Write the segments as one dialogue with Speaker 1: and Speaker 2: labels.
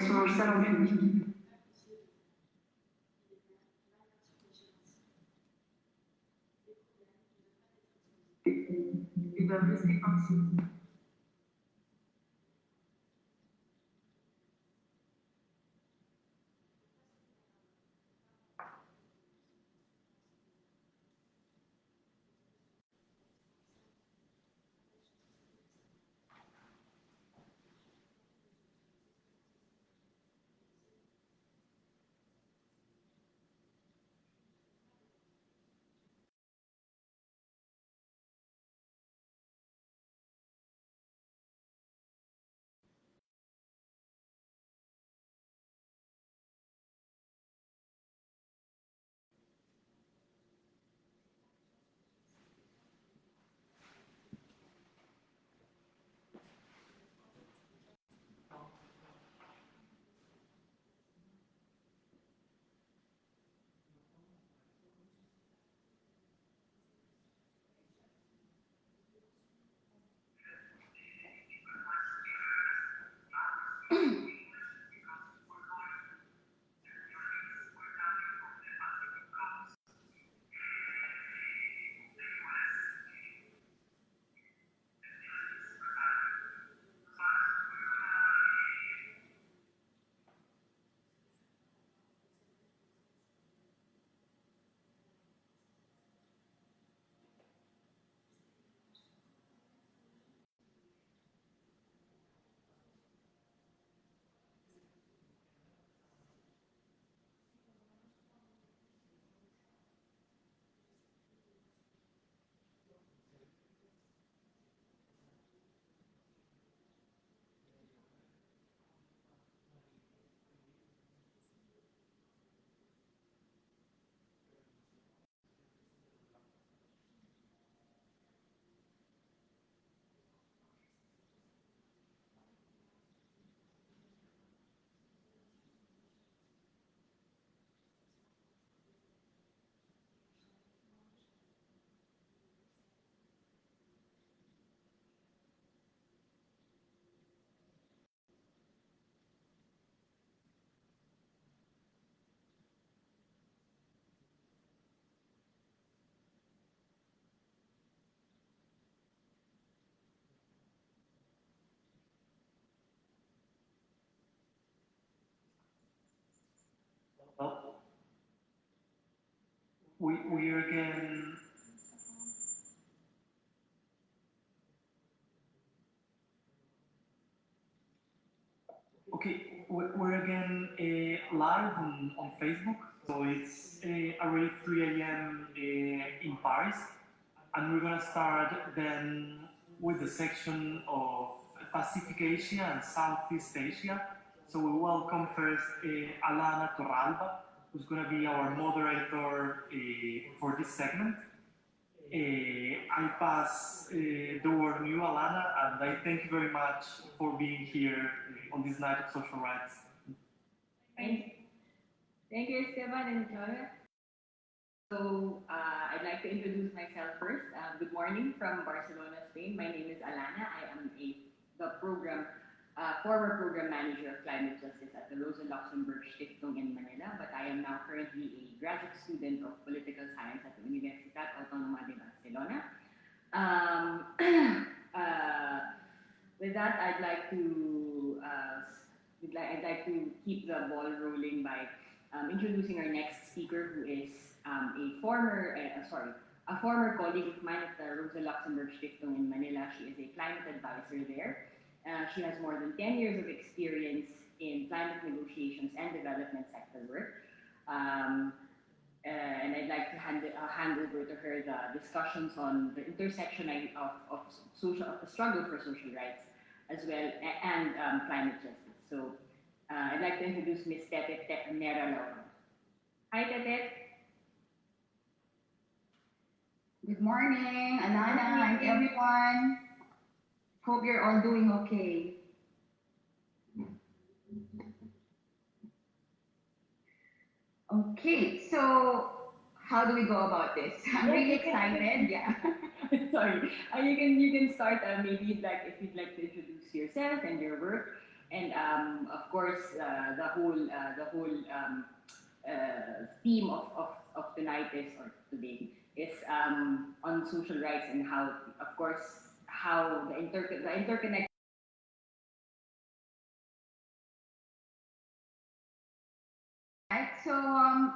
Speaker 1: sur le salon public. Ils doivent rester ainsi.
Speaker 2: Well, we're again. Okay, we're again live on Facebook. So it's already 3 a.m. In Paris, and we're gonna start then with the section of Pacific Asia and Southeast Asia. So we welcome first Alana Torralba, who's gonna be our moderator for this segment. I pass the word to you, Alana, and I thank you very much for being here on this night of social rights.
Speaker 3: Thank you, Esteban and Joya. So I'd like to introduce myself first. Good morning from Barcelona, Spain. My name is Alana. I am the former program manager of climate justice at the Rosa Luxemburg Stiftung in Manila, but I am now currently a graduate student of political science at the Universidad Autónoma de Barcelona. With that, I'd like to keep the ball rolling by introducing our next speaker, who is a former colleague of mine at the Rosa Luxemburg Stiftung in Manila. She is a climate advisor there. She has more than 10 years of experience in climate negotiations and development sector work. And I'd like to hand over to her the discussions on the intersection of the struggle for social rights, as well, and climate justice. So I'd like to introduce Ms. Tete Nera Lauro. Hi, Tete.
Speaker 4: Good morning, Alana, and everyone. Hope you're all doing okay. Okay, so how do we go about this? I'm really excited. Yeah.
Speaker 3: Sorry. You can start. Maybe if you'd like to introduce yourself and your work, And of course, the whole theme of tonight is, or today, is on social rights and how, of course, how the interconnect.
Speaker 4: Right. So,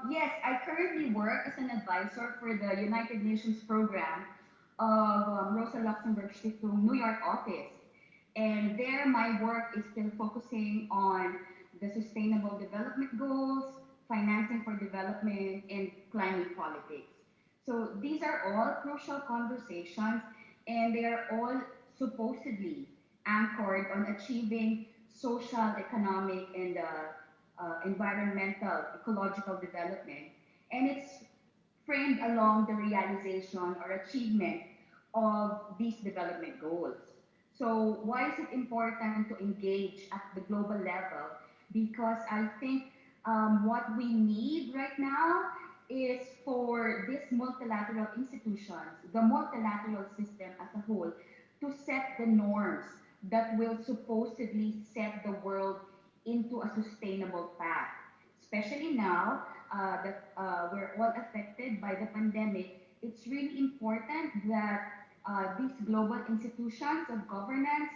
Speaker 4: yes, I currently work as an advisor for the United Nations program of Rosa Luxemburg New York Office. And there, my work is still focusing on the Sustainable Development Goals, financing for development, and climate politics. So, these are all crucial conversations, and they are all supposedly anchored on achieving social, economic, and environmental, ecological development. And it's framed along the realization or achievement of these development goals. So, why is it important to engage at the global level? Because I think what we need right now is for these multilateral institutions, the multilateral system as a whole, to set the norms that will supposedly set the world into a sustainable path. Especially now that we're all affected by the pandemic, it's really important that these global institutions of governance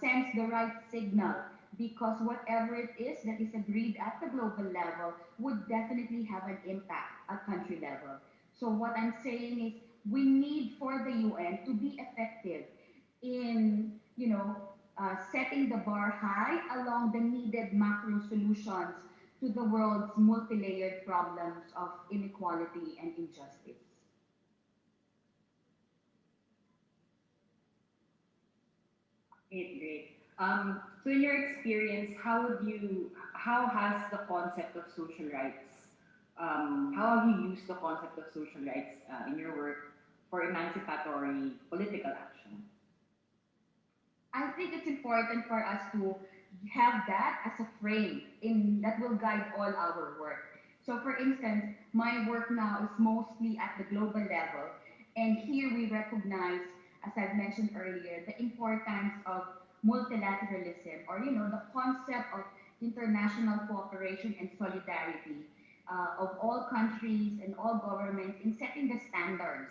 Speaker 4: sends the right signal, because whatever it is that is agreed at the global level would definitely have an impact at country level. So what I'm saying is we need for the UN to be effective in, setting the bar high along the needed macro solutions to the world's multi-layered problems of inequality and injustice.
Speaker 3: Great, great. So in your experience, how has the concept of social rights, how have you used the concept of social rights in your work for emancipatory political action?
Speaker 4: I think it's important for us to have that as a frame in that will guide all our work. So for instance, my work now is mostly at the global level, and here we recognize, as I've mentioned earlier, the importance of multilateralism, or the concept of international cooperation and solidarity of all countries and all governments in setting the standards.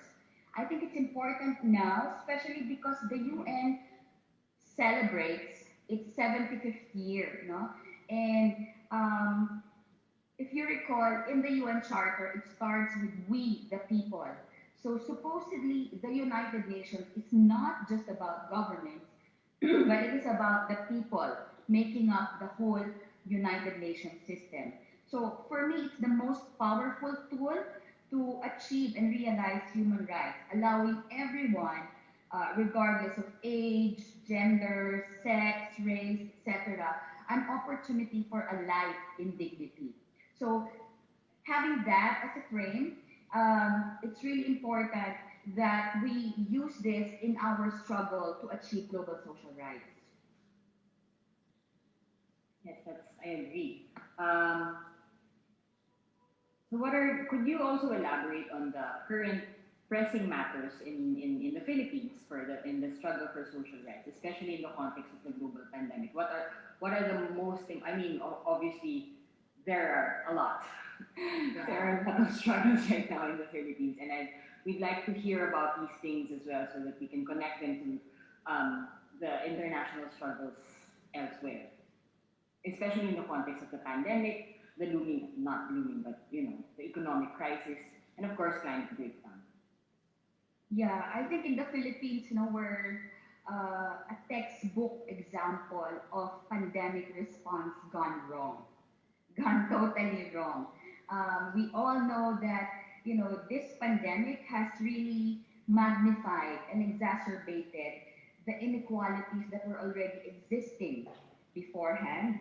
Speaker 4: I think it's important now, especially because the UN celebrates its 75th year, And if you recall, in the UN Charter, it starts with we, the people. So supposedly, the United Nations is not just about governments, but it is about the people making up the whole United Nations system. So for me, it's the most powerful tool to achieve and realize human rights, allowing everyone, regardless of age, gender, sex, race, etc., an opportunity for a life in dignity. So having that as a frame, it's really important that we use this in our struggle to achieve global social rights.
Speaker 3: Yes, I agree. So could you also elaborate on the current pressing matters in the Philippines in the struggle for social rights, especially in the context of the global pandemic? What are the most things? I mean, obviously there are a lot. There are a lot of struggles right now in the Philippines, and we'd like to hear about these things as well, so that we can connect them to the international struggles elsewhere, especially in the context of the pandemic, the looming, not looming, but the economic crisis, and of course, climate breakdown.
Speaker 4: Yeah, I think in the Philippines, we're a textbook example of pandemic response gone wrong, gone totally wrong. We all know that this pandemic has really magnified and exacerbated the inequalities that were already existing beforehand.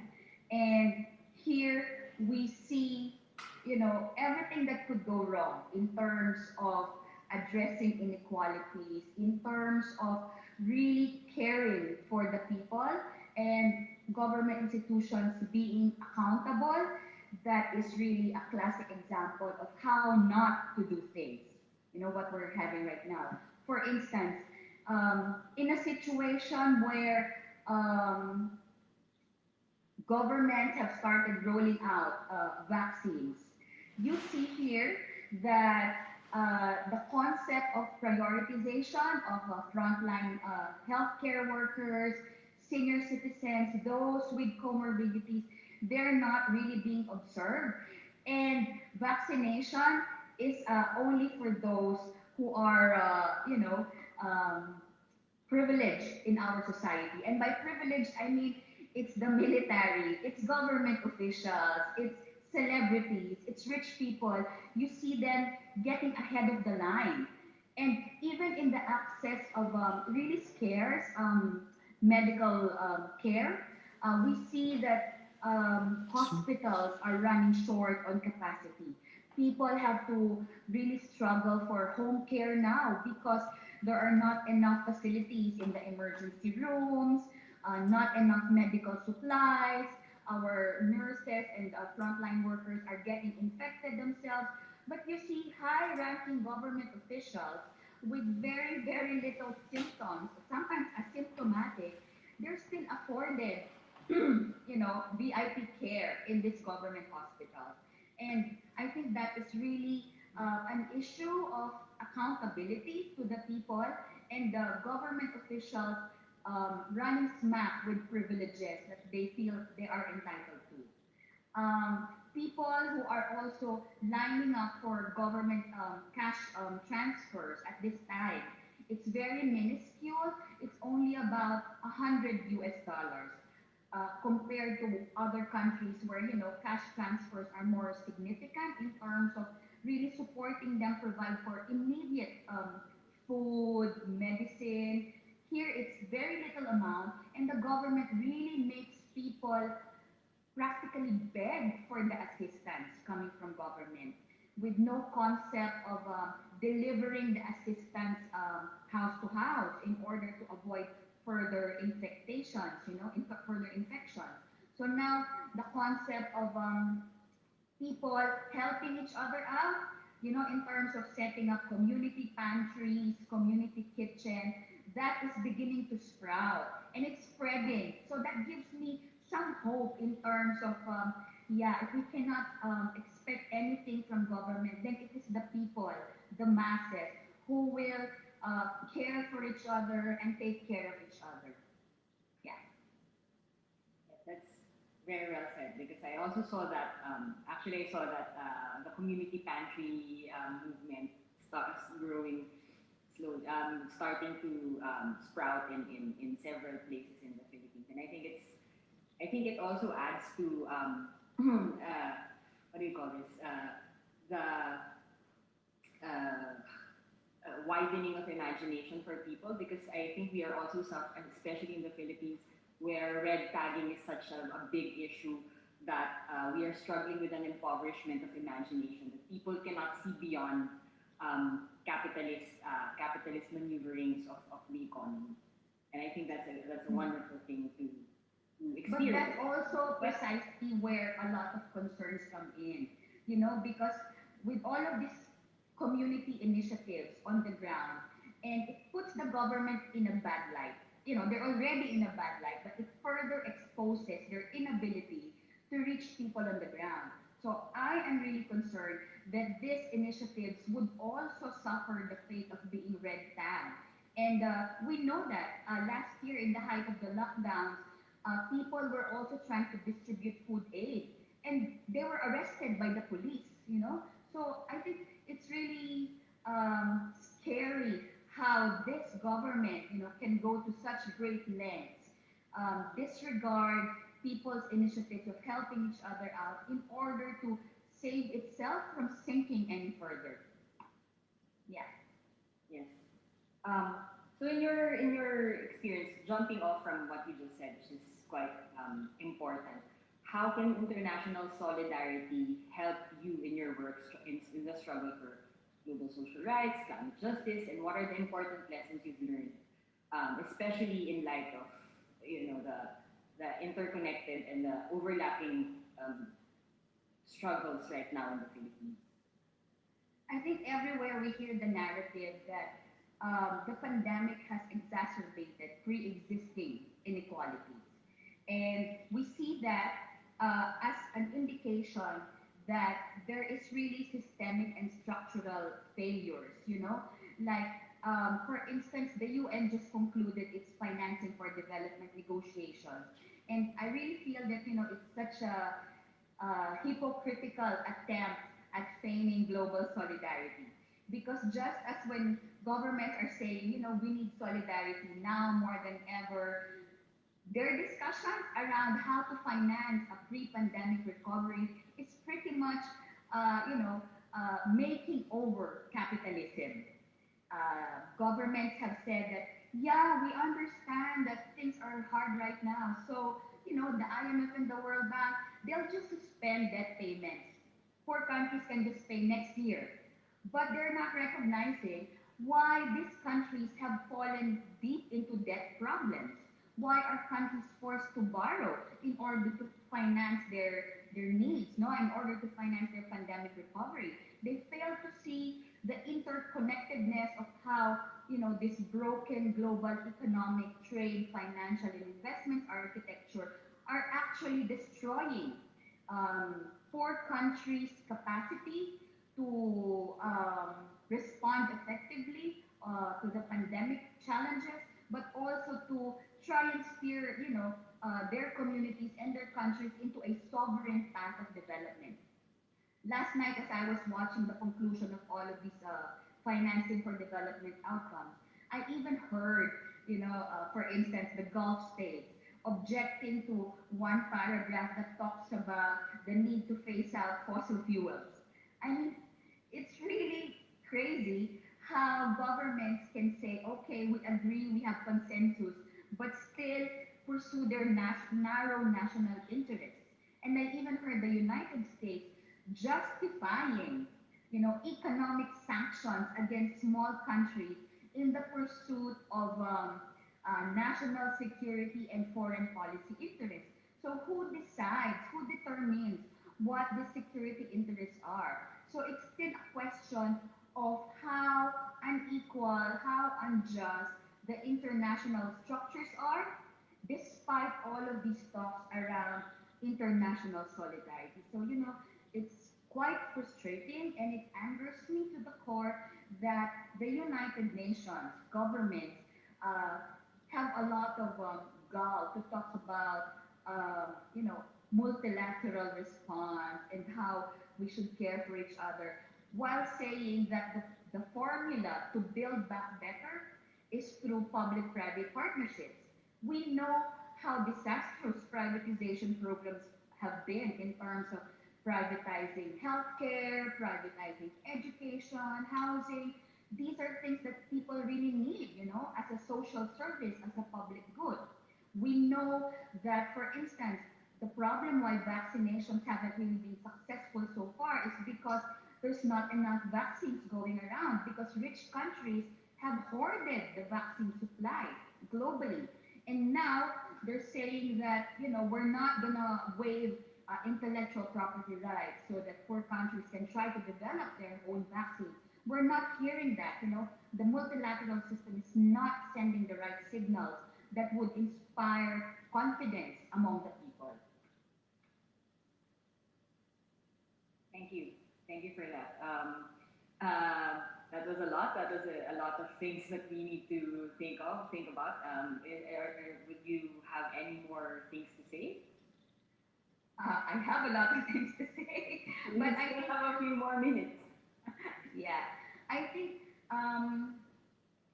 Speaker 4: And here we see, everything that could go wrong in terms of addressing inequalities, in terms of really caring for the people and government institutions being accountable. That is really a classic example of how not to do things. What we're having right now. For instance, in a situation where governments have started rolling out vaccines. You see here that the concept of prioritization of frontline healthcare workers, senior citizens, those with comorbidities, they're not really being observed. And vaccination is only for those who are, privilege in our society. And by privilege, I mean it's the military, it's government officials, it's celebrities, it's rich people. You see them getting ahead of the line. And even in the access of really scarce medical care, we see that hospitals are running short on capacity. People have to really struggle for home care now because there are not enough facilities in the emergency rooms, not enough medical supplies. Our nurses and frontline workers are getting infected themselves. But you see high ranking government officials with very, very little symptoms, sometimes asymptomatic, they're still afforded, VIP care in this government hospital. And I think that is really an issue of accountability to the people and the government officials running smack with privileges that they feel they are entitled to. People who are also lining up for government cash transfers at this time. It's very minuscule. It's only about 100 US dollars compared to other countries where cash transfers are more significant in terms of really supporting them provide for immediate food, medicine. Here it's very little amount, and the government really makes people practically beg for the assistance coming from government with no concept of delivering the assistance house to house in order to avoid further infectations, further infections. So now the concept of people helping each other out, in terms of setting up community pantries, community kitchen, that is beginning to sprout and it's spreading. So that gives me some hope in terms of, if we cannot expect anything from government, then it is the people, the masses, who will care for each other and take care of each other. Yeah.
Speaker 3: That's very well said because I also saw that, actually, I saw that the community pantry movement starts growing slowly, starting to sprout in several places in the Philippines. And I think it also adds to, what do you call this? The widening of imagination for people because I think we are also suffering, especially in the Philippines, where red tagging is such a big issue that we are struggling with an impoverishment of imagination. That people cannot see beyond capitalist maneuverings of the economy, and I think that's a wonderful thing to
Speaker 4: But
Speaker 3: experience.
Speaker 4: that's also precisely where a lot of concerns come in, because with all of these community initiatives on the ground, and it puts the government in a bad light. They're already in a bad light, but it further exposes their inability to reach people on the ground. So I am really concerned that these initiatives would also suffer the fate of being red tagged. And we know that last year in the height of the lockdowns, people were also trying to distribute food aid, and they were arrested by the police. So I think it's really scary how this government, can go to such great lengths, disregard people's initiatives of helping each other out in order to save itself from sinking any further. Yeah.
Speaker 3: Yes. Um, so in your experience, jumping off from what you just said, which is quite important, how can international solidarity help you in your work in the struggle for global social rights, climate justice, and what are the important lessons you've learned, especially in light of the interconnected and the overlapping struggles right now in the Philippines?
Speaker 4: I think everywhere we hear the narrative that the pandemic has exacerbated pre-existing inequalities. And we see that as an indication that there is really systemic and structural failures, like for instance, the UN just concluded its financing for development negotiations. And I really feel that, it's such a hypocritical attempt at feigning global solidarity. Because just as when governments are saying, we need solidarity now more than ever, their discussions around how to finance a pre-pandemic recovery is pretty much, making over capitalism. Governments have said that, yeah, we understand that things are hard right now. So, the IMF and the World Bank, they'll just suspend debt payments. Poor countries can just pay next year. But they're not recognizing why these countries have fallen deep into debt problems. Why are countries forced to borrow in order to finance their needs, no, in order to finance their pandemic recovery? They fail to see the interconnectedness of how, this broken global economic, trade, financial, and investment architecture are actually destroying poor countries' capacity to respond effectively to the pandemic challenges, but also to try and steer, their communities and their countries into a sovereign path of development. Last night, as I was watching the conclusion of all of these financing for development outcomes, I even heard, for instance, the Gulf states objecting to one paragraph that talks about the need to phase out fossil fuels. I mean, it's really crazy how governments can say, okay, we agree, we have consensus, but still pursue their narrow national interests. And I even heard the United States justifying, economic sanctions against small countries in the pursuit of national security and foreign policy interests. So who decides, who determines what the security interests are? So it's still a question of how unequal, how unjust the international structures are, despite all of these talks around international solidarity. So, it's quite frustrating and it angers me to the core that the United Nations governments uh, have a lot of gall to talk about, multilateral response and how we should care for each other, while saying that the formula to build back better is through public-private partnerships. We know how disastrous privatization programs have been in terms of privatizing healthcare, privatizing education, housing. These are things that people really need, as a social service, as a public good. We know that, for instance, the problem why vaccinations haven't really been successful so far is because there's not enough vaccines going around because rich countries have hoarded the vaccine supply globally. And now they're saying that, we're not going to waive intellectual property rights so that poor countries can try to develop their own vaccines. We're not hearing that, the multilateral system is not sending the right signals that would inspire confidence among the people.
Speaker 3: Thank you. Thank you for that. That was a lot. That was a lot of things that we need to think about. Would you have any more things to say?
Speaker 4: I have a lot of things to say,
Speaker 3: But
Speaker 4: but
Speaker 3: I
Speaker 4: I
Speaker 3: still
Speaker 4: think,
Speaker 3: have a few more minutes.
Speaker 4: yeah, I think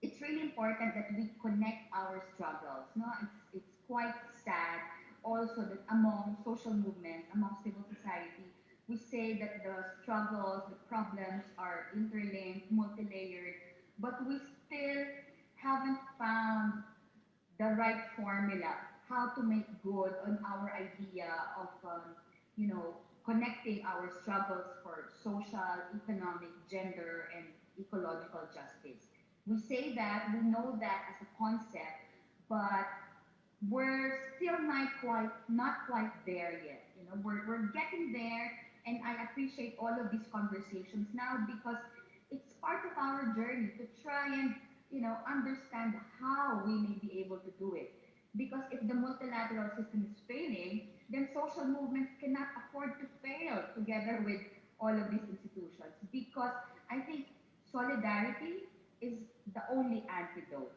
Speaker 4: it's really important that we connect our struggles. No, it's quite sad also that among social movements, among civil society, we say that the struggles, the problems are interlinked, multi-layered, but we still haven't found the right formula, how to make good on our idea of, you know, connecting our struggles for social, economic, gender, and ecological justice. We say that, we know that as a concept, but we're still not quite there yet. We're getting there, and I appreciate all of these conversations now because it's part of our journey to try and understand how we may be able to do it. Because if the multilateral system is failing, then social movements cannot afford to fail together with all of these institutions. Because I think solidarity is the only antidote.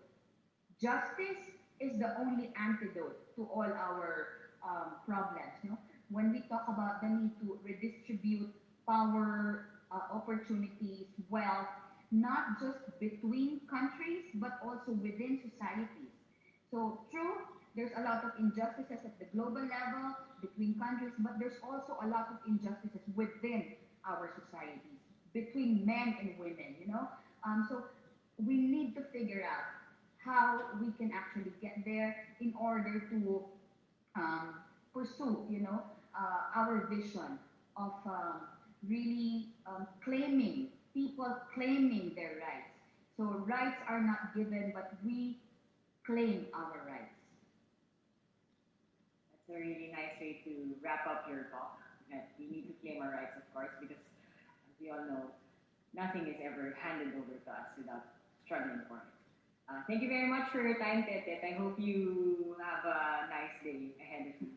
Speaker 4: Justice is the only antidote to all our problems. No? When we talk about the need to redistribute power, opportunities, wealth, not just between countries, but also within societies. So true, there's a lot of injustices at the global level between countries, but there's also a lot of injustices within our societies, between men and women, you know? So we need to figure out how we can actually get there in order to um, pursue, our vision of really claiming, people claiming their rights. So rights are not given, but we claim our rights.
Speaker 3: That's a really nice way to wrap up your talk. That we need to claim our rights, of course, because as we all know, nothing is ever handed over to us without struggling for it. Thank you very much for your time, Tetet. I hope you have a nice day ahead of you.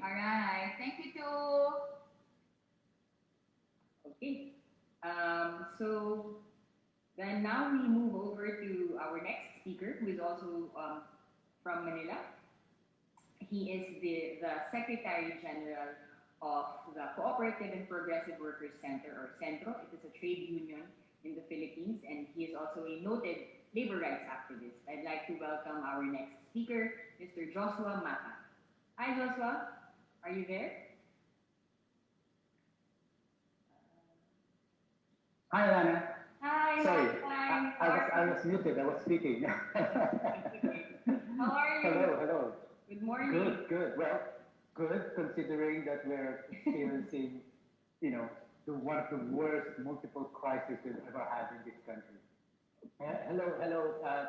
Speaker 4: All right. Thank you too.
Speaker 3: Okay. So then now we move over to our next speaker, who is also from Manila. He is the Secretary General of the Cooperative and Progressive Workers Center, or Centro. It is a trade union in the Philippines, and he is also a noted labor rights activist. I'd like to welcome our next speaker, Mr. Joshua Mata. Hi, Joshua. Are you there?
Speaker 5: Hi, Alana.
Speaker 3: Hi.
Speaker 5: Sorry,
Speaker 3: Hi.
Speaker 5: I was muted. I was speaking.
Speaker 3: How are you?
Speaker 5: Hello.
Speaker 3: Good morning.
Speaker 5: Good. Well, good considering that we're experiencing, one of the worst multiple crises we've ever had in this country. Hello,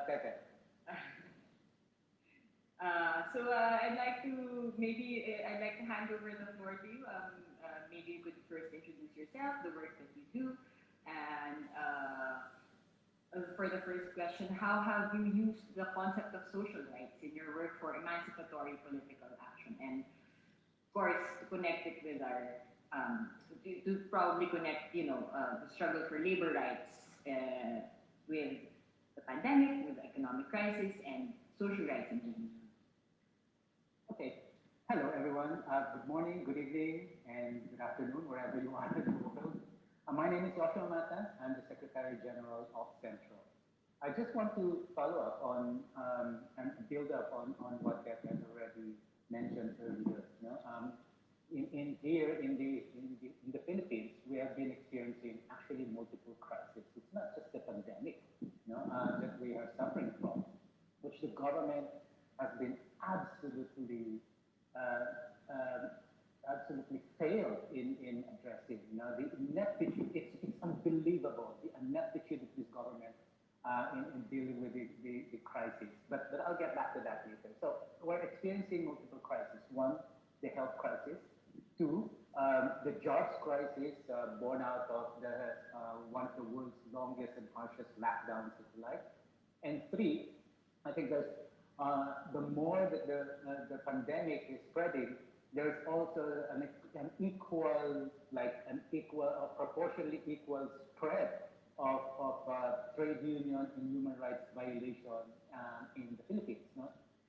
Speaker 5: Tete.
Speaker 3: I'd like to hand over the floor to you. Maybe you could first introduce yourself, the work that you do, and for the first question, how have you used the concept of social rights in your work for emancipatory political action? And of course, to connect it with our, to probably connect, the struggle for labor rights with the pandemic, with the economic crisis, and social rights in general.
Speaker 5: Okay. Hello, everyone. Good morning, good evening, and good afternoon, wherever you are in the world. My name is Joshua Mata. I'm the Secretary General of Central. I just want to follow up on and build up on what Deb has already mentioned earlier. In the Philippines, we have been experiencing actually multiple crises. It's not just the pandemic, that we are suffering from, which the government has been absolutely failed in addressing. The ineptitude, it's unbelievable, the ineptitude of this government in dealing with the crisis. But I'll get back to that later. So we're experiencing multiple crises. One, the health crisis. Two, the jobs crisis born out of one of the world's longest and harshest lockdowns, if you like. And three, I think there's the more that the pandemic is spreading, there's also an proportionally equal spread of trade union and human rights violation in the Philippines.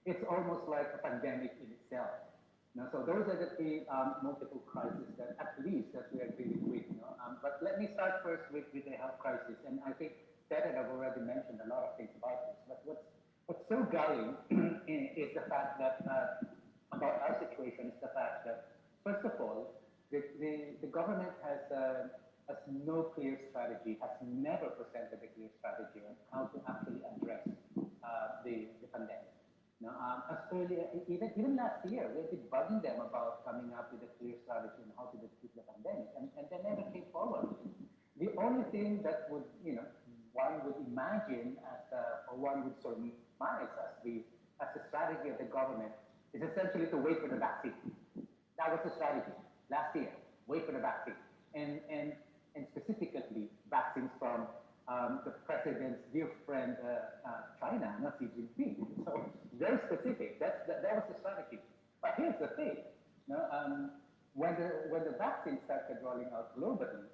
Speaker 5: It's almost like a pandemic in itself. So those are the three multiple crises that at least that we are dealing with. But let me start first with the health crisis, and I think Ted and I've already mentioned a lot of things about this. But what's so galling is the fact that about our situation is the fact that, first of all, the government has no clear strategy, has never presented a clear strategy on how to actually address the pandemic. As early, even last year, we've been bugging them about coming up with a clear strategy on how to defeat the pandemic, and they never came forward. The only thing that would, one would imagine or one would surmise as the strategy of the government is essentially to wait for the vaccine. That was the strategy last year. Wait for the vaccine, and specifically vaccines from the president's dear friend China, not Xi Jinping. So very specific. That's vaccine started rolling out globally,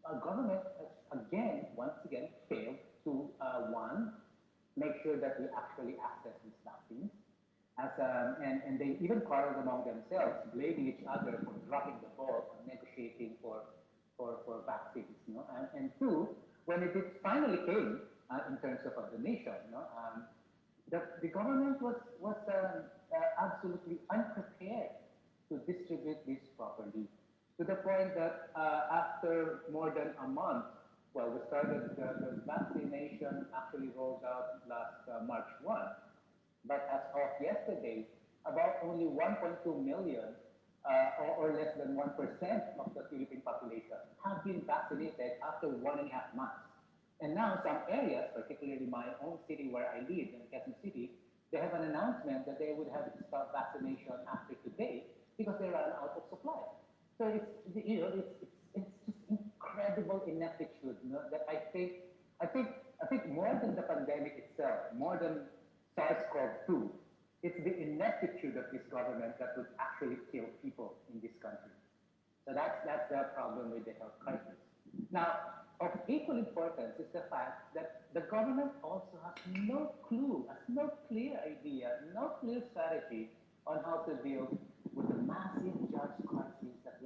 Speaker 5: our government has once again failed to one, make sure that we actually access these vaccines, and they even quarreled among themselves, blaming each other for dropping the ball on negotiating for vaccines, and two, when it finally came in terms of a donation, the government was absolutely unprepared to distribute this properly, to the point that after more than a month, well, we started the vaccination actually rolled out last March 1, but as of yesterday, about only 1.2 million or less than 1% of the Philippine population have been vaccinated after 1.5 months. And now some areas, particularly my own city where I live, in Quezon City, they have an announcement that they would have to start vaccination after today because they ran out of supply. So it's just incredible ineptitude, that I think more than the pandemic itself, more than SARS-CoV-2, it's the ineptitude of this government that would actually kill people in this country. So that's the problem with the health crisis. Now, of equal importance is the fact that the government also has no clue, has no clear idea, no clear strategy on how to deal with the massive jobs crisis that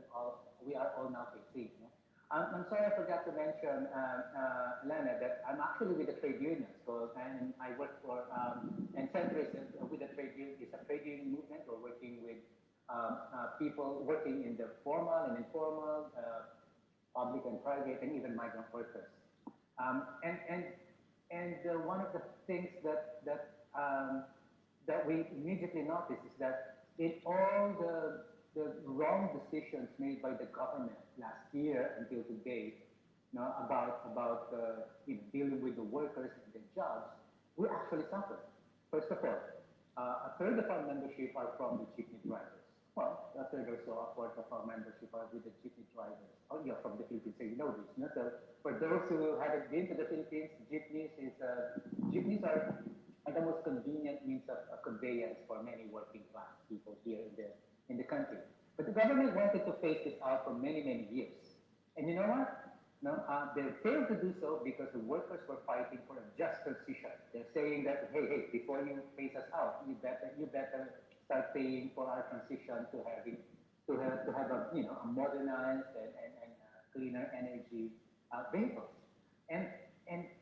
Speaker 5: we are all now facing. I'm sorry I forgot to mention, Lana, that I'm actually with the trade unions, and I work for, and Centris with the trade union, is a trade union movement. We're working with people working in the formal and informal, public and private, and even migrant workers. One of the things that we immediately notice is that in all the wrong decisions made by the government last year until today, about dealing with the workers and their jobs, we actually suffer. First of all, a third of our membership are from the jeepney drivers. Well, a third or so, a fourth of our membership are with the jeepney drivers. Oh, yeah, from the Philippines, so you know this. So for those who haven't been to the Philippines, jeepneys are the most convenient means of conveyance for many working class people here in the country. But the government wanted to phase this out for many, many years. And you know what? They failed to do so because the workers were fighting for a just transition. They're saying that, hey, before you phase us out, you better start paying for our transition to have a modernized and cleaner energy vehicles.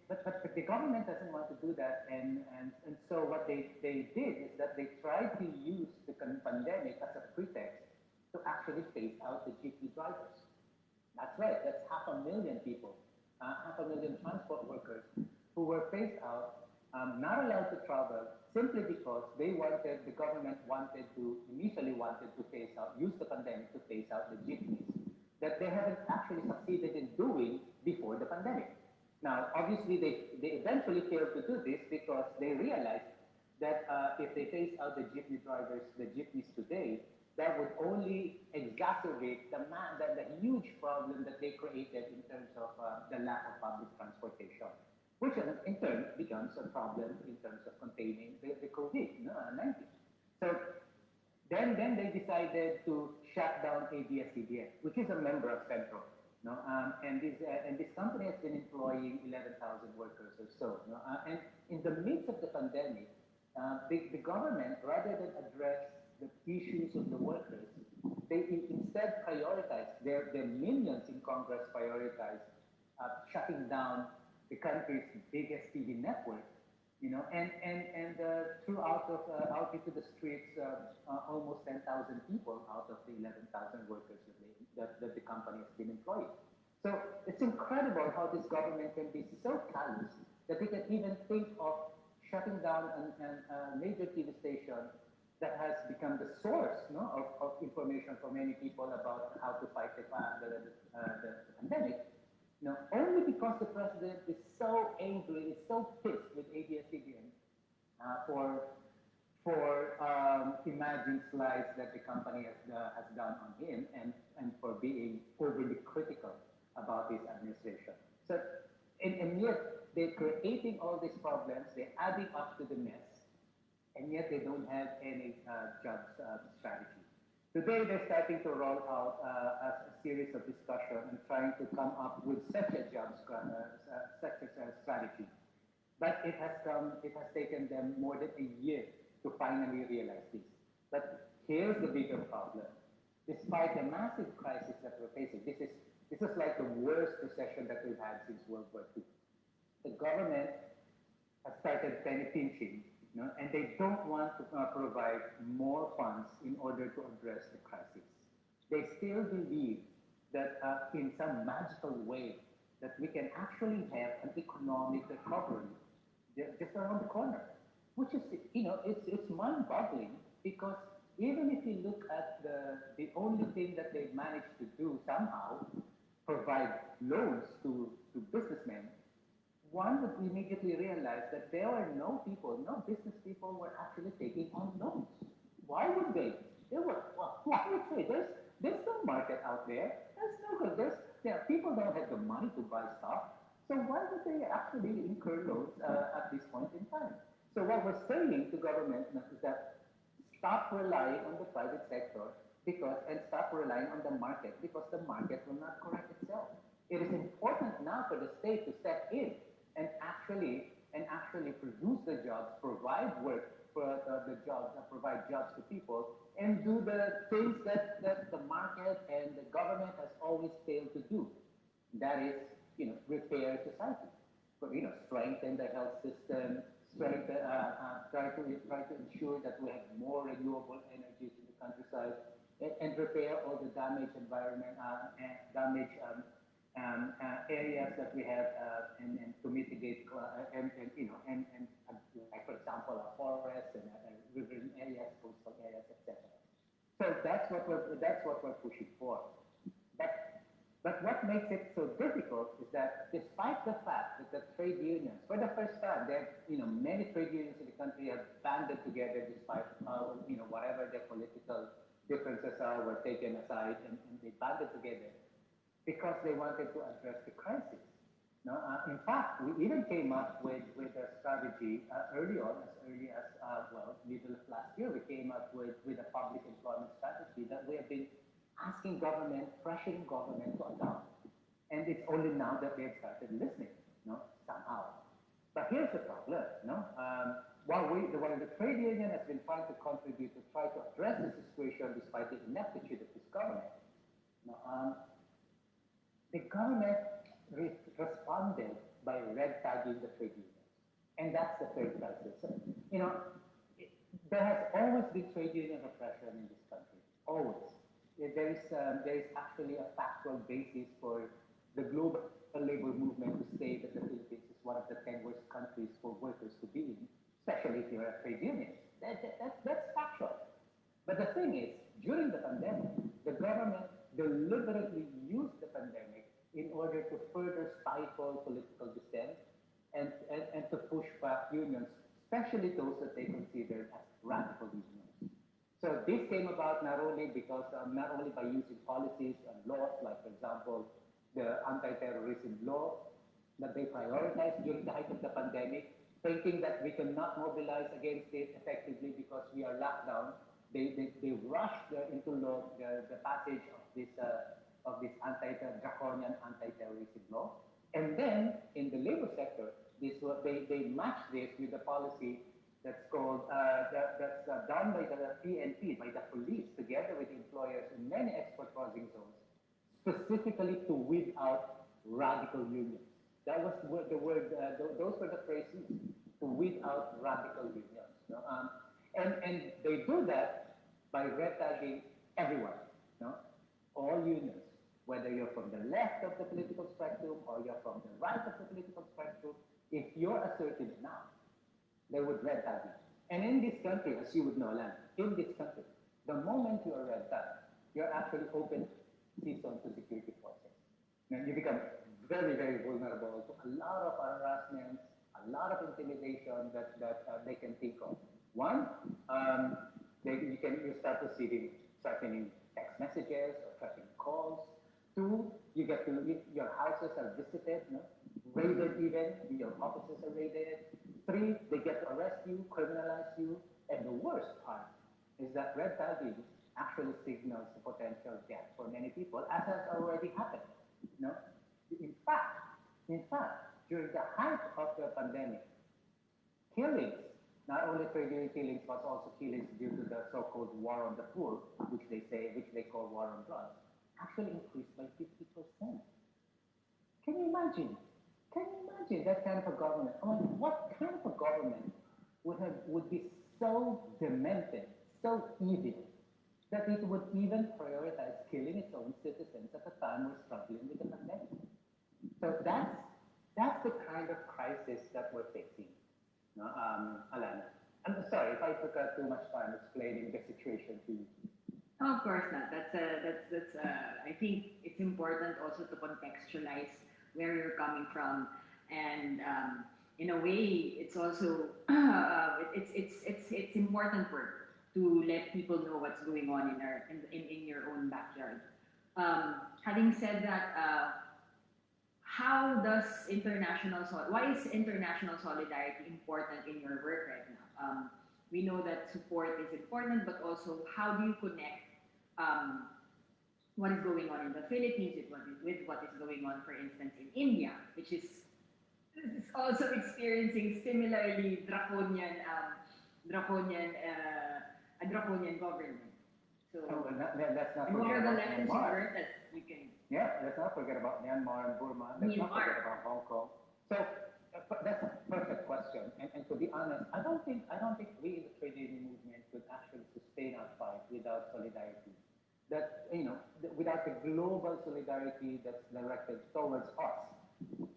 Speaker 5: But the government doesn't want to do that, and so what they did is that they tried to use the pandemic as a pretext to actually phase out the jeepney drivers. That's right, that's 500,000 people, 500,000 transport workers who were phased out, not allowed to travel, simply because the government initially wanted to use the pandemic to phase out the jeepneys, that they haven't actually succeeded in doing before the pandemic. Now, obviously, they eventually failed to do this because they realized that if they phase out the jeepney drivers, the jeepneys today, that would only exacerbate the huge problem that they created in terms of the lack of public transportation, which in turn becomes a problem in terms of containing the COVID-19. So then they decided to shut down ABS-CBN, which is a member of Centro. And this company has been employing 11,000 workers or so. And in the midst of the pandemic, the government, rather than address the issues of the workers, they instead prioritized, their minions in Congress prioritized shutting down the country's biggest TV network, and threw out into the streets almost 10,000 people out of the 11,000 workers that the company has been employing. So it's incredible how this government can be so callous that they can even think of shutting down a major TV station that has become the source of information for many people about how to fight the pandemic, only because the president is so angry, is so pissed with ABS-CBN for imagined slides that the company has done on him and for being overly critical about his administration. So, and yet they're creating all these problems, they're adding up to the mess, and yet they don't have any jobs strategy. Today, they're starting to roll out a series of discussion and trying to come up with such a such a strategy. But it has taken them more than a year to finally realize this. But here's the bigger problem. Despite the massive crisis that we're facing, this is like the worst recession that we've had since World War II. The government has started penny pinching, and they don't want to provide more funds in order to address the crisis. They still believe that in some magical way that we can actually have an economic recovery just around the corner, which is, it's mind-boggling because even if you look at the only thing that they've managed to do somehow, provide loans to businessmen, one would immediately realize that there were no business people were actually taking on loans. Why would they? Why would they? There's no market out there. People don't have the money to buy stuff. So why would they actually incur loans at this point in time? So what we're saying to government is that stop relying on the private sector and stop relying on the market because the market will not correct itself. It is important now for the state to step in and actually produce the jobs, provide work for the jobs, provide jobs to people, and do the things that the market and the government has always failed to do. That is, repair society, strengthen the health system, try to ensure that we have more renewable energies in the countryside, and repair all the damaged environment, areas that we have, and to mitigate, like for example, our forests and riverine areas, coastal areas, etc. So that's what we're pushing for. But what makes it so difficult is that despite the fact that the trade unions, for the first time, many trade unions in the country have banded together despite whatever their political differences are were taken aside and they banded together because they wanted to address the crisis. In fact, we even came up with a strategy early on, as early as middle of last year. We came up with a public employment strategy that we have been asking government, pressuring government to adopt. And it's only now that they've started listening, somehow. But here's the problem, while the trade union has been trying to contribute to try to address the situation despite the ineptitude of this government, the government responded by red tagging the trade unions. And that's the third crisis. There has always been trade union oppression in this country, always. There is actually a factual basis for the global labor movement to say that the Philippines is one of the 10 worst countries for workers to be in, especially if you're a trade union. That's factual. But the thing is, during the pandemic, the government deliberately used the pandemic in order to further stifle political dissent and to push back unions, especially those that they considered as radical unions. So this came about not only by using policies and laws, like for example, the anti-terrorism law that they prioritized during the height of the pandemic, thinking that we cannot mobilize against it effectively because we are locked down. They rushed into law the passage of this draconian anti-terrorism law, and then in the labor sector, they matched this with the policy that's called that's done by the PNP, by the police, together with employers in many export crossing zones, specifically to weed out radical unions. That was the word. Those were the phrases, to weed out radical unions. And they do that by red tagging everyone. All unions, whether you're from the left of the political spectrum or you're from the right of the political spectrum, if you're assertive enough, they would red tag you. And in this country, as you would know, Alan, in this country, the moment you are red tagged, you're actually open season to security forces. Now, you become very, very vulnerable to a lot of harassment, a lot of intimidation that they can think of. One, you start receiving threatening text messages or threatening calls. Two, your houses are visited, raided even, your offices are raided. Three, they get to arrest you, criminalize you, and the worst part is that red tagging actually signals the potential death for many people, as has already happened. You know? In fact, during the height of the pandemic, killings, not only trade union killings, but also killings due to the so-called war on the poor, which they call war on drugs, actually increased by 50%. Can you imagine? Can you imagine that kind of a government? I mean, what kind of a government would be so demented, so evil, that it would even prioritize killing its own citizens at a time we're struggling with the pandemic? So that's the kind of crisis that we're facing, no? Alana. I'm sorry if I took too much time explaining the situation to you.
Speaker 3: No, of course not. I think it's important also to contextualize where you're coming from, and in a way, it's also it's important work to let people know what's going on in your own backyard. Having said that, why is international solidarity important in your work right now? We know that support is important, but also how do you connect what is going on in the Philippines with what is going on, for instance, in India, which is also experiencing similarly draconian government. So,
Speaker 5: Let's not
Speaker 3: and what
Speaker 5: forget
Speaker 3: are the
Speaker 5: about
Speaker 3: lessons you
Speaker 5: Myanmar.
Speaker 3: learned that you can?
Speaker 5: Yeah, let's not forget about Myanmar and Burma. Let's not forget about Hong Kong. So that's a perfect question. And to be honest, I don't think we in the trade union movement could actually sustain our fight without solidarity. That without the global solidarity that's directed towards us.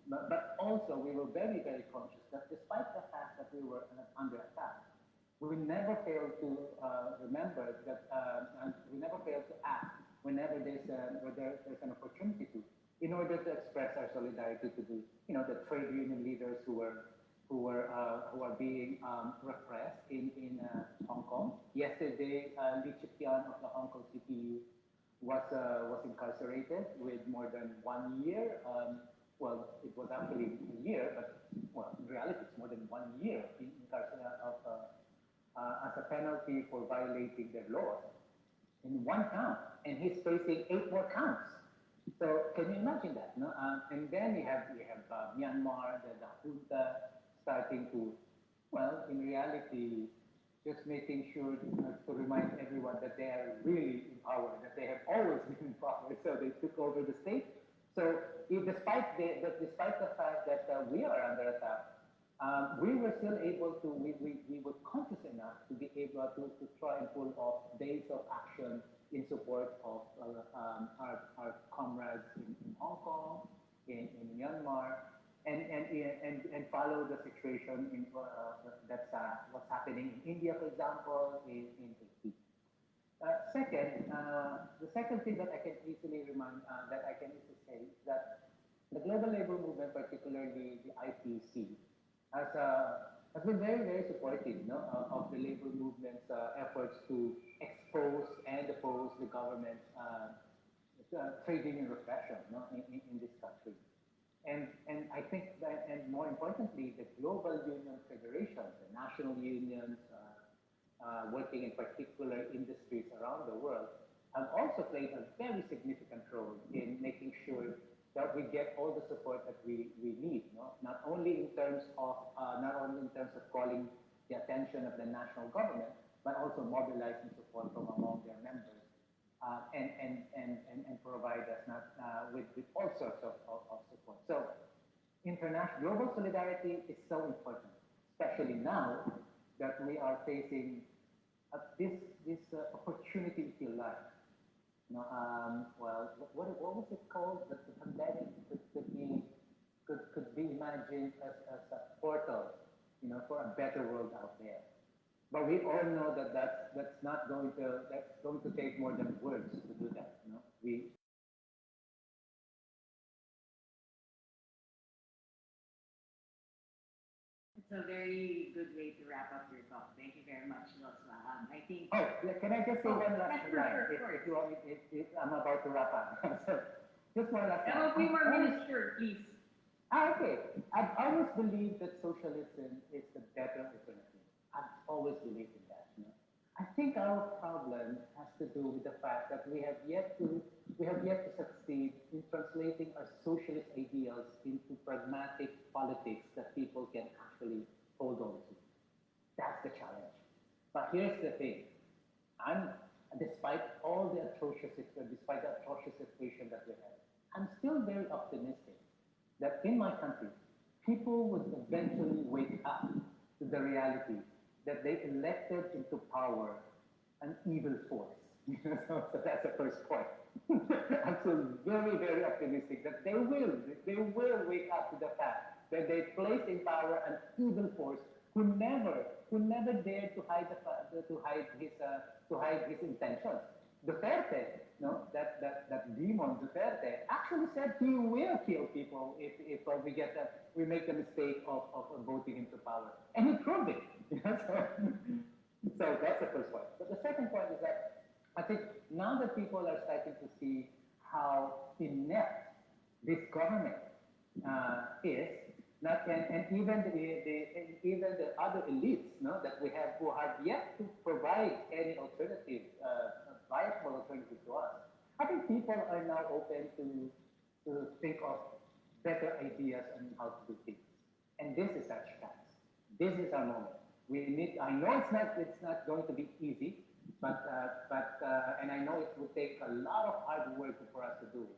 Speaker 5: But also we were very, very conscious that despite the fact that we were under attack, we never failed to remember that, and we never failed to act whenever there's an opportunity to, in order to express our solidarity to the trade union leaders who are being repressed in Hong Kong. Yesterday, Li Chipian of the Hong Kong CPU was incarcerated with more than 1 year. Well, it was actually a year, but in reality, it's more than 1 year in incarceration as a penalty for violating their laws in one count, and he's facing 8 more counts. So can you imagine that? No? And then we have Myanmar, the junta starting to, well, in reality, just making sure to remind everyone that they are really in power, that they have always been in power. So they took over the state. So despite the fact that we are under attack, we were still able to, we were conscious enough to be able to try and pull off days of action in support of our comrades in Hong Kong, in Myanmar, and follow the situation in that's what's happening in India, for example, in Haiti. The second thing that I can easily say is that the global labor movement, particularly the IPC, has been very, very supportive, of the labor movement's efforts to expose and oppose the government's trade union repression, in this country. And I think that, and more importantly, the global union federations, the national unions working in particular industries around the world, have also played a very significant role in making sure that we get all the support that we need, not only in terms of calling the attention of the national government, but also mobilizing support from among their members, and provide us with all sorts of support. So global solidarity is so important, especially now that we are facing this opportunity, if you like. Well, what was it called? That the pandemic could be imagined as a portal, for a better world out there. But we all know that that's going to take more than words to do that.
Speaker 3: It's a very good way to wrap up your talk. Thank you very much, Rosa. I think.
Speaker 5: Oh, can I just say one last line?
Speaker 3: Sure.
Speaker 5: If you want, if I'm about to wrap up. So, just one last line.
Speaker 3: A few more minutes, sure, please.
Speaker 5: Okay. I've always believed that socialism is the better alternative. I've always believed in that. I think our problem has to do with the fact that we have yet to succeed in translating our socialist ideals into pragmatic politics that people can actually hold on to. That's the challenge. But here's the thing. I'm, despite all the despite the atrocious situation that we have, I'm still very optimistic that in my country, people would eventually wake up to the reality that they elected into power an evil force. So that's the first point. I'm still very, very optimistic that they will wake up to the fact that they placed in power an evil force who never dared to hide to hide his intentions. Duterte, no, that demon Duterte actually said he will kill people if we make the mistake of voting into power, and he proved it. So that's the first point. But the second point is that I think now that people are starting to see how inept this government is, not and even even the other elites, no, that we have who have yet to provide any alternative, viable alternative to us. I think people are now open to think of better ideas on how to do things, and this is our chance. This is our moment. We need. I know it's not going to be easy, but and I know it will take a lot of hard work for us to do it.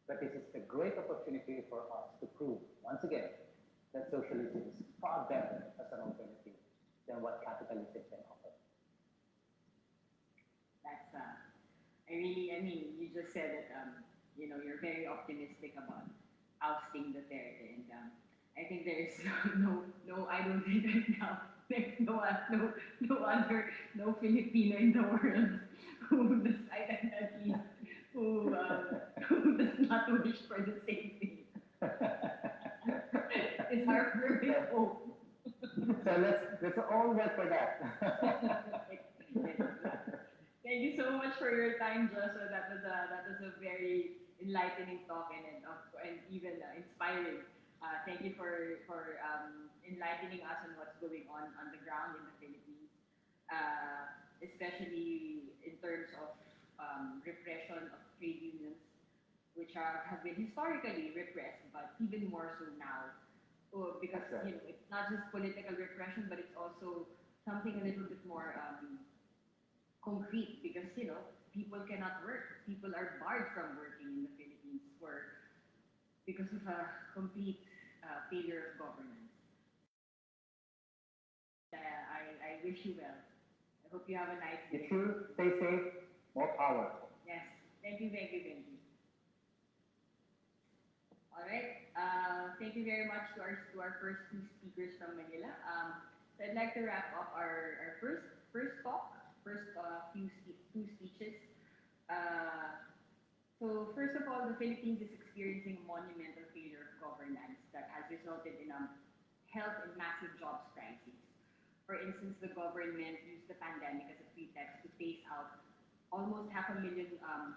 Speaker 5: But this is a great opportunity for us to prove once again that socialism is far better as an alternative than what capitalism can offer.
Speaker 3: That's I mean, you just said that you're very optimistic about ousting the Duterte, and I think there is no, I don't think right now there's no Filipino in the world who decided at least who does not wish for the same thing. It's our perfect hope.
Speaker 5: So let's all work for that.
Speaker 3: Thank you so much for your time, Joshua. That was a very enlightening talk and even inspiring. Thank you for enlightening us on what's going on the ground in the Philippines, especially in terms of repression of trade unions, which have been historically repressed, but even more so now, because it's not just political repression, but it's also something a little bit more concrete, because people cannot work. People are barred from working in the Philippines because of a complete failure of governance. I wish you well. I hope you have a nice day.
Speaker 5: You too. Stay safe. More power.
Speaker 3: Yes. Thank you. All right. Thank you very much to our first two speakers from Manila. So I'd like to wrap up our first talk, two speeches. So first of all, the Philippines is experiencing a monumental failure of governance that has resulted in a health and massive jobs crisis. For instance, the government used the pandemic as a pretext to phase out almost 500,000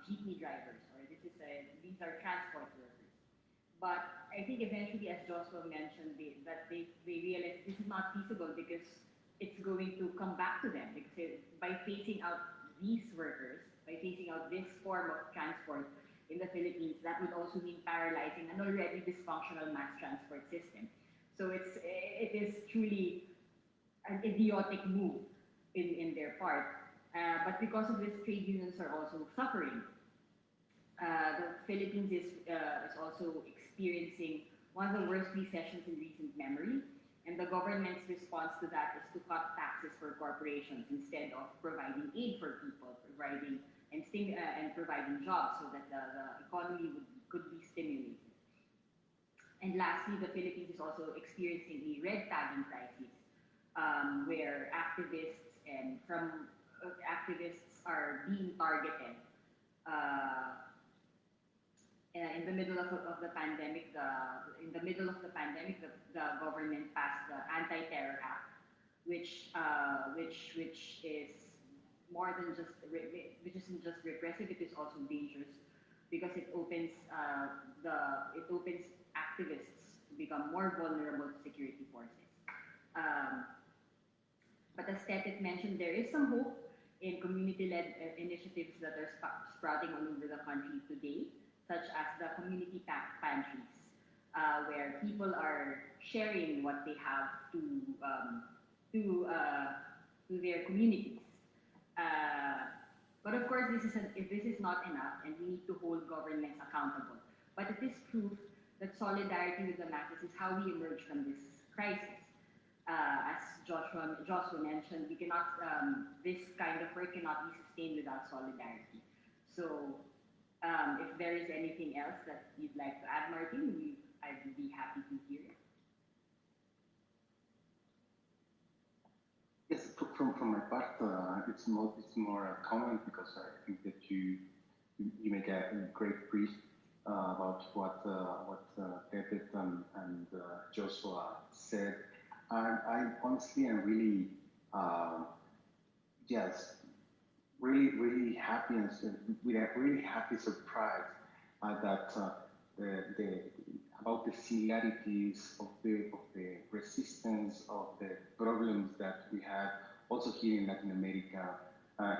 Speaker 3: jeepney drivers, or these are transport workers. But I think eventually, as Joshua mentioned, they realized this is not feasible because it's going to come back to them. Because by phasing out these workers, by phasing out this form of transport in the Philippines, that would also mean paralyzing an already dysfunctional mass transport system. So it is truly an idiotic move in their part. But because of this, trade unions are also suffering. The Philippines is also experiencing one of the worst recessions in recent memory, and the government's response to that is to cut taxes for corporations instead of providing aid for people, providing jobs so that the economy could be stimulated. And lastly, the Philippines is also experiencing a red tagging crisis, where activists are being targeted. In the middle of the pandemic, the government passed the Anti-Terror Act, which is more than which isn't just repressive; it is also dangerous because it opens activists to become more vulnerable to security forces. But as Tetet mentioned, there is some hope in community-led initiatives that are sprouting all over the country today, such as the community pantries, where people are sharing what they have to their communities. But of course, this is not enough, and we need to hold governments accountable. But it is proof that solidarity with the masses is how we emerge from this crisis. As Joshua mentioned, we cannot, this kind of work cannot be sustained without solidarity. So, if there is anything else that you'd like to add, Martin, I'd be happy to hear it.
Speaker 6: Yes, from my part, it's more a comment because I think that you make a great brief about what David and Joshua said. I honestly am really just really happy and with a really happy surprise that the about the similarities of the resistance of the problems that we have also here in Latin America,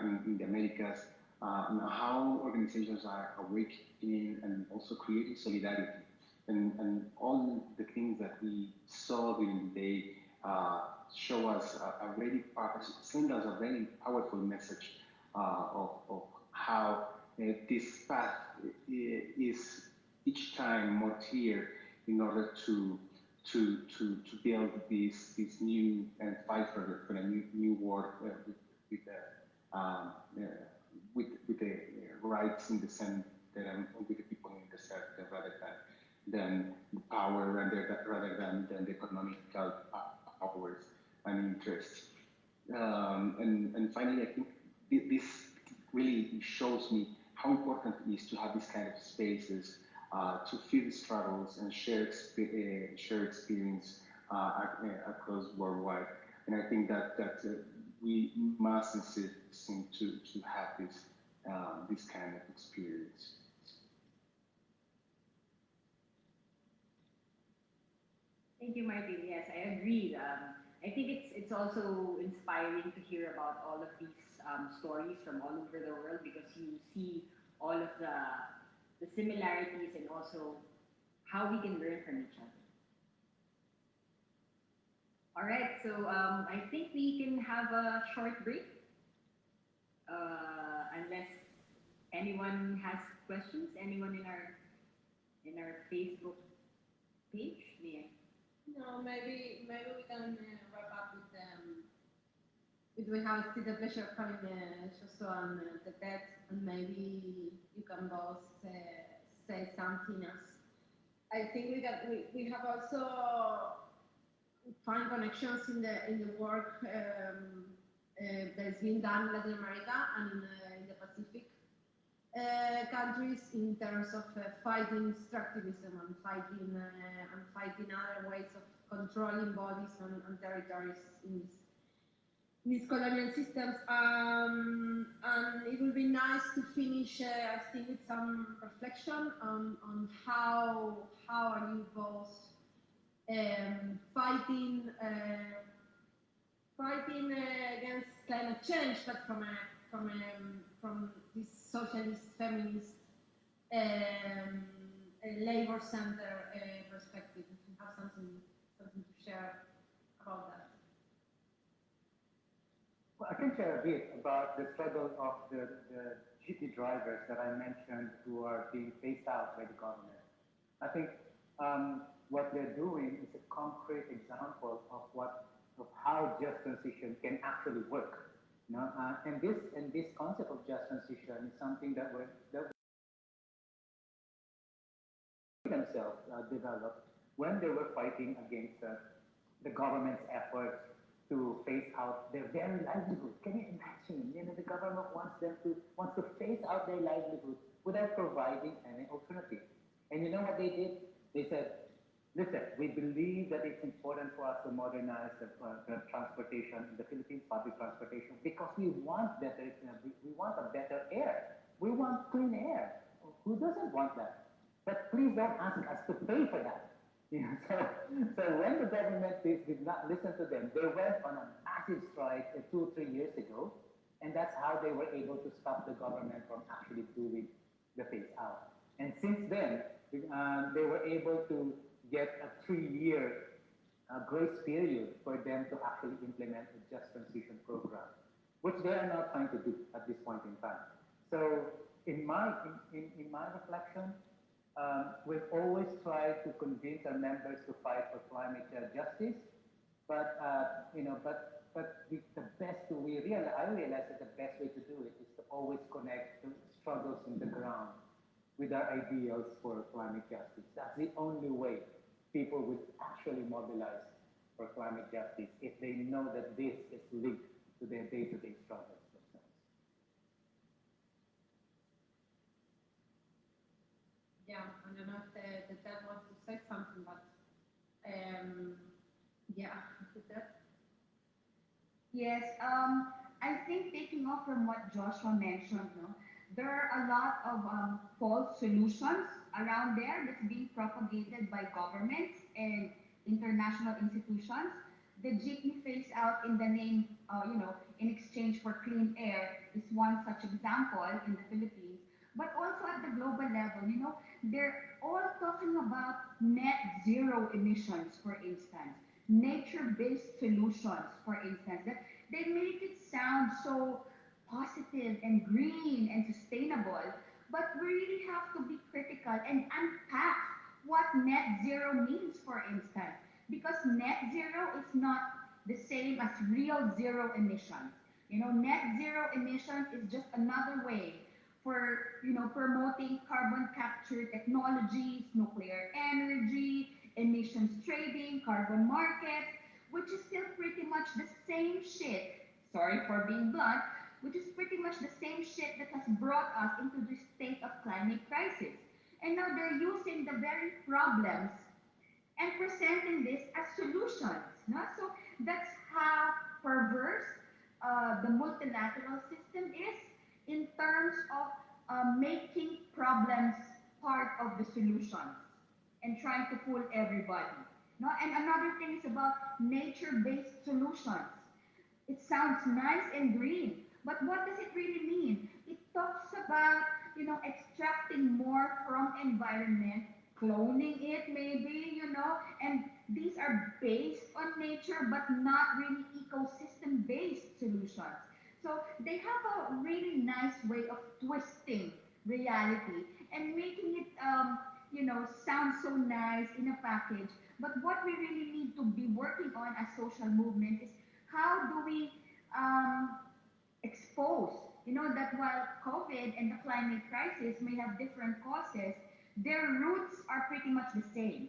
Speaker 6: in the Americas, and how organizations are awakening and also creating solidarity, and all the things that we saw during the day show us send us a very powerful message of how this path is each time more clear in order to build this new and fight for a new world with the rights in the center and with the people in the center rather than power rather than the economical powers and interests. And finally, I think this really shows me how important it is to have these kind of spaces to feel struggles and share experience across worldwide. And I think that we must insist to have this kind of experience.
Speaker 3: Thank you, Martin. Yes, I agree. I think it's also inspiring to hear about all of these stories from all over the world, because you see all of the similarities and also how we can learn from each other. All right, so I think we can have a short break, unless anyone has questions. Anyone in our Facebook page? Yeah.
Speaker 7: No, maybe we can wrap up with we have still the pleasure of having Joshua and the TED, and maybe you can both say something else. I think we have also found connections in the work that's been done in Latin America and in the Pacific countries in terms of fighting extractivism and fighting other ways of controlling bodies and territories in these colonial systems. And it would be nice to finish, I think, with some reflection on how are you both fighting against climate change, but from this socialist, feminist, labor center perspective. If you have something to share about that.
Speaker 5: Well, I can share a bit about the struggle of the GP drivers that I mentioned who are being phased out by the government. I think what they're doing is a concrete example of how just transition can actually work. You know, and this concept of just transition is something that themselves developed when they were fighting against the government's efforts to phase out their very livelihood. Can you imagine? You know, the government wants to phase out their livelihood without providing any alternative. And you know what they did? They said, listen, we believe that it's important for us to modernize the transportation in the Philippines, public transportation, because we want a better air. We want clean air. Who doesn't want that? But please don't ask us to pay for that. You know, so when the government did not listen to them, they went on a massive strike 2 or 3 years ago, And that's how they were able to stop the government from actually doing the phase out. And since then, they were able to get a 3-year grace period for them to actually implement a just transition program, which they are now trying to do at this point in time. So in my reflection, we've always tried to convince our members to fight for climate justice, but the best I realize that the best way to do it is to always connect the struggles in the ground with our ideals for climate justice. That's the only way people would actually mobilize for climate justice, if they know that this is linked to their day-to-day struggles themselves.
Speaker 7: Yeah, I don't know if the dad wants to say something, but yeah, the dad.
Speaker 4: Yes, I think taking off from what Joshua mentioned, no, there are a lot of false solutions around there that's being propagated by governments and international institutions. The jeepney phase out in the name, in exchange for clean air is one such example in the Philippines. But also at the global level, they're all talking about net zero emissions, for instance, nature-based solutions, for instance. That they make it sound so positive and green and sustainable, but we really have to be critical and unpack what net zero means, for instance, because net zero is not the same as real zero emissions. Net zero emissions is just another way for promoting carbon capture technologies, nuclear energy, emissions trading, carbon markets, which is still pretty much the same shit. Sorry for being blunt, which is pretty much the same shit that has brought us into this state of climate crisis. And now they're using the very problems and presenting this as solutions. No? So that's how perverse the multilateral system is in terms of making problems part of the solutions and trying to fool everybody. No? And another thing is about nature-based solutions. It sounds nice and green, but what does it really mean? It talks about, extracting more from environment, cloning it maybe, and these are based on nature, but not really ecosystem-based solutions. So they have a really nice way of twisting reality and making it, sound so nice in a package. But what we really need to be working on as social movement is how do we expose, that while COVID and the climate crisis may have different causes, their roots are pretty much the same.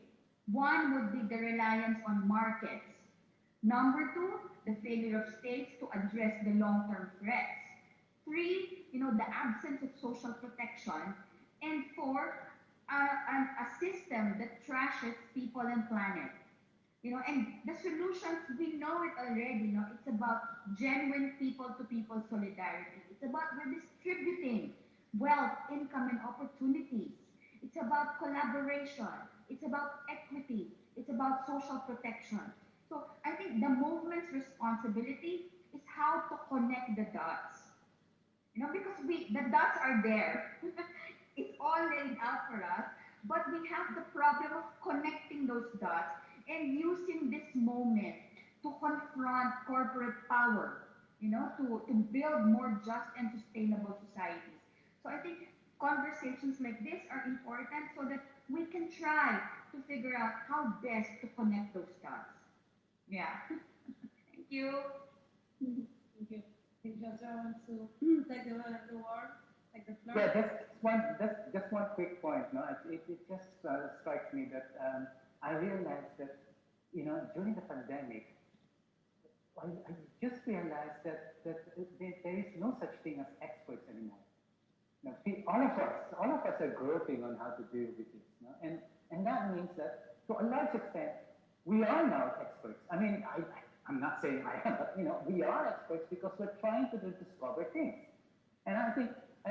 Speaker 4: One would be the reliance on markets. Number two, the failure of states to address the long-term threats. Three, the absence of social protection. And four, a system that trashes people and planet. And the solutions, we know it already. It's about genuine people-to-people solidarity. It's about redistributing wealth, income, and opportunities. It's about collaboration. It's about equity. It's about social protection. So I think the movement's responsibility is how to connect the dots. Because the dots are there. It's all laid out for us, but we have the problem of connecting those dots and using this moment to confront corporate power, to build more just and sustainable societies. So I think conversations like this are important so that we can try to figure out how best to connect those dots. Yeah. Thank you.
Speaker 7: Thank you. If Joshua wants to take the word, take the floor.
Speaker 5: Yeah, just one quick point. No, it just strikes me that I realized that during the pandemic, I just realized that there is no such thing as experts anymore. All of us are groping on how to deal with this, and that means that to a large extent we are now experts. I mean, I'm not saying I am, but we are experts because we're trying to discover things. And I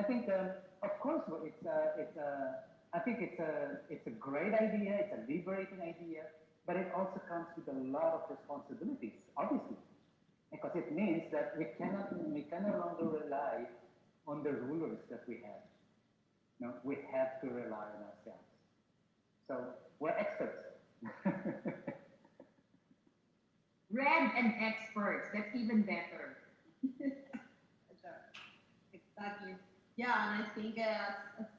Speaker 5: think of course it's a great idea. It's a liberating idea, but it also comes with a lot of responsibilities, obviously. because it means that we can no longer rely on the rulers that we have. No, we have to rely on ourselves. So we're experts.
Speaker 4: Read and experts, that's even better.
Speaker 7: Exactly. Yeah, and I think as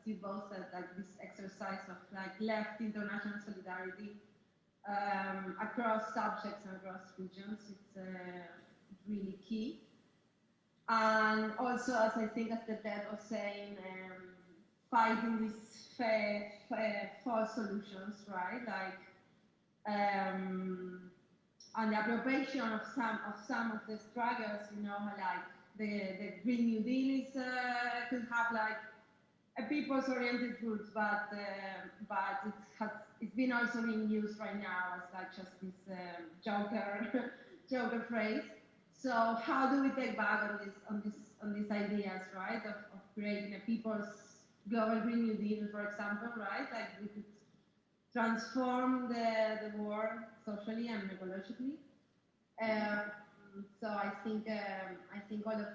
Speaker 7: you both said, like this exercise of like left international solidarity across subjects and across regions, it's really key. And also, as I think, as the dad was saying, fighting these false solutions, right? Like, and the appropriation of some of the struggles, you know, like the Green New Deal is could have like a people's-oriented roots, but it's been also being used right now as like just this joker phrase. So how do we take back on these ideas, right? Of creating a people's global Green New Deal, for example, right? Like we could transform the world socially and ecologically. So I think all of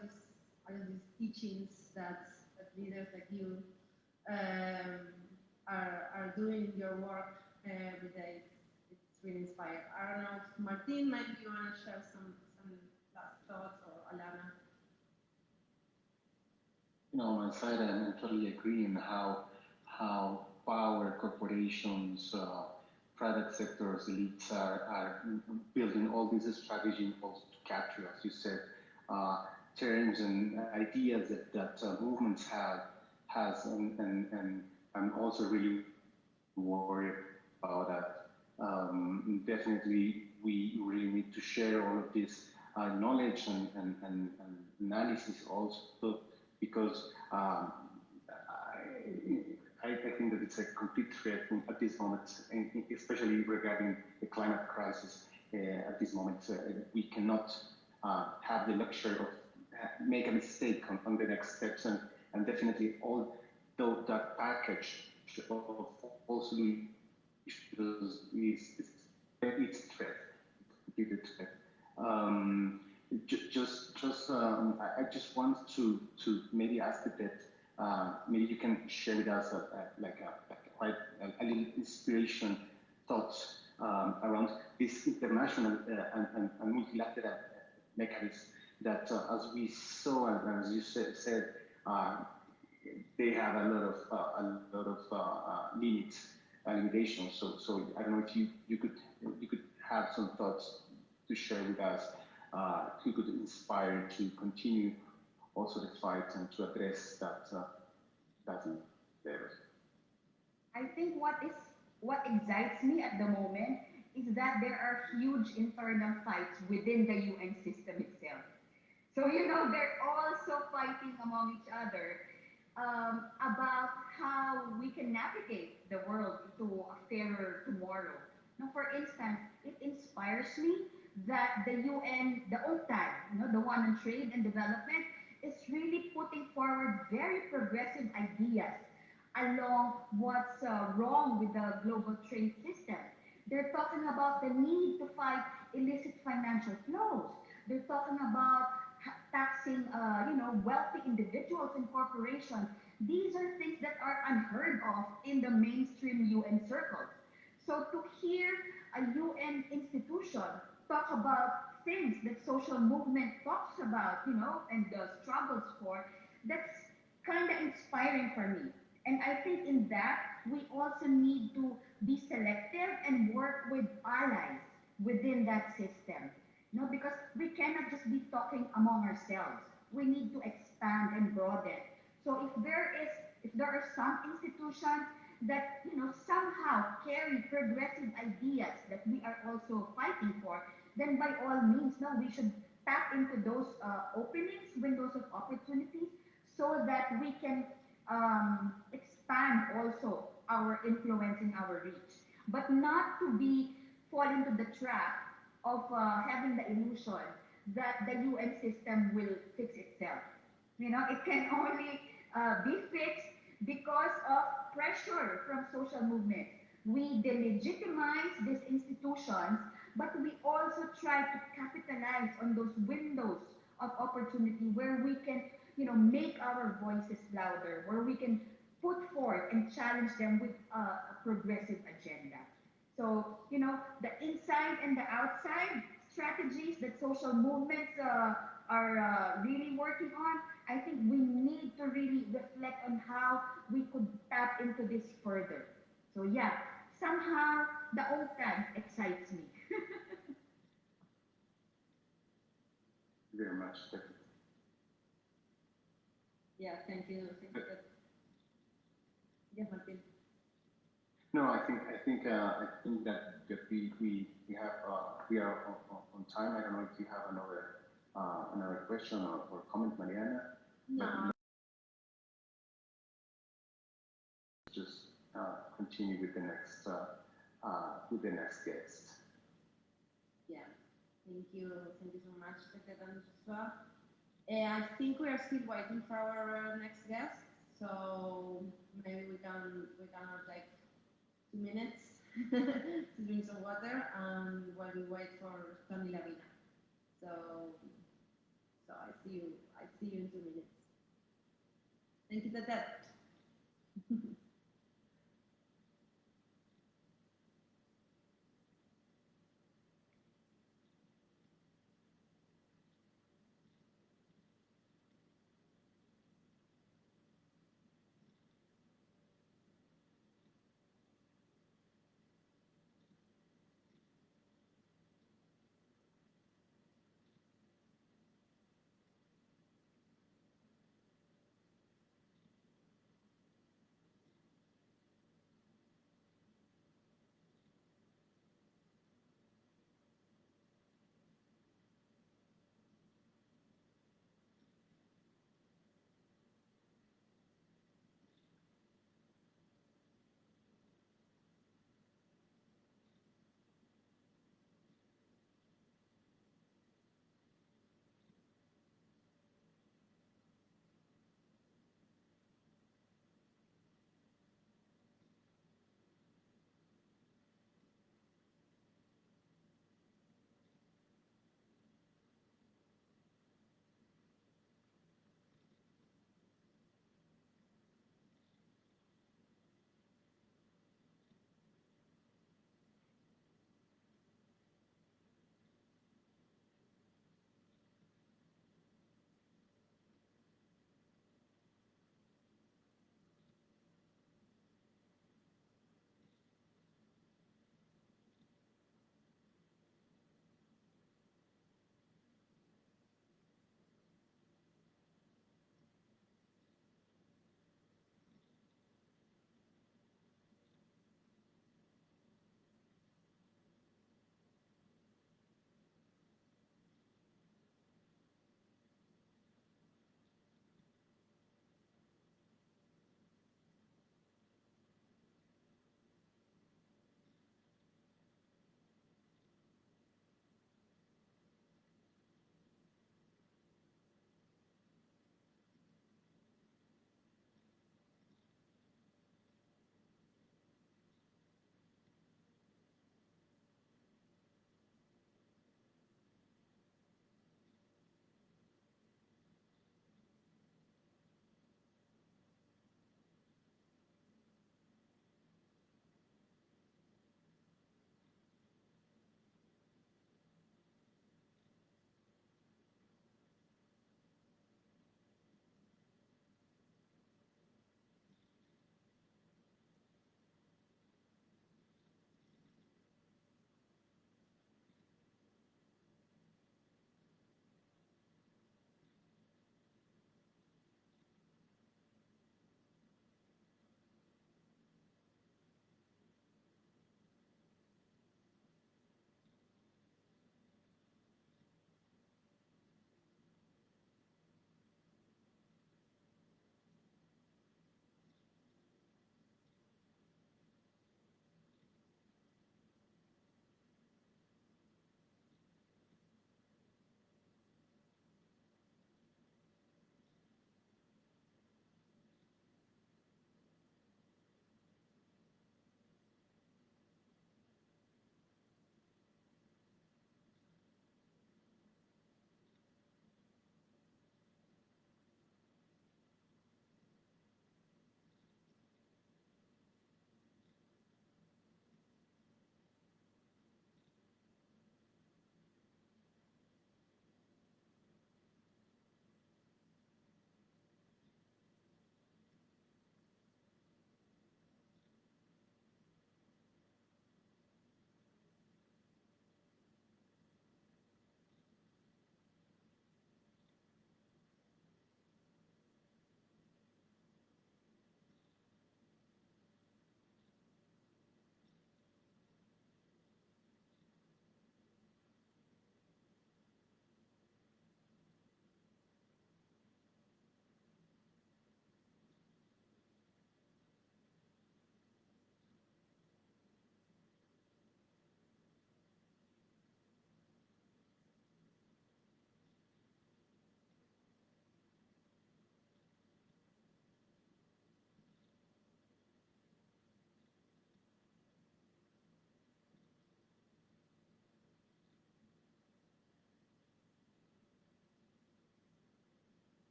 Speaker 7: these teachings that leaders like you are doing your work every day. It's really inspiring. I don't know, if Martin, maybe you want to share some last thoughts, or Alana.
Speaker 6: On my side, I totally agree in how power corporations, private sectors, elites are building all these strategies also to capture, as you said, terms and ideas that movements has, and I'm also really worried about that. Definitely, we really need to share all of this knowledge and analysis also, because I think that it's a complete threat at this moment, especially regarding the climate crisis. At this moment, we cannot have the luxury of make a mistake on the next steps, and definitely all that package of all solutions is it's a threat, completely threat. I just want to maybe ask a bit. Maybe you can share with us a little inspiration, thoughts around this international and multilateral mechanism that, as we saw and as you said, they have a lot of limits, limitations. So I don't know if you could have some thoughts to share with us, who could inspire to continue also the fight and to address that there.
Speaker 4: I think what excites me at the moment is that there are huge internal fights within the UN system itself. So they're also fighting among each other about how we can navigate the world to a fairer tomorrow. Now, for instance, it inspires me that the UN, the UNCTAD, the one on trade and development, is really putting forward very progressive ideas along what's wrong with the global trade system. They're talking about the need to fight illicit financial flows. They're talking about taxing, wealthy individuals and corporations. These are things that are unheard of in the mainstream UN circles. So to hear a UN institution talk about things that social movement talks about, and struggles for, that's kind of inspiring for me. And I think in that, we also need to be selective and work with allies within that system. Because we cannot just be talking among ourselves. We need to expand and broaden. So if there are some institutions that somehow carry progressive ideas that we are also fighting for, then by all means, we should tap into those openings, windows of opportunities, so that we can expand also our influence and our reach, but not to fall into the trap of having the illusion that the UN system will fix itself. It can only be fixed because of pressure from social movement. We delegitimize these institutions but we also try to capitalize on those windows of opportunity where we can, make our voices louder, where we can put forth and challenge them with a progressive agenda. So, the inside and the outside strategies that social movements are really working on, I think we need to really reflect on how we could tap into this further. So, yeah, somehow the old times excites me.
Speaker 6: Very much.
Speaker 7: Yeah, thank you. Yeah, Martin.
Speaker 6: No, I think that we have we are on time. I don't know if you have another question or comment, Mariana.
Speaker 7: No.
Speaker 6: Just continue with the next guest.
Speaker 7: Yeah. Thank you. Thank you so much, Takeda and Joshua. I think we are still waiting for our next guest, so maybe we can have like 2 minutes to drink some water while we wait for Tony Lavina. So I see you in 2 minutes. Thank you, Tete.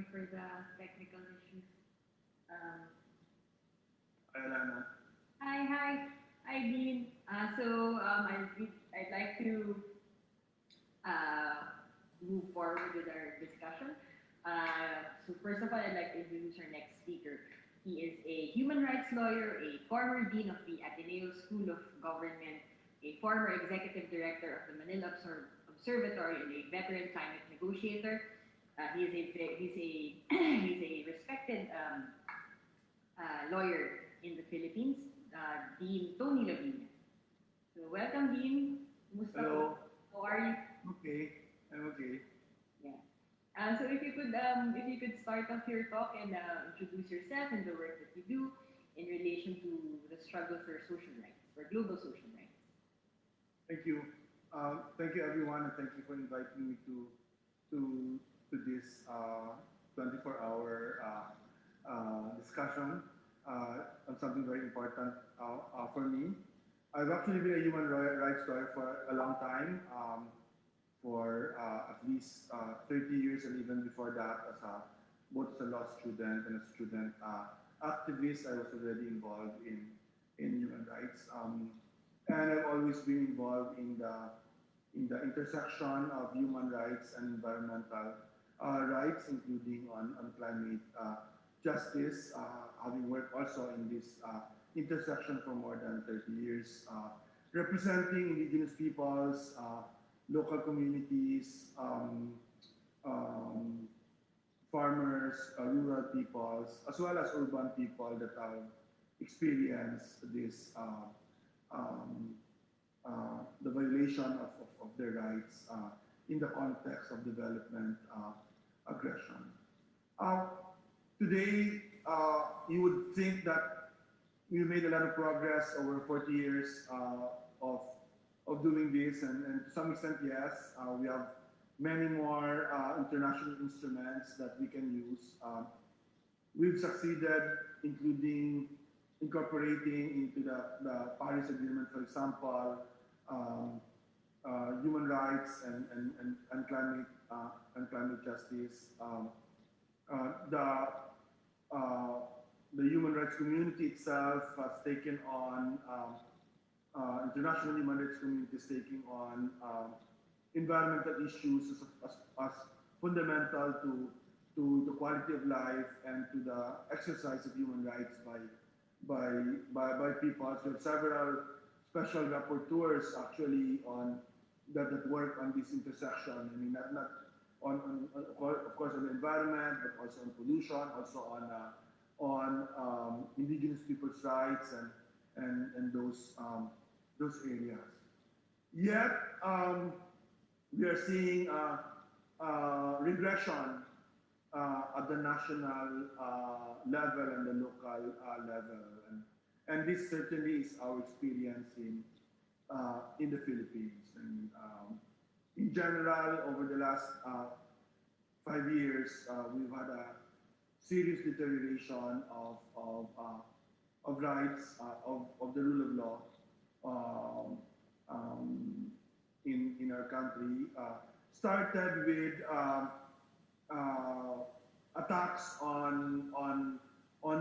Speaker 3: sorry for the technical issues.
Speaker 8: Hi, Alana.
Speaker 3: Hi, Dean. I'd like to move forward with our discussion. So first of all, I'd like to introduce our next speaker. He is a human rights lawyer, a former dean of the Ateneo School of Government, a former executive director of the Manila Observatory, and a veteran climate negotiator. He's a respected lawyer in the Philippines, Dean Tony Lavina. So welcome, Dean. Kumusta
Speaker 8: Hello.
Speaker 3: po? How are you?
Speaker 8: Okay, I'm okay.
Speaker 3: Yeah. So if you could start off your talk and introduce yourself and the work that you do in relation to the struggle for social rights, for global social rights.
Speaker 8: Thank you. Thank you, everyone, and thank you for inviting me to this 24-hour discussion on something very important for me. I've actually been a human rights lawyer for a long time, for at least 30 years, and even before that, both as a law student and a student activist. I was already involved in human rights, and I've always been involved in the intersection of human rights and environmental rights, including on climate justice, having worked also in this intersection for more than 30 years, representing indigenous peoples, local communities, farmers, rural peoples, as well as urban people that have experienced this, the violation of their rights in the context of development aggression. Today, you would think that we made a lot of progress over 40 years of doing this, and to some extent, yes, we have many more international instruments that we can use. We've succeeded, including incorporating into the Paris Agreement, for example, human rights and climate justice. The human rights community itself has taken on, international human rights community is taking on environmental issues as fundamental to the quality of life and to the exercise of human rights by people. So several special rapporteurs actually on that work on this intersection. I mean, not on of course on the environment, but also on pollution, also on indigenous people's rights and those areas. Yet we are seeing regression at the national level and the local level, and this certainly is our experience in the Philippines. And in general, over the last 5 years, we've had a serious deterioration of rights, of the rule of law in our country. Started with attacks on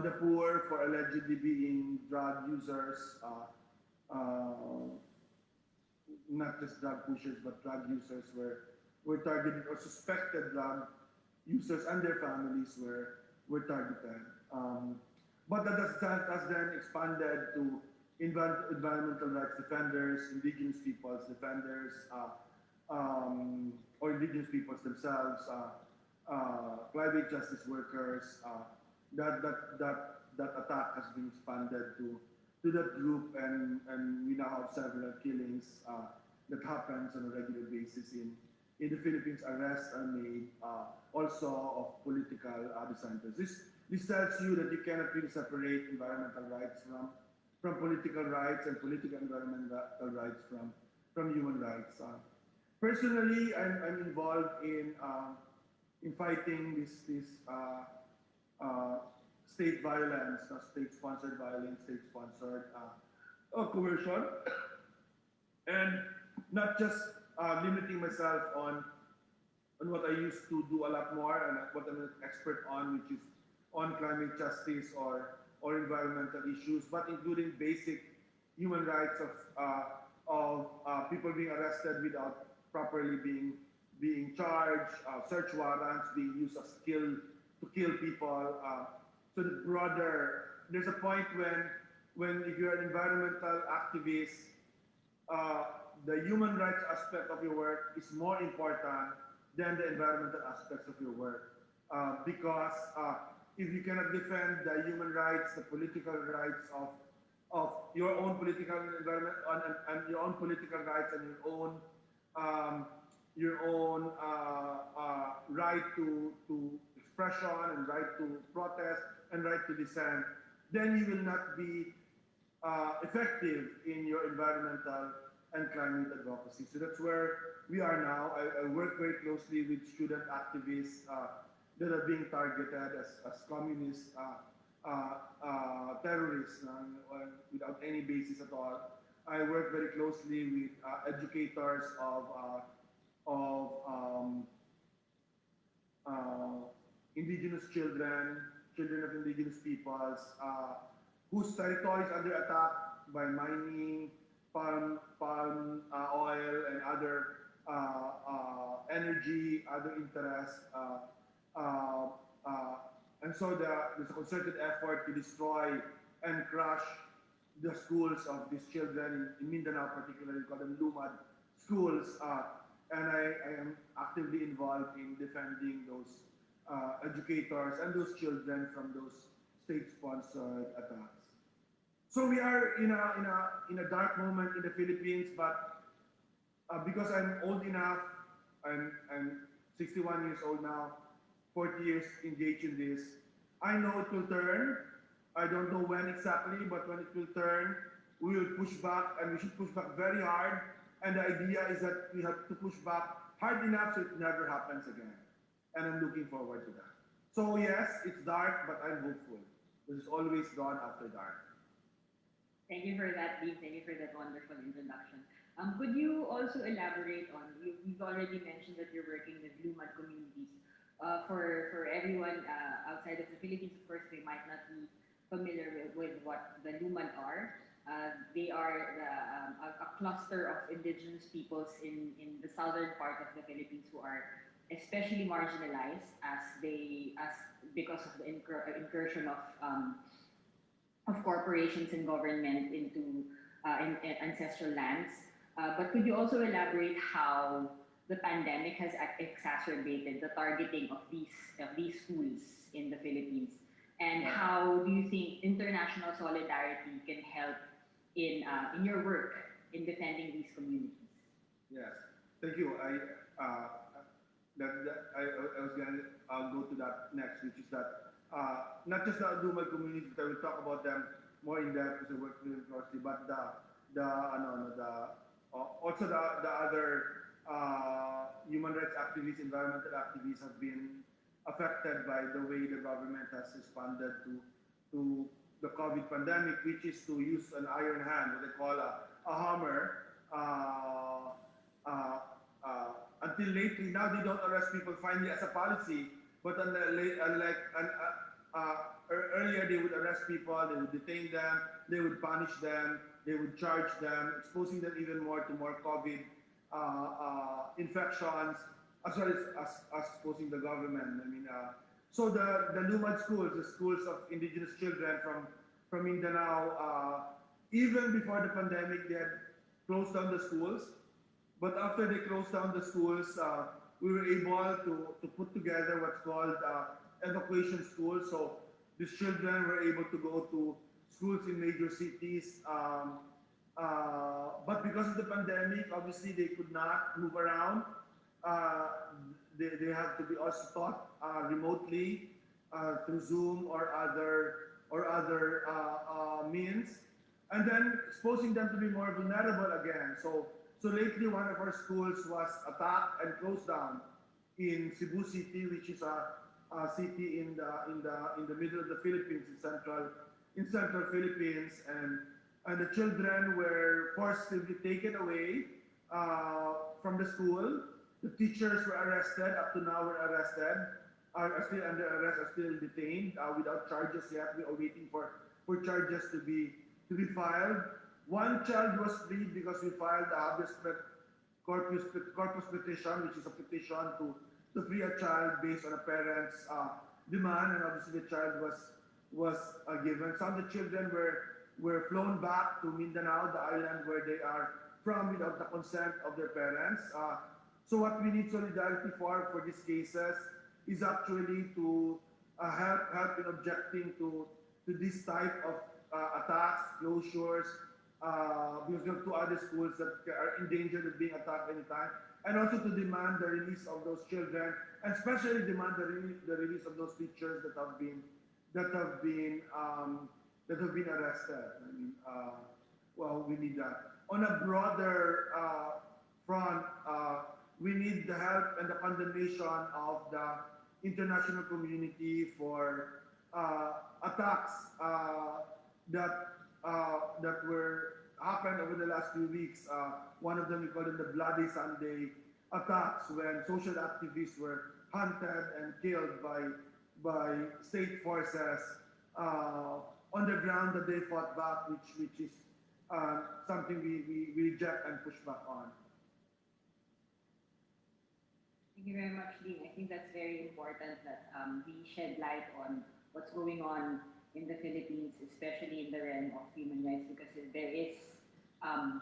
Speaker 8: the poor for allegedly being drug users, not just drug pushers, but drug users were targeted, or suspected drug users and their families were targeted. But that has then expanded to environmental rights defenders, indigenous peoples defenders, or indigenous peoples themselves, climate justice workers. That attack has been expanded to that group, and we now have several killings that happens on a regular basis in the Philippines. Arrests are made also of political dissenters. This tells you that you cannot really separate environmental rights from political rights, and political environmental rights from human rights. Personally, I'm involved in fighting this state violence, state-sponsored violence, state-sponsored coercion, and not just limiting myself on on what I used to do a lot more and what I'm an expert on, which is on climate justice or environmental issues, but including basic human rights of people being arrested without properly being charged, search warrants being used as kill to kill people. So the broader, there's a point when if you're an environmental activist, the human rights aspect of your work is more important than the environmental aspects of your work. Because if you cannot defend the human rights, the political rights of your own political environment and your own political rights and your own right to expression and right to protest and right to dissent, then you will not be effective in your environmental and climate advocacy. So that's where we are now. I work very closely with student activists that are being targeted as communist terrorists without any basis at all. I work very closely with educators of indigenous children of indigenous peoples, whose territories are under attack by mining, palm oil, and other energy, other interests. And so there's a concerted effort to destroy and crush the schools of these children in Mindanao, particularly called them Lumad schools. And I am actively involved in defending those educators and those children from those state-sponsored attacks. So we are in a dark moment in the Philippines, but because I'm old enough, I'm 61 years old now, 40 years engaged in this. I know it will turn. I don't know when exactly, but when it will turn, we will push back, and we should push back very hard. And the idea is that we have to push back hard enough so it never happens again. And I'm looking forward to that. So yes, it's dark, but I'm hopeful. There's always dawn after dark.
Speaker 3: Thank you for that, Dean. Thank you for that wonderful introduction. Could you also elaborate on, you've already mentioned that you're working with Lumad communities. For everyone outside of the Philippines, of course, they might not be familiar with what the Lumad are. They are a cluster of indigenous peoples in the southern part of the Philippines who are especially marginalized because of the incursion of corporations and government into ancestral lands. But could you also elaborate how the pandemic has exacerbated the targeting of these schools in the Philippines? And how do you think international solidarity can help in your work in defending these communities?
Speaker 8: Yes, thank you. I was going to go to that next, which is that not just the Lumad community, but I will talk about them more in depth because I work with them closely, but also the other human rights activists, environmental activists have been affected by the way the government has responded to the COVID pandemic, which is to use an iron hand, what they call a hammer. Until lately, now they don't arrest people finally as a policy, but earlier they would arrest people, they would detain them, they would punish them, they would charge them, exposing them even more to more COVID infections, as well as exposing the government. I mean, so the Lumad schools, the schools of indigenous children from Mindanao, even before the pandemic, they had closed down the schools. But after they closed down the schools, we were able to put together what's called evacuation schools. So these children were able to go to schools in major cities. But because of the pandemic, obviously they could not move around. They have to be also taught remotely through Zoom or other means, and then exposing them to be more vulnerable again. So lately, one of our schools was attacked and closed down in Cebu City, which is a city in the middle of the Philippines, in central Philippines, and the children were forced to be taken away from the school The teachers were arrested, up to now were arrested, are still under arrest, are still detained without charges yet. We are waiting for charges to be filed. One child was freed because we filed a corpus petition, which is a petition to free a child based on a parent's demand, and obviously the child was given. Some of the children were flown back to Mindanao, the island where they are from, without the consent of their parents. So what we need solidarity for these cases is actually to help in objecting to this type of attacks, closures, because there are two other schools that are in danger of being attacked anytime, and also to demand the release of those children, and especially demand the release of those teachers that have been arrested. I mean, well, we need that. On a broader front, we need the help and the condemnation of the international community for attacks that were happened over the last few weeks. One of them we call it the Bloody Sunday attacks, when social activists were hunted and killed by state forces on the ground that they fought back, which is something we reject and push back on.
Speaker 3: Thank you very much, Dean. I think that's very important that we shed light on what's going on in the Philippines, especially in the realm of human rights, because there is a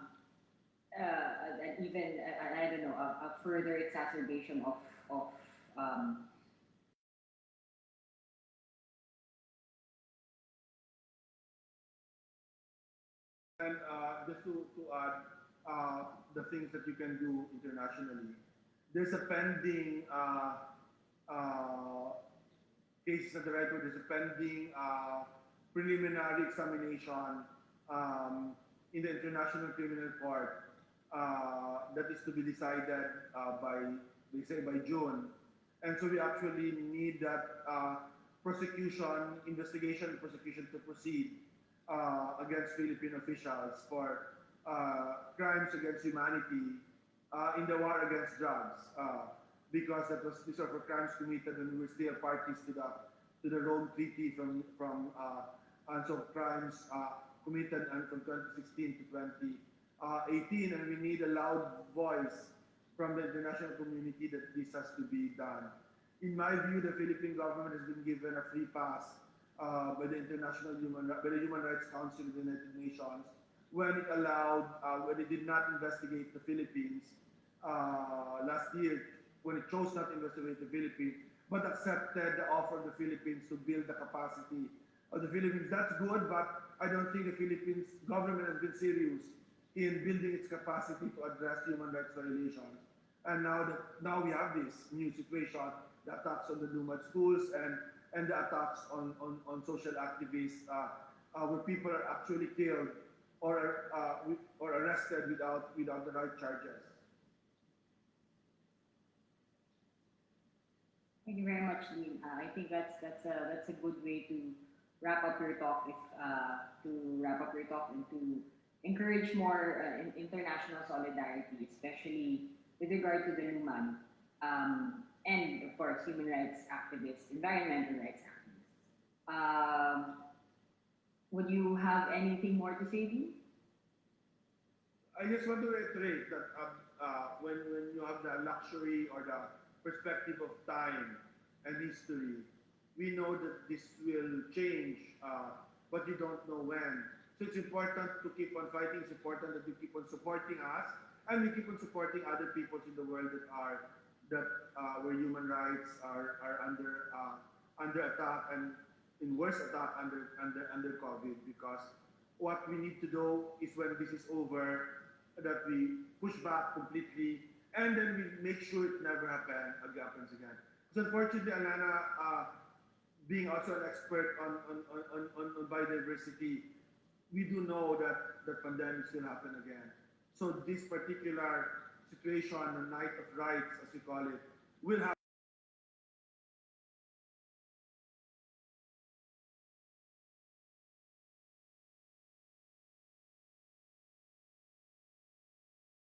Speaker 3: further exacerbation of
Speaker 8: And just to add the things that you can do internationally, there's a pending cases at the right word. There's a pending preliminary examination in the International Criminal Court that is to be decided by June. And so we actually need that investigation and prosecution to proceed against Philippine officials for crimes against humanity in the war against drugs, because these are for crimes committed when we were still parties to the Rome Treaty and so crimes committed from 2016 to 2018, and we need a loud voice from the international community that this has to be done. In my view, the Philippine government has been given a free pass by the Human Rights Council of the United Nations when it did not investigate the Philippines last year, when it chose not to investigate the Philippines, but accepted the offer of the Philippines to build the capacity of the Philippines. That's good, but I don't think the Philippines government has been serious in building its capacity to address human rights violations. And now we have this new situation, the attacks on the Lumad schools and the attacks on social activists, where people are actually killed or arrested without the right charges.
Speaker 3: Thank you very much, Dean. I think that's a good way to wrap up your talk. And to encourage more international solidarity, especially with regard to the Luman, and of course human rights activists, environmental rights activists. Would you have anything more to say, Dean?
Speaker 8: I just want to reiterate that when you have the luxury or the perspective of time and history, we know that this will change, but you don't know when. So it's important to keep on fighting. It's important that you keep on supporting us, and we keep on supporting other peoples in the world where human rights are under attack, and in worse attack under COVID. Because what we need to do is, when this is over, that we push back completely, and then we make sure it never happens again. So unfortunately, Alana, being also an expert on biodiversity, we do know that the pandemics will happen again. So this particular situation, the night of rights, as we call it, will happen.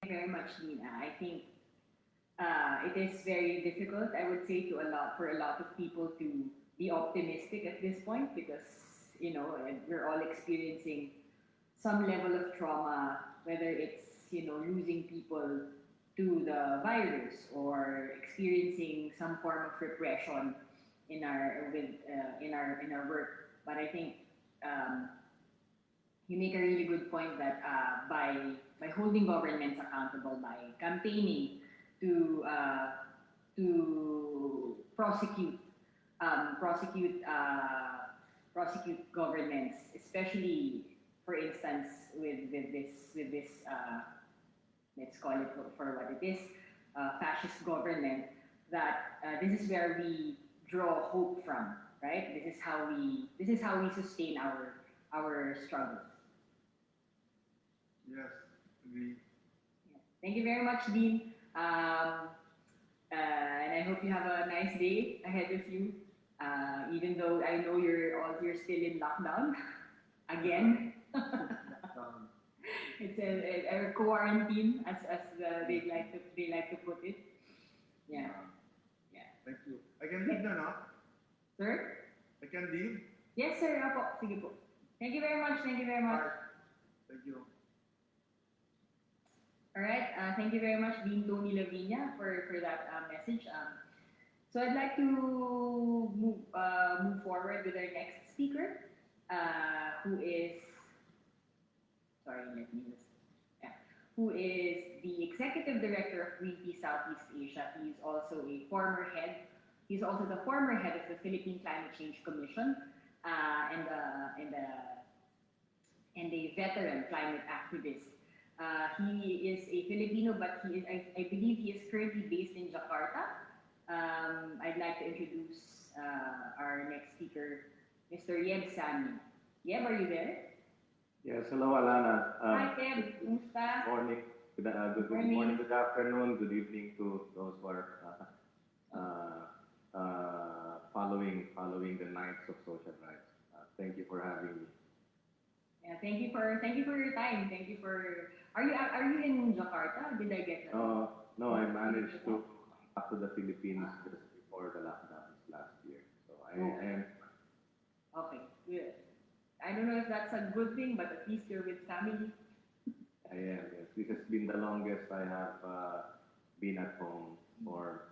Speaker 3: Thank you very much, Dean. I think it is very difficult, I would say, for a lot of people to be optimistic at this point because we're all experiencing some level of trauma, whether it's losing people to the virus or experiencing some form of repression in our work. But I think you make a really good point that by holding governments accountable, by campaigning to prosecute prosecute governments, especially for instance with this let's call it for what it is, fascist government. That this is where we draw hope from, right? This is how we sustain our struggles.
Speaker 8: Yes, agree.
Speaker 3: Thank you very much, Dean. And I hope you have a nice day ahead of you. Even though I know you're still in lockdown again. It's a quarantine, as they like to put it. Yeah.
Speaker 8: Thank you. I can leave na, no?
Speaker 3: Sir?
Speaker 8: I can leave?
Speaker 3: Yes, sir. Apo. Sige po. Thank you very much. Thank you very much.
Speaker 8: Thank you.
Speaker 3: All right. Thank you very much, Dean Tony Lavinia, for that message. So I'd like to move forward with our next speaker, who is who is the executive director of Greenpeace Southeast Asia. He's also a former head. He's also the former head of the Philippine Climate Change Commission, and a veteran climate activist. He is a Filipino, but I believe he is currently based in Jakarta. I'd like to introduce our next speaker, Mr. Yeb Sani. Yeb, are you there?
Speaker 9: Yes, hello, Alana.
Speaker 3: Hi, Yeb. Kumusta?
Speaker 9: Morning. Good morning, good afternoon, good evening to those who are following the Nights of Social Rights. Thank you for having me.
Speaker 3: Yeah, thank you for your time. Thank you for. Are you in Jakarta? Did I get that?
Speaker 9: No, I managed to come back to the Philippines just before the lockdowns last year. So I am.
Speaker 3: Okay, good. I don't know if that's a good thing, but at least you're with family.
Speaker 9: I am. Yes, this has been the longest I have been at home for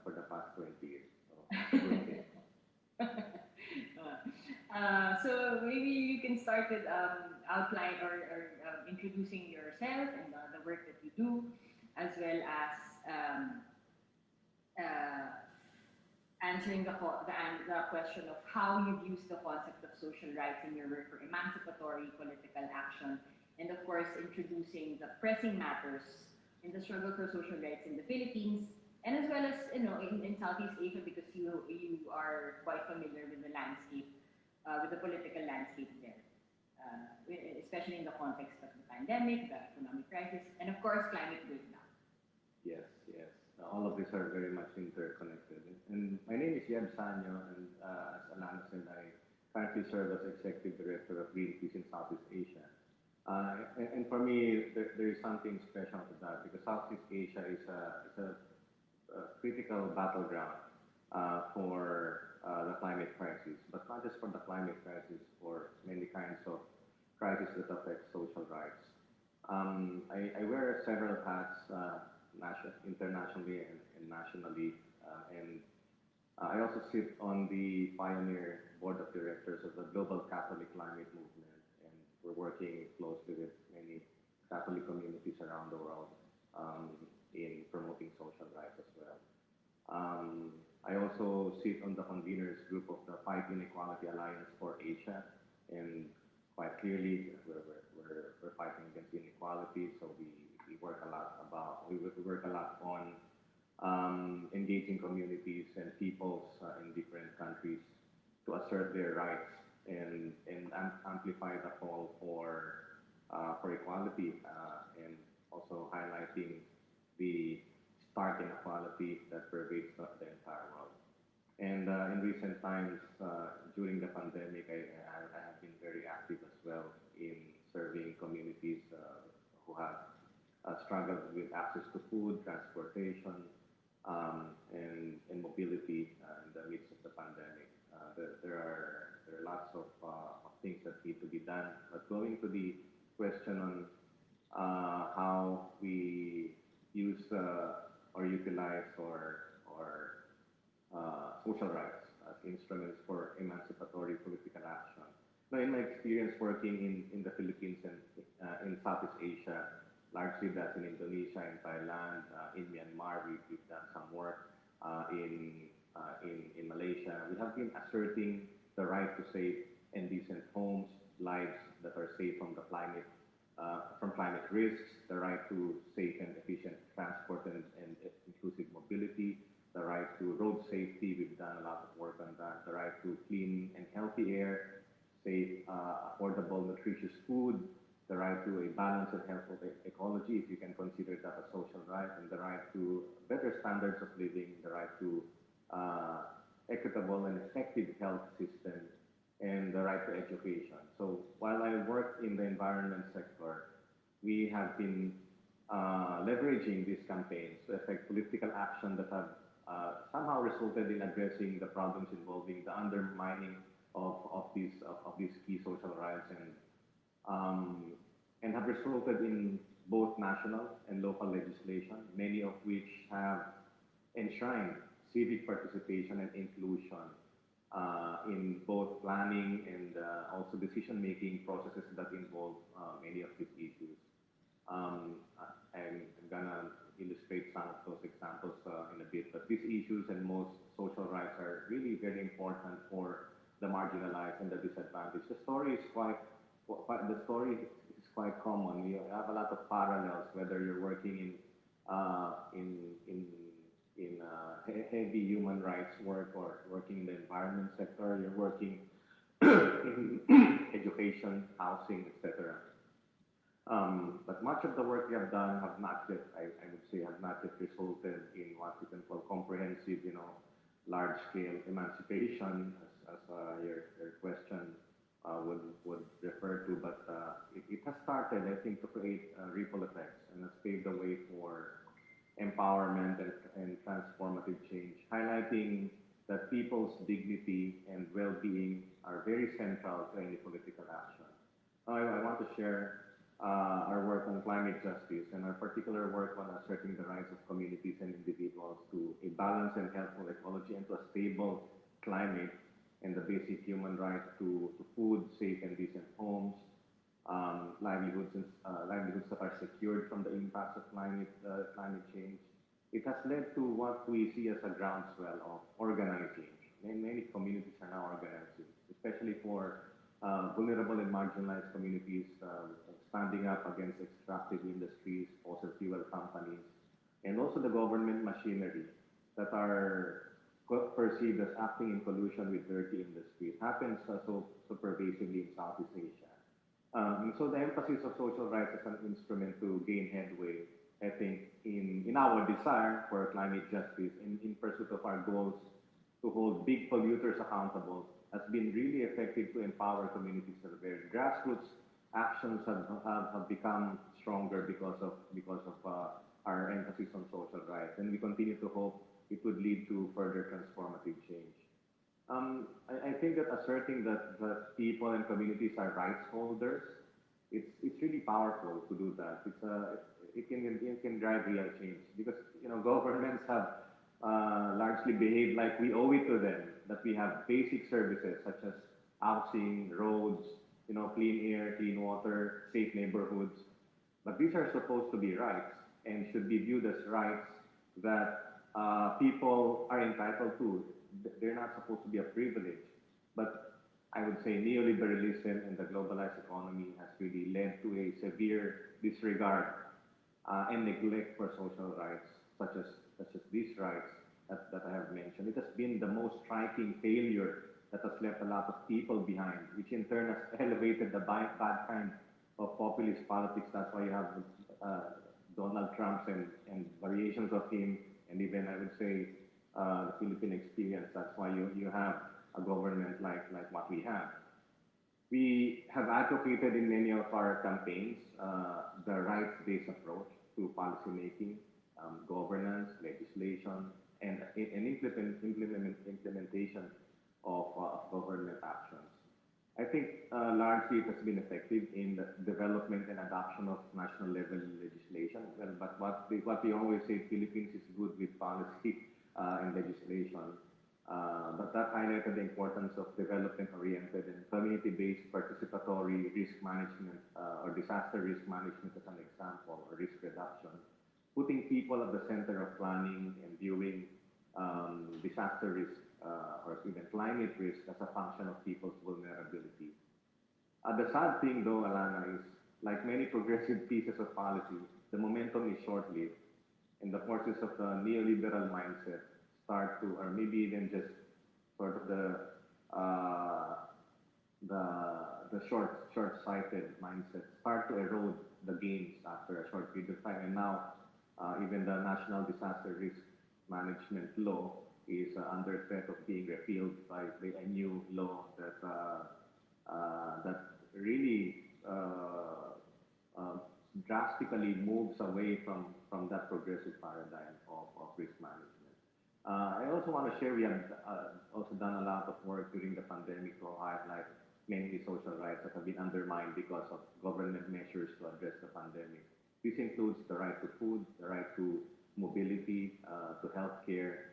Speaker 9: the past 20 years. So,
Speaker 3: so maybe you can start with outline or introducing yourself and the work that you do, as well as answering the question of how you've used the concept of social rights in your work for emancipatory political action, and of course introducing the pressing matters in the struggle for social rights in the Philippines, and as well as in Southeast Asia, because you are quite familiar with the landscape, with the political landscape there, especially in the context of the pandemic, the economic crisis, and of course climate breakdown.
Speaker 9: yes. All of these are very much interconnected. And my name is Yeb Sanyo, and as Alana said, I currently serve as Executive Director of Greenpeace in Southeast Asia. And for me, there is something special to that, because Southeast Asia is a critical battleground for the climate crisis, but not just for the climate crisis, for many kinds of crises that affect social rights. I wear several hats, internationally and nationally, and I also sit on the pioneer board of directors of the Global Catholic Climate Movement, and we're working closely with many Catholic communities around the world in promoting social rights as well. I also sit on the conveners group of the Fight Inequality Alliance for Asia, and quite clearly we're fighting against inequality, so we work a lot on engaging communities and peoples in different countries to assert their rights and amplify the call for equality, and also highlighting the stark inequality that pervades the entire world. And in recent times, during the pandemic, I have been very active as well in serving communities who have struggled with access to food, transportation, and mobility in the midst of the pandemic. There are lots of things that need to be done. But going to the question on how we use or utilize or social rights as instruments for emancipatory political action. Now, in my experience working in the Philippines and in Southeast Asia, largely that's in Indonesia and Thailand, in Myanmar, we've done some work in Malaysia. We have been asserting the right to safe and decent homes, lives that are safe from climate risks, the right to safe and efficient transport and inclusive mobility, the right to road safety. We've done a lot of work on that. The right to clean and healthy air, safe, affordable, nutritious food, the right to a balanced and healthful ecology, if you can consider that a social right, and the right to better standards of living, the right to equitable and effective health system, and the right to education. So while I work in the environment sector, we have been leveraging these campaigns to effect political action that have somehow resulted in addressing the problems involving the undermining of these key social rights and have resulted in both national and local legislation, many of which have enshrined civic participation and inclusion in both planning and also decision-making processes that involve many of these issues. I'm gonna illustrate some of those examples in a bit, but these issues and most social rights are really very important for the marginalized and the disadvantaged. The story is quite common. You have a lot of parallels, whether you're working in heavy human rights work or working in the environment sector, you're working in education, housing, etc. But much of the work we have done have not yet, I would say, have not yet resulted in what we can call comprehensive, large-scale emancipation, as your question would refer to. But it has started, I think, to create ripple effects and has paved the way for empowerment and transformative change, highlighting that people's dignity and well-being are very central to any political action. I want to share our work on climate justice and our particular work on asserting the rights of communities and individuals to a balanced and healthful ecology and to a stable climate and the basic human right to food, safe and decent homes, livelihoods that are secured from the impacts of climate change. It has led to what we see as a groundswell of organizing. Many communities are now organizing, especially for vulnerable and marginalized communities, standing up against extractive industries, fossil fuel companies, and also the government machinery that are perceived as acting in collusion with dirty industry. It happens so pervasively in Southeast Asia. And so the emphasis of social rights as an instrument to gain headway, I think, in our desire for climate justice, in pursuit of our goals to hold big polluters accountable, has been really effective to empower communities that are very grassroots. Actions have become stronger because of our emphasis on social rights, and we continue to hope it would lead to further transformative change. I think that asserting that people and communities are rights holders, it's really powerful to do that. It can drive real change because governments have largely behaved like we owe it to them, that we have basic services such as housing, roads, clean air, clean water, safe neighborhoods. But these are supposed to be rights and should be viewed as rights that people are entitled to. They're not supposed to be a privilege. But I would say neoliberalism and the globalized economy has really led to a severe disregard and neglect for social rights, such as these rights that I have mentioned. It has been the most striking failure that has left a lot of people behind, which in turn has elevated the bad kind of populist politics. That's why you have Donald Trump and variations of him, and even I would say the Philippine experience. That's why you have a government like what we have. We have advocated in many of our campaigns the rights-based approach, to policy making, governance, legislation, and implementation of government actions. I think largely it has been effective in the development and adoption of national level legislation. Well, but what we always say, Philippines is good with policy and legislation. But that highlighted the importance of development-oriented and community-based participatory risk management or disaster risk management as an example, or risk reduction, putting people at the center of planning and viewing disaster risk or even climate risk as a function of people's vulnerability. The sad thing though, Alana, is like many progressive pieces of policy, the momentum is short-lived and the forces of the neoliberal mindset start to, or maybe even just sort of the short-sighted mindset start to erode the gains after a short period of time. And now even the National Disaster Risk Management Law is under threat of being repealed by a new law that really drastically moves away from that progressive paradigm of risk management. I also want to share, we have also done a lot of work during the pandemic to highlight mainly social rights that have been undermined because of government measures to address the pandemic. This includes the right to food, the right to mobility, to healthcare,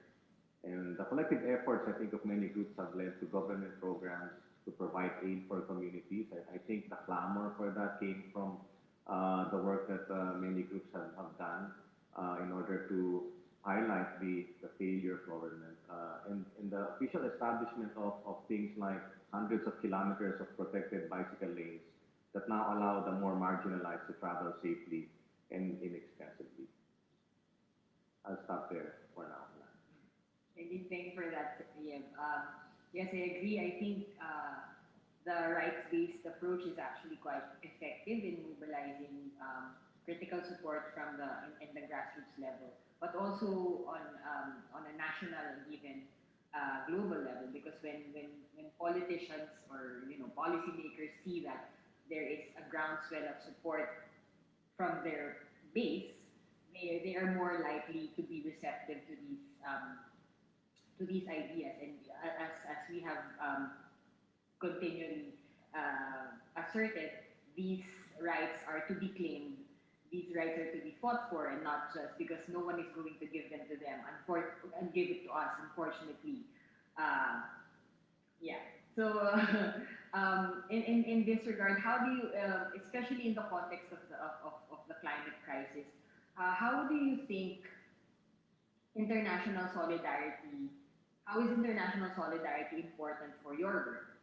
Speaker 9: and the collective efforts, I think, of many groups have led to government programs to provide aid for communities. I think the clamor for that came from the work that many groups have done in order to highlight the failure of government and the official establishment of things like hundreds of kilometers of protected bicycle lanes that now allow the more marginalized to travel safely and inexpensively. I'll stop there for now.
Speaker 3: Thank you for that, Liam. Yes, I agree. I think the rights-based approach is actually quite effective in mobilizing critical support from in the grassroots level, but also on a national and even global level. Because when politicians or policymakers see that there is a groundswell of support from their base, they are more likely to be receptive to these ideas. And as we have continually asserted, these rights are to be claimed. These rights are to be fought for, and not just because no one is going to give them to them and give it to us, unfortunately. Yeah. So in this regard, how do you, especially in the context of the climate crisis, how do you think international solidarity? How is international solidarity important for your work?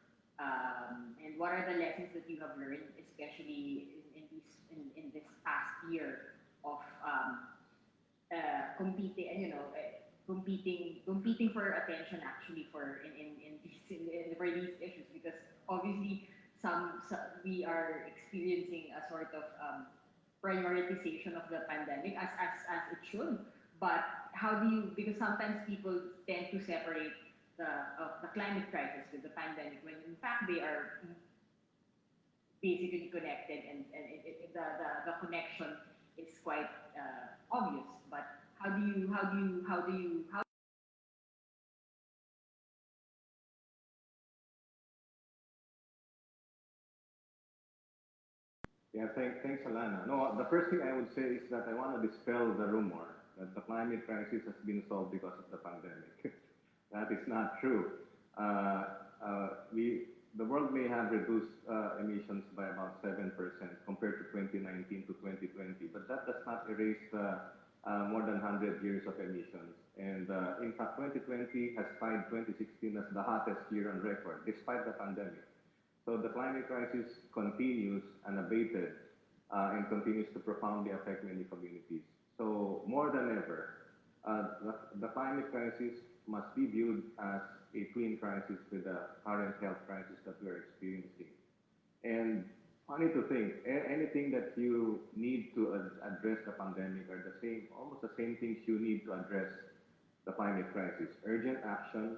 Speaker 3: And what are the lessons that you have learned, especially in this past year of competing for attention, actually, for these issues? Because obviously we are experiencing a sort of prioritization of the pandemic as it should. But how do you, because sometimes people tend to separate the climate crisis with the pandemic, when in fact they are basically connected, and the connection is quite obvious. But how do you
Speaker 9: Yeah, thanks, Alana. No, the first thing I would say is that I want to dispel the rumor that the climate crisis has been solved because of the pandemic. That is not true. The world may have reduced emissions by about 7% compared to 2019 to 2020, but that does not erase more than 100 years of emissions. And in fact, 2020 has tied 2016 as the hottest year on record, despite the pandemic. So the climate crisis continues unabated and continues to profoundly affect many communities. So more than ever, the climate crisis must be viewed as a twin crisis with the current health crisis that we're experiencing. And funny to think, anything that you need to address the pandemic are almost the same things you need to address the climate crisis: urgent action,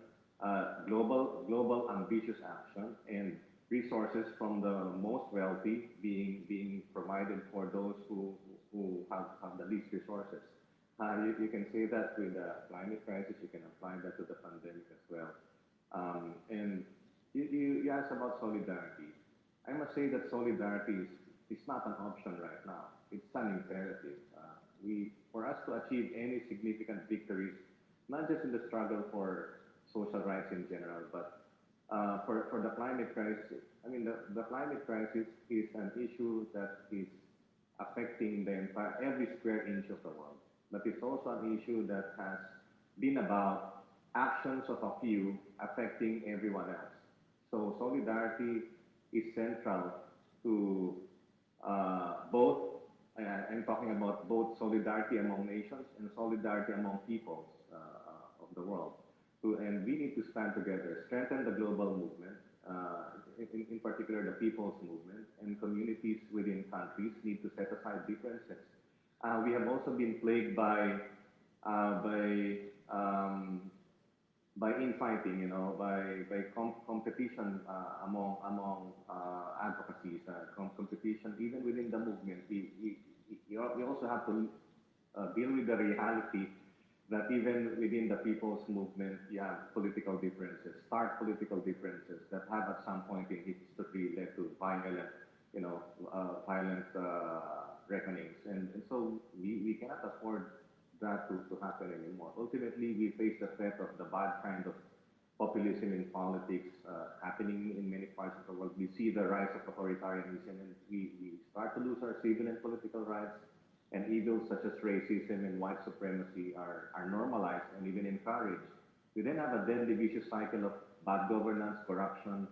Speaker 9: global ambitious action, and resources from the most wealthy being provided for those who who have the least resources. You can say that with the climate crisis, you can apply that to the pandemic as well. And you asked about solidarity. I must say that solidarity is not an option right now. It's an imperative. For us to achieve any significant victories, not just in the struggle for social rights in general, but for the climate crisis. I mean, the climate crisis is an issue that is affecting every square inch of the world. But it's also an issue that has been about actions of a few affecting everyone else. So solidarity is central to both. I'm talking about both solidarity among nations and solidarity among peoples of the world. And we need to stand together, strengthen the global movement, in particular the people's movement, and communities within countries need to set aside differences. We have also been plagued by infighting, by competition among advocacies, competition even within the movement. We also have to deal with the reality that even within the people's movement, you have political differences, stark political differences that have at some point in history led to violent reckonings. And so we cannot afford that to happen anymore. Ultimately, we face the threat of the bad kind of populism in politics happening in many parts of the world. We see the rise of authoritarianism, and we start to lose our civil and political rights, and evils such as racism and white supremacy are normalized and even encouraged. We then have a deadly vicious cycle of bad governance, corruption,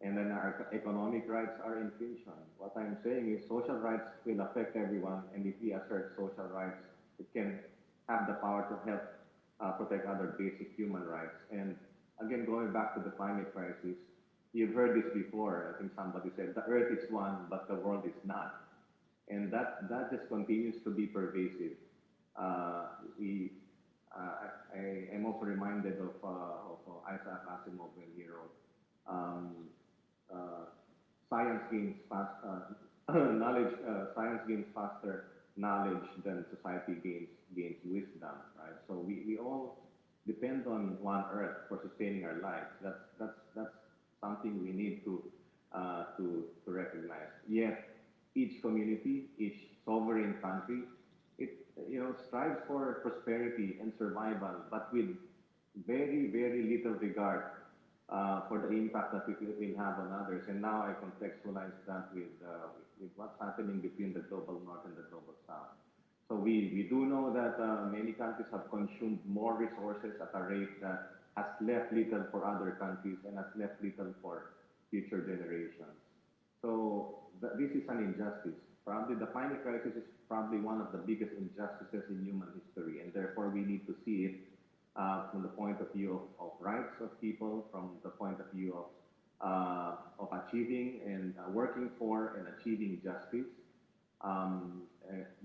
Speaker 9: and then our economic rights are infringed on. What I'm saying is social rights will affect everyone, and if we assert social rights, it can have the power to help protect other basic human rights. And again, going back to the climate crisis, you've heard this before. I think somebody said, the earth is one, but the world is not. And that just continues to be pervasive. I am also reminded of Isaac Asimov when he wrote, science gains fast, knowledge. Science gains faster knowledge than society gains wisdom. Right. So we all depend on one Earth for sustaining our lives. That's something we need to recognize. Yet each community, each sovereign country, it strives for prosperity and survival, but with very, very little regard for the impact that it will have on others. And now I contextualize that with what's happening between the global north and the global south. So we do know that many countries have consumed more resources at a rate that has left little for other countries and has left little for future generations. So this is an injustice. Probably the climate crisis is probably one of the biggest injustices in human history, and therefore we need to see it from the point of view of rights of people, from the point of view of achieving and working for and achieving justice,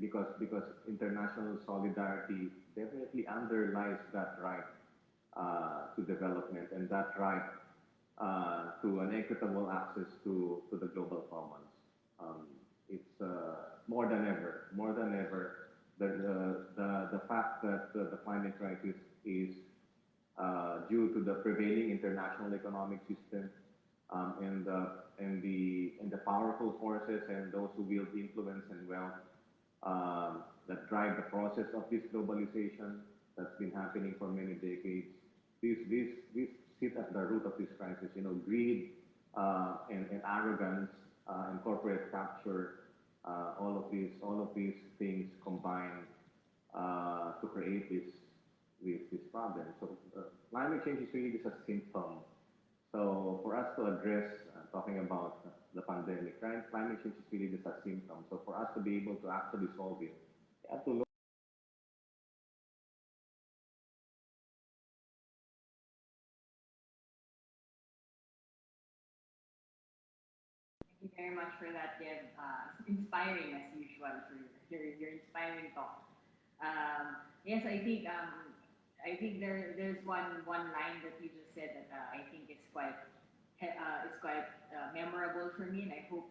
Speaker 9: because international solidarity definitely underlies that right to development and that right to an equitable access to the global commons. It's more than ever, the fact that the climate crisis is due to the prevailing international economic system and the powerful forces and those who wield influence and wealth that drive the process of this globalization that's been happening for many decades. These sit at the root of this crisis. Greed and arrogance and corporate capture. All of these things combine to create this problem. So climate change is really just a symptom. So for us to address, talking about the pandemic, right? Climate change is really just a symptom. So for us to be able to actually solve it, we have to look.
Speaker 3: Thank you very much for that, Deb. Inspiring as usual for your inspiring talk. Yes, I think there's one line that you just said that I think is quite is quite memorable for me, and I hope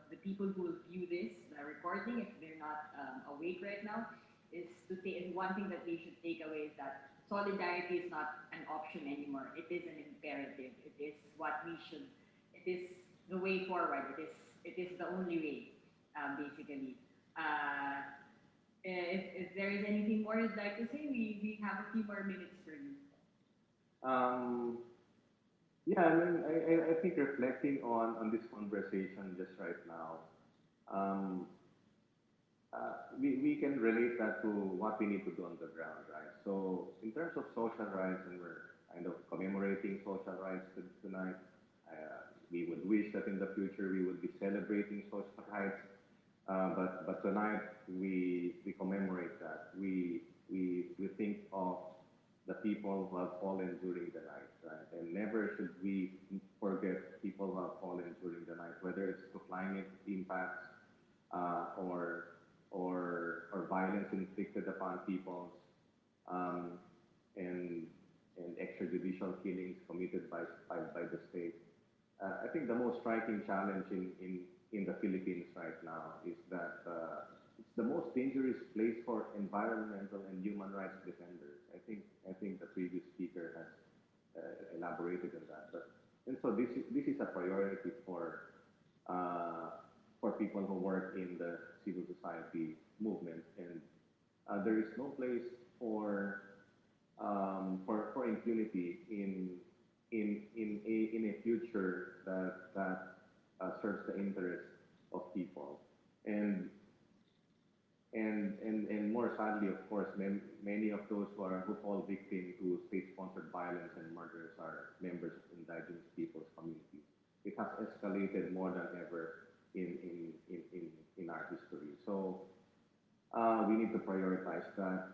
Speaker 3: the people who will view this recording, if they're not awake right now, is one thing that they should take away is that solidarity is not an option anymore. It is an imperative. It is what we should. It is the way forward. It is the only way, basically. If there is anything more you'd like to say, we have a few more minutes for you.
Speaker 9: Yeah, I mean, I think reflecting on this conversation just right now, um, we can relate that to what we need to do on the ground, right? So in terms of social rights, and we're kind of commemorating social rights tonight, we would wish that in the future we would be celebrating social rights, but tonight we commemorate that. We think of the people who have fallen during the night, right? And never should we forget people who have fallen during the night, whether it's to climate impacts or violence inflicted upon peoples, um, and extrajudicial killings committed by the state. I think the most striking challenge in the Philippines right now is that it's the most dangerous place for environmental and human rights defenders. I think the previous speaker has elaborated on that. But and so this is a priority for people who work in the civil society movement, and there is no place for impunity in a future that serves the interests of people. And and more sadly, of course, many of those who fall victim to state-sponsored violence and murders are members of indigenous peoples communities. It has escalated more than ever in our history. So we need to prioritize that.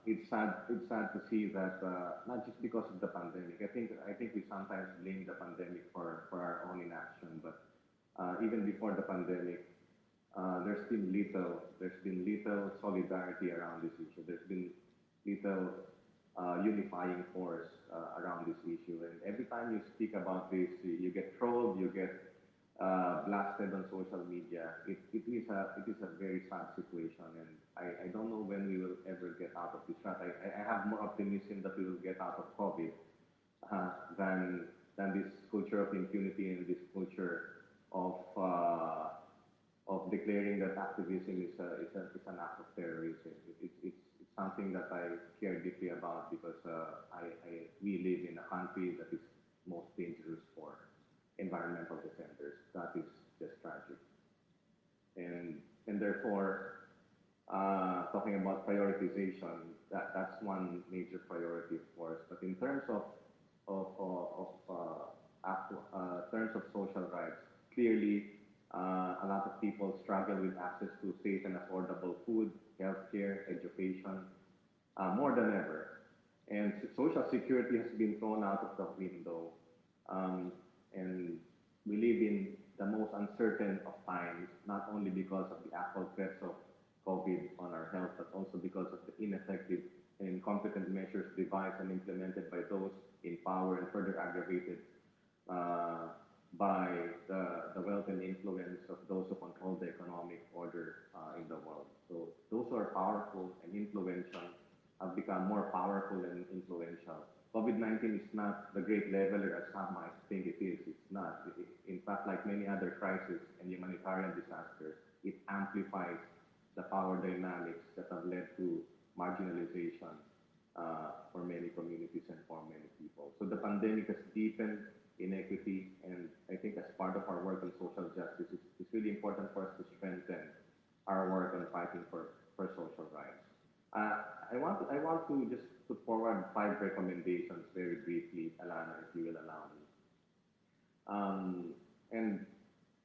Speaker 9: It's sad. It's sad to see that not just because of the pandemic. I think we sometimes blame the pandemic for our own inaction, but even before the pandemic, there's been little solidarity around this issue. There's been little unifying force around this issue. And every time you speak about this, you get trolled, you get blasted on social media. It is a very sad situation, and I don't know when we will ever get out of this rut. I have more optimism that we will get out of COVID than this culture of impunity and this culture of declaring that activism is an act of terrorism. It's something that I care deeply about because we live in a country that is most dangerous for environmental defenders. That is just tragic. And therefore, talking about prioritization, that's one major priority, of course. But in terms of terms of social rights, clearly, a lot of people struggle with access to safe and affordable food, healthcare, education, more than ever. And social security has been thrown out of the window. And we live in the most uncertain of times, not only because of the actual threats of COVID on our health, but also because of the ineffective and incompetent measures devised and implemented by those in power and further aggravated by the wealth and influence of those who control the economic order in the world. So those who are powerful and influential have become more powerful and influential. COVID-19 is not the great leveler as some might think it is. It's not. In fact, like many other crises and humanitarian disasters, it amplifies the power dynamics that have led to marginalization for many communities and for many people. So the pandemic has deepened inequity, and I think as part of our work on social justice, it's really important for us to strengthen our work on fighting for social rights. I want to just put forward 5 recommendations very briefly, Alana, if you will allow me.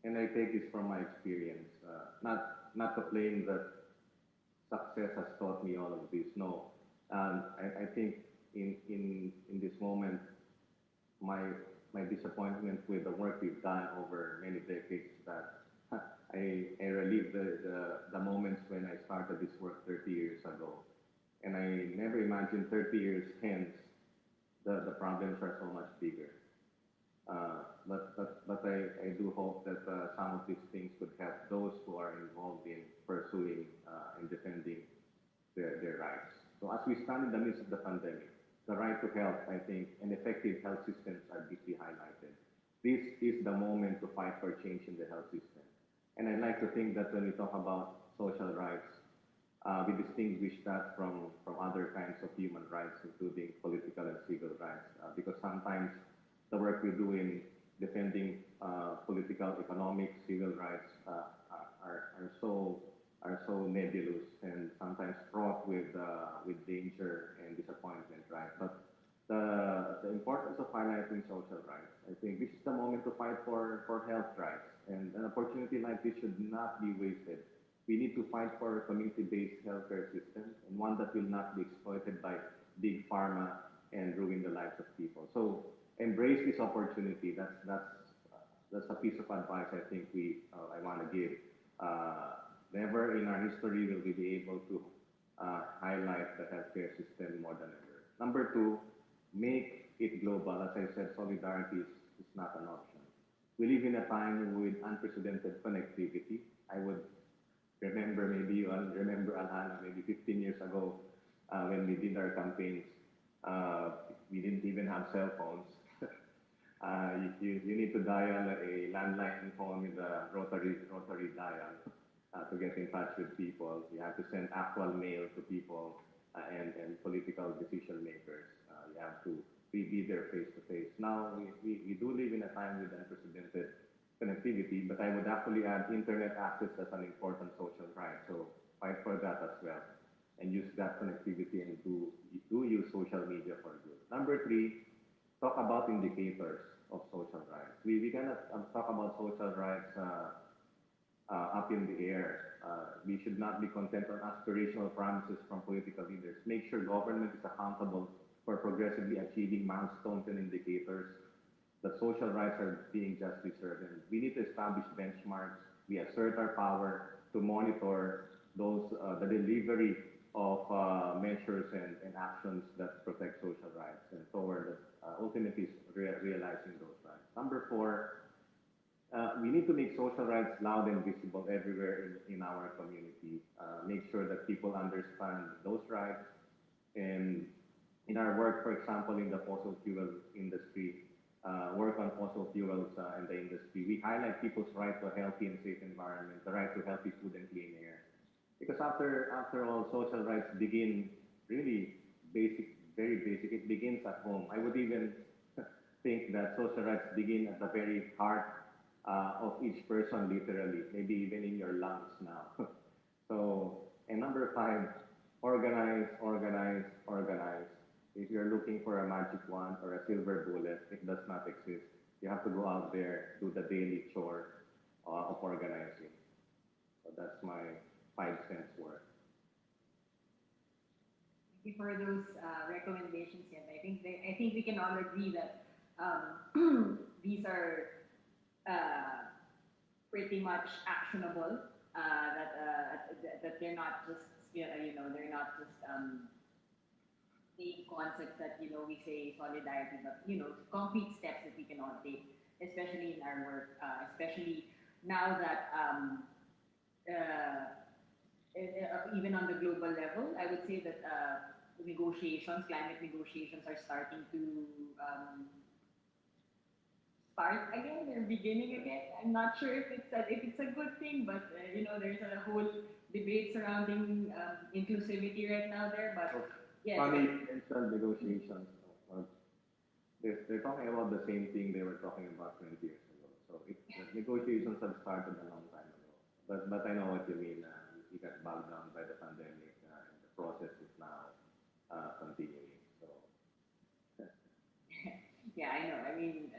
Speaker 9: And I take this from my experience, not to claim that success has taught me all of this. No, I think in this moment, my disappointment with the work we've done over many decades is that I relive the moments when I started this work 30 years ago. And I never imagined 30 years hence the problems are so much bigger. But I do hope that some of these things could help those who are involved in pursuing and defending their rights. So as we stand in the midst of the pandemic, the right to health, I think, and effective health systems are deeply highlighted. This is the moment to fight for change in the health system. And I'd like to think that when we talk about social rights, we distinguish that from other kinds of human rights, including political and civil rights, because sometimes the work we do in defending political, economic, civil rights are so nebulous and sometimes fraught with danger and disappointment, right? But the importance of highlighting social rights, I think this is the moment to fight for health rights, and an opportunity like this should not be wasted. We need to fight for a community-based healthcare system and one that will not be exploited by big pharma and ruin the lives of people. So embrace this opportunity. That's a piece of advice I think I want to give. Never in our history will we be able to highlight the healthcare system more than ever. Number two, make it global. As I said, solidarity is not an option. We live in a time with unprecedented connectivity. I would remember, maybe you remember Alhana, maybe 15 years ago when we did our campaigns, we didn't even have cell phones. You need to dial a landline phone with a rotary dial to get in touch with people. You have to send actual mail to people and political decision makers. You have to be there face to face. Now, we do live in a time with unprecedented connectivity, but I would actually add internet access as an important social right. So fight for that as well and use that connectivity and do use social media for good. Number three, talk about indicators of social rights. We cannot talk about social rights up in the air. We should not be content on aspirational promises from political leaders. Make sure government is accountable for progressively achieving milestones and indicators that social rights are being justly served. And we need to establish benchmarks. We assert our power to monitor those the delivery of measures and actions that protect social rights and toward ultimately realizing those rights. Number four, we need to make social rights loud and visible everywhere in our community. Make sure that people understand those rights. And in our work, for example, in the fossil fuel industry, work on fossil fuels in the industry, we highlight people's right to a healthy and safe environment, the right to healthy food and clean air. Because after all, social rights begin really basic, very basic. It begins at home. I would even think that social rights begin at the very heart of each person, literally, maybe even in your lungs now. So, and number five, organize, organize, organize. If you're looking for a magic wand or a silver bullet, it does not exist. You have to go out there, do the daily chore of organizing. So that's my 5 cents worth.
Speaker 3: Thank you for those recommendations. Yes, I think we can all agree that these are pretty much actionable. That they're not just they're not just vague concepts that we say solidarity, but concrete steps that we can all take, especially in our work, especially now that even on the global level, I would say that climate negotiations are starting to start again. They're beginning again. I'm not sure if it's a good thing, but there's a whole debate surrounding inclusivity right now there. But yes,
Speaker 9: mentioned negotiations. They're talking about the same thing they were talking about 20 years ago. So negotiations have started a long time ago. But I know what you mean. We got bogged down by the pandemic, and the process is now continuing. So
Speaker 3: yeah, I know. I mean,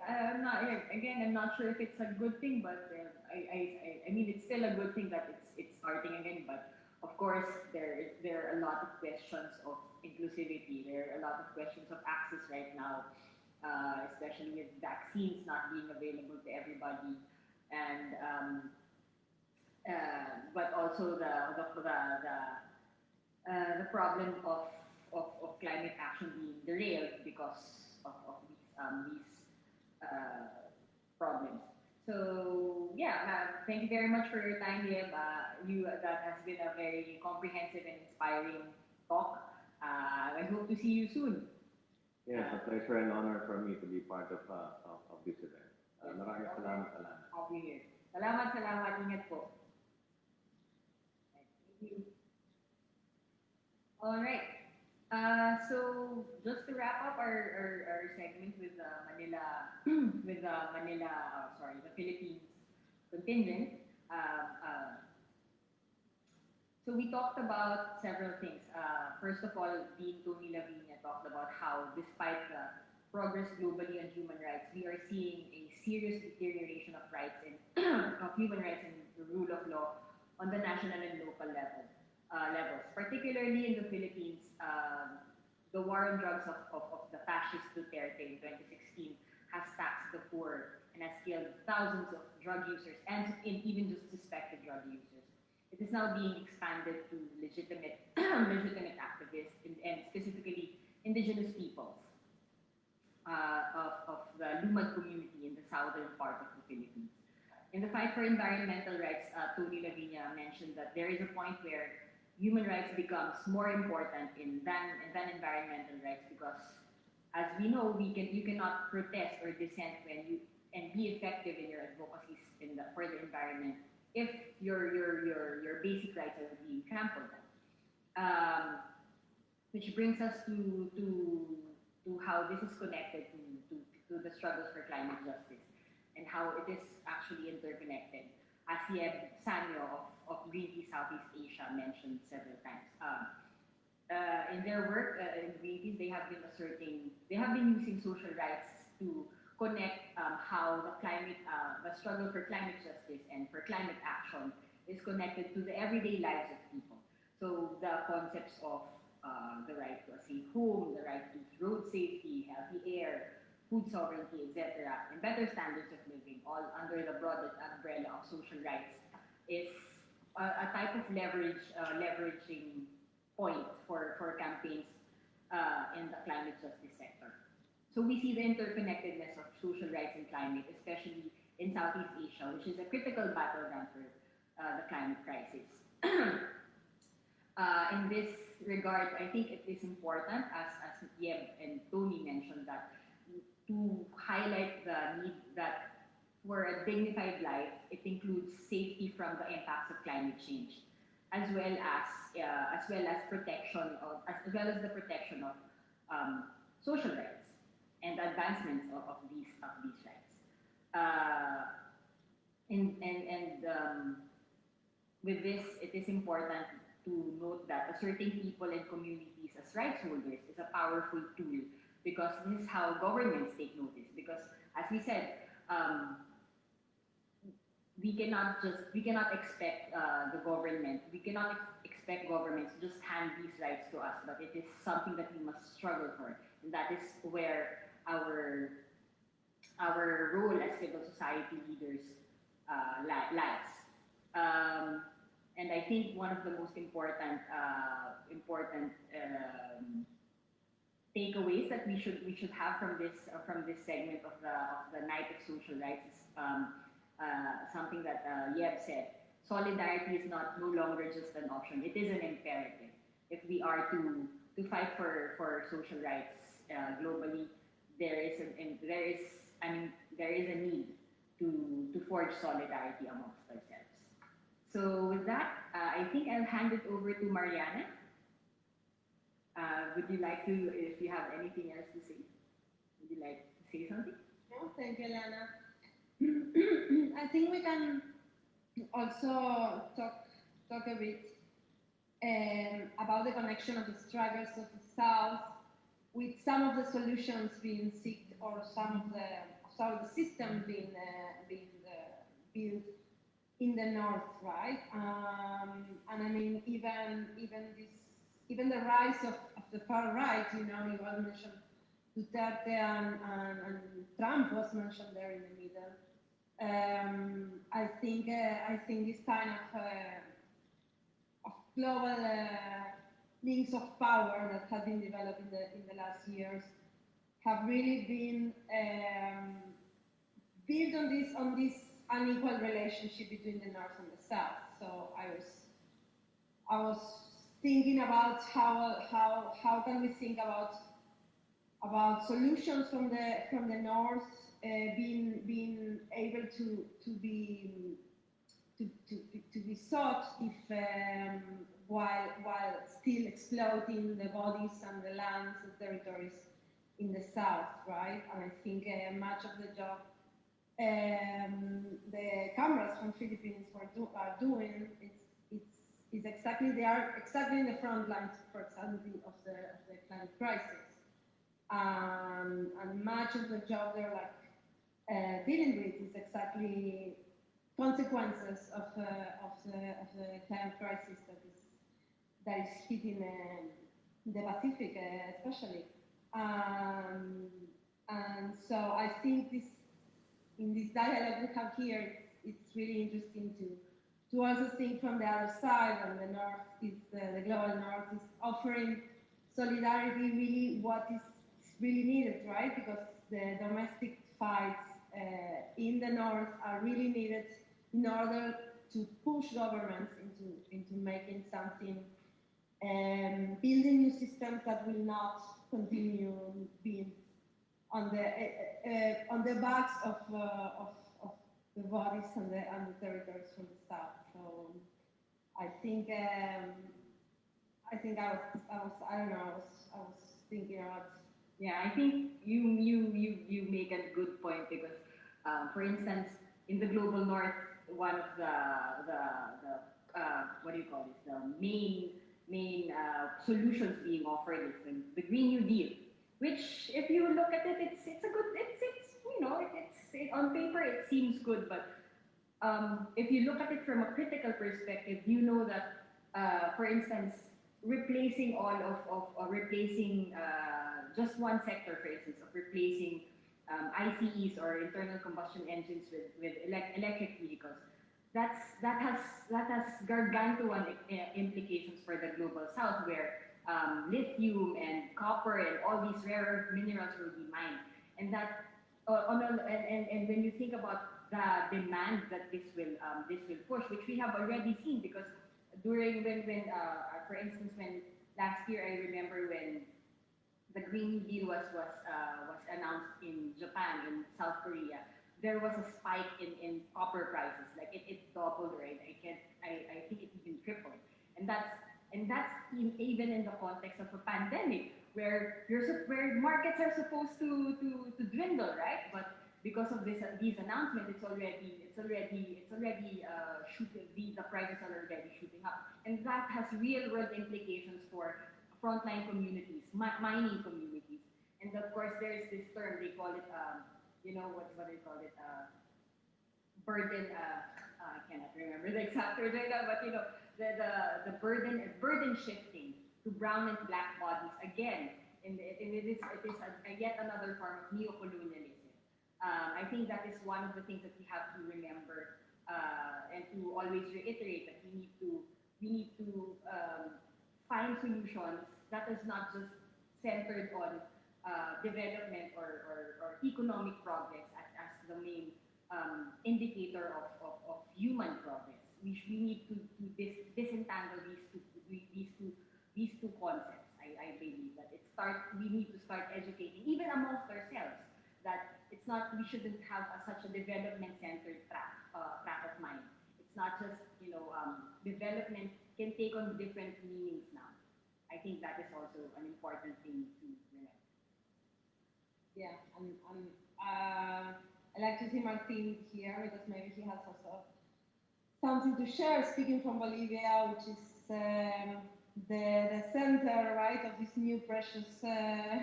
Speaker 3: I'm not sure if it's a good thing, but I mean, it's still a good thing that it's starting again. But of course, there are a lot of questions of inclusivity. There are a lot of questions of access right now, especially with vaccines not being available to everybody, and but also the problem of climate action being derailed because of these problems. So yeah, thank you very much for your time, Liam. That has been a very comprehensive and inspiring talk. I hope to see you soon.
Speaker 9: Yeah, it's a pleasure and honor for me to be part of this event. Maraming salamat, Alana.
Speaker 3: Happy New Year. Salamat, salamat. Ingat po. Thank you. All right. So just to wrap up our segment with Manila, with Manila, the Philippines contingent. So we talked about several things. First of all, Dean Tony Lavinia talked about how, despite the progress globally on human rights, we are seeing a serious deterioration of rights and of human rights and the rule of law on the national and local levels, particularly in the Philippines. The war on drugs of the fascist Duterte in 2016 has taxed the poor and has killed thousands of drug users and even just suspected drug users. It is now being expanded to legitimate activists and specifically indigenous peoples of the Lumad community in the southern part of the Philippines. In the fight for environmental rights, Tony Lavinia mentioned that there is a point where human rights becomes more important than environmental rights, because, as we know, you cannot protest or dissent and be effective in your advocacies for the environment if your basic rights are being trampled on. Which brings us to how this is connected to the struggles for climate justice and how it is actually interconnected, as Yeb Sanyo of Greenpeace Southeast Asia mentioned several times. In their work in Greenpeace, they have been using social rights to connect how the struggle for climate justice and for climate action is connected to the everyday lives of people. So the concepts of the right to a safe home, the right to road safety, healthy air, food sovereignty, etc., and better standards of living, all under the broad umbrella of social rights, is a type of leveraging point for campaigns in the climate justice sector. So we see the interconnectedness of social rights and climate, especially in Southeast Asia, which is a critical battleground for the climate crisis. In this regard, I think it is important, as Yeb and Tony mentioned, that to highlight the need that for a dignified life, it includes safety from the impacts of climate change, as well as protection of the protection of social rights and advancements of these rights. With this, it is important to note that asserting people and communities as rights holders is a powerful tool, because this is how governments take notice. Because, as we said, we cannot expect governments to just hand these rights to us, but it is something that we must struggle for, and that is where our role as civil society leaders lies. And I think one of the most important takeaways that we should have from this segment of the Night of Social Rights is something that Yeb said. Solidarity is no longer just an option; it is an imperative. If we are to fight for social rights globally, there is a need to forge solidarity amongst ourselves. So with that, I think I'll hand it over to Mariana. Would you like to, if you have anything else to say, would you like to say something?
Speaker 7: No, thank you, Lana. I think we can also talk a bit about the connection of the struggles of the South with some of the solutions being sought, or some of the system being built in the North, right? And I mean, even the rise of the far right, you was mentioned Duterte and Trump was mentioned there in the middle. I think this kind of global links of power that have been developed in the last years have really been build on this unequal relationship between the North and the South. So I was thinking about how can we think about solutions from the North being able to be sought if while still exploiting the bodies and the lands and territories in the South, right? And I think much of the job the cameras from Philippines are doing is exactly, they are exactly in the front lines, for example, of the climate crisis. And much of the job they're like dealing with is exactly consequences of the climate crisis that is hitting the Pacific, especially. And so I think in this dialogue we have here, it's really interesting to also think from the other side, and the North is the global North is offering solidarity, really what is really needed, right? Because the domestic fights in the North are really needed in order to push governments into making something, building new systems that will not continue being on the backs of the bodies and the territories from the South. So I think I was thinking about.
Speaker 3: Yeah, I think you make a good point because, for instance, in the global North, one of the what do you call this? The main solutions being offered is the Green New Deal, which, if you look at it, it's a good, it's you know, on paper it seems good, but if you look at it from a critical perspective, you know that, for instance, replacing just one sector, for instance, of replacing ICEs or internal combustion engines with electric vehicles, that has gargantuan implications for the global South, where lithium and copper and all these rare earth minerals will be mined, and that and when you think about the demand that this will push, which we have already seen, because during when for instance, when last year, I remember when the Green New Deal was announced in Japan, in South Korea, there was a spike in copper prices. Like it doubled, right? I think it even tripled, and that's even in the context of a pandemic, where markets are supposed to dwindle, right? But because of these announcements, it's already shooting. The prices are already shooting up, and that has real world implications for frontline communities, mining communities, and of course there's this term they call it. You know what they call it? Burden. I cannot remember the exact word right now, but you know the burden shifting to brown and black bodies again, and it is yet another form of neocolonialism. I think that is one of the things that we have to remember and to always reiterate, that we need to find solutions that is not just centered on development or economic progress as the main indicator of human progress. We need to disentangle these two concepts. I believe that we need to start educating, even amongst ourselves, that it's not, we shouldn't have such a development-centered track of mind. It's not just, development can take on different meanings now. I think that is also an important thing to remember.
Speaker 7: Yeah, I like to see Martin here, because maybe he has also something to share, speaking from Bolivia, which is the center, right, of this new precious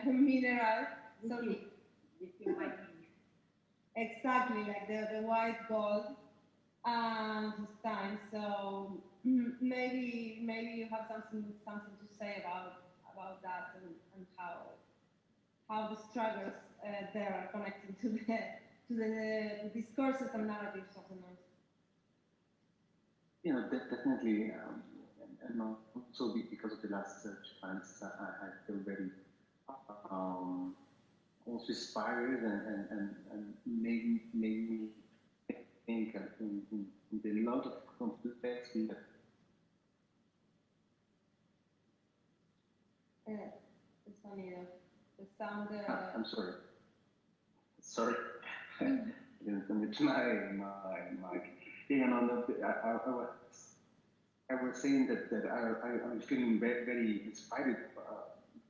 Speaker 7: mineral. So exactly, like the white gold this time. So maybe you have something to say about that, and how the struggles there are connected to the discourses and narratives of the North.
Speaker 6: Definitely, and also because of the last Japan's, I feel very also inspired and made me think in the lot of complexity that
Speaker 7: El sonido. The sound.
Speaker 6: I'm sorry. Sorry. Didn't commit my mic. Yeah, no, no, I was saying that I'm feeling very inspired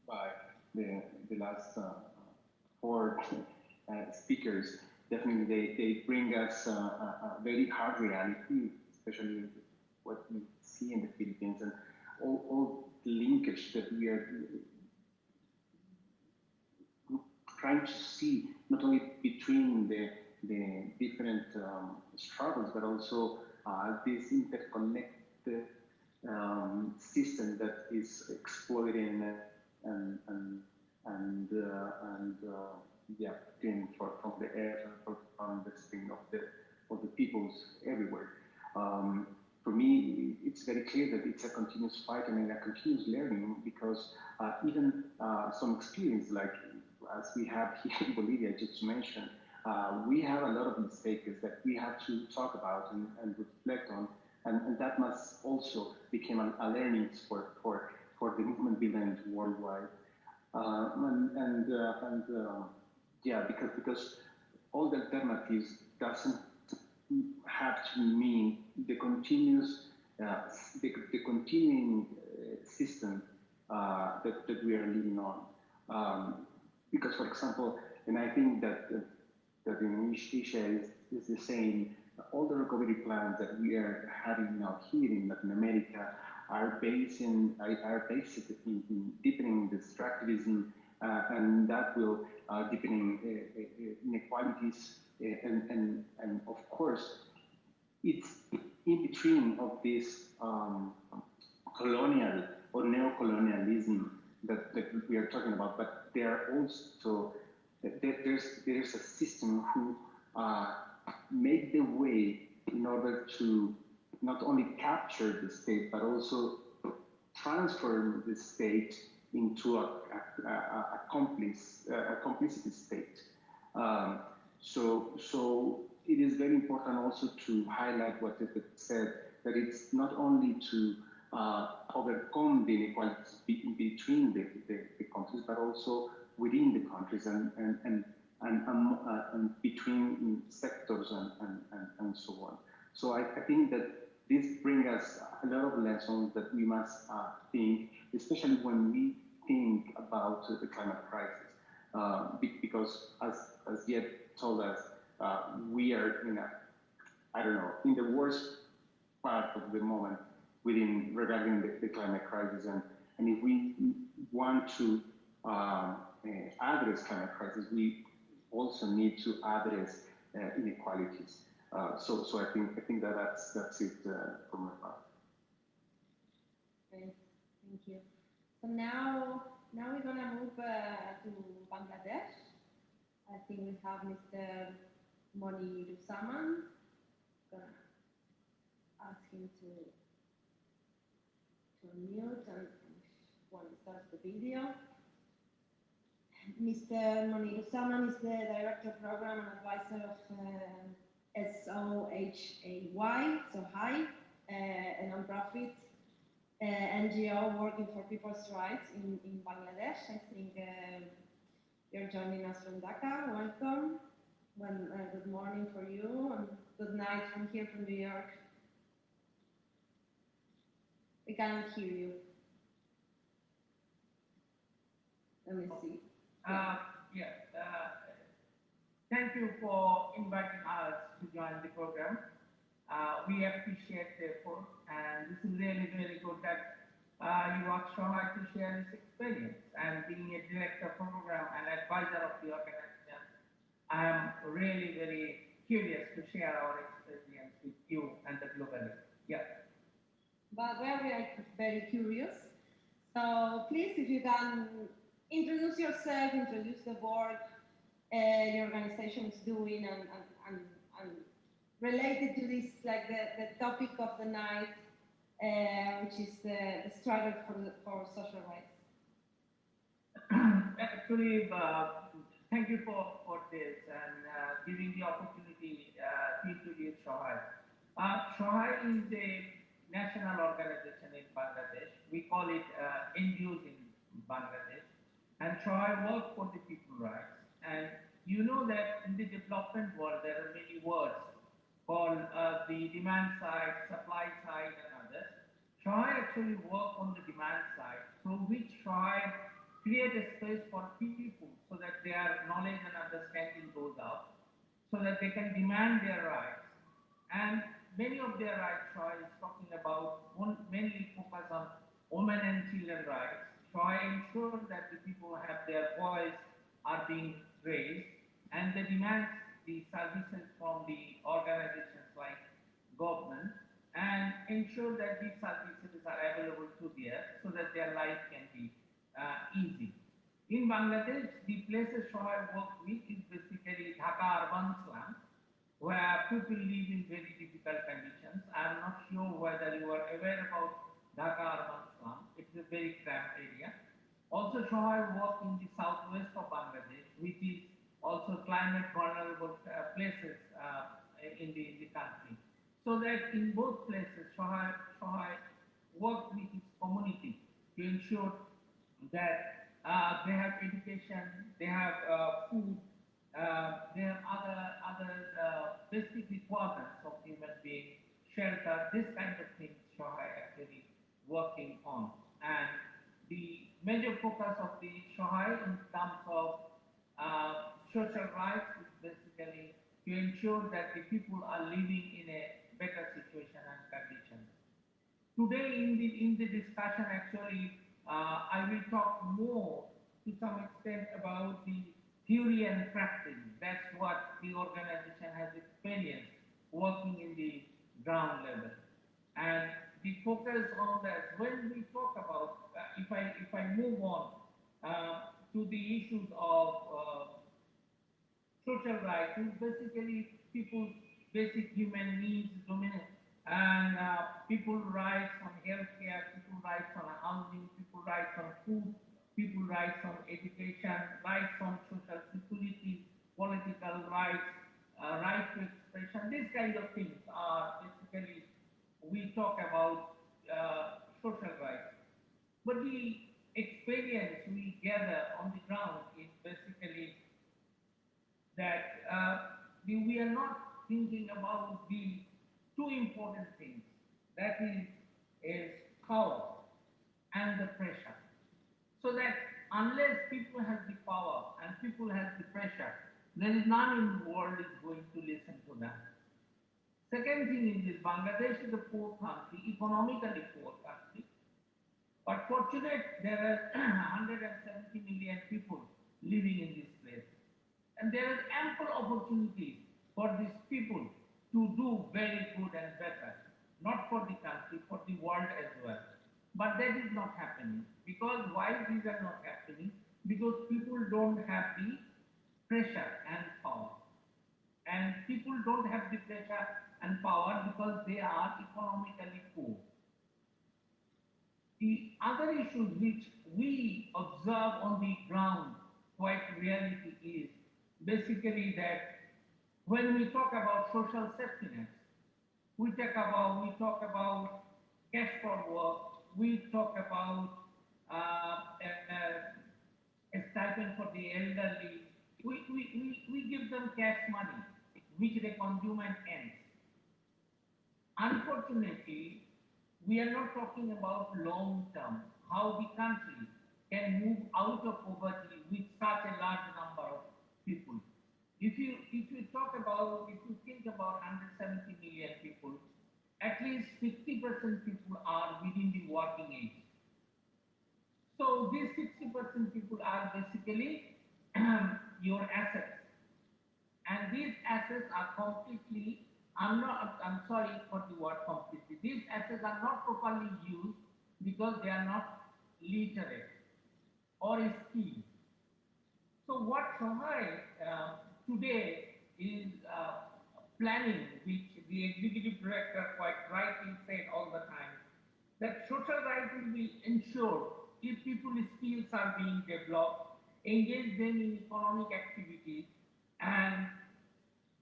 Speaker 6: by the last four speakers. Definitely, they bring us a very hard reality, especially what we see in the Philippines and all the linkage that we are trying to see, not only between the different struggles, but also this interconnected system that is exploiting and yeah, from the air, from the spring of the peoples everywhere. For me, it's very clear that it's a continuous fight and a continuous learning because even some experience like as we have here in Bolivia, just to mention, we have a lot of mistakes that we have to talk about and reflect on, and that must also become a learning for the movement building worldwide. Yeah, because all the alternatives doesn't have to mean the continuous, the continuing system that we are living on. Because, for example, and I think that in Asia is the same. All the recovery plans that we are having now here in Latin America are based in deepening the extractivism, and that will deepening inequalities, and of course, it's in between of this colonial or neo-colonialism that we are talking about, but there are also there's a system who make the way in order to not only capture the state but also transform the state into a complicity state. So it is very important also to highlight what it said, that it's not only to overcome the inequalities between the countries, but also within the countries and between sectors and so on. So I think that this brings us a lot of lessons that we must think, especially when we think about the climate crisis, because as Jeb told us, we are in the worst part of the moment regarding the climate crisis, and if we want to address climate crisis, we also need to address inequalities. So I think that's it from my part.
Speaker 7: Great, thank you. So now we're gonna move to Bangladesh. I think we have Mr. Moni Rusaman. Gonna ask him to unmute and when he starts the video. Mr. Moni Rusaman is the Director of Program and Advisor of SOHAY, a non-profit NGO working for people's rights in Bangladesh. I think you're joining us from Dhaka. Welcome. Good morning for you and good night from here from New York. We cannot hear you. Let me see.
Speaker 10: Thank you for inviting us to join the program. We appreciate the effort, and this is really, really good that you work so hard to share this experience. And being a director program and advisor of the organization, I am really very curious to share our experience with you and the globally. Yeah.
Speaker 7: But we are very curious. So please, if you can introduce yourself, introduce the work the organization is doing, and related to this, like the topic of the night, which is the struggle for social rights.
Speaker 10: Actually, thank you for this and giving the opportunity to introduce Shohai. Shohai is a national organization in Bangladesh. We call it NGOs in Bangladesh. And Shohai works for the people's rights. And you know that in the development world, there are many words called the demand side, supply side, and others. Shohai actually work on the demand side, through which Shohai create a space for people so that their knowledge and understanding goes up, so that they can demand their rights. And many of their rights, Shohai is talking about, mainly focus on women and children rights. Shohai ensures that the people have their voice are being raised, and they demand the services from the organizations like government, and ensure that these services are available to them so that their life can be easy. In Bangladesh, the places Shohai works with is basically Dhaka urban slum, where people live in very difficult conditions. I'm not sure whether you are aware about Dhaka urban slum. It's a very cramped area. Also, Shohai works in the southwest of Bangladesh, which is also climate vulnerable places in the country. So that in both places, Shohai works with its community to ensure that they have education, they have food, they have other basic requirements of human being, shelter, this kind of things Shohai actually working on. And the major focus of the Shohai in terms of social rights is basically to ensure that the people are living in a better situation and conditions. Today in the discussion actually, I will talk more to some extent about the theory and practice. That's what the organization has experienced working in the ground level. And the focus on that, when we talk about, if I move on to the issues of social rights, is basically people's basic human needs, and people's rights on healthcare, people's rights on housing, people's rights on food, people's rights on education, rights on social security, political rights, right to expression. These kind of things are basically, we talk about social rights. But the experience we gather on the ground is basically that we are not thinking about the two important things, that is power and the pressure. So that unless people have the power and people have the pressure, there is none in the world is going to listen to them. Second thing is this, Bangladesh is a poor country, economically poor country, but fortunate there are 170 million people living in this place. And there is ample opportunity for these people to do very good and better, not for the country, for the world as well. But that is not happening. Because why these are not happening? Because people don't have the pressure and power. And people don't have the pressure and power because they are economically poor. The other issues which we observe on the ground, quite reality is basically that when we talk about social safety nets, we talk about cash for work, we talk about a stipend for the elderly, we give them cash money, which they consume and ends. Unfortunately, we are not talking about long term, how the country can move out of poverty with such a large number of people. If you think about 170 million people, at least 50% people are within the working age. So these 60% people are basically your assets. And these assets are completely, I'm sorry for the word completely, these assets are not properly used because they are not literate or skilled. So what Shohai today is planning, which the executive director quite rightly said all the time, that social rights will be ensured if people's skills are being developed, engage them in economic activities, and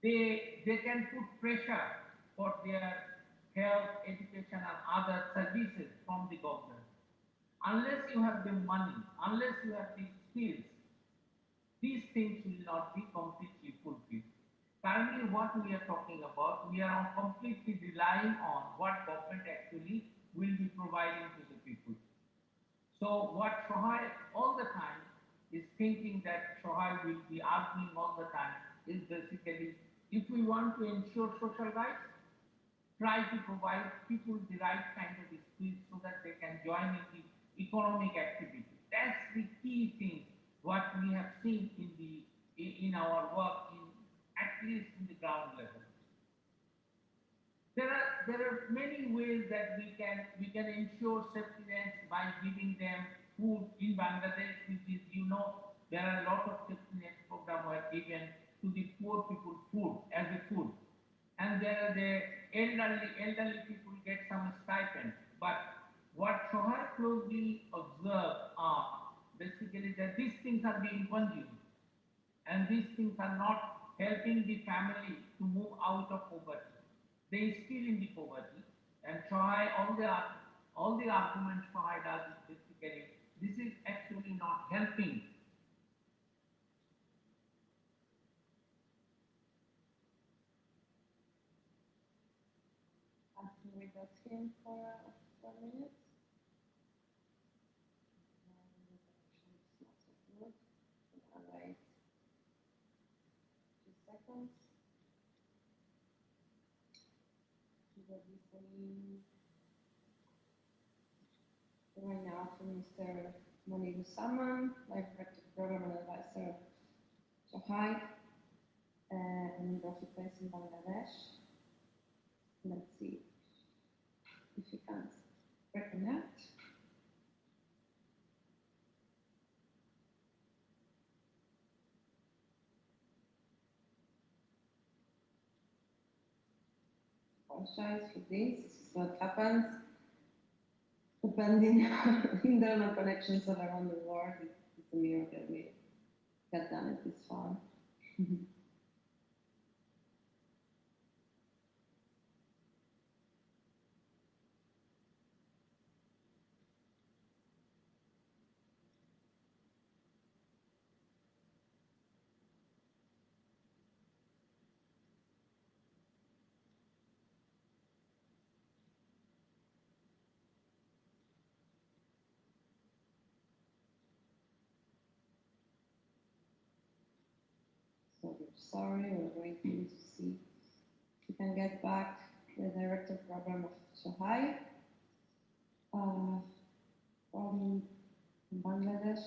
Speaker 10: they can put pressure for their health, education, and other services from the government. Unless you have the money, unless you have the skills, these things will not be completely fulfilled. Currently, what we are talking about, we are completely relying on what government actually will be providing to the people. So what Shohai all the time is thinking that Shohai will be arguing all the time is basically, if we want to ensure social rights, try to provide people the right kind of skills so that they can join in the economic activity. That's the key thing, what we have seen in our work, at least in the ground level. There are many ways that we can ensure safety nets by giving them food in Bangladesh, which is, there are a lot of safety net programs were given to the poor people food as a food. And there are the elderly people get some stipend. But what Shohar closely observed are basically that these things are being consumed. And these things are not helping the family to move out of poverty. They are still in the poverty. And Shohai, all the arguments Shohai does is basically, this is actually not helping.
Speaker 7: Can we got him for 4 minutes? All right. 2 seconds. We will be saying right now from Mr. Moniru Saman, Life Director Program and Advisor Shohai, and Profit in Bangladesh. Let's see if you can reconnect. Apologize for this. This is what happens depending on internal connections all around the world. It's a miracle we got done it this far. So we're sorry, we're waiting to see if we can get back the director program of Shohai from Bangladesh.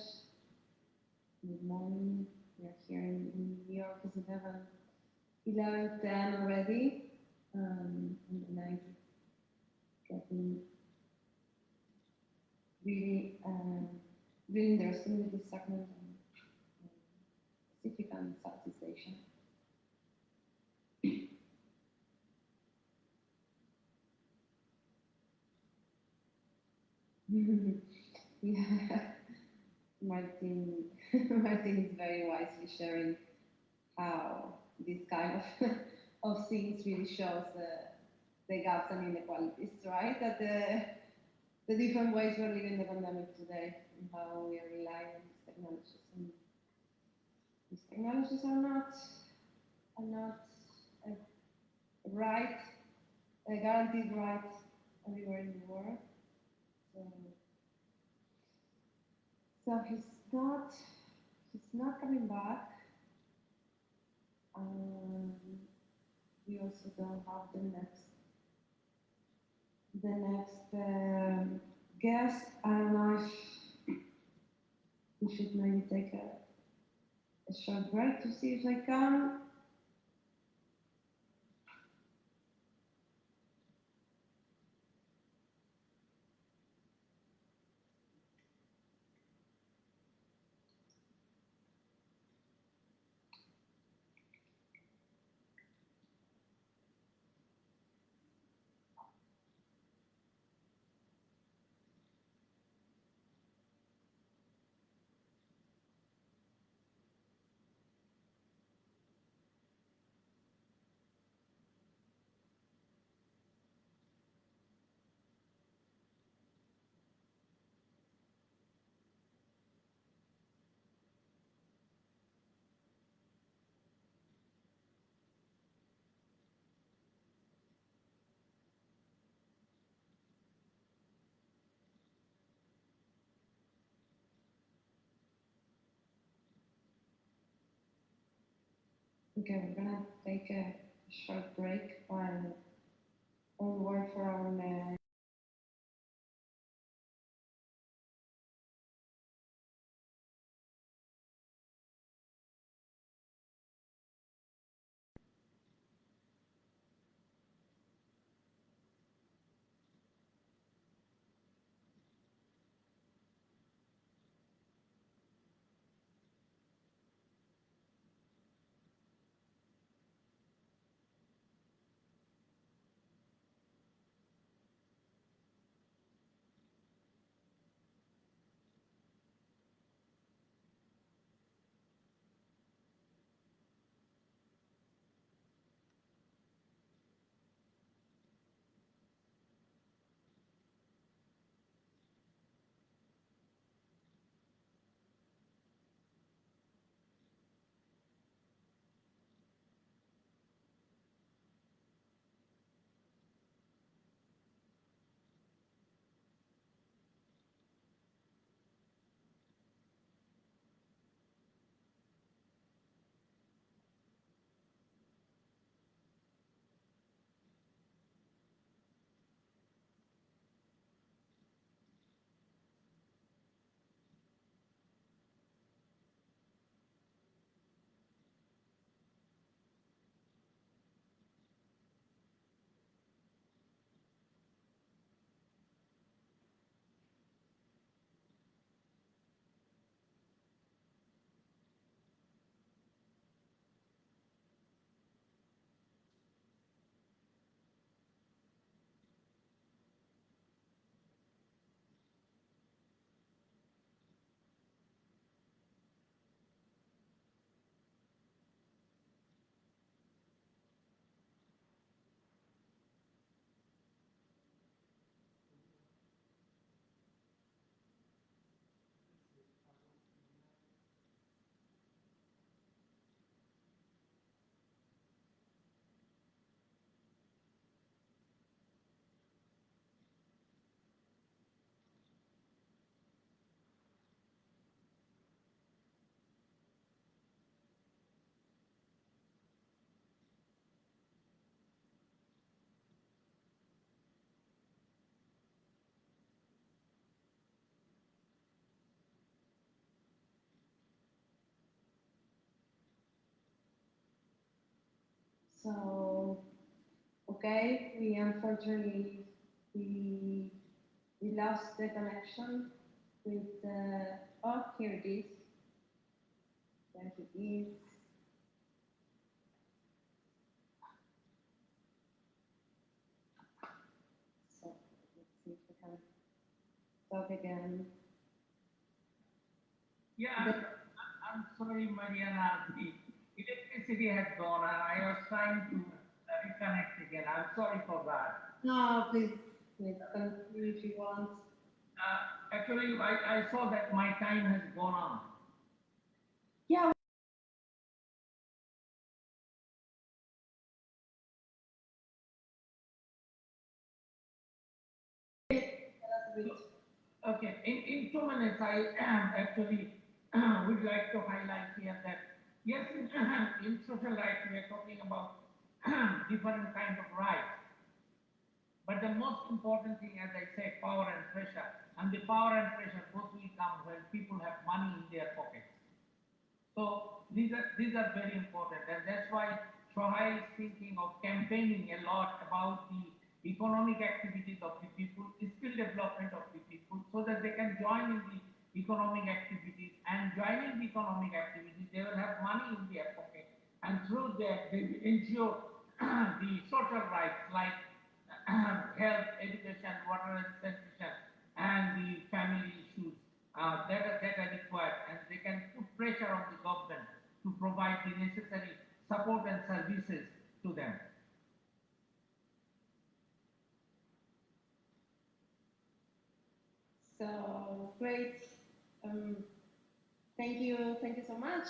Speaker 7: Good morning. We are here in New York. It's 11:10 already. And the night is getting really, really interesting with this segment on Pacific and Southeast Asia. Yeah, Martin is very wisely sharing how this kind of of things really shows the gaps and inequalities, right? That the different ways we're living the pandemic today and how we are relying on these technologies. And these technologies are not a right, a guaranteed right everywhere in the world. So he's not coming back. We also don't have the next guest. I don't know if we should maybe take a short break to see if I can. Okay, we're gonna take a short break while we wait for our So, okay, we unfortunately we lost the connection with oh, here it is. There it is. So let's see if we can talk again.
Speaker 10: Yeah, I'm sorry, Mariana. The electricity had gone and I was trying to reconnect again. I'm sorry for that.
Speaker 7: No, please continue if you want.
Speaker 10: Actually, I saw that my time has gone on.
Speaker 7: Yeah.
Speaker 10: Okay, in 2 minutes, I actually would like to highlight here that yes, in social rights, we are talking about different kinds of rights. But the most important thing, as I say, power and pressure. And the power and pressure both will come when people have money in their pockets. So these are very important, and that's why Shohai is thinking of campaigning a lot about the economic activities of the people, skill development of the people, so that they can join in the economic activities. And joining the economic activities, they will have money in their pocket, and through that they will ensure the social rights like health, education, water and sanitation, and the family issues that are required, and they can put pressure on the government to provide the necessary support and services to them.
Speaker 7: So great. Thank you so much.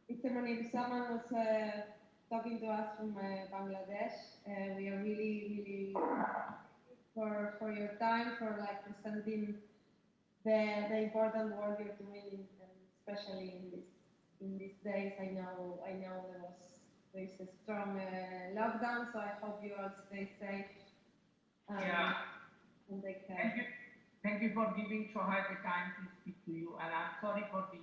Speaker 7: Mr. Monir, someone was talking to us from Bangladesh. We are really for your time, for like presenting the important work you're doing, and especially in this in these days. I know there's a strong lockdown, so I hope you all stay safe.
Speaker 10: Yeah.
Speaker 7: And take care.
Speaker 10: Thank you. Thank you for giving Shohai the time to speak to you, and I'm sorry for the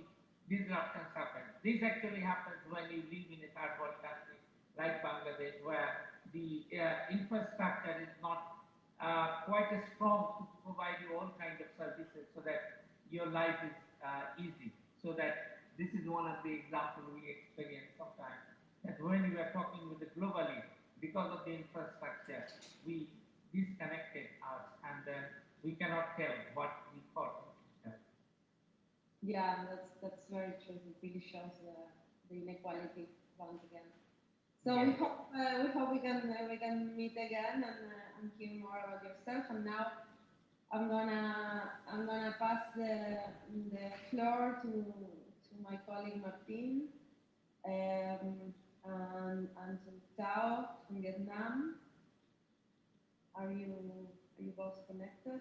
Speaker 10: disruptions happened. This actually happens when you live in a third world country like Bangladesh, where the infrastructure is not quite as strong to provide you all kinds of services so that your life is easy. So that this is one of the examples we experience sometimes, that when we are talking with the globally, because of the infrastructure, we disconnected us, and then we cannot tell what we thought.
Speaker 7: Yeah, that's very true. It really shows the inequality once again. So
Speaker 10: Yeah.
Speaker 7: we hope we can meet again and hear more about yourself. And now I'm gonna pass the floor to my colleague Martin and to Tao from Vietnam. Are you both connected?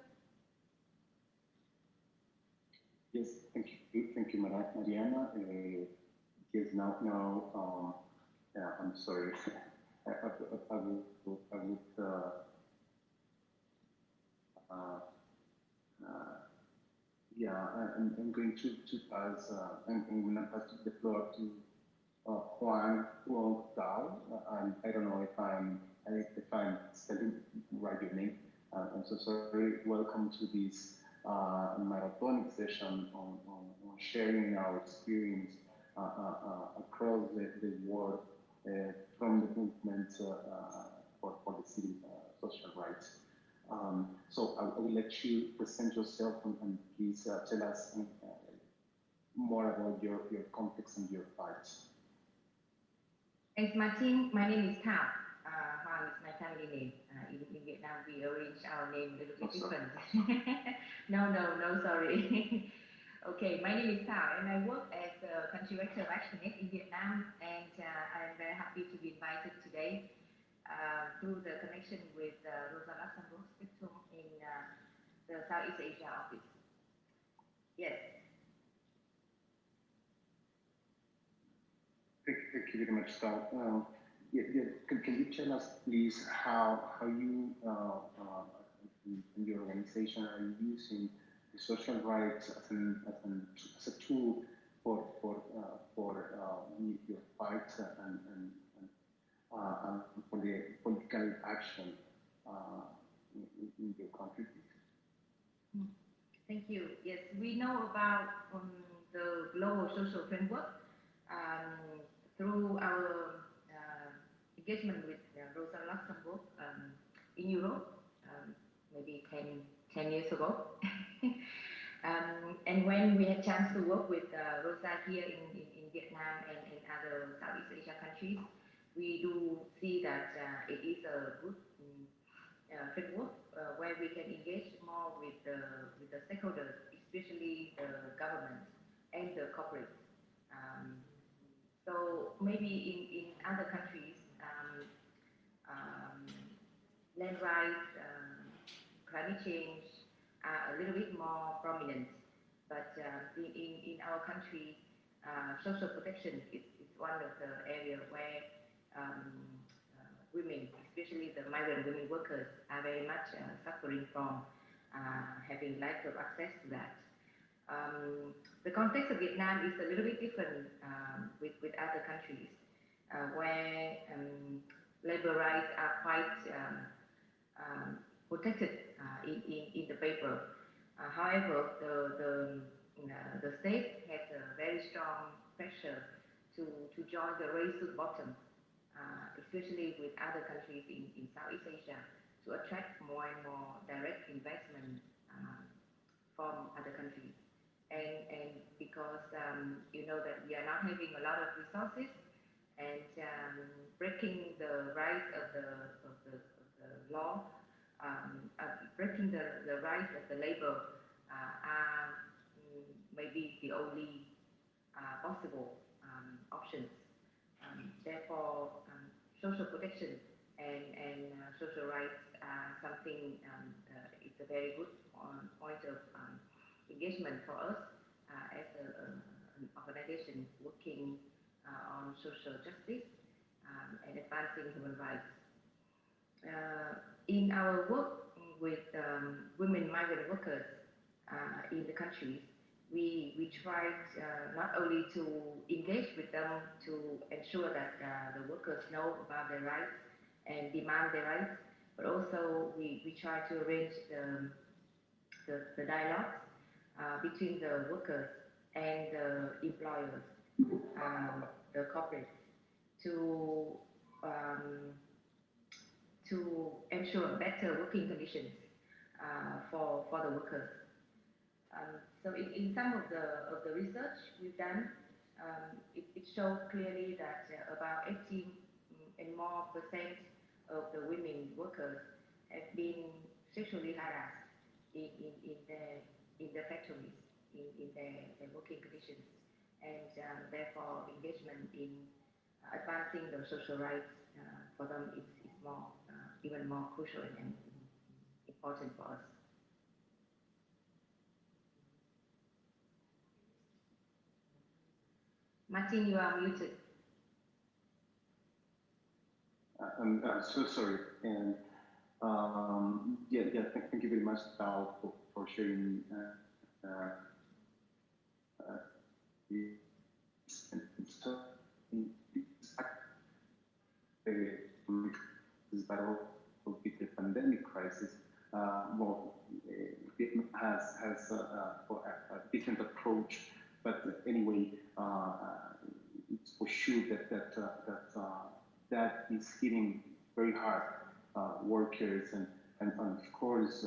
Speaker 6: Yes, thank you, Mariana. Yes, I'm sorry. I would I'm going to pass. I'm going to pass the floor to Juan Tao. I don't know if I'm spelling right your name. I'm so sorry. Welcome to this marathonic session on sharing our experience across the world from the movement for the city social rights. So I will let you present yourself and please tell us more about your context and your fight.
Speaker 11: Thanks, Martin. My name is Thao. Han is my family name. In Vietnam, we arrange our name a little bit different. No, sorry. Okay, my name is Thao, and I work as a country director of ActionNet in Vietnam, and I'm very happy to be invited today through the connection with Rosa Luxemburg in the Southeast Asia office. Yes.
Speaker 6: Thank you very much, Tao. Can you tell us, please, how you in your organization are using the social rights as a tool for your fight and for the political action in your country?
Speaker 11: Thank you. Yes, we know about the global social framework through our engagement with Rosa Luxemburg in Europe, maybe 10 years ago. And when we had chance to work with Rosa here in Vietnam and in other Southeast Asia countries, we do see that it is a good framework where we can engage more with the stakeholders, especially the government and the corporate. So maybe in other countries, land rights, climate change are a little bit more prominent. But in our country, social protection is one of the areas where women, especially the migrant women workers, are very much suffering from having lack of access to that. The context of Vietnam is a little bit different with other countries, where labor rights are quite protected in the paper. However, the state has a very strong pressure to join the race to the bottom, especially with other countries in Southeast Asia, to attract more and more direct investment from other countries. And because you know that we are not having a lot of resources, and breaking the rights of the law, breaking the rights of the labor are maybe the only possible options. Therefore, social protection and social rights are something. It's a very good point of engagement for us as an organization working working on social justice and advancing human rights. In our work with women migrant workers in the countries, we tried not only to engage with them to ensure that the workers know about their rights and demand their rights, but also we try to arrange the dialogues between the workers and the employers, the corporates, to ensure better working conditions for the workers. So in some of the research we've done, it showed clearly that about 80 and more percent of the women workers have been sexually harassed in their factories, in their working conditions, and therefore engagement in advancing the social rights for them is more even more crucial and important for us. Martin, you are muted.
Speaker 6: I'm so sorry. And thank you very much, Tao, for sharing but also with the pandemic crisis, Vietnam has a different approach. But anyway, it's for sure that is hitting very hard workers and of course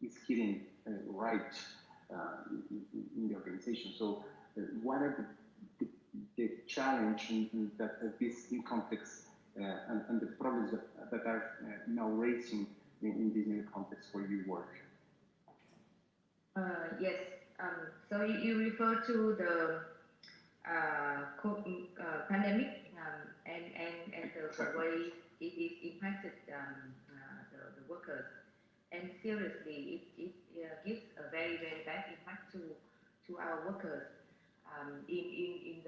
Speaker 6: it's hitting right in the organization. So what are the challenge that this new context and the problems that are now raising in this new context where you work?
Speaker 11: Yes. So you refer to the pandemic and the way it is impacted the workers. And seriously, it gives a very, very bad impact to our workers in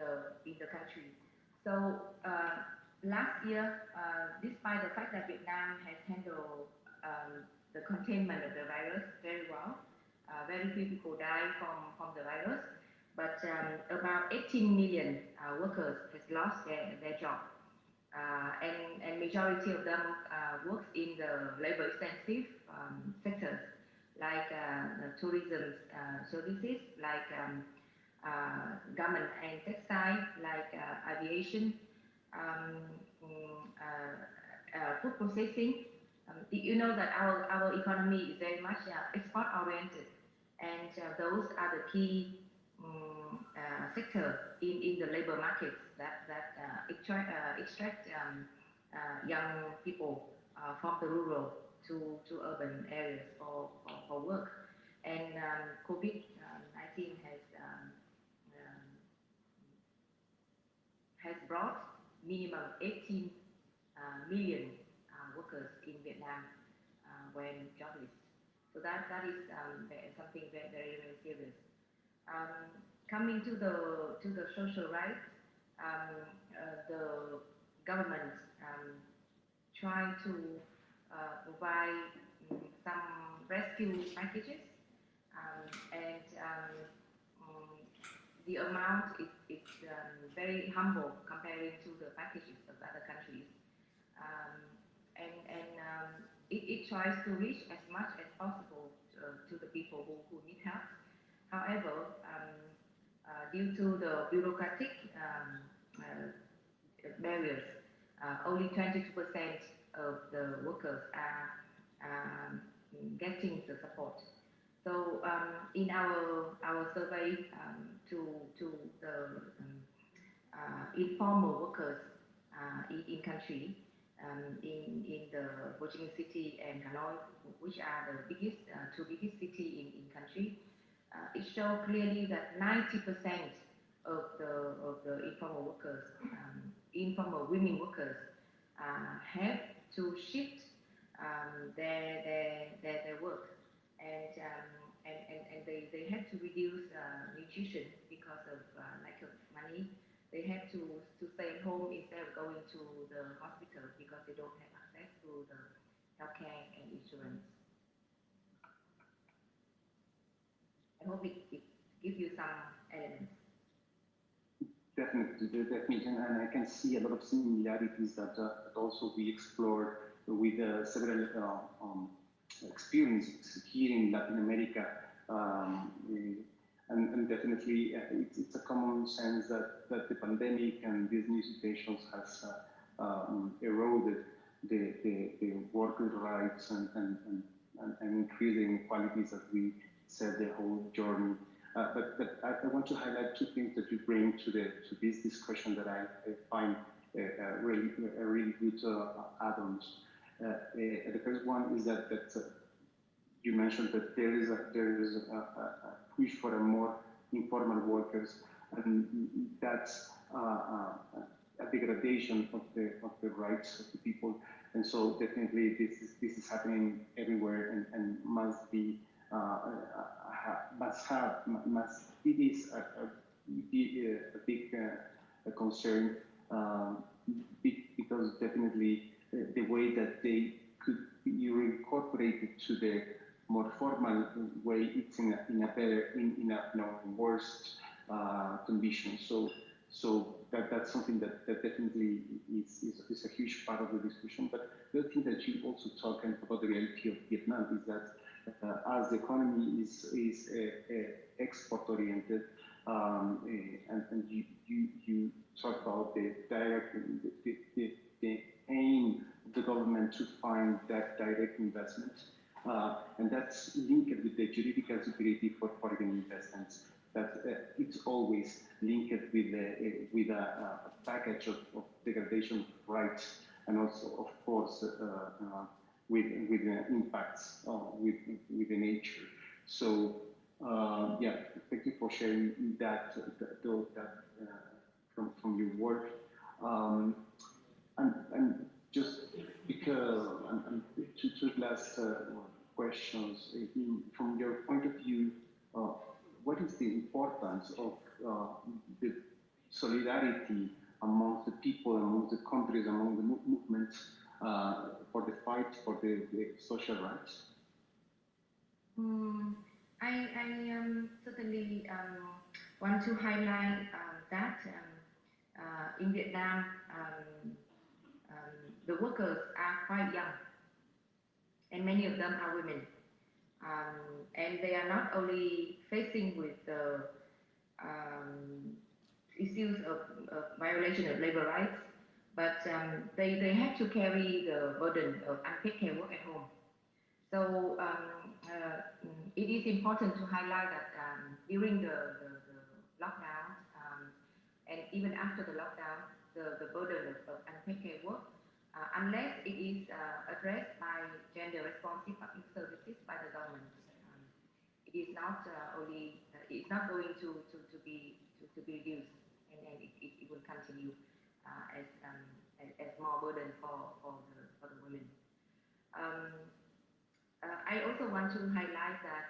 Speaker 11: the country. So last year, despite the fact that Vietnam has handled the containment of the virus very well, very few people die from the virus, but about 18 million workers has lost their job. And majority of them works in the labor-intensive sectors, like tourism services, like garment and textile, like aviation, food processing. You know that our economy is very much export-oriented, and those are the key sectors in the labor markets that extract young people from the rural to urban areas for work. And COVID-19 has brought minimum 18 million workers in Vietnam when jobless. So that is something very, very, very serious. Coming to the social rights, the government trying to provide some rescue packages, and the amount is very humble comparing to the packages of other countries. It tries to reach as much as possible to the people who need help. However, due to the bureaucratic barriers, only 22% of the workers are getting the support. So in our survey to the informal workers in country, in the Geneva City and Hanoi, which are the biggest two biggest cities in country, it shows clearly that 90% of the informal workers, informal women workers, have to shift their work, and they have to reduce nutrition because because of lack of money, they have to stay home instead of going to the hospital because they don't have access to the healthcare and insurance. I hope it gives you some elements.
Speaker 6: Definitely, and I can see a lot of similarities that also we explored with several experiences here in Latin America, and definitely it's a common sense that the pandemic and these new situations has eroded the workers' rights and increased the inequalities that we said the whole journey. But I want to highlight two things that you bring to this discussion that I find really good add-ons. The first one is that you mentioned that there is a push for a more informal workers, and that's a degradation of the rights of the people. And so definitely this is happening everywhere and must be. It is a big concern because definitely the way that they could be reincorporated to the more formal way, it's in a worse condition. So that's something that definitely is a huge part of the discussion. But the other thing that you also talking about the reality of Vietnam is that as the economy is export oriented, and you talk about the aim of the government to find that direct investment, and that's linked with the juridical security for foreign investments. That it's always linked with a package of degradation of rights, and also, of course, with the impacts with the nature. So yeah, thank you for sharing that from your work. And just because two last questions from your point of view. What is the importance of the solidarity among the people, among the countries, among the movements for the fight for the social rights?
Speaker 11: I certainly want to highlight that in Vietnam, the workers are quite young, and many of them are women. And they are not only facing with the issues of violation of labor rights, but they have to carry the burden of unpaid care work at home. So it is important to highlight that during the lockdown and even after the lockdown, the burden of unpaid care work, unless it is addressed by gender-responsive public services by the government, it is not it's not going to be reduced, and it will continue as more burden for the women. I also want to highlight that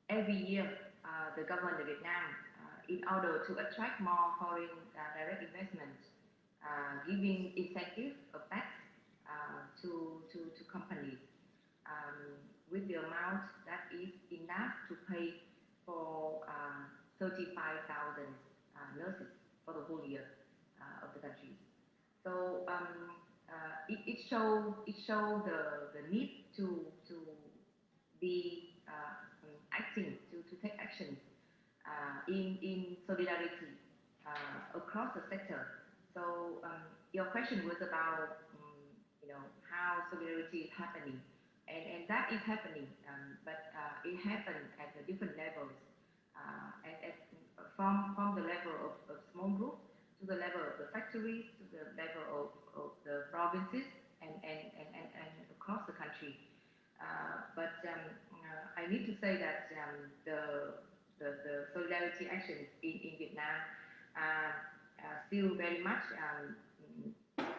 Speaker 11: every year the government of Vietnam, in order to attract more foreign direct investment, giving incentive of tax to companies with the amount that is enough to pay for 35,000 nurses for the whole year of the country. So it shows the need to be acting, to take action in solidarity across the sector. So your question was about how solidarity is happening, and that is happening, but it happens at the different levels, from the level of small group to the level of the factories to the level of the provinces and across the country. But I need to say that the solidarity actions in Vietnam are still very much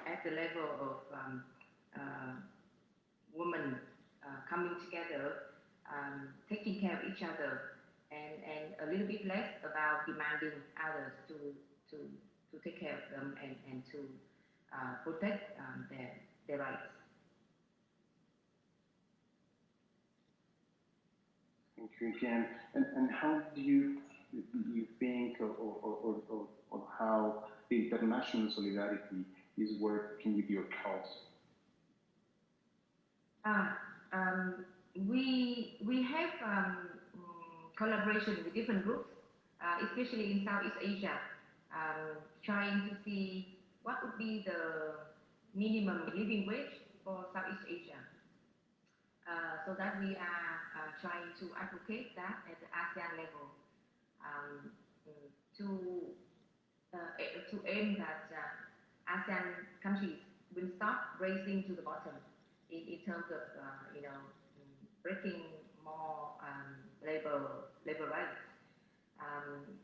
Speaker 11: at the level of women coming together, taking care of each other, and and a little bit less about demanding others to take care of them and to protect their rights.
Speaker 6: Thank you again. And how do you think or how the international solidarity is working with your cause?
Speaker 11: We have collaboration with different groups, especially in Southeast Asia, trying to see what would be the minimum living wage for Southeast Asia. So that we are trying to advocate that at the ASEAN level to aim that ASEAN countries will stop racing to the bottom in terms of breaking more labor rights.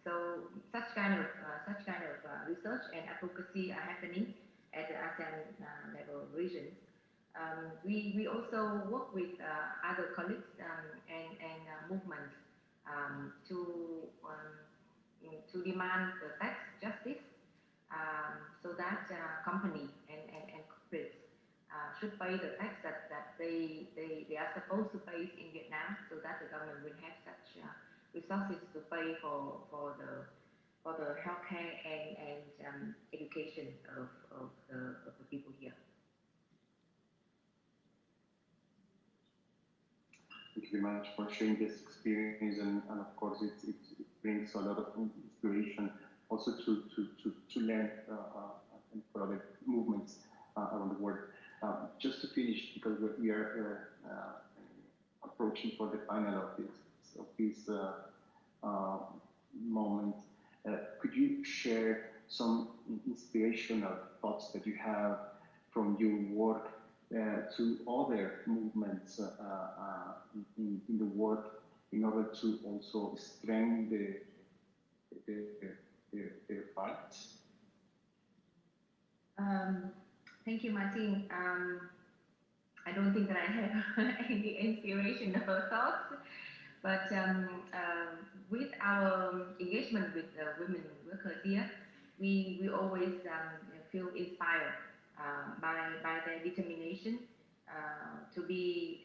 Speaker 11: So such kind of research and advocacy are happening at the ASEAN level regions. We also work with other colleagues and movements to demand the tax justice, so that companies and corporates should pay the tax that they are supposed to pay in Vietnam, so that the government will have such resources to pay for the healthcare and education of the people here.
Speaker 6: Thank you very much for sharing this experience, and of course it brings a lot of inspiration also to learn and for other movements around the world. Just to finish, because we are approaching for the final of this moment, could you share some inspirational thoughts that you have from your work to other movements in the world, in order to also strengthen their fights?
Speaker 11: Thank you, Martin. I don't think that I have any inspirational thoughts, but with our engagement with women workers here, we always feel inspired by their determination to be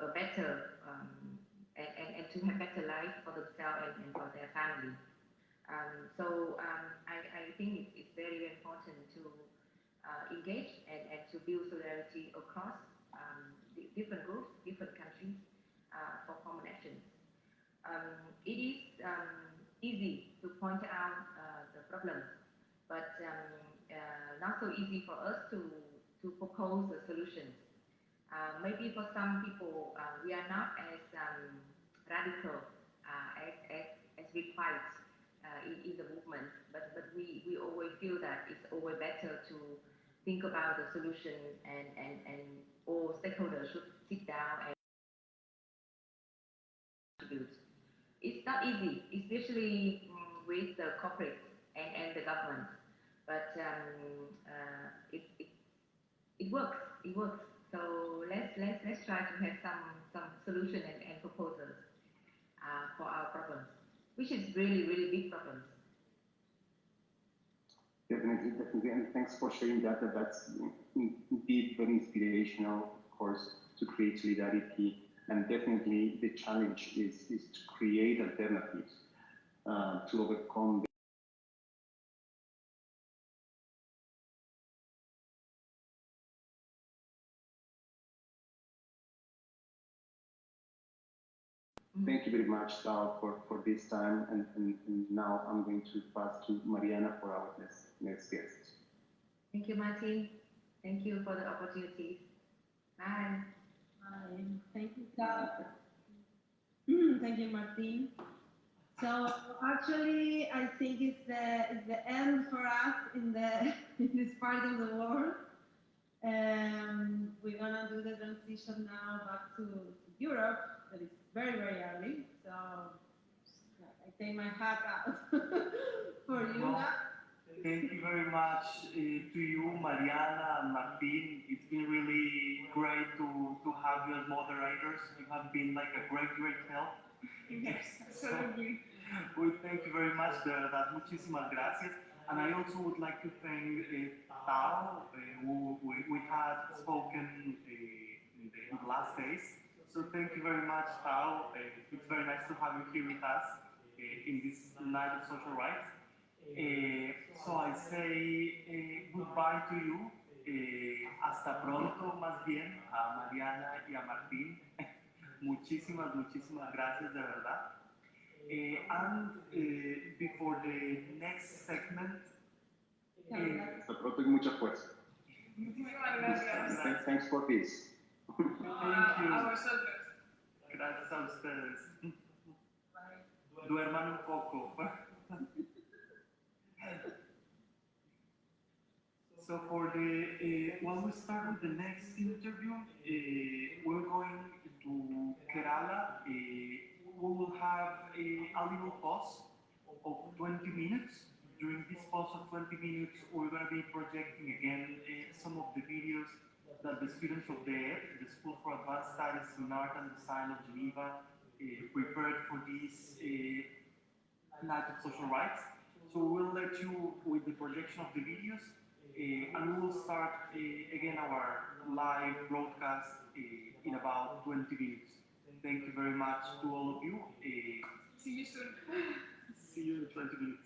Speaker 11: a better and to have better life for themselves and for their family. So I think it's very important to engage and to build solidarity across different groups, different countries for common actions. It is easy to point out the problems, but not so easy for us to propose the solutions. Maybe for some people, we are not as radical as we fight in the movement, but we always feel that it's always better to think about the solution, and all stakeholders should sit down and contribute. It's not easy, especially with the corporates and the government, but it works. It works. So let's try to have some solution and proposals for our problems, which is really big problems.
Speaker 6: Definitely, and thanks for sharing that. That's indeed very inspirational, of course, to create solidarity. And definitely the challenge is to create alternatives to overcome Thank you very much, Sal, for this time. And now I'm going to pass to Mariana for our next guest.
Speaker 11: Thank you, Martin. Thank you for the opportunity. Bye.
Speaker 7: Hi. Thank you, Sal. Thank you, Martin. So actually, I think it's the end for us in this part of the world. We're gonna do the transition now back to Europe. That is very early. So I take my hat out for you guys.
Speaker 2: Thank you very much to you, Mariana and Martin. It's been really great to have you as moderators. You have been like a great help
Speaker 1: Yes, absolutely.
Speaker 2: We thank you very much, de verdad, muchísimas gracias. And I also would like to thank Tao, who we had spoken in the last days. So thank you very much, Tao. It's very nice to have you here with us in this night of social rights. So I say goodbye to you. Hasta pronto, más bien, a Mariana y a Martín. Muchísimas, muchísimas gracias, de verdad. And before the next segment,
Speaker 6: Hasta pronto y mucha fuerza.
Speaker 1: Muchísimas gracias.
Speaker 6: Thanks for this.
Speaker 2: thank you.
Speaker 1: A vosotros.
Speaker 2: Gracias a ustedes. Duerman un poco. So for the when we start with the next interview, we're going to Kerala. We will have a little pause of 20 minutes. During this pause of 20 minutes, we're going to be projecting again some of the videos that the students of the School for Advanced Studies in Art and Design of Geneva prepared for this night of social rights. So we'll let you with the projection of the videos, and we will start again our live broadcast in about 20 minutes. Thank you very much to all of you.
Speaker 1: See you soon.
Speaker 2: See you in 20 minutes.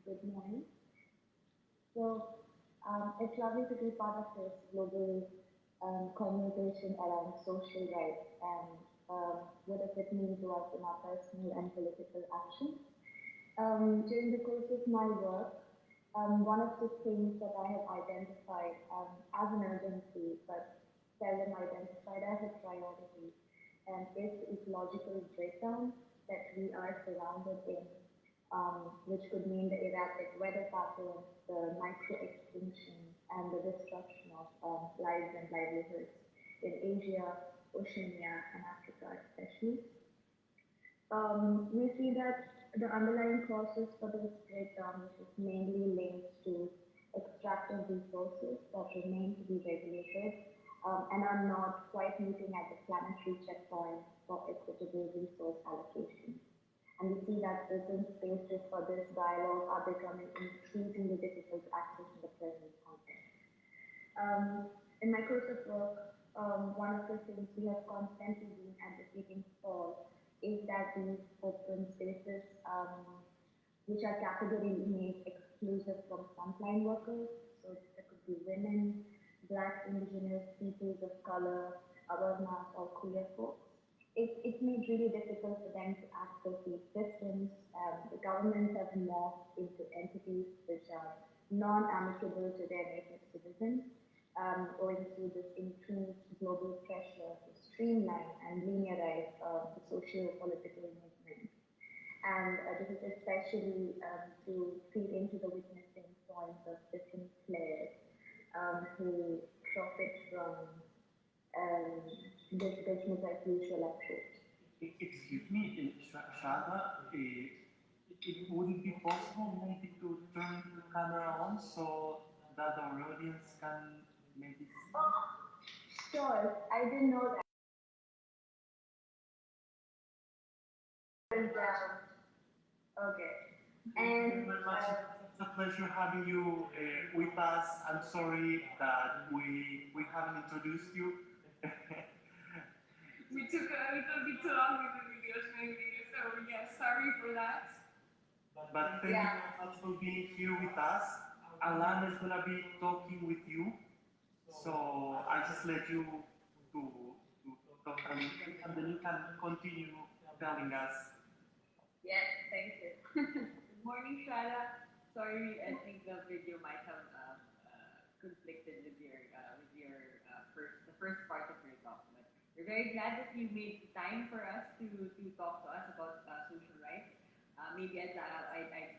Speaker 12: Good morning. So it's lovely to be part of this global conversation around social rights and what does it mean to us in our personal and political actions. During the course of my work, one of the things that I have identified as an urgency, but seldom identified as a priority, is the ecological breakdown that we are surrounded in, which could mean the erratic weather patterns, the micro-extinction, and the destruction of lives and livelihoods in Asia, Oceania, and Africa especially. We see that the underlying causes for this breakdown, which is mainly linked to extractive resources that remain to be regulated and are not quite meeting at the planetary checkpoint for equitable resource allocation. And we see that open spaces for this dialogue are becoming increasingly difficult to access in the present context. In my course of work, one of the things we have constantly been advocating for is that these open spaces, which are categorically made exclusive from frontline workers, so there could be women, Black, Indigenous, peoples of color, Awareness, or queer folks. It's made really difficult for them to access these systems. The governments have morphed into entities which are non-amicable to their native citizens, owing to this increased global pressure to streamline and linearize the socio-political movement. And this is especially to feed into the witnessing points of different players who profit from this business as usual approach.
Speaker 2: Excuse me, Shada, it wouldn't be possible maybe to turn the camera on so that our audience can maybe see?
Speaker 12: Sure, I didn't know that. Okay. And
Speaker 2: it's a pleasure having you with us. I'm sorry that we haven't introduced you.
Speaker 1: We took a little bit too long with the videos, maybe, so yeah, sorry for that.
Speaker 2: But thank you very much for being here with us. Alana is gonna be talking with you, so I just let you to talk and then you can continue telling us.
Speaker 12: Yes, thank you.
Speaker 3: Good morning, Shada. Sorry, I think the video might have conflicted with the first part of your talk. But we're very glad that you made time for us to talk to us about social rights. Maybe I'd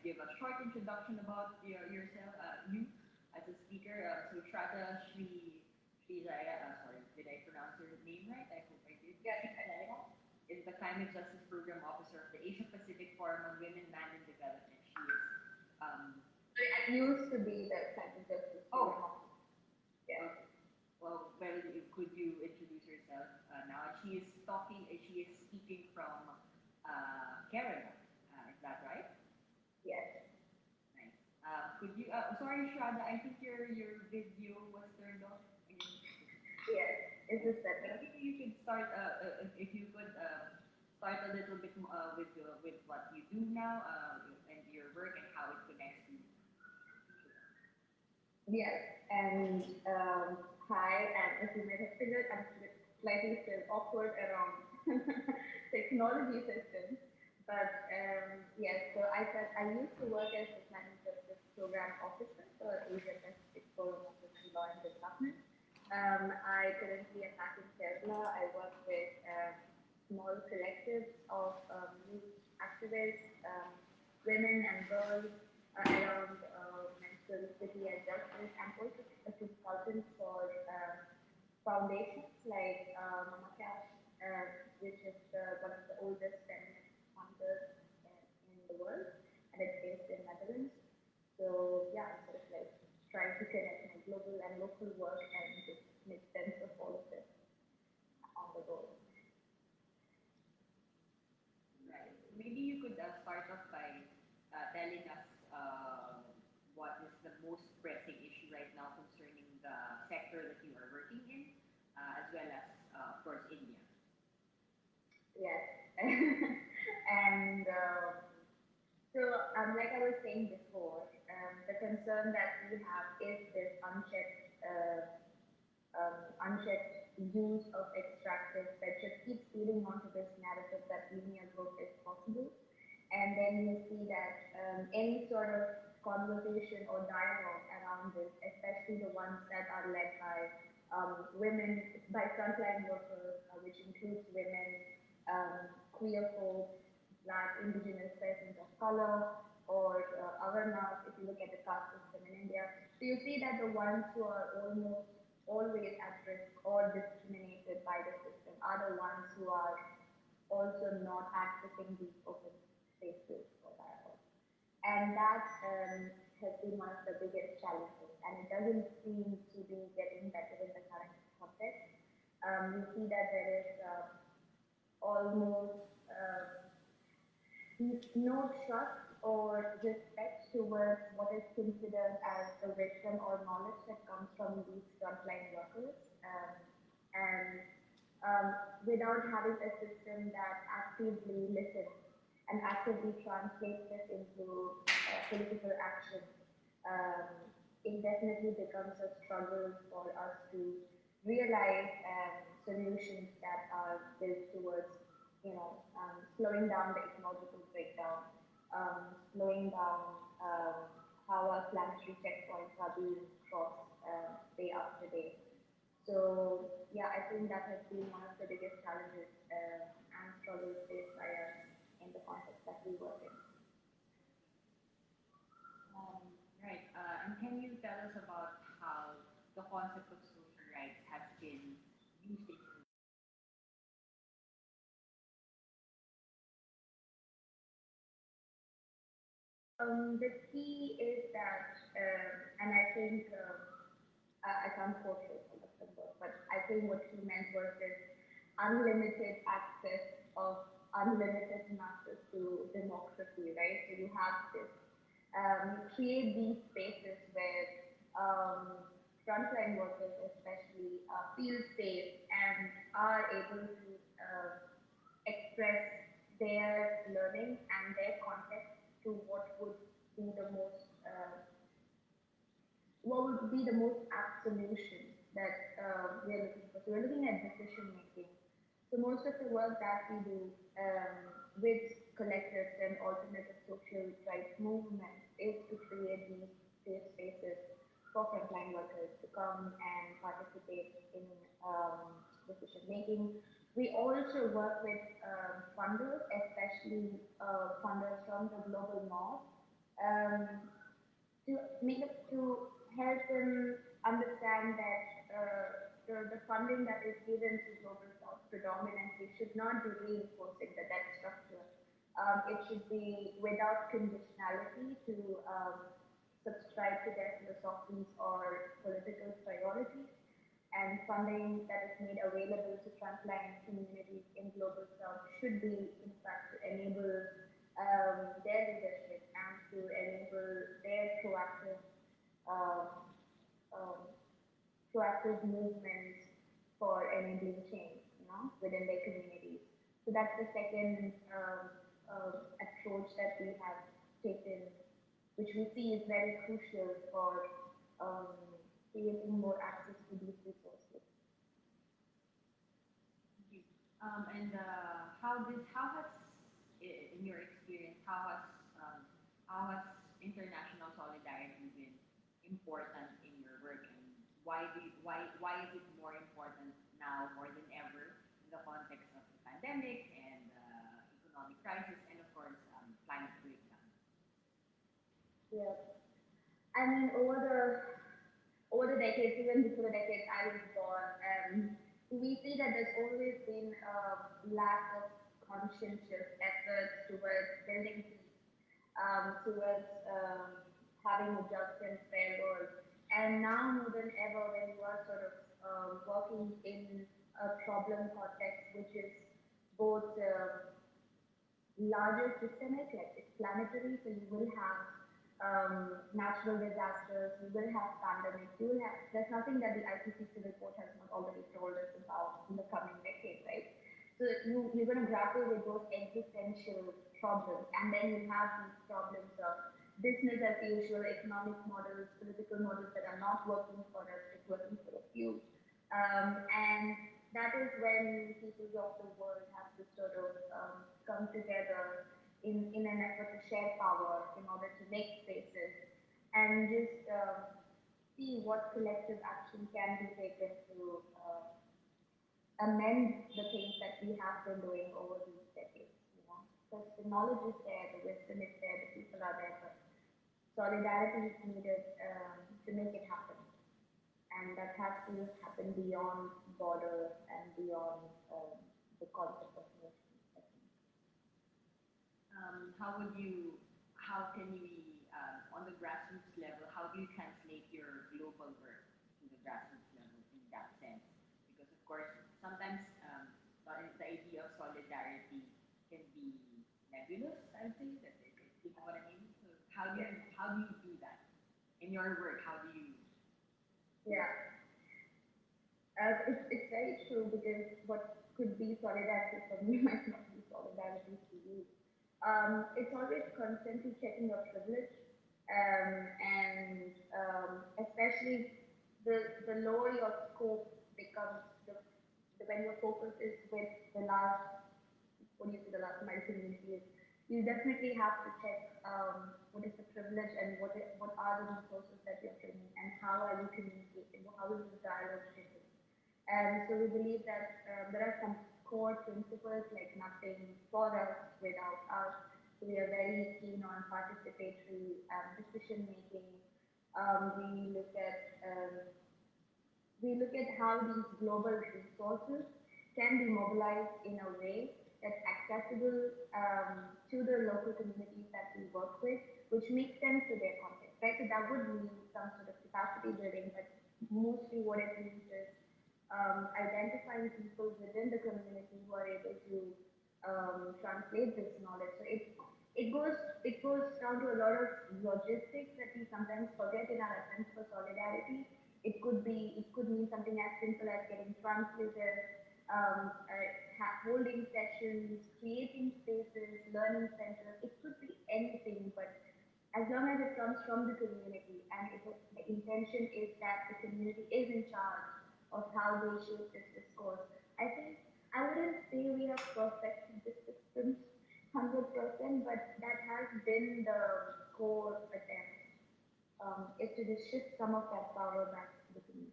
Speaker 3: give a short introduction about yourself, you as a speaker. So Shada Srijaya, sorry, did I pronounce your name right? I hope I did.
Speaker 12: Yeah,
Speaker 3: is the Climate Justice Program Officer of the Asia Pacific Forum on Women, Land, and Development. She is.
Speaker 12: I used to be the Climate Justice Program Officer. Yeah.
Speaker 3: Well, could you introduce yourself now? She is speaking from Canada. Is that right?
Speaker 12: Yes.
Speaker 3: Nice. Could you? Sorry, Shada. I think your video was turned off.
Speaker 12: Yes. Is this better?
Speaker 3: Maybe you could start. If you could start a little bit with what you do now and your work and how it connects to you.
Speaker 12: Yes. And hi. And as you may have figured, I'm slightly still awkward around technology systems. But yes, so I said I used to work as the Climate Justice Program Officer for Asia Pacific Forum of Women, Law and Development. I currently am back in Kerala. I work with small collectives of youth activists, women and girls around menstrual equity and justice, and also a consultant for foundations like Mama Cash, which is one of the oldest feminist funders in the world, and it's based in Netherlands. So yeah, I'm sort of like trying to connect my global and local work and just make sense of all of this on the go.
Speaker 3: Right. Maybe you could start off by telling us what is the most pressing issue right now concerning the sector that you are working in, as well as, of course, India.
Speaker 12: Yes. And so like I was saying before, the concern that we have is this unchecked use of extractives that just keeps feeding onto this narrative that linear growth is possible. And then you see that any sort of conversation or dialogue around this, especially the ones that are led by women, by frontline workers, which includes women, queer folks, Black, Indigenous persons of color, or Avarnas, if you look at the caste system in India. So you see that the ones who are almost always at risk or discriminated by the system are the ones who are also not accessing these open spaces for dialogue. And that has been one of the biggest challenges, and it doesn't seem to be getting better in the current context. We see that there is almost no trust or respect towards what is considered as the wisdom or knowledge that comes from these frontline workers. Without having a system that actively listens and actively translates this into political action, it definitely becomes a struggle for us to realize solutions that are built towards, slowing down the ecological breakdown, slowing down how our planetary checkpoints are being crossed day after day. So yeah, I think that has been one of the biggest challenges and struggles faced by us in the context that we work in.
Speaker 3: Right. And can you tell us about how the concept of social rights has been used in
Speaker 12: the key is that, and I think I can't quote Rosa Luxemburg, but I think what he meant was this unlimited access of unlimited masses to democracy, right? So you have this, create these spaces where frontline workers especially feel safe and are able to express their learning and their context to what would be the most apt solution that we're looking for. So we're looking at decision making. So most of the work that we do with collectives and alternative social rights movements is to create these safe spaces for frontline workers to come and participate in decision making. We also work with funders, especially funders from the global north, to help them understand that the funding that is given to global south predominantly should not be reinforcing the debt structure. It should be without conditionality to subscribe to their philosophies or political priorities. And funding that is made available to frontline communities in global south should be, in fact, to enable their leadership and to enable their proactive movement for enabling change, within their communities. So that's the second approach that we have taken, which we see is very crucial for creating more access to these resources.
Speaker 3: And how has, in your experience, how has international solidarity been important in your work, and why is it more important now more than ever in the context of the pandemic and economic crisis and of course climate breakdown?
Speaker 12: Yeah, I mean over the decades, even before the decades I was born, we see that there's always been a lack of conscientious efforts towards building peace, towards having a just and fair world. And now more than ever, when you are sort of working in a problem context, which is both larger systemic, like it's planetary, so you will have natural disasters, you will have pandemics, there's nothing that the IPCC report has not already told us about in the coming decade, right? So you're going to grapple with those existential problems, and then you have these problems of business as usual, economic models, political models that are not working for us, it's working for a few. And that is when peoples of the world have to sort of come together in an effort to share power in order to make spaces and just see what collective action can be taken to amend the things that we have been doing over these decades. You know, because the knowledge is there, the wisdom is there, the people are there, but solidarity is needed to make it happen. And that has to happen beyond borders and beyond the concept of nation.
Speaker 3: How can we, on the grassroots level, how do you translate your global work to the grassroots level in that sense? Because of course, sometimes the idea of solidarity can be nebulous, I would say, that you know what I mean? So how do you do that? In your work, how do you?
Speaker 12: Yeah. It's very true because what could be solidarity for me might not be solidarity to you. It's always constantly checking your privilege, and especially the lower your scope becomes, when your focus is with the large, the large community is, you definitely have to check what is the privilege and what are the resources that you're bringing and how are you communicating, how is the dialogue shaping. So we believe that there are some core principles like nothing for us without us. So we are very keen on participatory decision making. We look at how these global resources can be mobilized in a way that's accessible to the local communities that we work with, which makes sense to their context, right? So that would mean some sort of capacity building, but mostly what it means is identifying people within the community who are able to translate this knowledge. So it goes down to a lot of logistics that we sometimes forget in our attempts for solidarity. It could mean something as simple as getting translators, holding sessions, creating spaces, learning centers. It could be anything, but as long as it comes from the community and the intention is that the community is in charge of how they shape this discourse. I think I wouldn't say we have perfected the systems 100%, but that has been the core attempt, is to just shift some of that power back to the community.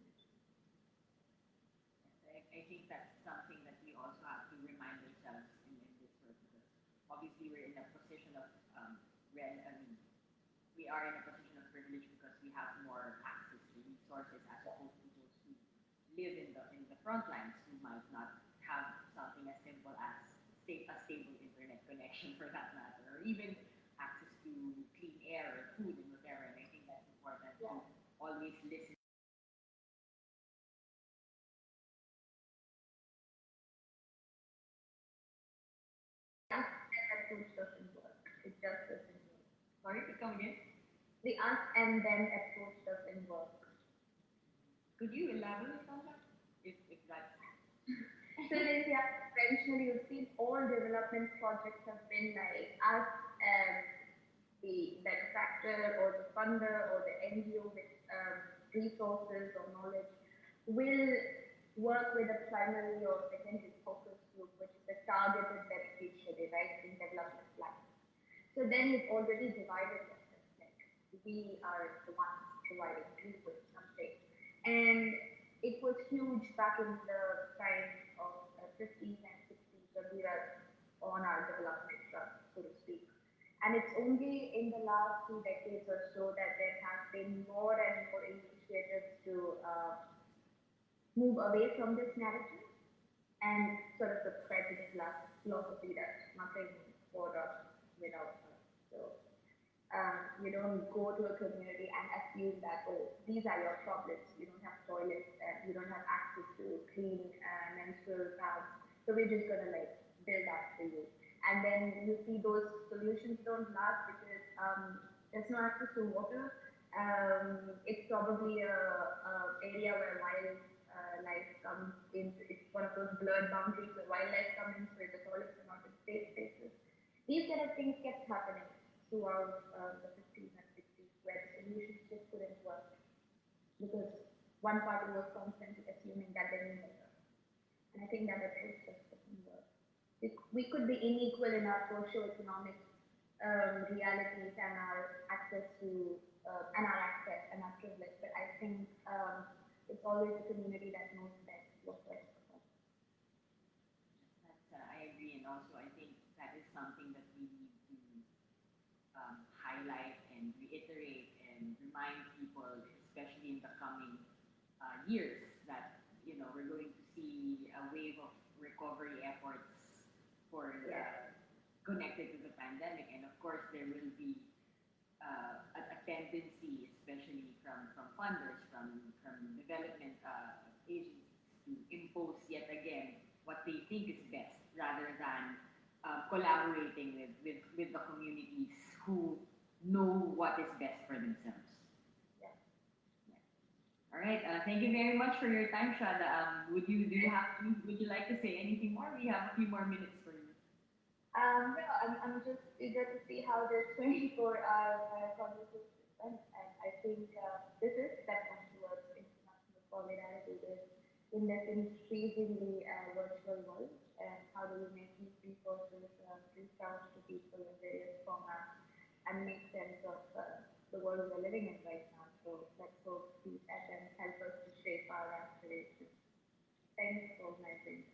Speaker 3: Yes, I think that's something that we also have to remind ourselves in this work, because obviously we're in a position of we are in a position of privilege because we have more access to resources as opposed to those who live in the front lines who might not have something as simple as a stable internet connection for that matter, or even access to clean air or food and whatever. And I think that's important to always listen.
Speaker 12: That approach doesn't work. It just doesn't work.
Speaker 3: Sorry, come again?
Speaker 12: The us and them approach doesn't work.
Speaker 3: Could you elaborate on that? If that's
Speaker 12: So then, yeah, conventionally, you've seen all development projects have been like us as the benefactor or the funder or the NGO with resources or knowledge will work with a primary or secondary focus group, which is the targeted beneficiary, right, in development plans. So then you've already divided yourself. Like we are the ones providing input something. And it was huge back in the time of 50s and 60s when we were on our development front, so to speak. And it's only in the last 2 decades or so that there has been more and more initiatives to move away from this narrative and sort of subscribe to this last philosophy that nothing for us without us. So you don't go to a community and assume that, oh, these are your problems. You don't have toilets and you don't have access to clean menstrual pads. So we're just gonna like build that for you. And then you see those solutions don't last because there's no access to water. It's probably a area where wildlife wildlife comes in. It's one of those blurred boundaries where wildlife comes in, where the toilets are not in safe spaces. These kind of things kept happening throughout the 50s and 60s, where the solutions just couldn't work because one party was constantly assuming that they knew better. And I think that approach just doesn't work. We could be unequal in our socio-economic realities and our access to and our privilege, but I think it's always the community that knows best what's best for us.
Speaker 3: I agree, and also I think that is something that we need to highlight and reiterate and remind people, especially in the coming years, that we're going to see a wave of recovery efforts for connected to the pandemic, and of course there will be a tendency, especially from funders, from development agencies, to impose yet again what they think is best, rather than collaborating with the communities who know what is best for themselves. All right. Thank you very much for your time, Shada. Would you like to say anything more? We have a few more minutes for you.
Speaker 12: No, I'm just eager to see how this 24-hour conversation went. And I think this is step one towards international solidarity in this increasingly virtual world. And how do we make these resources reach out to people in various formats and make sense of the world we're living in right now. So let's hope these atoms help us to shape our aspirations. Thanks for organizing.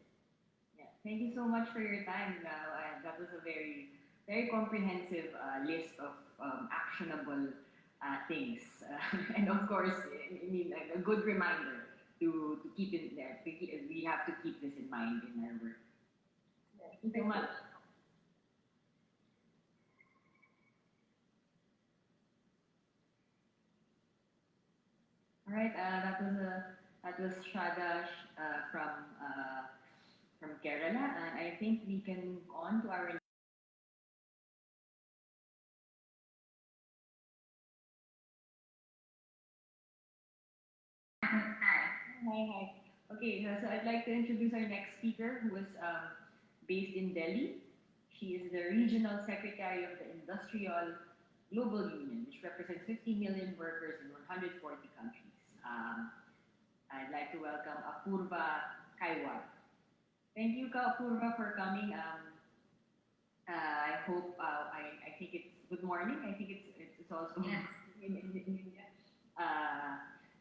Speaker 3: Yeah, thank you so much for your time. That was a very, very comprehensive list of actionable things, and of course, I mean, a good reminder to keep it there. We have to keep this in mind in our work. Thank you so much. All right, that was Shada from Kerala, and I think we can move on to our. Hi. Okay, so I'd like to introduce our next speaker, who is based in Delhi. She is the regional secretary of the Industrial Global Union, which represents 50 million workers in 140 countries. I'd like to welcome Apurva Kaiwar. Thank you, Apurva, for coming. I hope, I think it's good morning. I think it's also
Speaker 11: yes.
Speaker 3: in India.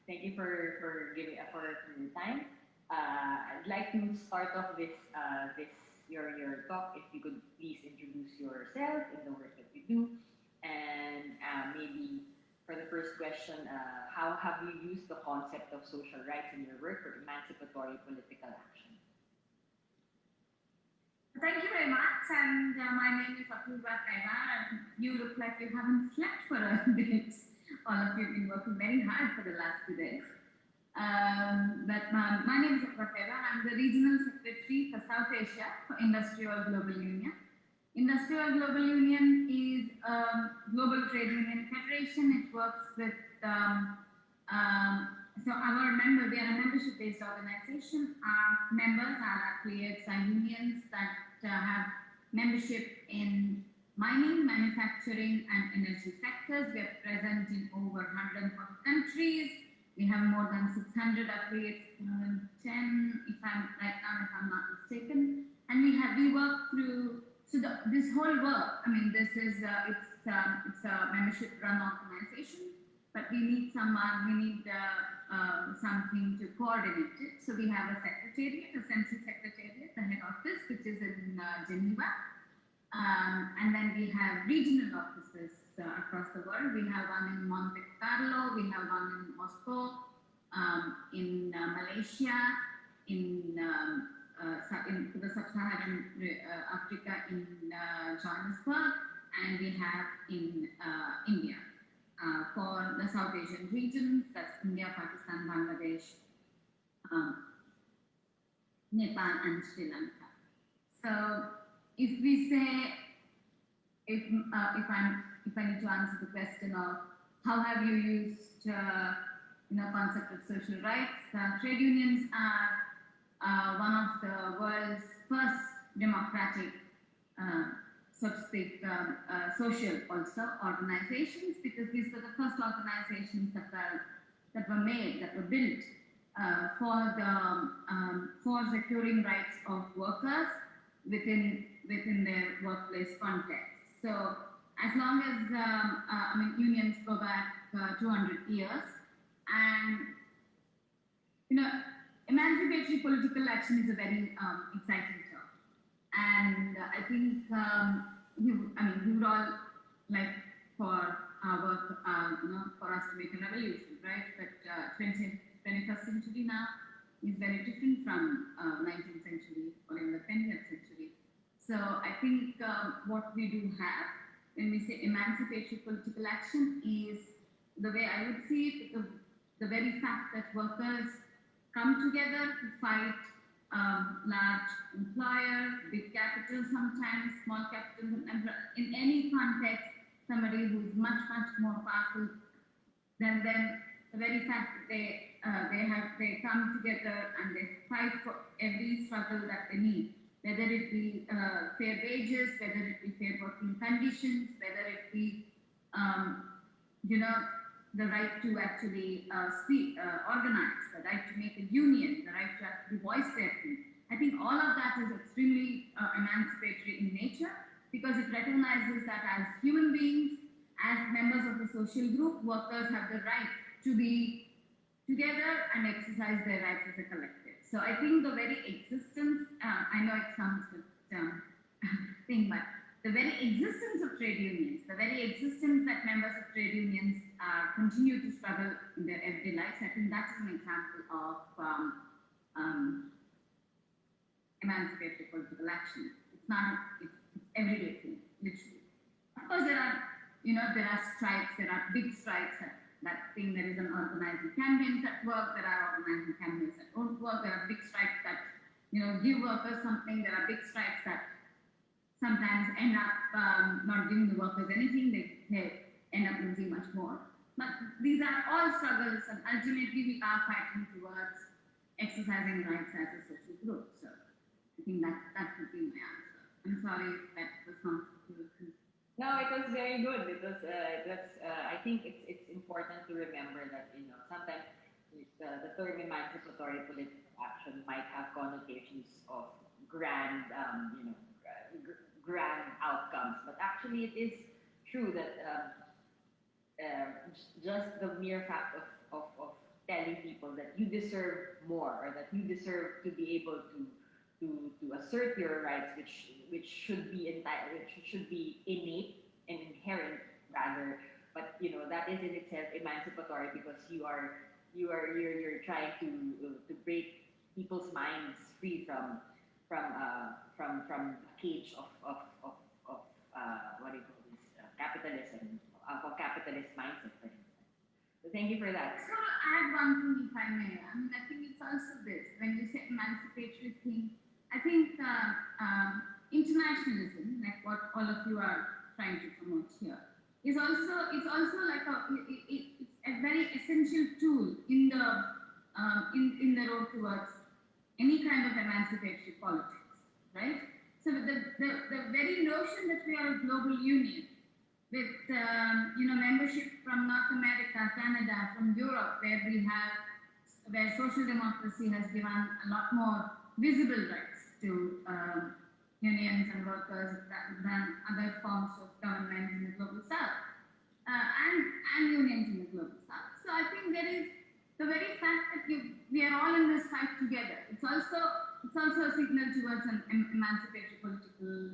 Speaker 3: Thank you for giving for your time. I'd like to start off your talk. If you could please introduce yourself and the work that you do, and maybe for the first question, how have you used the concept of social rights in your work for emancipatory political action?
Speaker 13: Thank you very much, and my name is Apurva Kaiwar, and you look like you haven't slept for a bit. All of you have been working very hard for the last 2 days. But my name is Apurva Kaiwar. I'm the Regional Secretary for South Asia for Industrial Global Union. Industrial Global Union is a global trade union federation. It works with, so we are a membership-based organization. Our members are affiliates and unions that have membership in mining, manufacturing, and energy sectors. We are present in over 140 countries. We have more than 600 affiliates, 110, if I'm not mistaken. And we work through. So this whole work, I mean, this is it's a membership-run organization, but we need something to coordinate it. So we have a secretariat, a central secretariat, the head office, which is in Geneva, and then we have regional offices across the world. We have one in Monte Carlo, we have one in Moscow, in Malaysia, in the sub-Saharan Africa in Johannesburg, and we have in India. For the South Asian regions, that's India, Pakistan, Bangladesh, Nepal, and Sri Lanka. So if we say, if I need to answer the question of how have you used concept of social rights. Trade unions are one of the world's first democratic, so to speak, social also organizations, because these were the first organizations that were made, that were built for securing rights of workers within their workplace context. So as long as unions go back 200 years, and emancipatory political action is a very exciting term, and I think we would all like for our work, for us to make a revolution, right? But 21st century now is very different from 19th century or even the 20th century. So I think what we do have when we say emancipatory political action is, the way I would see it, the very fact that workers come together to fight large employer, big capital sometimes, small capital, in any context, somebody who is much, much more powerful than them. The very fact that they come together and they fight for every struggle that they need, whether it be fair wages, whether it be fair working conditions, whether it be the right to actually speak, organize, the right to make a union, the right to actually voice their thing. I think all of that is extremely emancipatory in nature, because it recognizes that as human beings, as members of a social group, workers have the right to be together and exercise their rights as a collective. So I think the very existence, I know it sounds a thing, but the very existence of trade unions, the very existence that members of trade unions continue to struggle in their everyday lives, I think that's an example of emancipatory political action. It's everyday thing, literally. Of course, there are strikes, there are big strikes that thing. There is an organizing campaigns at work, there are organizing campaigns that don't work, there are big strikes that give workers something, there are big strikes that sometimes end up not giving the workers anything, they end up losing much more. But these are all struggles, and ultimately we are fighting towards exercising rights as a social group. So I think that would be my answer. I'm sorry if that was not good.
Speaker 3: No, it was very good. It was. I think it's important to remember that sometimes the term emancipatory political action might have connotations of grand, grand outcomes, but actually it is true that just the mere fact of telling people that you deserve more, or that you deserve to be able to assert your rights, which should be entitled, which should be innate and inherent rather, but that is in itself emancipatory, because you're trying to break people's minds free from a cage of what do you call this, capitalism, of capitalist mindset, for instance. So thank you for that.
Speaker 13: I just want to add one thing, if I may. I think it's also this, when you say emancipatory thing, I think internationalism, like what all of you are trying to promote here, is also like it's a very essential tool in the road towards any kind of emancipatory politics, right? So the very notion that we are a global union with membership from North America, Canada, from Europe, where social democracy has given a lot more visible rights to unions and workers than other forms of government in the global south, and unions in the global south. So I think there is the very fact that we are all in this fight together. It's also a signal towards an emancipatory political,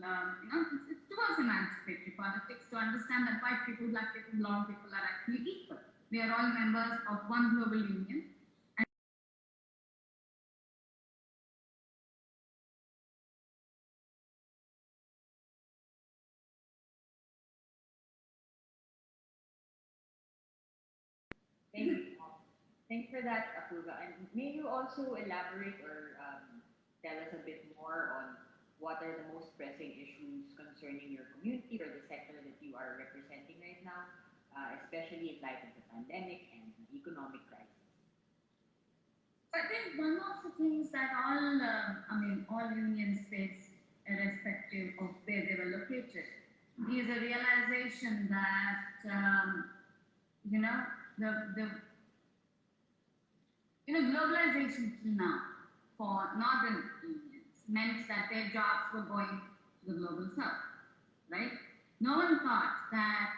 Speaker 13: it's towards emancipatory politics, to understand that white people, black people, brown people are actually equal. We are all members of one global union.
Speaker 3: Thank you. Thanks for that, Apurva. And may you also elaborate or tell us a bit more on what are the most pressing issues concerning your community or the sector that you are representing right now, especially in light of the pandemic and the economic crisis?
Speaker 13: I think one of the things that all unions face, irrespective of where they were located, is a realization that globalization till now for northern unions meant that their jobs were going to the global south, right? No one thought that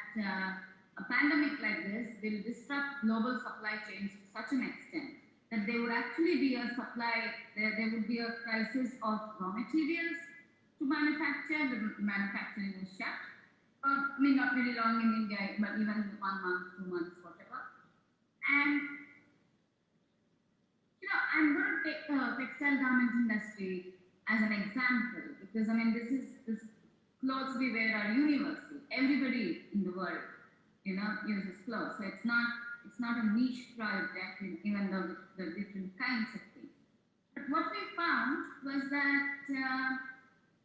Speaker 13: a pandemic like this will disrupt global supply chains to such an extent that there would actually be a there would be a crisis of raw materials to manufacture. The manufacturing was shut. Not very long in India, but even 1 month, 2 months, whatever. And I'm going to take the textile garment industry as an example because this clothes we wear are universal. Everybody in the world, uses clothes. So it's not a niche project, even though the different kinds of things. But what we found was that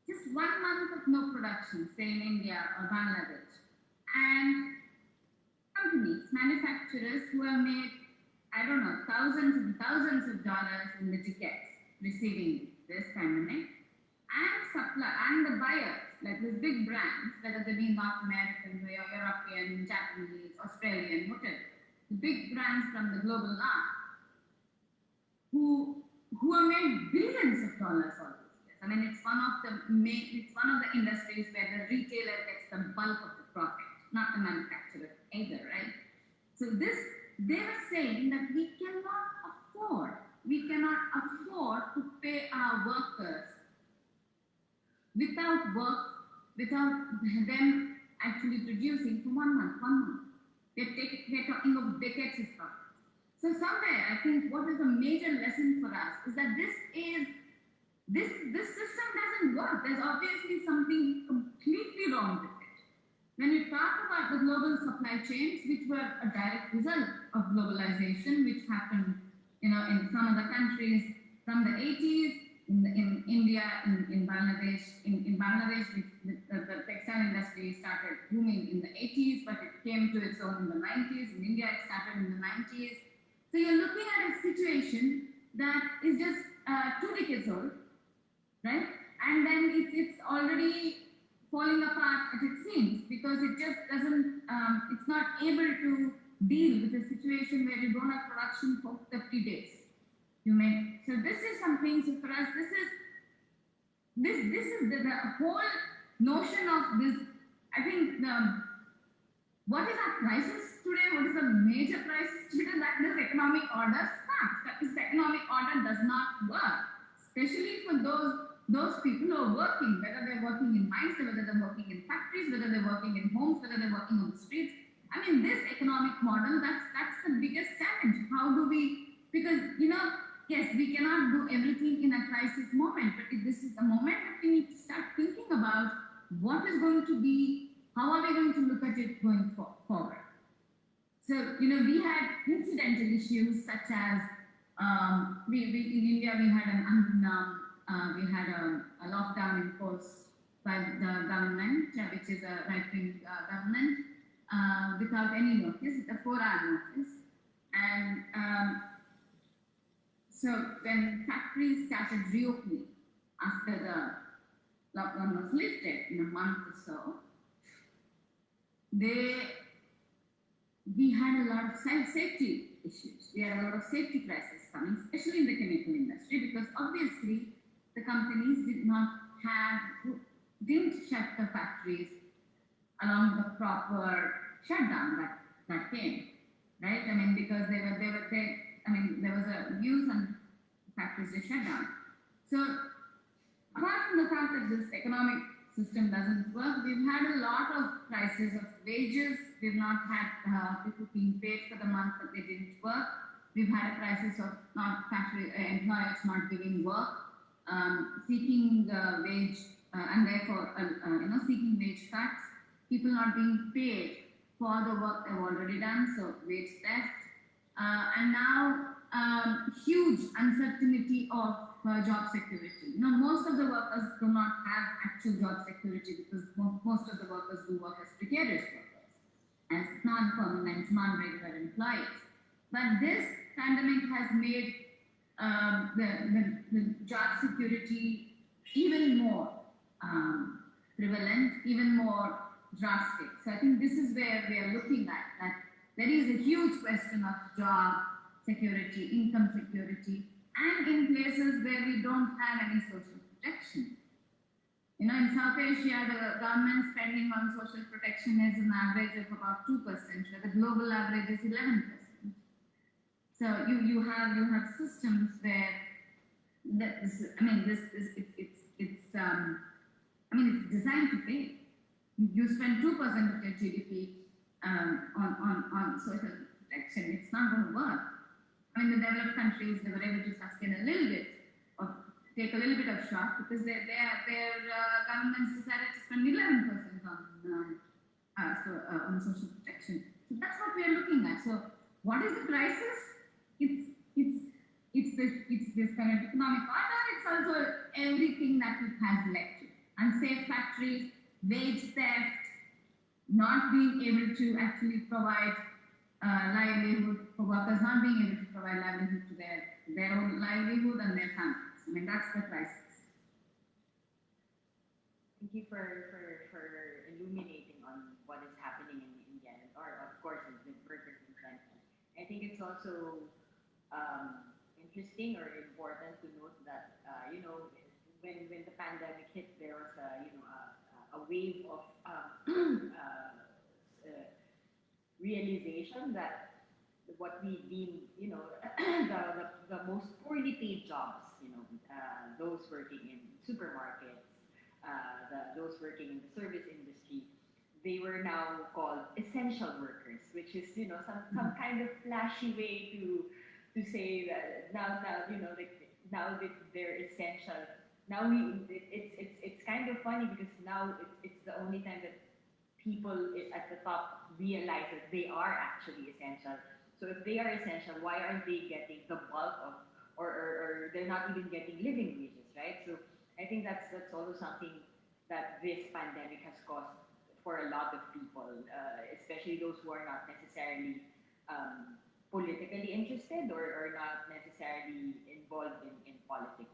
Speaker 13: just 1 month of no production, say in India or Bangladesh, and companies, manufacturers who have made, thousands and thousands of dollars in the tickets receiving this pandemic, and the buyers, like these big brands, whether they be North American, European, Japanese, Australian, whatever, the big brands from the global north, who have made billions of dollars all these years. It's one of the industries where the retailer gets the bulk of the profit, not the manufacturer either, right? So they were saying that we cannot afford to pay our workers without them actually producing for 1 month. They're talking of decades of profit. So somewhere, I think what is a major lesson for us is that this system doesn't work. There's obviously something completely wrong with it. When we talk about the global supply chains, which were a direct result of globalization, which happened, in some of the countries from the 80s, in India, in Bangladesh, the textile industry started booming in the 80s, but it came to its own in the 90s. In India, it started in the 90s. So you're looking at a situation that is just 2 decades old, right? And then it's already falling apart at its seams because it just doesn't, it's not able to deal with a situation where you don't have production for 30 days. So this is something, so for us, this is the whole notion of this. I think what is our crisis today? What is the major crisis today? That this economic order sucks. That this economic order does not work, especially for those people who are working, whether they're working in mines, whether they're working in factories, whether they're working in homes, whether they're working on the streets. This economic model, that's the biggest challenge. How do we, because, yes, we cannot do everything in a crisis moment, but this is the moment that we need to start thinking about what is going to be, how are we going to look at it going forward. So, we had incidental issues such as, in India, we had a lockdown imposed by the government, which is a right-wing government, without any notice, a 4-hour notice. And so when factories started reopening after the lockdown was lifted in a month or so, we had a lot of safety issues. We had a lot of safety crises coming, especially in the chemical industry, because obviously the companies didn't shut the factories along the proper shutdown that came, right? Because there was a news and factories were shut down. So apart from the fact that this economic system doesn't work, we've had a lot of crises of wages. We've not had people being paid for the month that they didn't work. We've had a crisis of employers not giving work, seeking wage, and therefore, seeking wage cuts, people not being paid for the work they've already done, so wage theft, and now huge uncertainty of job security. Most of the workers do not have actual job security because most of the workers do work as precarious workers, as non-permanent, non-regular employees. But this pandemic has made the job security even more prevalent, even more drastic. So I think this is where we are looking at that there is a huge question of job security, income security, and in places where we don't have any social protection. You know, in South Asia, the government spending on social protection is an average of about 2%, where the global average is 11%. So you have systems where it's designed to fail. You spend 2% of your GDP on social protection. It's not going to work. I mean, the developed countries, they were able to sustain a little bit of, take a little bit of shock because their governments decided to spend 11% on social protection. So that's what we are looking at. So what is the crisis? It's this kind of economic order. It's also everything that it has led to. Unsafe factories, wage theft, not being able to actually provide livelihood for workers, not being able to provide livelihood to their own livelihood and their families. I mean, that's the crisis.
Speaker 3: Thank you for illuminating on what is happening in Genève, or of course with workers in Genève. I think it's also interesting or important to note that when the pandemic hit, there was a wave of realization that what we deem the most poorly paid jobs, those working in supermarkets, those working in the service industry, they were now called essential workers, which is some kind of flashy way to say that now that they're essential. Now it's kind of funny because now it's the only time that people at the top realize that they are actually essential. So if they are essential, why aren't they getting the bulk of, or they're not even getting living wages, right? So I think that's also something that this pandemic has caused for a lot of people, especially those who are not necessarily politically interested or not necessarily involved in politics.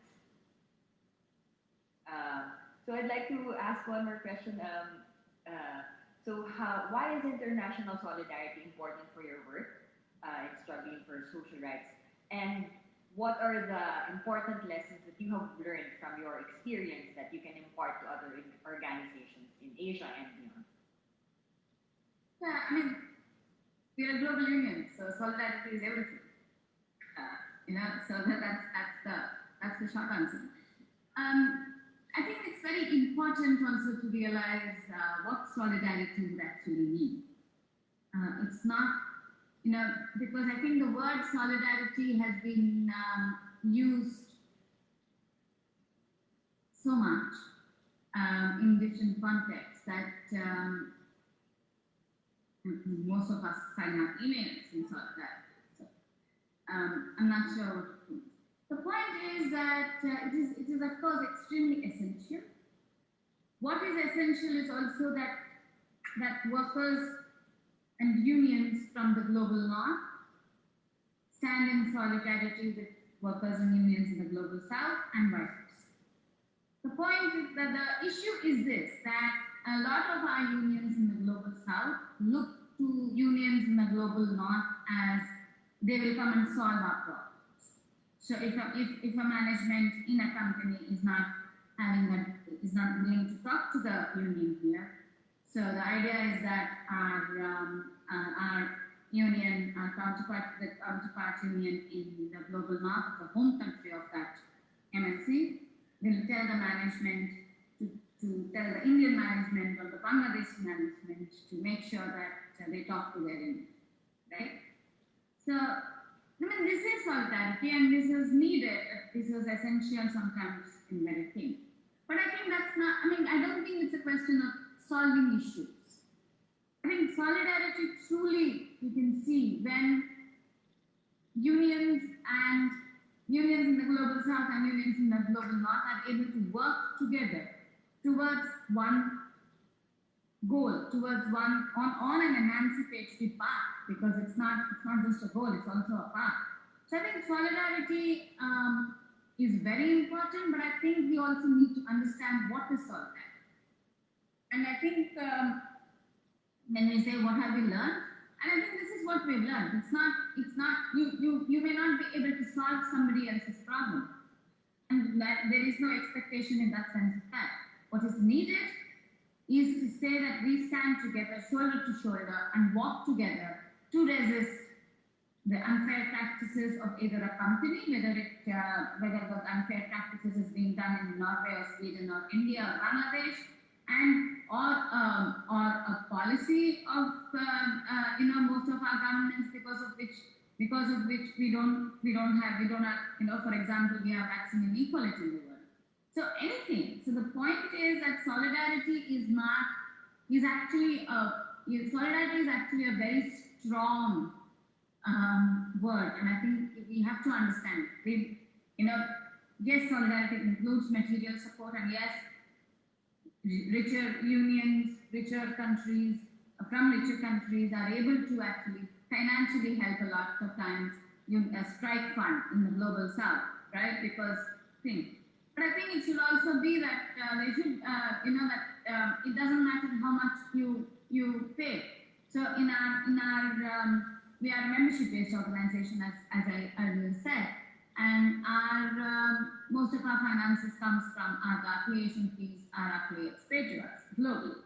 Speaker 3: So I'd like to ask one more question. Why is international solidarity important for your work in struggling for social rights? And what are the important lessons that you have learned from your experience that you can impart to other organizations in Asia and beyond?
Speaker 13: Yeah, I mean, we're a global union, so solidarity is everything. So that's the short answer. I think it's very important also to realize what solidarity would actually mean. It's not, because I think the word solidarity has been used so much in different contexts that most of us sign up emails in solidarity. So I'm not sure what it means. The point is that it is of course extremely essential. What is essential is also that workers and unions from the global north stand in solidarity with workers and unions in the global south and vice versa. The point is that the issue is this, that a lot of our unions in the global south look to unions in the global north as they will come and solve our problems. So if a management in a company is not willing to talk to the union here, so the idea is that our union, our counterpart union in the global north, the home country of that MNC, will tell the management to tell the Indian management or the Bangladeshi management to make sure that they talk to their union, right? So, I mean, this is solidarity and this is needed, this is essential sometimes in many things. But I think that's not, I don't think it's a question of solving issues. I think solidarity truly, you can see when unions in the global south and unions in the global north are able to work together towards one goal, towards one on an emancipatory path, because it's not just a goal, it's also a path So I think solidarity is very important, but I think we also need to understand what is solidarity. And I think when we say what have we learned, and I think this is what we've learned. It's not you may not be able to solve somebody else's problem. And that there is no expectation in that sense of that. What is needed is to say that we stand together, shoulder to shoulder, and walk together to resist the unfair practices of either a company, whether those unfair practices is being done in Norway or Sweden or India or Bangladesh, and or a policy of most of our governments because of which we don't have for example, we have vaccine inequality in the world. So anything. So the point is that solidarity is actually a very strong word, and I think we have to understand it. Yes, solidarity includes material support, and yes, richer unions, richer countries are able to actually financially help a lot of times. A strike fund in the global south, right? Because but I think it should also be that they should, it doesn't matter how much you pay. So in our we are a membership-based organization, as I earlier said, and our most of our finances comes from our affiliation fees. Our affiliates pay to us globally,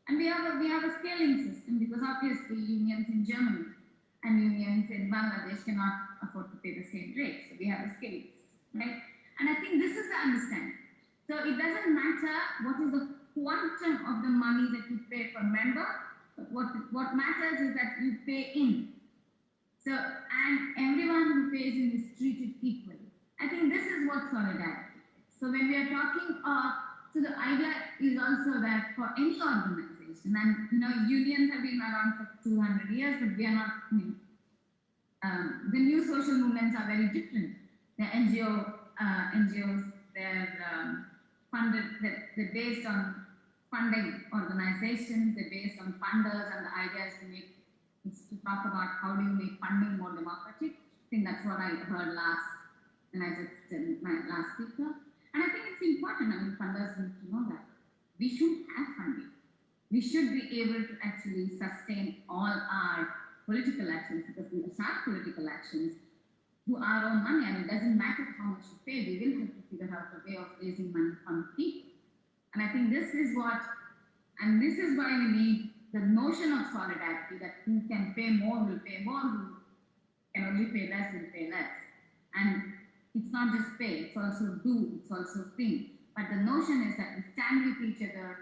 Speaker 13: and we have a scaling system because obviously unions in Germany and unions in Bangladesh cannot afford to pay the same rate. So we have a scaling system, right? And I think this is the understanding. So it doesn't matter what is the quantum of the money that you pay per member, but what matters is that you pay in. So, and everyone who pays in is treated equally. I think this is what solidarity is. So when we are talking so the idea is also that for any organization, and unions have been around for 200 years, but we are not, the new social movements are very different. The NGOs, they're funded, they're based on funding organizations, they're based on funders, and the idea is to talk about how do you make funding more democratic. I think that's what I heard when I just did my last speaker. And I think it's important, funders need to know that. We should have funding. We should be able to actually sustain all our political actions, because we start political actions through our own money, and it doesn't matter how much you pay, we will have to figure out a way of raising money from people. And I think this is why we need the notion of solidarity, that who can pay more will pay more, who can only pay less will pay less. And it's not just pay, it's also do, it's also think. But the notion is that we stand with each other,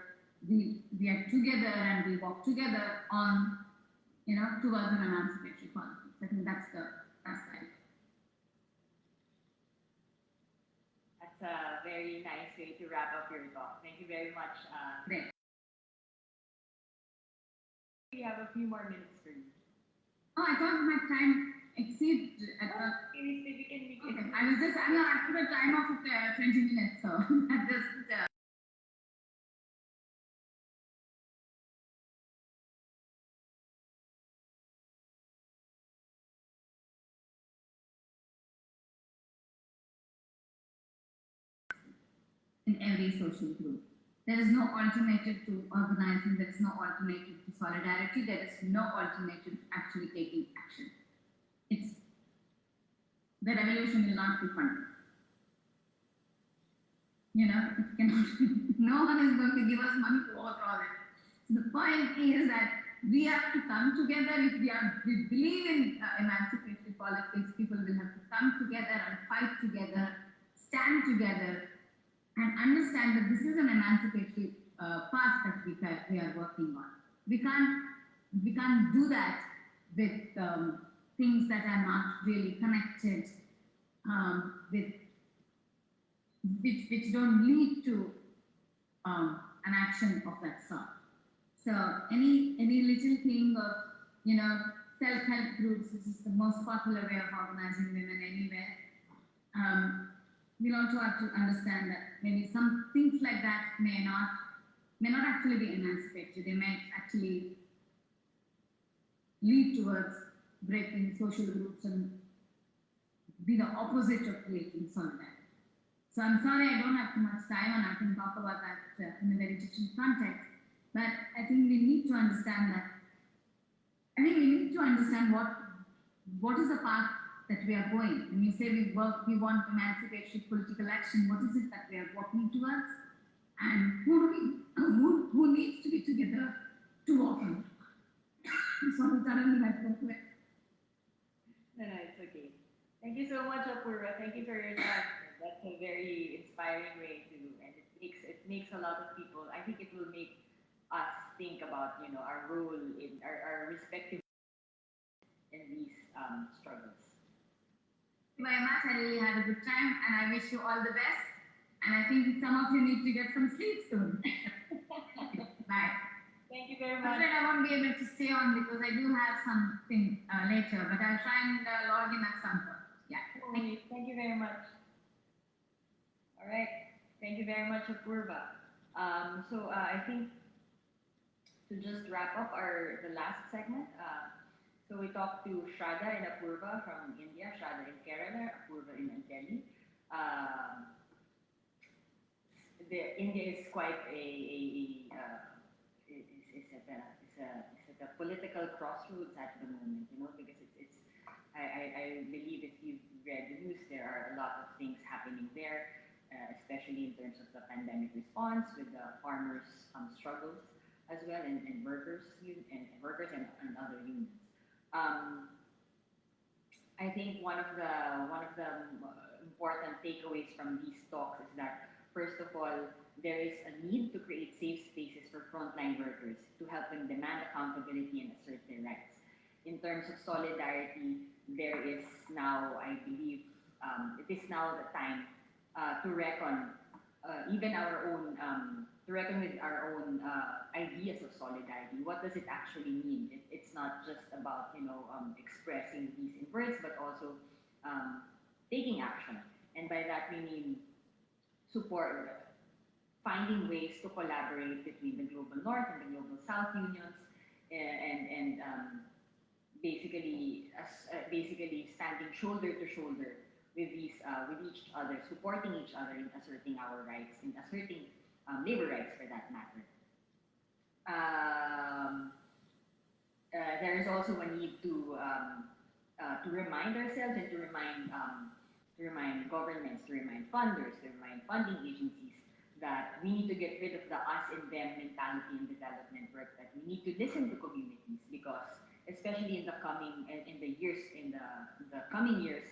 Speaker 13: we are together, and we walk together on, towards an emancipatory politics. I think that's the idea.
Speaker 3: That's a very nice way to wrap up your talk. Thank you very much. We have a few more minutes for you.
Speaker 13: Oh, I thought my time exceeded. I put a time off of 20 minutes, so that just. In every social group. There is no alternative to organizing, there is no alternative to solidarity, there is no alternative to actually taking action. The revolution will not be funded. No one is going to give us money to overthrow it. So the point is that we have to come together. If we believe in emancipatory politics, people will have to come together and fight together, stand together, and understand that this is an emancipatory path that we are working on. We can't do that with things that are not really connected, which don't lead to an action of that sort. So any little thing of self-help groups, this is the most popular way of organizing women anywhere. We'll also have to understand that maybe some things like that may not actually be emancipatory. They may actually lead towards breaking social groups and be the opposite of creating solidarity. So I'm sorry I don't have too much time and I can talk about that in a very different context, but I think we need to understand that. I think we need to understand what is the path that we are going. When you say we want emancipatory political action, what is it that we are working towards? And who needs to be together to walk on? Sorry, suddenly I spoke to it.
Speaker 3: No, it's okay. Thank you so much, Apurva. Thank you for your time. That's a very inspiring way to, and it makes a lot of people. I think it will make us think about our role in our respective in these struggles.
Speaker 13: Thank you very much. I really had a good time, and I wish you all the best. And I think some of you need to get some sleep soon. Bye.
Speaker 3: Thank you very
Speaker 13: I'm
Speaker 3: much.
Speaker 13: afraid I won't be able to stay on because I do have something later, but I'll try and log in at some point. Yeah.
Speaker 3: Thank you very much. All right. Thank you very much, Apurva. So I think to just wrap up the last segment, so we talked to Shraddha and Apurva from India, Shraddha in Kerala, Apurva in Delhi. India is quite is at a political crossroads at the moment, because I believe if you've read the news, there are a lot of things happening there, especially in terms of the pandemic response with the farmers' struggles as well, and workers and other unions. I think one of the important takeaways from these talks is that, first of all, there is a need to create safe spaces for frontline workers to help them demand accountability and assert their rights. In terms of solidarity, there is now, I believe, it is now the time to reckon even our own, to reckon with our own ideas of solidarity. What does it actually mean? It's not just about expressing these in words, but also taking action. And by that we mean finding ways to collaborate between the Global North and the Global South unions, and basically standing shoulder to shoulder with each other, supporting each other in asserting our rights, in asserting labor rights for that matter. There is also a need to remind ourselves and to remind governments, to remind funders, to remind funding agencies that we need to get rid of the us and them mentality in development work, that we need to listen to communities, because especially in the coming years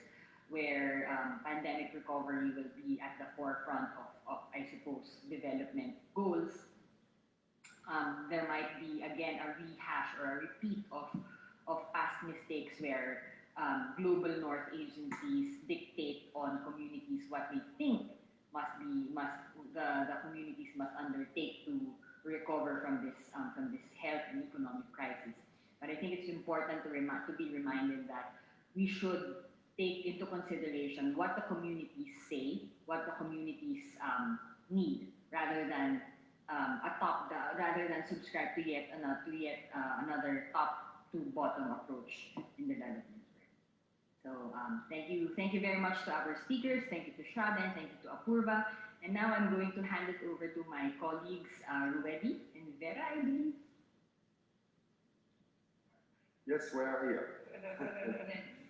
Speaker 3: where pandemic recovery will be at the forefront of I suppose, development goals, there might be again a rehash or a repeat of past mistakes where Global North agencies dictate on communities what they think the communities must undertake to recover from this health and economic crisis. But I think it's important to be reminded that we should take into consideration what the communities say, what the communities need, rather than subscribe to yet another top to bottom approach in development. So thank you very much to our speakers. Thank you to Shraddha and thank you to Apurva. And now I'm going to hand it over to my colleagues Ruedi and Vera, I believe.
Speaker 14: Yes, we are here.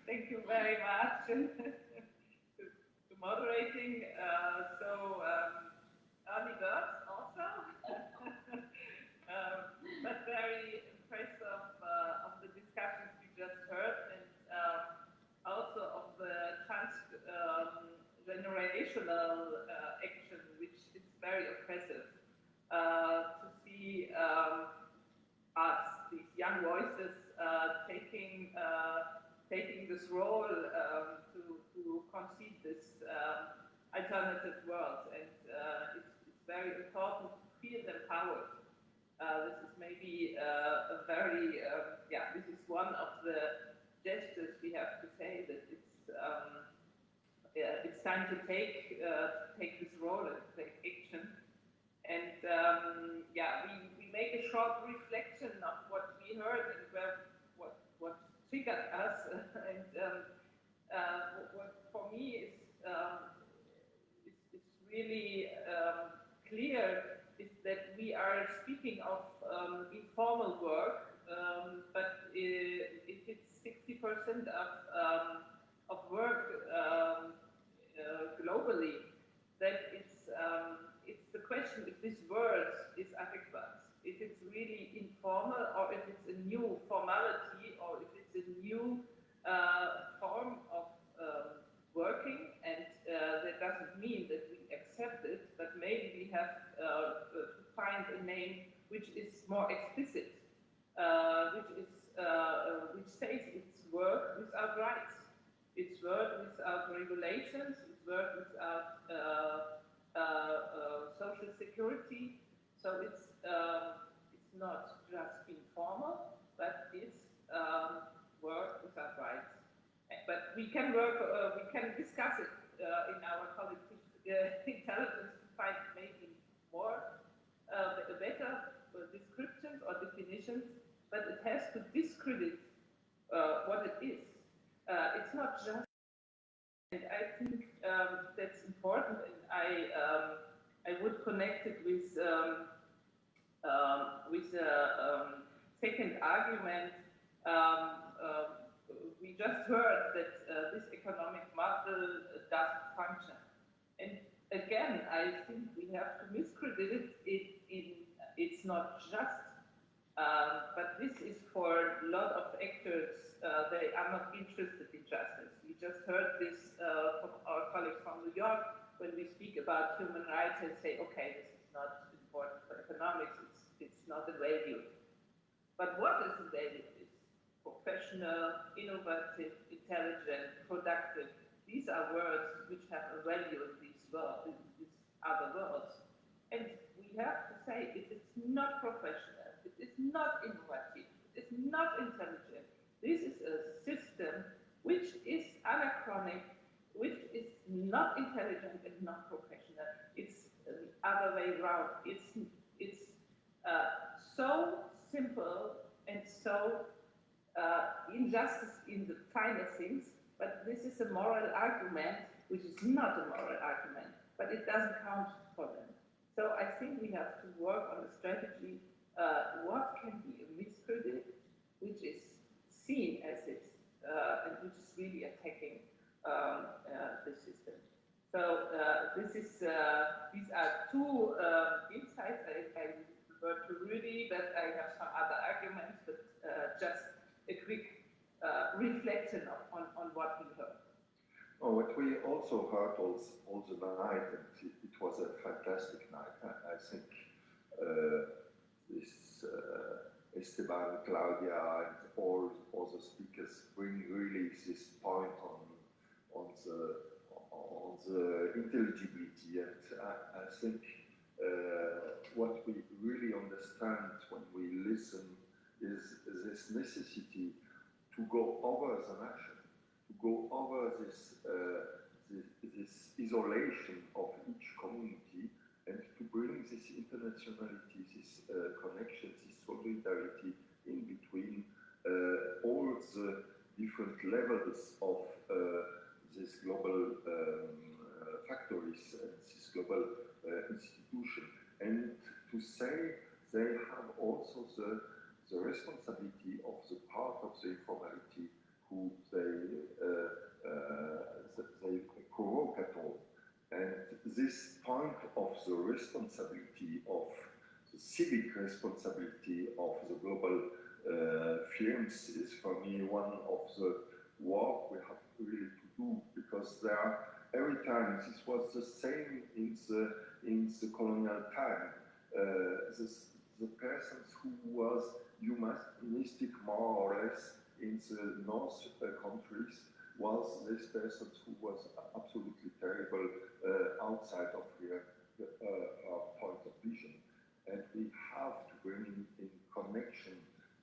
Speaker 1: Thank you very much to moderating. Early birds also, but very impressed of the discussions we just heard, and also of the transgenerational action, which is very impressive to see us, these young voices, taking this role to conceive this alternative world, and it's very important to feel empowered. This is maybe a very this is one of the gestures we have to say that it's time to take this role and take action. And we make a short reflection of what we heard and what triggered us, and me is really clear is that we are speaking of informal work, but if it's 60% of work globally, that it's the question if this word is adequate, if it's really informal or if it's a new formality or if it's a new form of working, and that doesn't mean that we accept it, but maybe we have to find a name which is more explicit, which says it's work without rights, it's work without regulations, it's work without social security. So it's not just informal, but it's work without rights. But we can work, we can discuss it in our collective intelligence to find maybe more better descriptions or definitions, but it has to discredit what it is. It's not just, and I think that's important, and I would connect it with the second argument. We just heard that this economic model doesn't function. And again, I think we have to miscredit it it's not just, but this is for a lot of actors, they are not interested in justice. We just heard this from our colleagues from New York when we speak about human rights and say, okay, this is not important for economics, it's not a value. But what is a value? It's professional, innovative, intelligent, productive. These are words which have a value in these other worlds. And we have to say it is not professional, it is not innovative, it is not intelligent. This is a system which is anachronic, which is not intelligent and not professional. It's the other way around. It's so simple and so injustice in the finer things, but this is a moral argument, which is not a moral argument, but it doesn't count for them. So I think we have to work on a strategy, what can be a miscredit, which is seen as it, and which is really attacking the system. So these are two insights I refer to Rudy, but I have some other arguments, but just a quick reflection on what we heard.
Speaker 14: Oh, what we also heard all the night, and it was a fantastic night. I think this Esteban, Claudia, and all the speakers bring really this point on the intelligibility, and I think what we really understand when we listen is this necessity to go over the nation, to go over this isolation of each community, and to bring this internationality, this connection, this solidarity in between all the different levels of this global factories and this global institution, and to say they have also the responsibility of the part of the informality who they provoke at all. And this point of the responsibility, of the civic responsibility of the global firms is for me one of the work we have really to do, because there are, every time, this was the same in the colonial time, the persons who was humanistic more or less in the north countries was this person who was absolutely terrible outside of her point of vision. And we have to bring in connection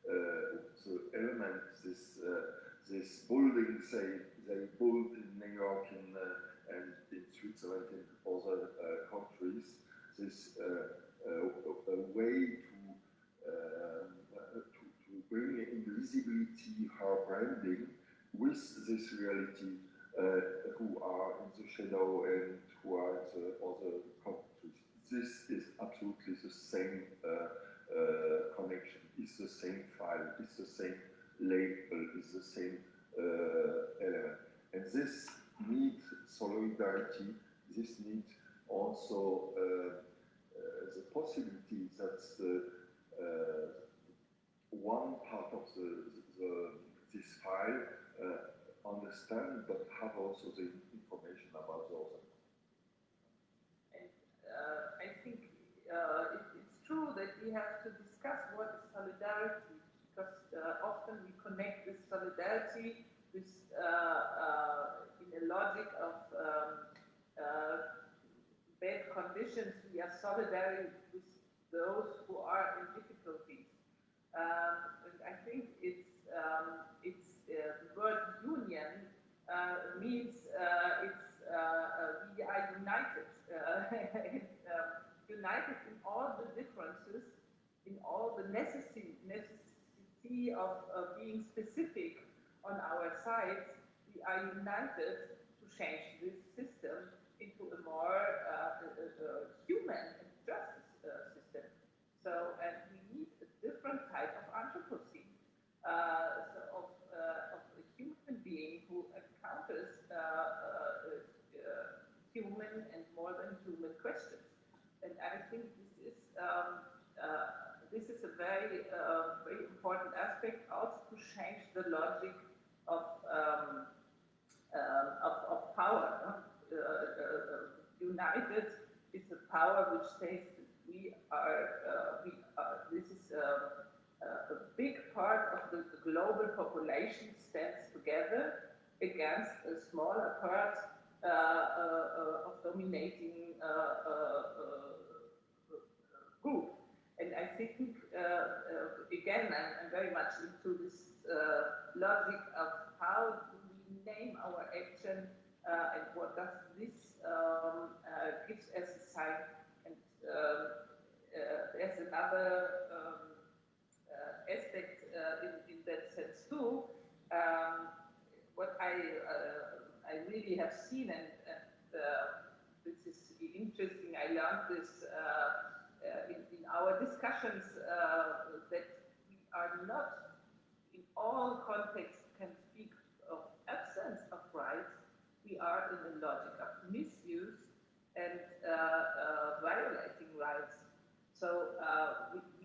Speaker 14: the elements, this building they built in New York and in Switzerland and other countries, this way to bring in visibility her branding with this reality who are in the shadow and who are in the other countries. This is absolutely the same connection, it's the same file, it's the same label, it's the same element. And this needs solidarity, this needs also the possibility that one part of this file understand but have also the information about the other.
Speaker 1: And I think it's true that we have to discuss what is solidarity, because often we connect this solidarity with in a logic of bad conditions. We are solidary with those who are in difficulties. And I think it's the word union means we are united, united in all the differences, in all the necessity of being specific on our sides. We are united to change this system into a more human and justice system. So, and we need a different type of anthropocene, of a human being who encounters human and more than human questions. And I think this is a very very important aspect, also to change the logic of power. United is a power which says that we are. This is a big part of the global population stands together against a smaller part of dominating group. And I think, again, I'm very much into this logic of how do we name our action and what does this gives as a sign. And there's another aspect in that sense too. What I really have seen, and this is interesting, I learned this in our discussions, that we are not in all contexts can speak of absence of rights. We are in a logic of misuse and violating rights. So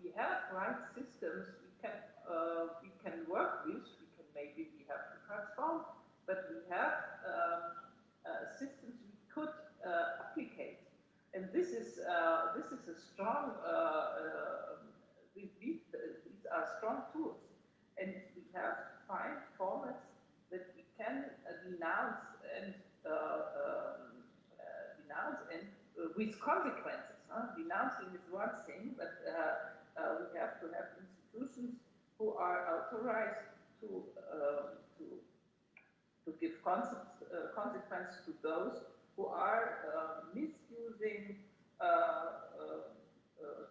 Speaker 1: we have right systems we can work with. Maybe we have to transform, but we have systems we could applicate. And this is a strong. These are strong tools, and we have to find formats that we can denounce and with consequences. Denouncing is one thing, but we have to have institutions who are authorized to give consequence to those who are misusing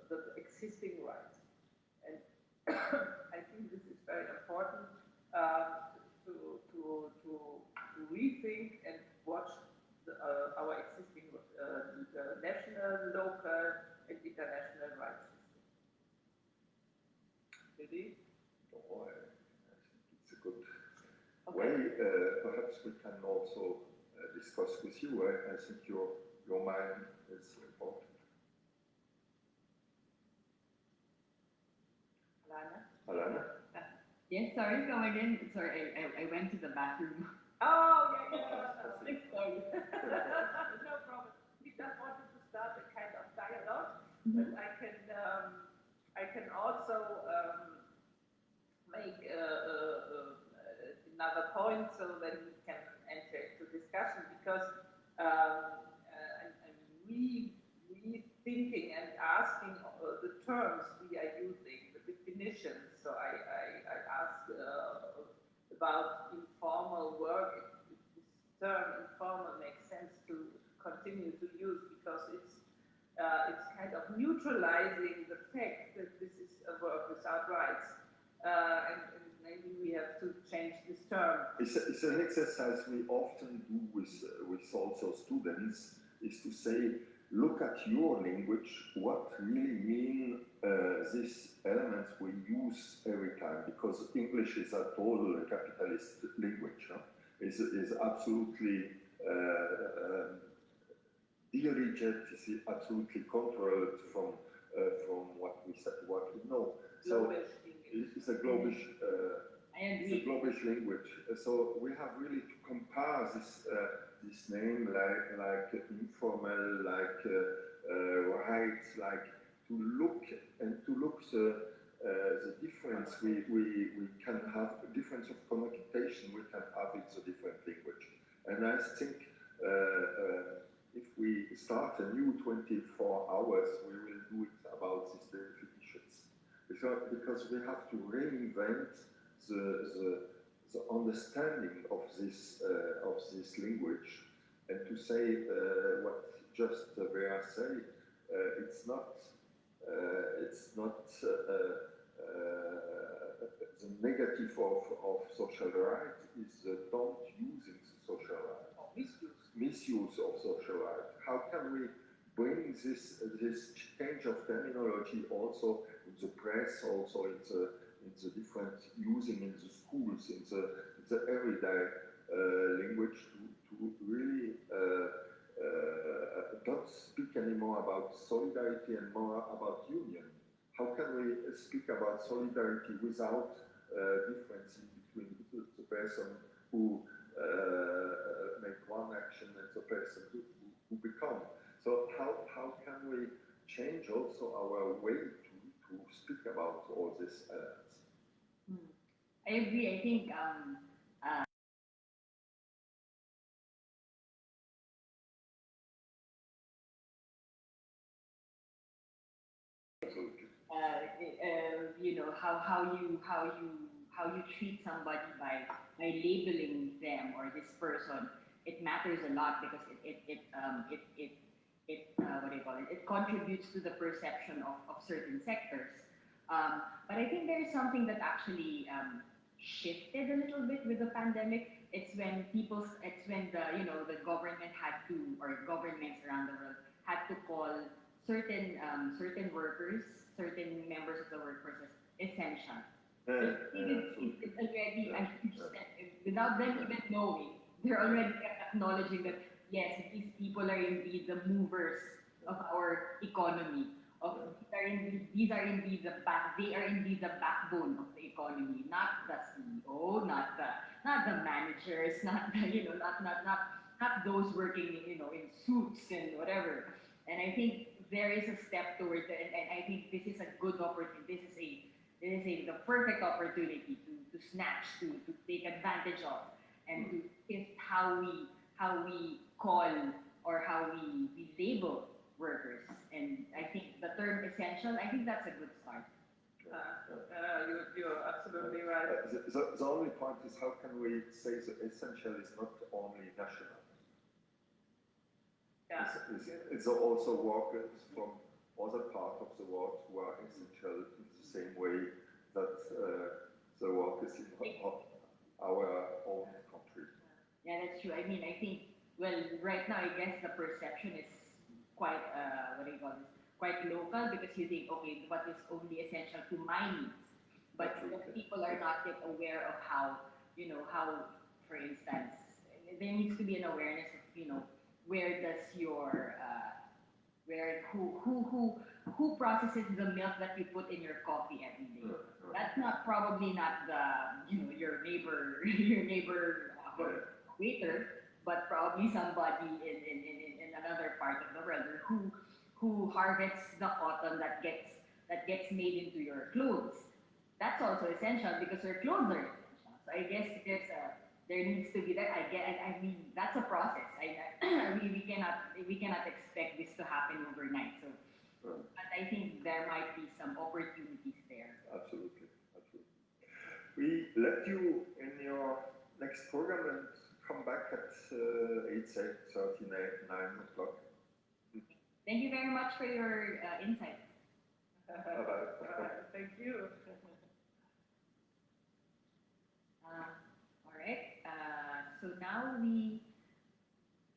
Speaker 1: the existing rights. And I think this is very important to rethink and watch our existing national, local, and international rights system. Really?
Speaker 14: Oh, I think it's a good way. Perhaps we can also discuss with you. I think your mind is important. Alana?
Speaker 3: Yes, sorry, come again. Sorry, I went to the bathroom.
Speaker 1: Oh, yeah. Sorry. No problem. We just wanted to start a kind of dialogue, but I can also make another point so that we can enter into discussion, because I'm rethinking and asking the terms we are using, the definitions. So I asked about informal work. If this term informal makes sense to continue to use, because it's kind of neutralizing the fact that this is a work without rights, and maybe we have to change this term.
Speaker 14: It's an exercise we often do with also students, is to say, look at your language, what really mean these elements we use every time, because English is a total capitalist language. Huh? Is absolutely dirigent, is absolutely controlled from what we know. So it's a global language. So we have really to compare this name like informal, like right, like to look the difference we can have, the difference of connotation we can have in the different language. And I think if we start a new 24 hours, we will do it about these definitions. Because we have to reinvent the understanding of this language, and to say what just Vera said, it's not the negative of social right is don't using the social right, misuse of social right. How can we bring this change of terminology also in the press, also in the different using in the schools, in the everyday language, to really don't speak anymore about solidarity and more about union. How can we speak about solidarity without difference in between the person who make one action and the person who become? So how can we change also our way to speak about all these elements?
Speaker 3: I agree. I think you know, how you treat somebody by labeling them or this person, it matters a lot, because what do you call it? It contributes to the perception of certain sectors. But I think there is something that actually shifted a little bit with the pandemic. It's when the government had to, or governments around the world had to call certain workers, certain members of the workforce as essential. It's already a huge step. Without them even knowing, they're already acknowledging that yes, these people are indeed the movers of our economy. They are indeed the backbone of the economy, not the CEO, not the managers, not those working in suits and whatever. And I think there is a step towards it, and I think this is a good opportunity. This is the perfect opportunity to snatch, to take advantage of, and to shift how we call or how we label workers. And I think the term essential, I think that's a good start.
Speaker 1: You're absolutely right.
Speaker 14: The only point is, how can we say the essential is not only national?
Speaker 1: Yeah.
Speaker 14: It's also workers from other parts of the world who are essential in the same way that the workers in our own country.
Speaker 3: Yeah, that's true. I mean, I think, well, right now, I guess the perception is quite, quite local, because you think, okay, what is only essential to my needs? But people are not yet aware of how, for instance, there needs to be an awareness of, where does your, who processes the milk that you put in your coffee every day? That's probably not the, your neighbor waiter, but probably somebody in another part of the world, who harvests the cotton that gets made into your clothes. That's also essential, because your clothes are essential. So I guess there needs to be that. I mean, that's a process. We cannot expect this to happen overnight. So, but I think there might be some opportunities there.
Speaker 14: Absolutely. We let you in your next program and come back at 8:39 o'clock.
Speaker 3: Thank you very much for your insights.
Speaker 14: Bye-bye.
Speaker 1: Thank you.
Speaker 3: So now we,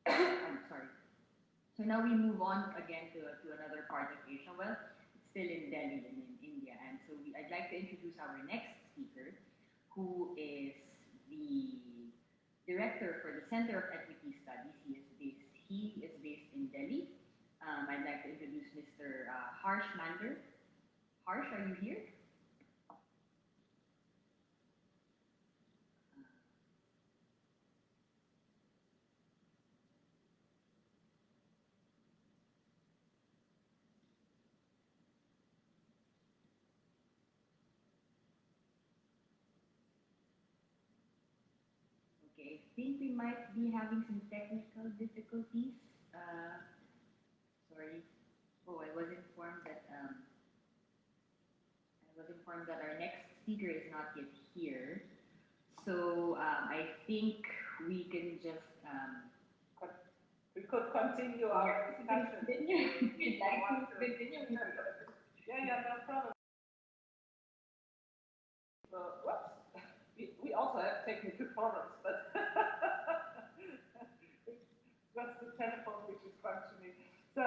Speaker 3: I'm sorry. So now we move on again to another part of Asia. Well, it's still in Delhi and in India. And so I'd like to introduce our next speaker, who is the director for the Center of Equity Studies. He is based in Delhi. I'd like to introduce Mr. Harsh Mander. Harsh, are you here? Okay, I think we might be having some technical difficulties. Sorry. Oh, I was informed that our next speaker is not yet here. So I think we can just
Speaker 1: we could continue our discussion.
Speaker 3: We'd like to continue.
Speaker 1: Yeah, no problem. Whoops. We also have technical problems, but that's the telephone which is functioning. So,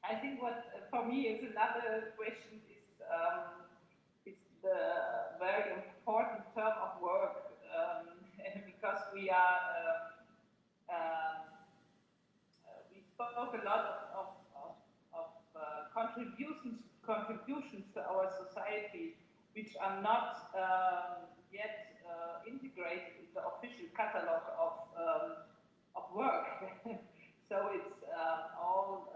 Speaker 1: I think what for me is another question is the very important term of work, because we spoke a lot of contributions to our society, which are not yet integrated in the official catalog of work. So it's all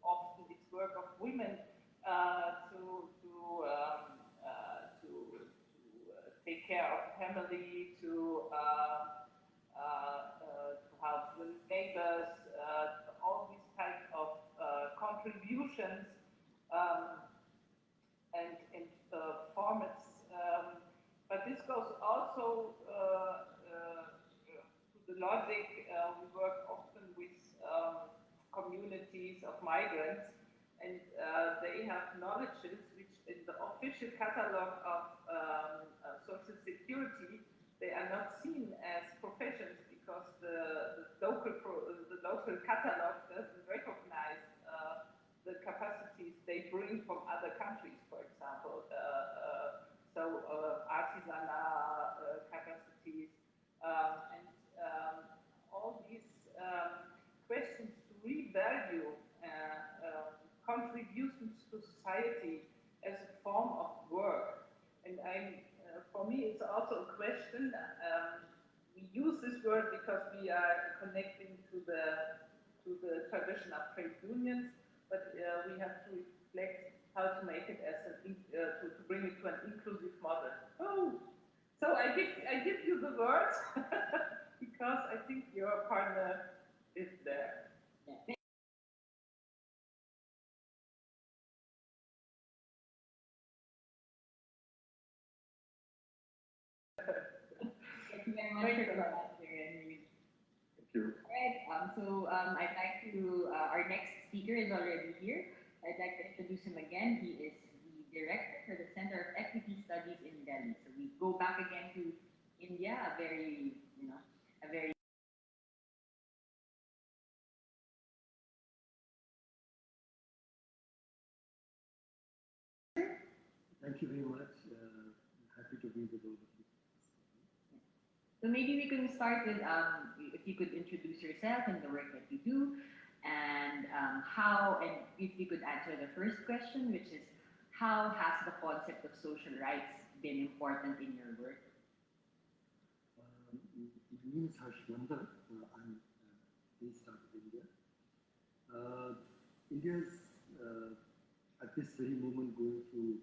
Speaker 1: often it's work of women to take care of family, to help the neighbors, all these types of contributions and formats. But this goes also to the logic. We work often with communities of migrants, and they have knowledges which in the official catalog of social security, they are not seen as professions because the local catalog doesn't recognize the capacities they bring from other countries, for example. So artisanal capacities and all these questions to revalue contributions to society as a form of work. And for me, it's also a question. We use this word because we are connecting to the tradition of trade unions, but we have to reflect how to make it as to bring it to an inclusive model. Oh, so I give you the words because I think your partner is there. Yeah.
Speaker 3: Thank you very much for that.
Speaker 14: Thank you.
Speaker 3: All right. So I'd like to. Our next speaker is already here. I'd like to introduce him again. He is the director for the Center of Equity Studies in Delhi. So we go back again to India, a very.
Speaker 15: Thank you very much. Happy to be with all of you.
Speaker 3: So maybe we can start with if you could introduce yourself and the work that you do, and if you could answer the first question, which is how has the concept of social rights been important in your work?
Speaker 15: My name is Harsh Mander. I'm based out of India. India is at this very moment going through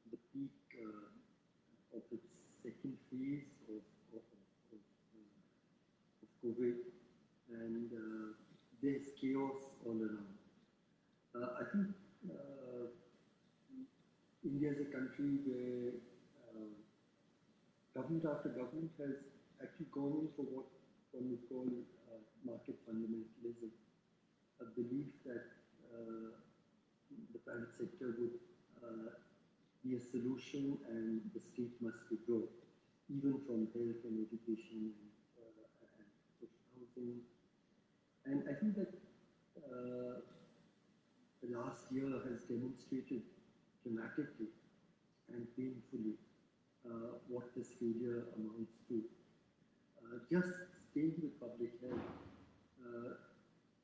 Speaker 15: the peak of its second phase of COVID, and there's chaos all around. I think India is a country where government after government has actually gone in for what one would call market fundamentalism, a belief that the private sector would be a solution, and the state must withdraw, even from health and education and social housing. And I think that the last year has demonstrated dramatically and painfully what this failure amounts to. Just staying with public health,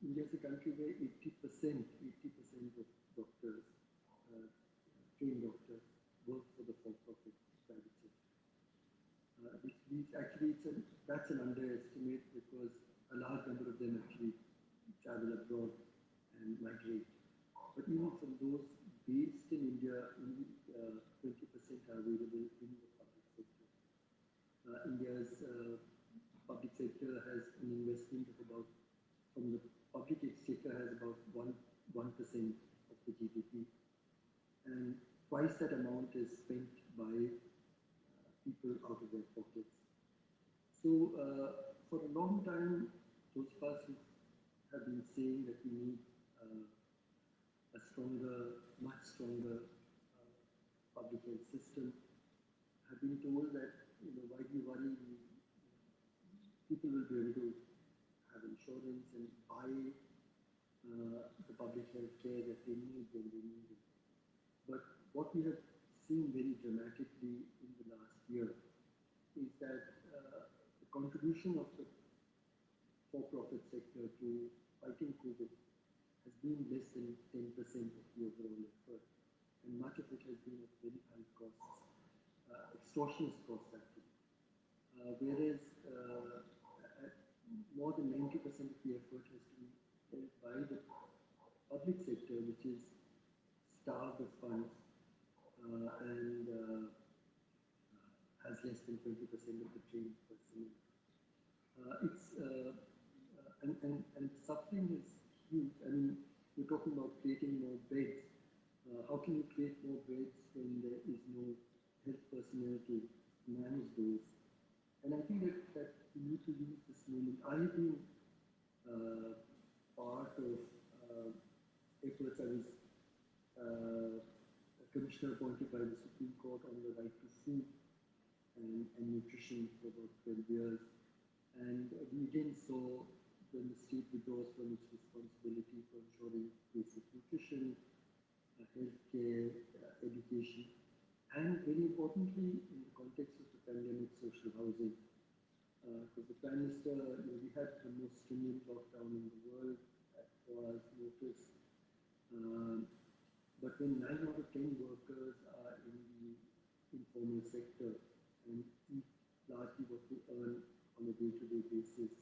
Speaker 15: India is a country where 80% of doctors, trained doctors, work for the for-profit private sector. Which leads, actually, that's an underestimate, because a large number of them actually travel abroad and migrate. But even from those based in India, only 20% are available in the public sector. India's public sector has an investment of about, from the public exchequer, has about 1% of the GDP. And twice that amount is spent by people out of their pockets. So for a long time, those of us who have been saying that we need a stronger, much stronger public health system, have been told that, why do you worry? People will be able to have insurance and buy the public health care that they need when they need it. But what we have seen very dramatically in the last year is that the contribution of the for-profit sector to fighting COVID has been less than 10% of the overall effort. And much of it has been at very high costs, extortionist costs actually. Whereas more than 90% of the effort has been held by the public sector, which is starved of funds and has less than 20% of the trained personnel. And suffering is huge. I mean, we're talking about creating more beds. How can you create more beds when there is no health personnel to manage those? And I think that we need to use this moment. I have been part of efforts. I was a commissioner appointed by the Supreme Court on the right to food and nutrition for about 12 years. And we again saw when the state withdraws from its responsibility for ensuring basic nutrition, healthcare, education, and very importantly, in the context of the pandemic, social housing. Because the Prime Minister, we had the most stringent lockdown in the world at 4 hours notice. But when 9 out of 10 workers are in the informal sector and eat largely what they earn on a day-to-day basis,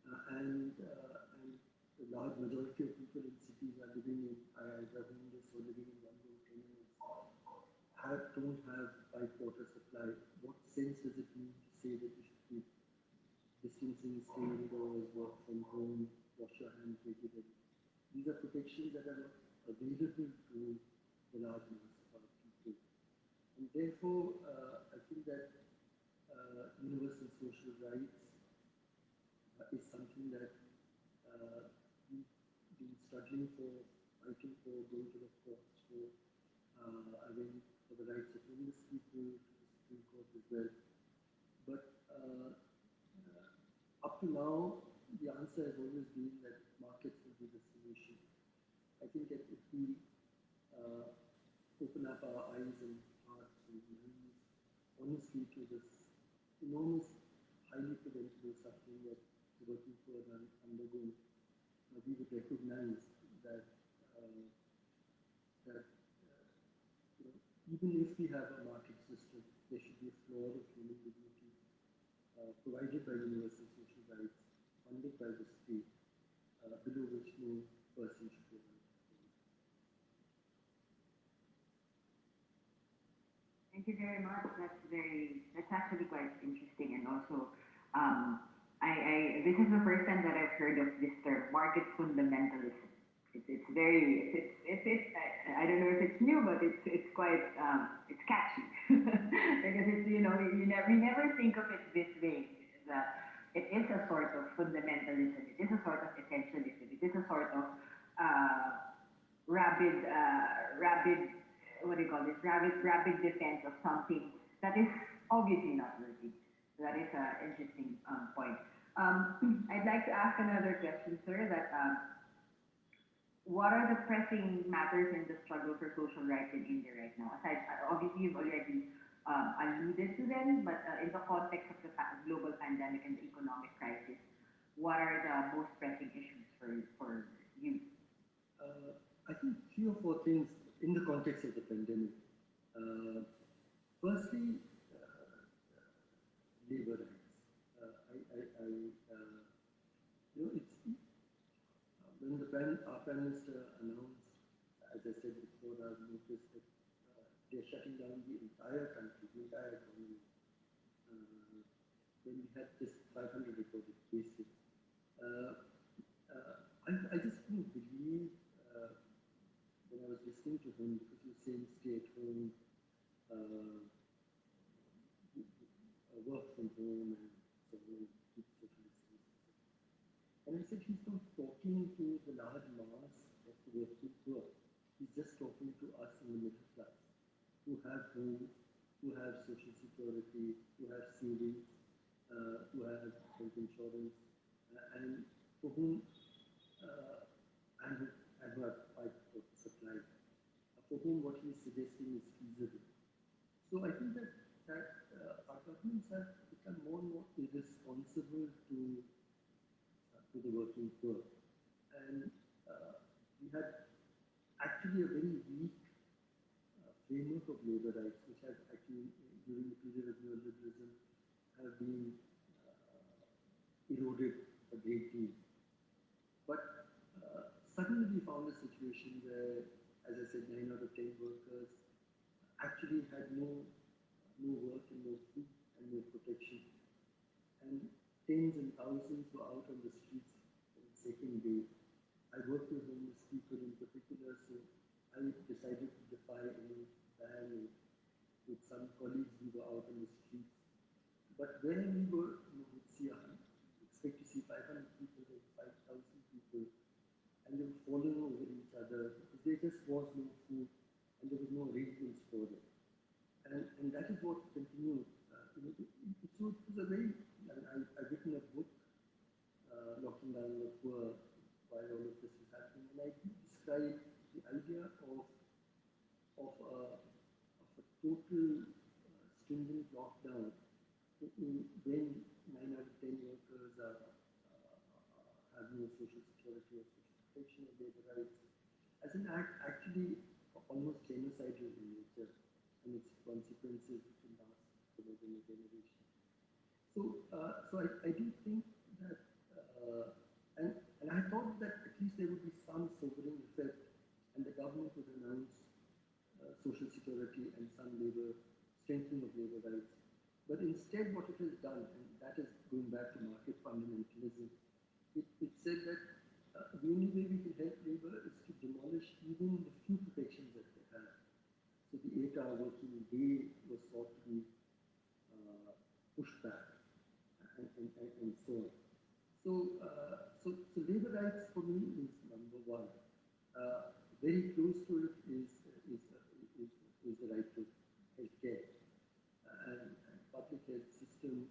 Speaker 15: and the large majority of people in cities are living in either homeless or living in one-room tenements, don't have 5 water supply, what sense does it mean to say that you should keep distancing, stay indoors, work from home, wash your hands regularly? These are protections that are not available to the large mass of our people. And therefore, I think that universal social rights is something that we've been struggling for, fighting for, going to the courts for. I went for the rights of homeless people to the Supreme Court as well. But up to now, the answer has always been that markets will be the solution. I think that if we open up our eyes and hearts and minds honestly to this enormous, highly preventable suffering that the working poor are undergoing, we would recognize that even if we have a market system, there should be a floor of human dignity provided by universal social rights, funded by the state, below which no person should be allowed to fall.
Speaker 16: Thank you very much. That's actually quite interesting, and also, this is the first time that I've heard of this term, market fundamentalism. It's very, I don't know if it's new, but it's quite, it's catchy. Because it's, we never think of it this way. That it is a sort of fundamentalism, it is a sort of essentialism, it is a sort of rabid what do you call this, rapid defense of something that is obviously not working. So that is an interesting point. I'd like to ask another question, sir, that what are the pressing matters in the struggle for social rights in India right now? Aside, obviously, you've already alluded to them, but in the context of the global pandemic and the economic crisis, what are the most pressing issues for you?
Speaker 15: I think 3 or 4 things in the context of the pandemic. Firstly, labor rights. It's when our Prime Minister announced, as I said before, I've noticed that they're shutting down the entire country, the entire economy. When we had just 500 recorded cases, I just couldn't believe when I was listening to him, because he was saying stay at home, work from home, and so on, keep social distancing. And I said he's not talking to the large mass of the working poor. He's just talking to us in the middle class, who have homes, who have social security, who have savings, who have health insurance, and for whom and who have quite supply, for whom what he's suggesting is feasible. So I think that our governments have become more and more irresponsible to the working poor, and we had actually a very weak framework of labor rights, which has actually during the period of neoliberalism have been eroded a great deal. But suddenly we found a situation where, as I said, 9 out of 10 workers actually had no work and no food and no protection. And tens and thousands were out on the streets on the second day. I worked with homeless people in particular, so I decided to defy any ban, and with some colleagues we were out on the streets. But when we were, would see expect to see 500 people or 5,000 people, and they were falling over each other because there just was no food and there was no arrangements for them. And that is what continued. So it was a very, I've written a book, Locking Down the Poor, while all of this was happening, and I describe the idea of a total stringent lockdown when 9 out of 10 workers have no social security or social protection of labor rights, as an act actually almost genocidal in nature, and its consequences can last for more than a generation. So I do think that, and I thought that at least there would be some sobering effect, and the government would announce social security and some strengthening of labor rights. But instead, what it has done, and that is going back to market fundamentalism, it said that the only way we can help labor is to demolish even the few protections that they have. So the 8-hour working day was thought to be pushed back, and so on. So labor rights for me is number one. Very close to it is the right to health care and public health systems.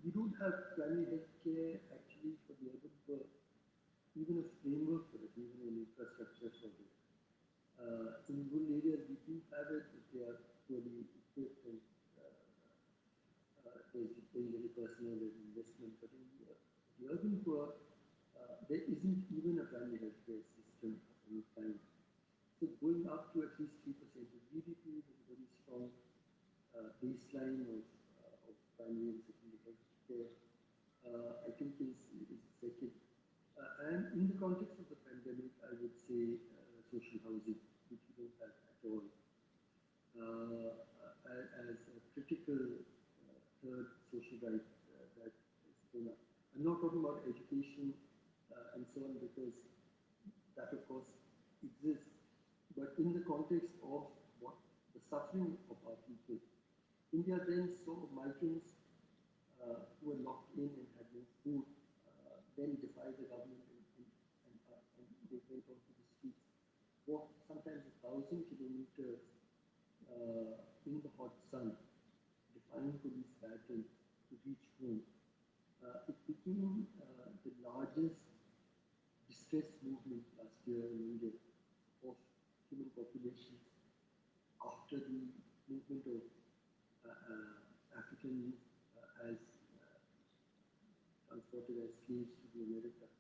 Speaker 15: We don't have primary health care actually for the urban poor, even a framework for it, even an infrastructure for it. In rural areas we do have it, but they are poorly equipped, and there's very little personnel and investment. But in the urban poor, there isn't even a primary health care system of any kind. So going up to at least 3% of GDP with a very strong baseline of primary and secondary health care, I think is second. And in the context of the pandemic, I would say social housing, which we don't have at all, as a critical third social right that is going up. I'm not talking about education and so on, because that of course exists, but in the context of what the suffering of our people. India then saw migrants who were locked in and had no food, then defied the government and they went onto the streets for sometimes 1,000 kilometers in the hot sun, defying police battle to reach home. It became the largest distress movement last year in India of human populations after the movement of Africans as transported as slaves to the Americas.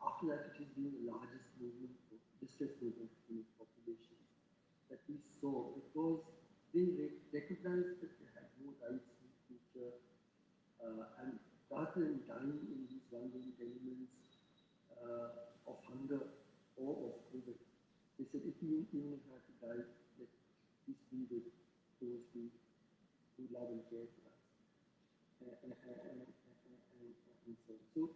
Speaker 15: After that, it has been the largest movement, distress movement of human populations that we saw because they recognized that they had no rights in the future, and rather than dying in these wandering tenements of hunger or of COVID, they said, if we even have to die, let peace be with those who love and care for us. And so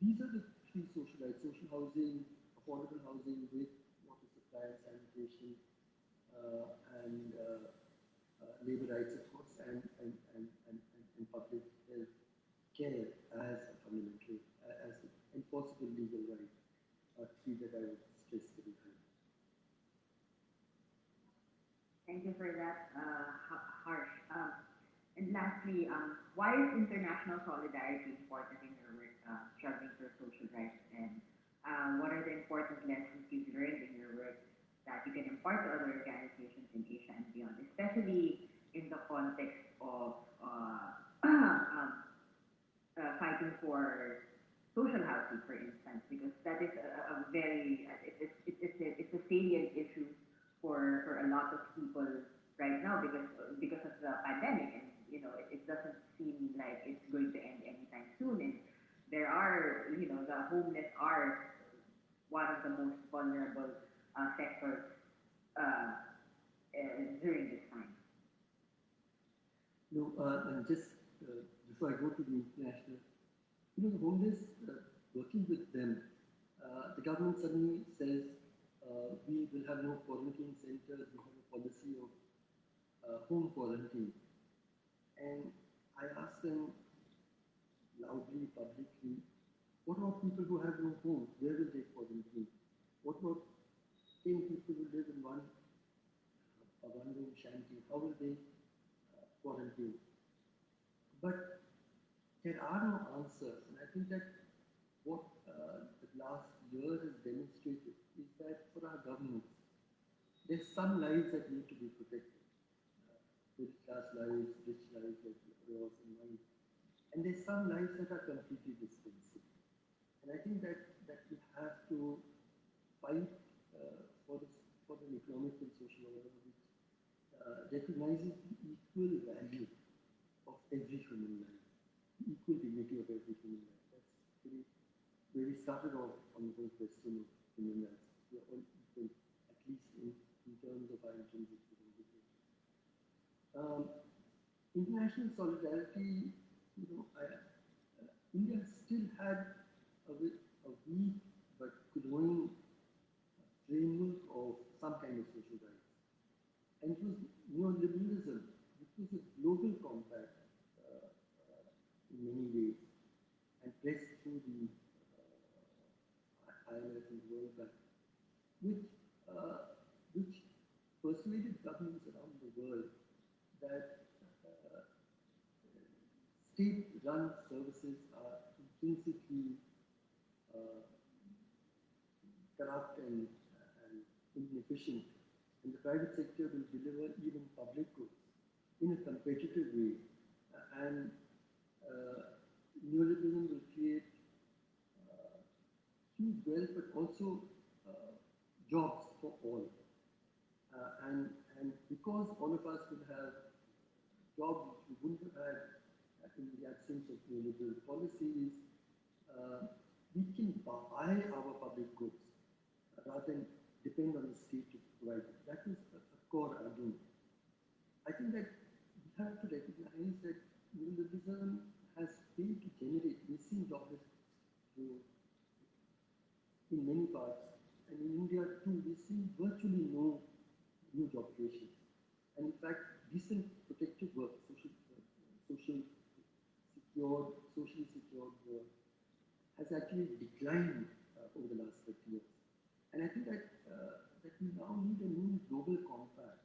Speaker 15: these are the three social rights: social housing, affordable housing with water supply and sanitation, and labor rights, of course, and public health care as a fundamental, as an enforceable legal right. Three that I would stress very high.
Speaker 16: Thank you for that, Harsh. And lastly, why is international solidarity important in your work, struggling for social rights? And what are the important lessons you've learned in your work that you can impart to other organizations in Asia and beyond, especially in the context of fighting for social housing, for instance, because that is a very, it's a salient issue for a lot of people right now because of the pandemic, and it doesn't seem like it's going to end anytime soon. And there are, the homeless are one of the most vulnerable sectors during this time.
Speaker 15: No, and just before I go to the international, the homeless, working with them, the government suddenly says we will have no quarantine centers, we have a policy of home quarantine. And I asked them loudly, publicly, what about people who have no home? Where will they quarantine? What about 10 people who live in one room shanty? How will they quarantine? But there are no answers, and I think that what the last year has demonstrated is that for our governments, there's some lives that need to be protected. Middle class lives, rich lives like yours and mine. And there's some lives that are completely dispensable. And I think that we have to fight for an economic and social order which recognizes the equal value of every human life, the equal dignity of every human life. That's really where we started off on the whole question of human rights. We are all equal, at least in terms of our intrinsic dignity. International solidarity, India still had a weak but growing framework of some kind of social rights. And it was neoliberalism, which was a global compact in many ways, and pressed through the IMF and the World Bank, which persuaded governments around the world that state-run services are intrinsically corrupt and inefficient, and the private sector will deliver even public goods in a competitive way, and neoliberalism will create huge wealth, but also jobs for all. And because all of us will have jobs which we wouldn't have had in the absence of neoliberal policies, we can buy our public goods rather than depend on the state to provide it. That is a core argument. I think that we have to recognize that neoliberalism has failed to generate. We've seen joblessness in many parts, and in India too, we've seen virtually no new job creation. And in fact, decent protective work, socially secured work, has actually declined over the last 30 years. And I think that that we now need a new global compact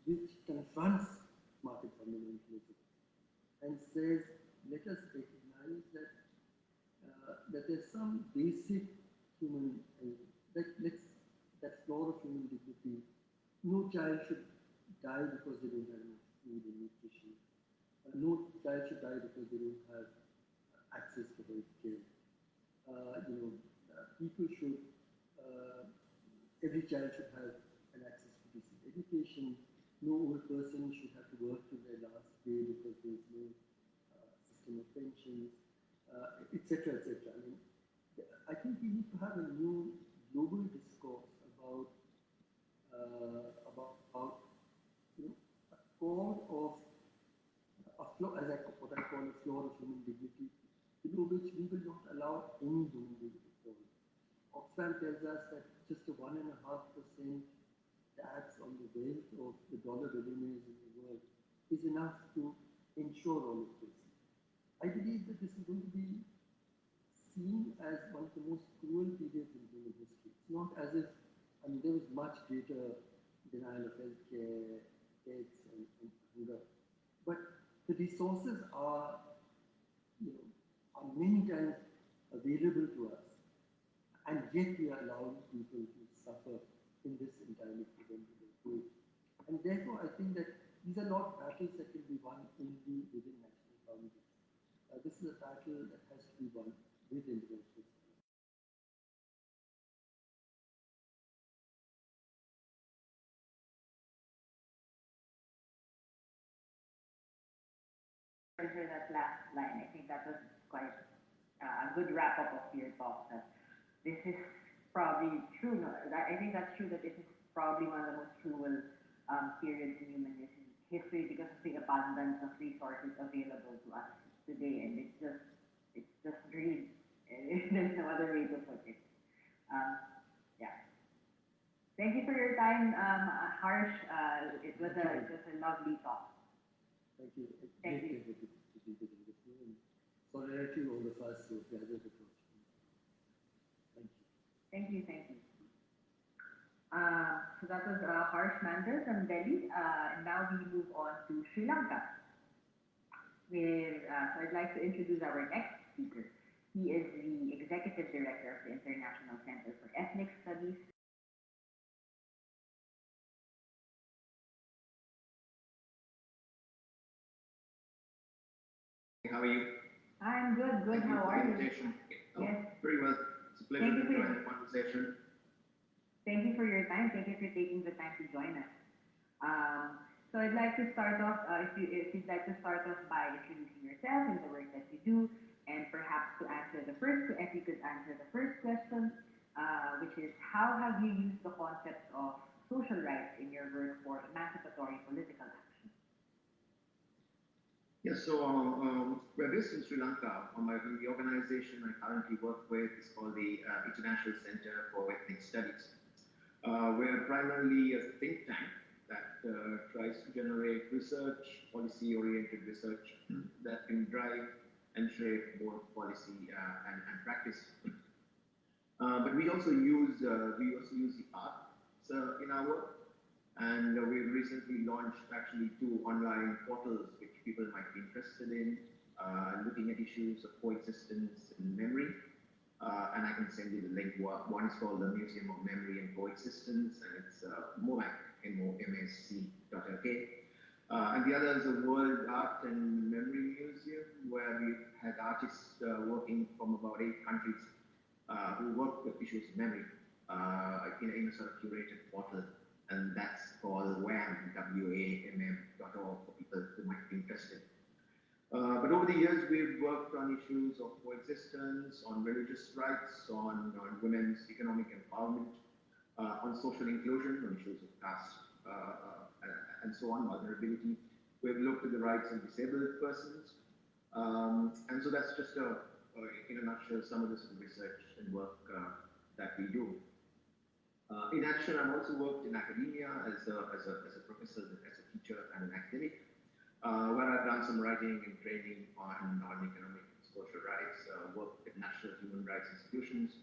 Speaker 15: which confronts market fundamentalism and says, let us recognize that that there's some basic human, that's law of human dignity. No child should die because they don't have enough food and nutrition. No child should die because they don't have access to health care. People should, every child should have an access to decent education. No old person should have to work till their last day because there's no system of pensions, etc., etc. I mean, I think we need to have a new global discourse about a call of what I call a floor of human dignity, below which we will not allow any human being to fall. Oxfam tells us that just a 1.5% tax on the wealth of the dollar billionaires in the world is enough to ensure all of this. I believe that this is going to be seen as one of the most cruel periods in human history. It's not as if, I mean, there was much greater denial of healthcare, deaths, and hunger. But the resources are, are many times available to us, and yet we are allowing people to suffer in this entirely preventable way. And therefore, I think that these are not battles that can be won only within national boundaries. This is a battle that has to be won with international standards.
Speaker 16: I heard that last line. I think that was quite a good wrap up of your talk. That this is probably true. No, I think that's true. That this is probably one of the most cruel periods in human history because of the abundance of resources available to us today, and it's just greed. There's no other way to put it. Yeah. Thank you for your time, Harsh. It was a lovely talk.
Speaker 15: Thank you.
Speaker 16: Thank you.
Speaker 15: Solidarity all of us who gathered across. Thank you.
Speaker 16: Thank you. So that was Harsh Mandal from Delhi. And now we move on to Sri Lanka. So I'd like to introduce our next speaker. He is the Executive Director of the International Center for Ethnic Studies.
Speaker 17: How are you?
Speaker 16: I'm good. Good. How are you?
Speaker 17: Oh,
Speaker 16: yes.
Speaker 17: Very well. It's a pleasure to join the conversation.
Speaker 16: Thank you for your time. Thank you for taking the time to join us. So I'd like to start off, if you'd like to start off by introducing yourself and the work that you do, and perhaps if you could answer the first question, which is how have you used the concept of social rights in your work for emancipatory political action?
Speaker 17: Yes, so we're based in Sri Lanka. The organization I currently work with is called the International Center for Ethnic Studies. We're primarily a think tank that tries to generate research, policy-oriented research that can drive and shape both policy and practice. But we also use the arts in our work, and we've recently launched actually 2 online portals which people might be interested in, looking at issues of coexistence and memory. And I can send you the link. One is called the Museum of Memory and Coexistence, and it's MOMAC.lk. And the other is the World Art and Memory Museum, where we've had artists working from about 8 countries who work with issues of memory in a sort of curated portal. And that's called WAMM.org for people who might be interested. But over the years, we've worked on issues of coexistence, on religious rights, on women's economic empowerment, on social inclusion, on issues of caste, and so on, vulnerability. We've looked at the rights of disabled persons. And so that's just, in a nutshell, some of this research and work that we do. In addition, I've also worked in academia as a professor, as a teacher, and an academic. Where I've done some writing and training on economic and social rights, worked with national human rights institutions,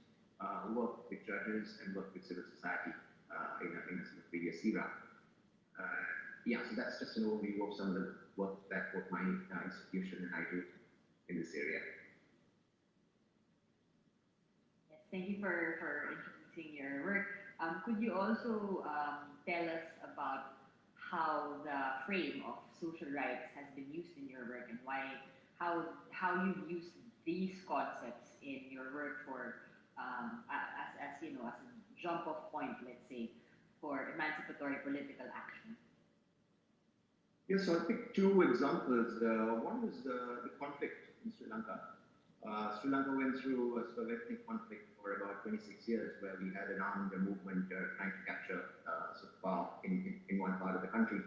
Speaker 17: work with judges and work with civil society in a sort of previous era. Yeah, so that's just an overview of some of the work that both my institution and I do in this area.
Speaker 3: Yes, thank you for introducing your work. Could you also tell us about how the frame of social rights has been used in your work and how you've used these concepts in your work for as you know, as a jump off point, let's say, for emancipatory political action?
Speaker 17: Yes, so I'll pick two examples. One is the conflict in Sri Lanka. Sri Lanka went through a sort of ethnic conflict for about 26 years, where we had an armed movement trying to capture sort of power in one part of the country.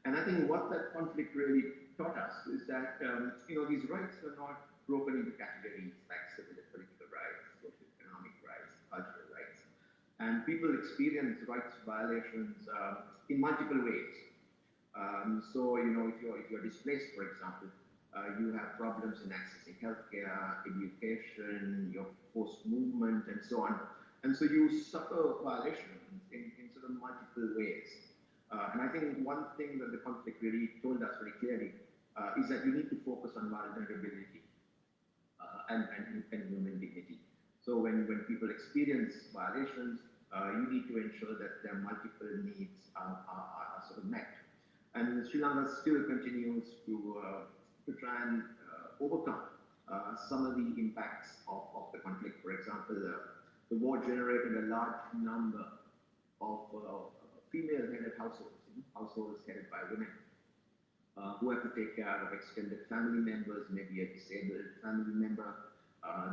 Speaker 17: And I think what that conflict really taught us is that these rights are not broken into categories like civil and political rights, social economic rights, cultural rights, and people experience rights violations in multiple ways. So if you're displaced, for example, you have problems in accessing healthcare, education, your forced movement, and so on. And so you suffer violations in sort of multiple ways. And I think one thing that the conflict really told us very clearly is that you need to focus on vulnerability and human dignity. So when people experience violations, you need to ensure that their multiple needs are sort of met. And Sri Lanka still continues to try and overcome some of the impacts of the conflict. For example, the war generated a large number of female-headed households headed by women, who have to take care of extended family members, maybe a disabled family member.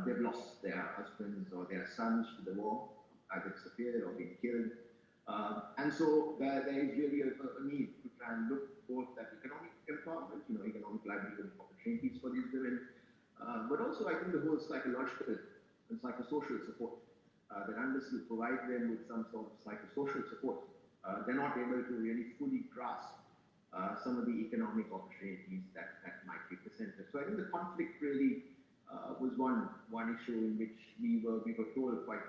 Speaker 17: They've lost their husbands or their sons to the war, either disappeared or been killed. And so there is really a need to try and look both at economic empowerment, economic livelihood opportunities for these women, but also I think the whole psychological and psychosocial support that unless you provide them with some sort of psychosocial support, they're not able to really fully grasp some of the economic opportunities that might be presented. So I think the conflict really was one issue in which we were told quite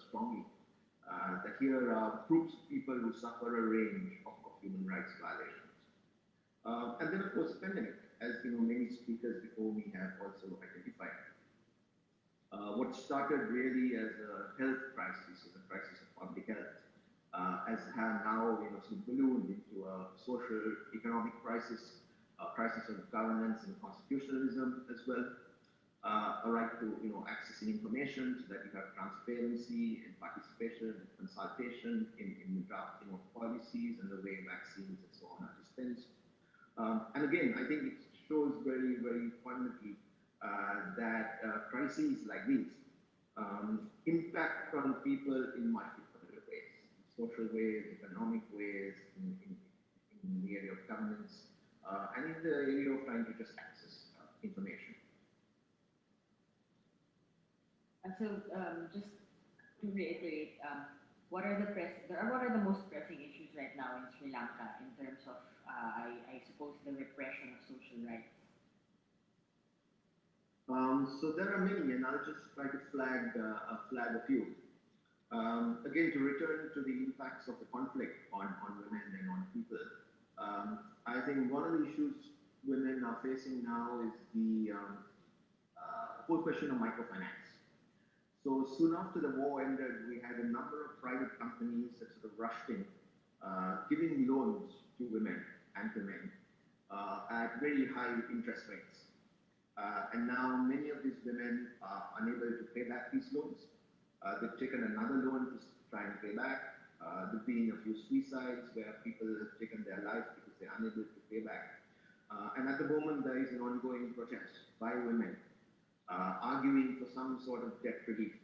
Speaker 17: strongly that here are groups of people who suffer a range of human rights violations. And then of course the pandemic, as many speakers before me have also identified. What started really as a health crisis, as a crisis of public health, has now sort of ballooned into a social economic crisis, a crisis of governance and constitutionalism as well, a right to accessing information so that you have transparency and participation and consultation in the drafting of policies and the way vaccines and so on are dispensed. And again, I think it shows very, very fundamentally that crises like these impact on people in multiple ways, social ways, economic ways, in the area of governance, and in the area of trying to just access information.
Speaker 3: And so, just to reiterate, what are the most pressing issues right now in Sri Lanka in terms of, I suppose, the repression of social rights?
Speaker 17: So there are many, and I'll just try to flag a few. Again, to return to the impacts of the conflict on women and on people, I think one of the issues women are facing now is the whole question of microfinance. So soon after the war ended, we had a number of private companies that sort of rushed in, giving loans to women and to men at very high interest rates. And now many of these women are unable to pay back these loans. They've taken another loan to try and pay back. There've been a few suicides where people have taken their lives because they're unable to pay back. And at the moment, there is an ongoing protest by women arguing for some sort of debt relief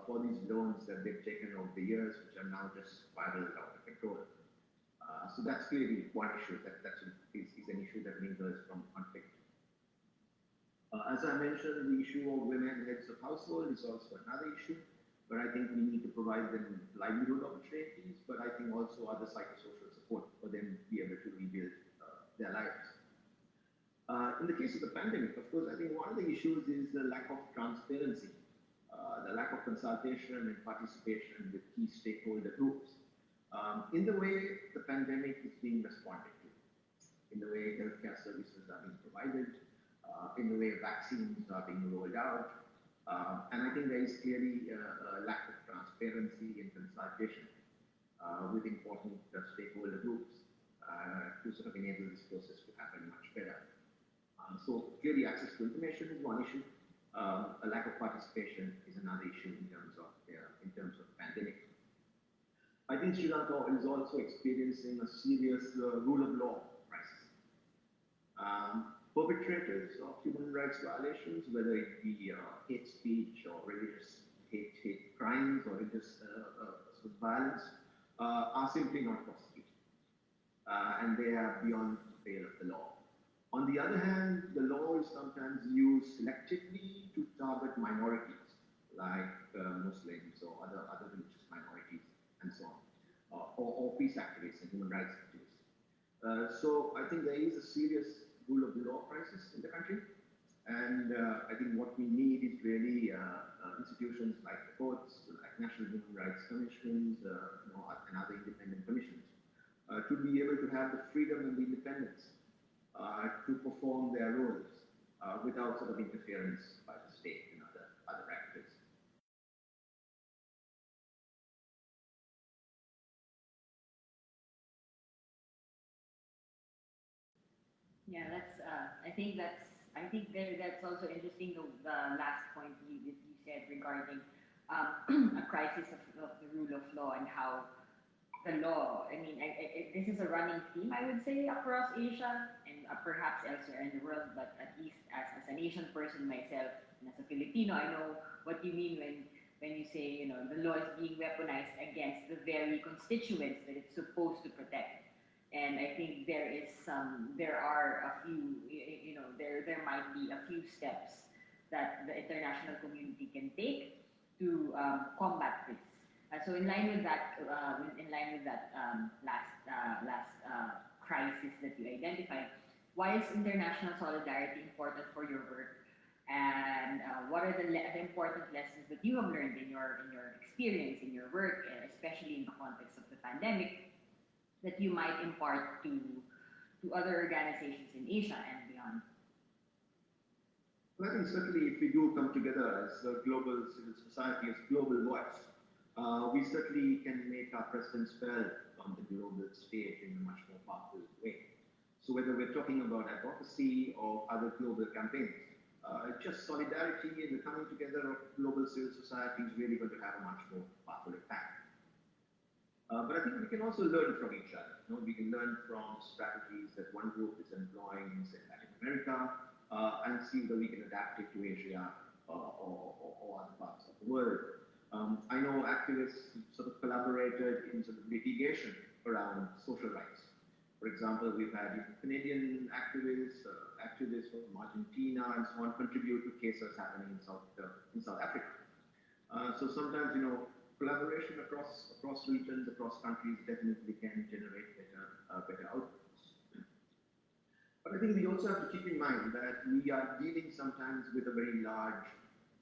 Speaker 17: for these loans that they've taken over the years, which are now just spiraled out of control. So that's clearly one issue that is an issue that lingers from conflict. As I mentioned, the issue of women heads of household is also another issue, but I think we need to provide them livelihood opportunities, but I think also other psychosocial support for them to be able to rebuild their lives. In the case of the pandemic, of course, I think one of the issues is the lack of transparency the lack of consultation and participation with key stakeholder groups, in the way the pandemic is being responded to, in the way healthcare services are being provided, in the way vaccines are being rolled out. And I think there is clearly a lack of transparency and consultation with important stakeholder groups to sort of enable this process to happen much better. So clearly access to information is one issue. A lack of participation is another issue in terms of pandemic. I think Sri Lanka is also experiencing a serious rule of law crisis. Perpetrators of human rights violations, whether it be hate speech or religious hate crimes or religious sort of violence, are simply not prosecuted, and they are beyond the pale of the law. On the other hand, the law is sometimes used selectively to target minorities, like Muslims or other religious minorities, and so on, or peace activists and human rights activists. So I think there is a serious rule of law crisis in the country, and I think what we need is really institutions like the courts, like National Human Rights Commissions, and other independent commissions, to be able to have the freedom and the independence to perform their roles without sort of interference by the state and other actors.
Speaker 3: Yeah, I think that's also interesting. The last point you said regarding a crisis of the rule of law and how the law. I mean, this is a running theme, I would say, across Asia and perhaps elsewhere in the world. But at least as an Asian person myself and as a Filipino, I know what you mean when you say the law is being weaponized against the very constituents that it's supposed to protect. And I think there are a few, there might be a few steps that the international community can take to combat this. So in line with that, last crisis that you identified, why is international solidarity important for your work? And what are the important lessons that you have learned in your experience in your work, especially in the context of the pandemic, that you might impart to other organizations in Asia and beyond?
Speaker 17: Well, I think certainly if we do come together as a global civil society, as global voice, we certainly can make our presence felt on the global stage in a much more powerful way. So whether we're talking about advocacy or other global campaigns, just solidarity and the coming together of global civil society is really going to have a much more powerful impact. But I think we can also learn from each other. We can learn from strategies that one group is employing in, say, Latin America, and see whether we can adapt it to Asia or other parts of the world. I know activists sort of collaborated in sort of litigation around social rights. For example, we've had Canadian activists, activists from Argentina, and so on, contribute to cases happening in South Africa. So sometimes, collaboration across regions, across countries definitely can generate better outcomes. But I think we also have to keep in mind that we are dealing sometimes with a very large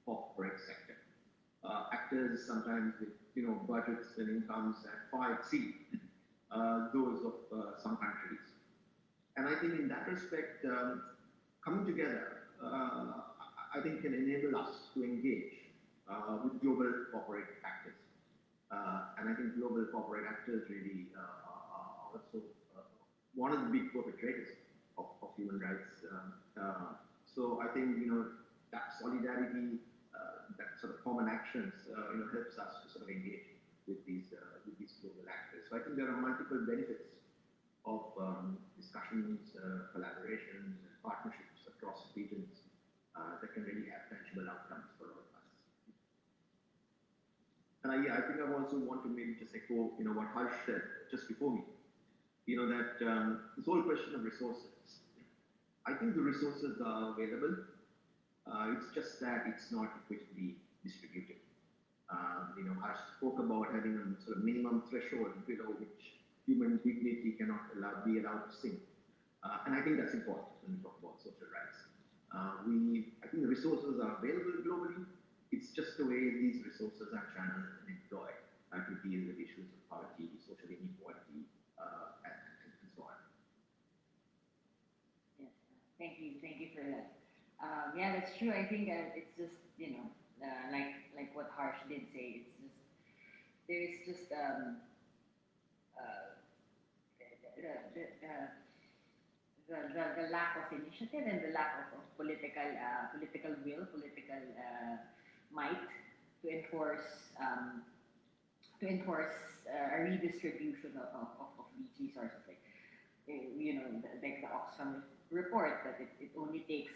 Speaker 17: corporate sector. Actors sometimes with budgets and incomes that far exceed those of some countries. And I think in that respect, coming together, I think can enable us to engage with global corporate actors. And I think global corporate actors really are also one of the big perpetrators of human rights. So I think that solidarity, that sort of common actions, helps us to sort of engage with these global actors. So I think there are multiple benefits of discussions, collaborations, and partnerships across regions that can really have tangible outcomes for all of us. And I think I also want to maybe just echo, what Harsh said just before me. That this whole question of resources. I think the resources are available. It's just that it's not equitably distributed. Harsh spoke about having a sort of minimum threshold below which human dignity cannot be allowed to sink. And I think that's important when we talk about social rights. I think the resources are available globally. it's just the way these resources are channeled and employed to deal with issues of poverty, social inequality, and so on.
Speaker 3: Yes, thank you for that. Yeah, that's true. I think it's just like what Harsh did say. It's just there's just the lack of initiative and the lack of political will, political might to enforce a redistribution of these resources. Like like the Oxfam report that it only takes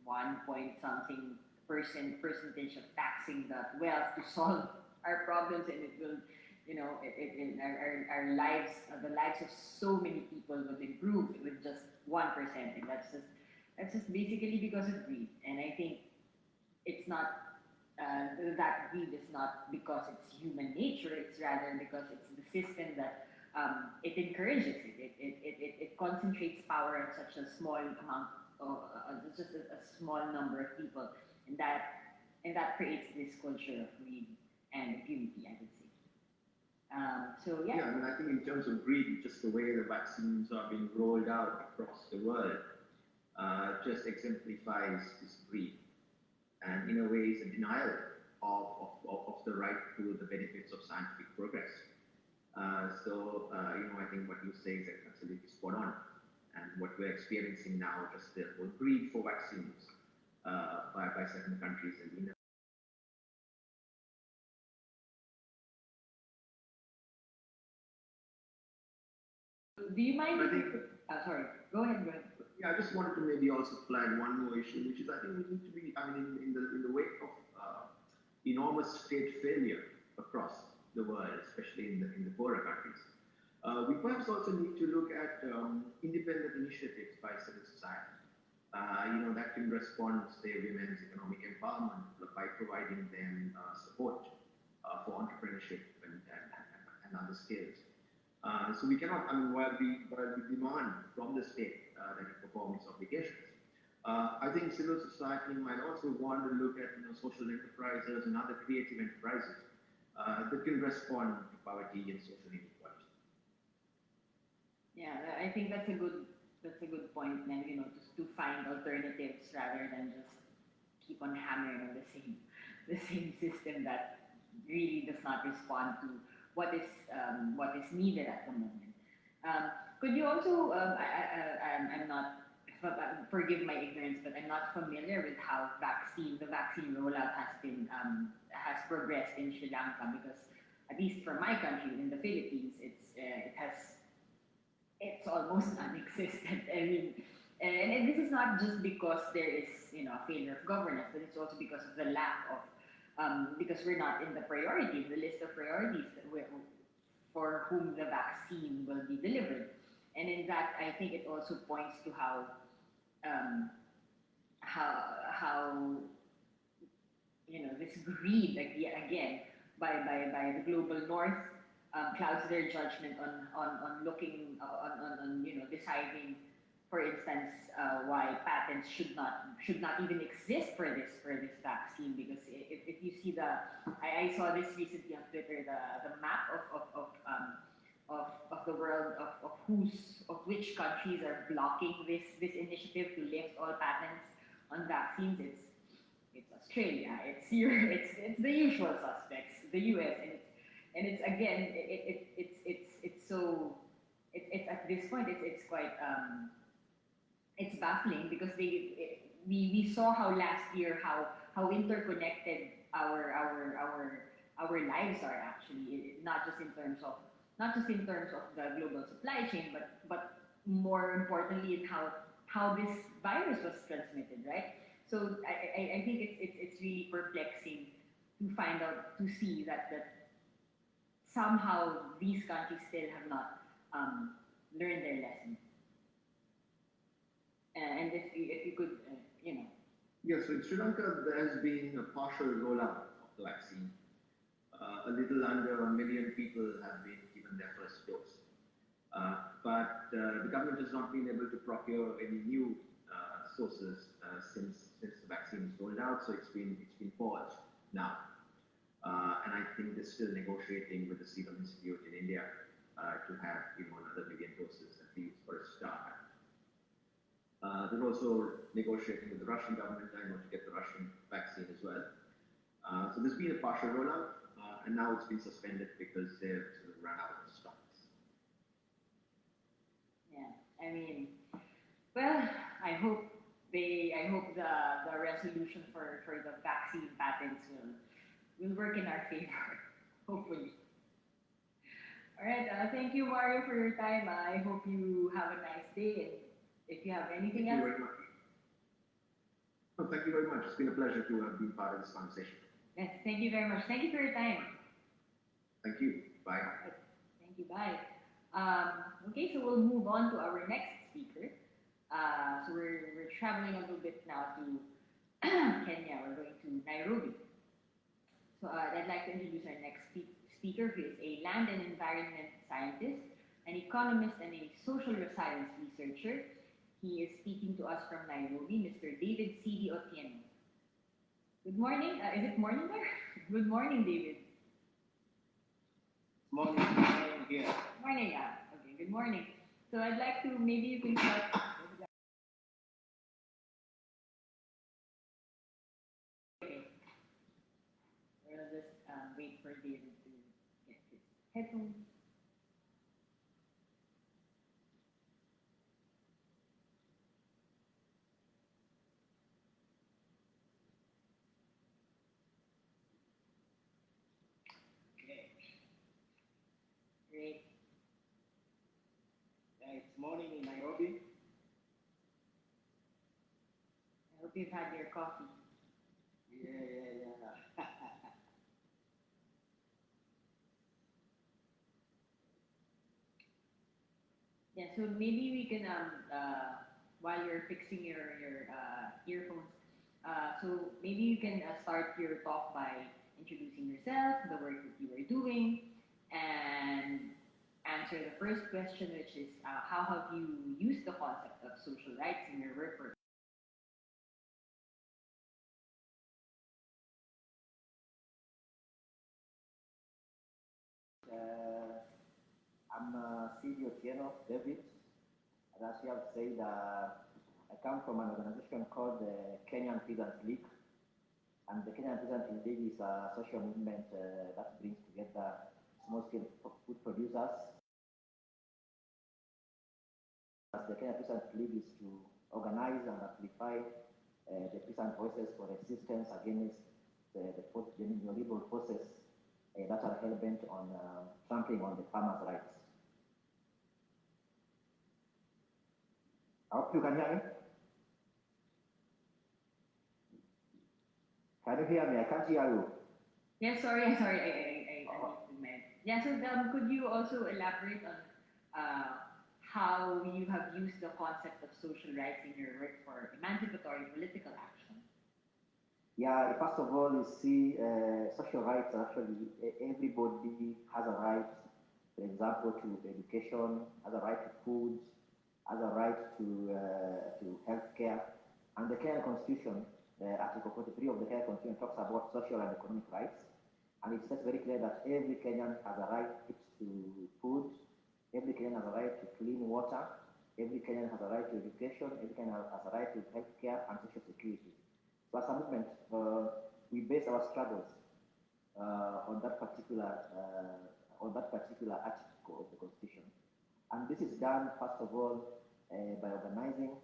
Speaker 3: 1 point something percentage of taxing the wealth to solve our problems, and it will our lives, the lives of so many people will improve with just 1%, and that's just basically because of greed. And I think it's not that greed is not because it's human nature. It's rather because it's the system that it encourages it. It concentrates power on such a small amount, just a small number of people, and that creates this culture of greed and impunity, I would say. So yeah.
Speaker 17: Yeah, I mean, I think in terms of greed, just the way the vaccines are being rolled out across the world just exemplifies this greed, and in a way is a denial of the right to the benefits of scientific progress. I think what you say is absolutely spot on, and what we're experiencing now, just the whole greed for vaccines by certain countries and
Speaker 3: Do you mind? Sorry, go ahead.
Speaker 17: Yeah, I just wanted to maybe also flag one more issue, which is I think we need to be, I mean, in the wake of enormous state failure across the world, especially in the poorer countries, we perhaps also need to look at independent initiatives by civil society. That can respond to, say, women's economic empowerment by providing them support for entrepreneurship and other skills. So we cannot, I mean, while we demand from the state that it perform its obligations, I think civil society might also want to look at social enterprises and other creative enterprises that can respond to poverty and social inequality.
Speaker 3: Yeah, I think that's a good point, and just to find alternatives rather than just keep on hammering on the same system that really does not respond to what is needed at the moment. Could you also? I'm not. Forgive my ignorance, but I'm not familiar with how the vaccine rollout has progressed in Sri Lanka, because at least for my country, in the Philippines, it's almost non-existent. I mean, and this is not just because there is a failure of governance, but it's also because of the lack of because we're not in the list of priorities for whom the vaccine will be delivered. And in that, I think it also points to how this greed again by the global north clouds their judgment on looking on deciding, for instance, why patents should not even exist for this vaccine, because if you see I saw this recently on Twitter, the map of the world of which countries are blocking this initiative to lift all patents on vaccines. It's Australia, it's Europe, it's the usual suspects, the US, and it's again it's so it's at this point it's quite it's baffling, because we saw how last year how interconnected our lives are actually, not just in terms of the global supply chain, but more importantly in how this virus was transmitted, right? So I think it's really perplexing to see that somehow these countries still have not learned their lesson. And if you could,
Speaker 17: Yes, so in Sri Lanka, there has been a partial rollout of the vaccine. A little under 1 million people have been given their first dose. But the government has not been able to procure any new sources since the vaccine is rolled out, so it's been paused now. And I think they're still negotiating with the Serum Institute in India to have another million doses at least for a start. They're also negotiating with the Russian government to get the Russian vaccine as well. So there's been a partial rollout, and now it's been suspended because they've sort of run out of stocks.
Speaker 3: Yeah, I mean, well, I hope the resolution for the vaccine patents will work in our favor, hopefully. All right, thank you, Mario, for your time. I hope you have a nice day, and if you have anything else.
Speaker 17: Thank you very much. No, thank you very much. It's been a pleasure to have been part of this conversation.
Speaker 3: Yes, thank you very much. Thank you for your time.
Speaker 17: Thank you. Bye.
Speaker 3: Thank you. Bye. Okay, so we'll move on to our next speaker. So we're traveling a little bit now to Kenya. We're going to Nairobi. So I'd like to introduce our next speaker, who is a land and environment scientist, an economist, and a social science researcher. He is speaking to us from Nairobi, Mr. David C.D. Otieno. Good morning. Is it morning there? Good morning, David.
Speaker 18: Morning here.
Speaker 3: Morning, okay, good morning. So I'd like to, maybe you can start. Okay. We're gonna just wait for David to get his headphones. Great.
Speaker 18: It's morning in Nairobi.
Speaker 3: I hope you've had your coffee.
Speaker 18: Yeah.
Speaker 3: Yeah, so maybe we can, while you're fixing your earphones, so maybe you can start your talk by introducing yourself, the work that you are doing, and answer the first question, which is how have you used the concept of social rights in your work?
Speaker 18: I'm C.D. Otieno, David. And as you have said, I come from an organization called the Kenyan Peasant League. And the Kenyan Peasant League is a social movement that brings together small-scale food producers. The Kenyan Peasant League is to organize and amplify the peasant voices for resistance against the neoliberal forces that are hell-bent on trampling on the farmers' rights. I hope you can hear me. Can you hear me? I can't hear you.
Speaker 3: Yeah, sorry. Yeah, so could you also elaborate on how you have used the concept of social rights in your work for emancipatory political action?
Speaker 18: Yeah, first of all, you see, social rights actually, everybody has a right, for example, to education, has a right to food, has a right to health care. And the Kenyan Constitution, Article 43 of the Kenyan Constitution talks about social and economic rights. And it says very clear that every Kenyan has a right to food, every Kenyan has a right to clean water, every Kenyan has a right to education, every Kenyan has a right to health care and social security. So as a movement, we base our struggles on that particular article of the Constitution. And this is done, first of all, by organizing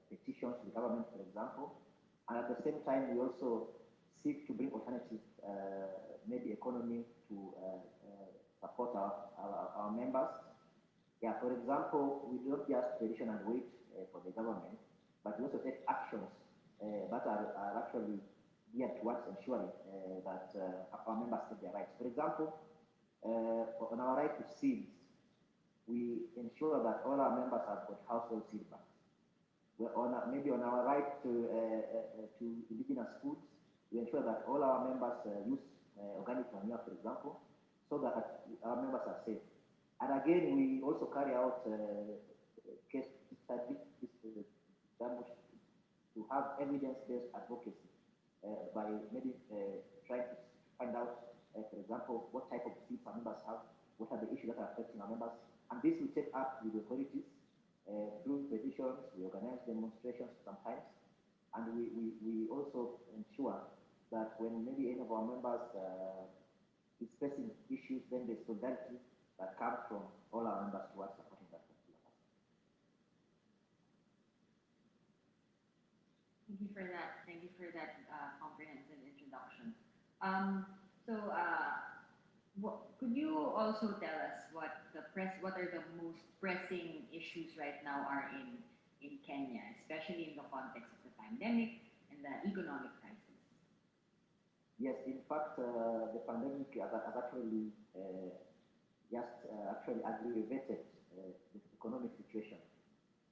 Speaker 18: petitions to the government, for example. And at the same time, we also seek to bring alternative, maybe economy to support our members. Yeah, for example, we don't just petition and wait for the government, but we also take actions that are actually geared towards ensuring that our members get their rights. For example, on our right to seeds, we ensure that all our members have got household seed banks. Maybe on our right to indigenous foods, we ensure that all our members use organic manure, for example, so that our members are safe. And again, we also carry out case studies to have evidence-based advocacy by maybe trying to find out, for example, what type of seats our members have, what are the issues that are affecting our members, and this we take up with the authorities through petitions. We organize demonstrations sometimes, and we also ensure that when maybe any of our members is facing issues, then there's solidarity that comes from all our members towards supporting that particular person.
Speaker 3: Thank you for that. Thank you for that comprehensive introduction. Could you also tell us what are the most pressing issues right now are in Kenya, especially in the context of the pandemic and the economic crisis?
Speaker 18: Yes, in fact, the pandemic has actually actually aggravated the economic situation,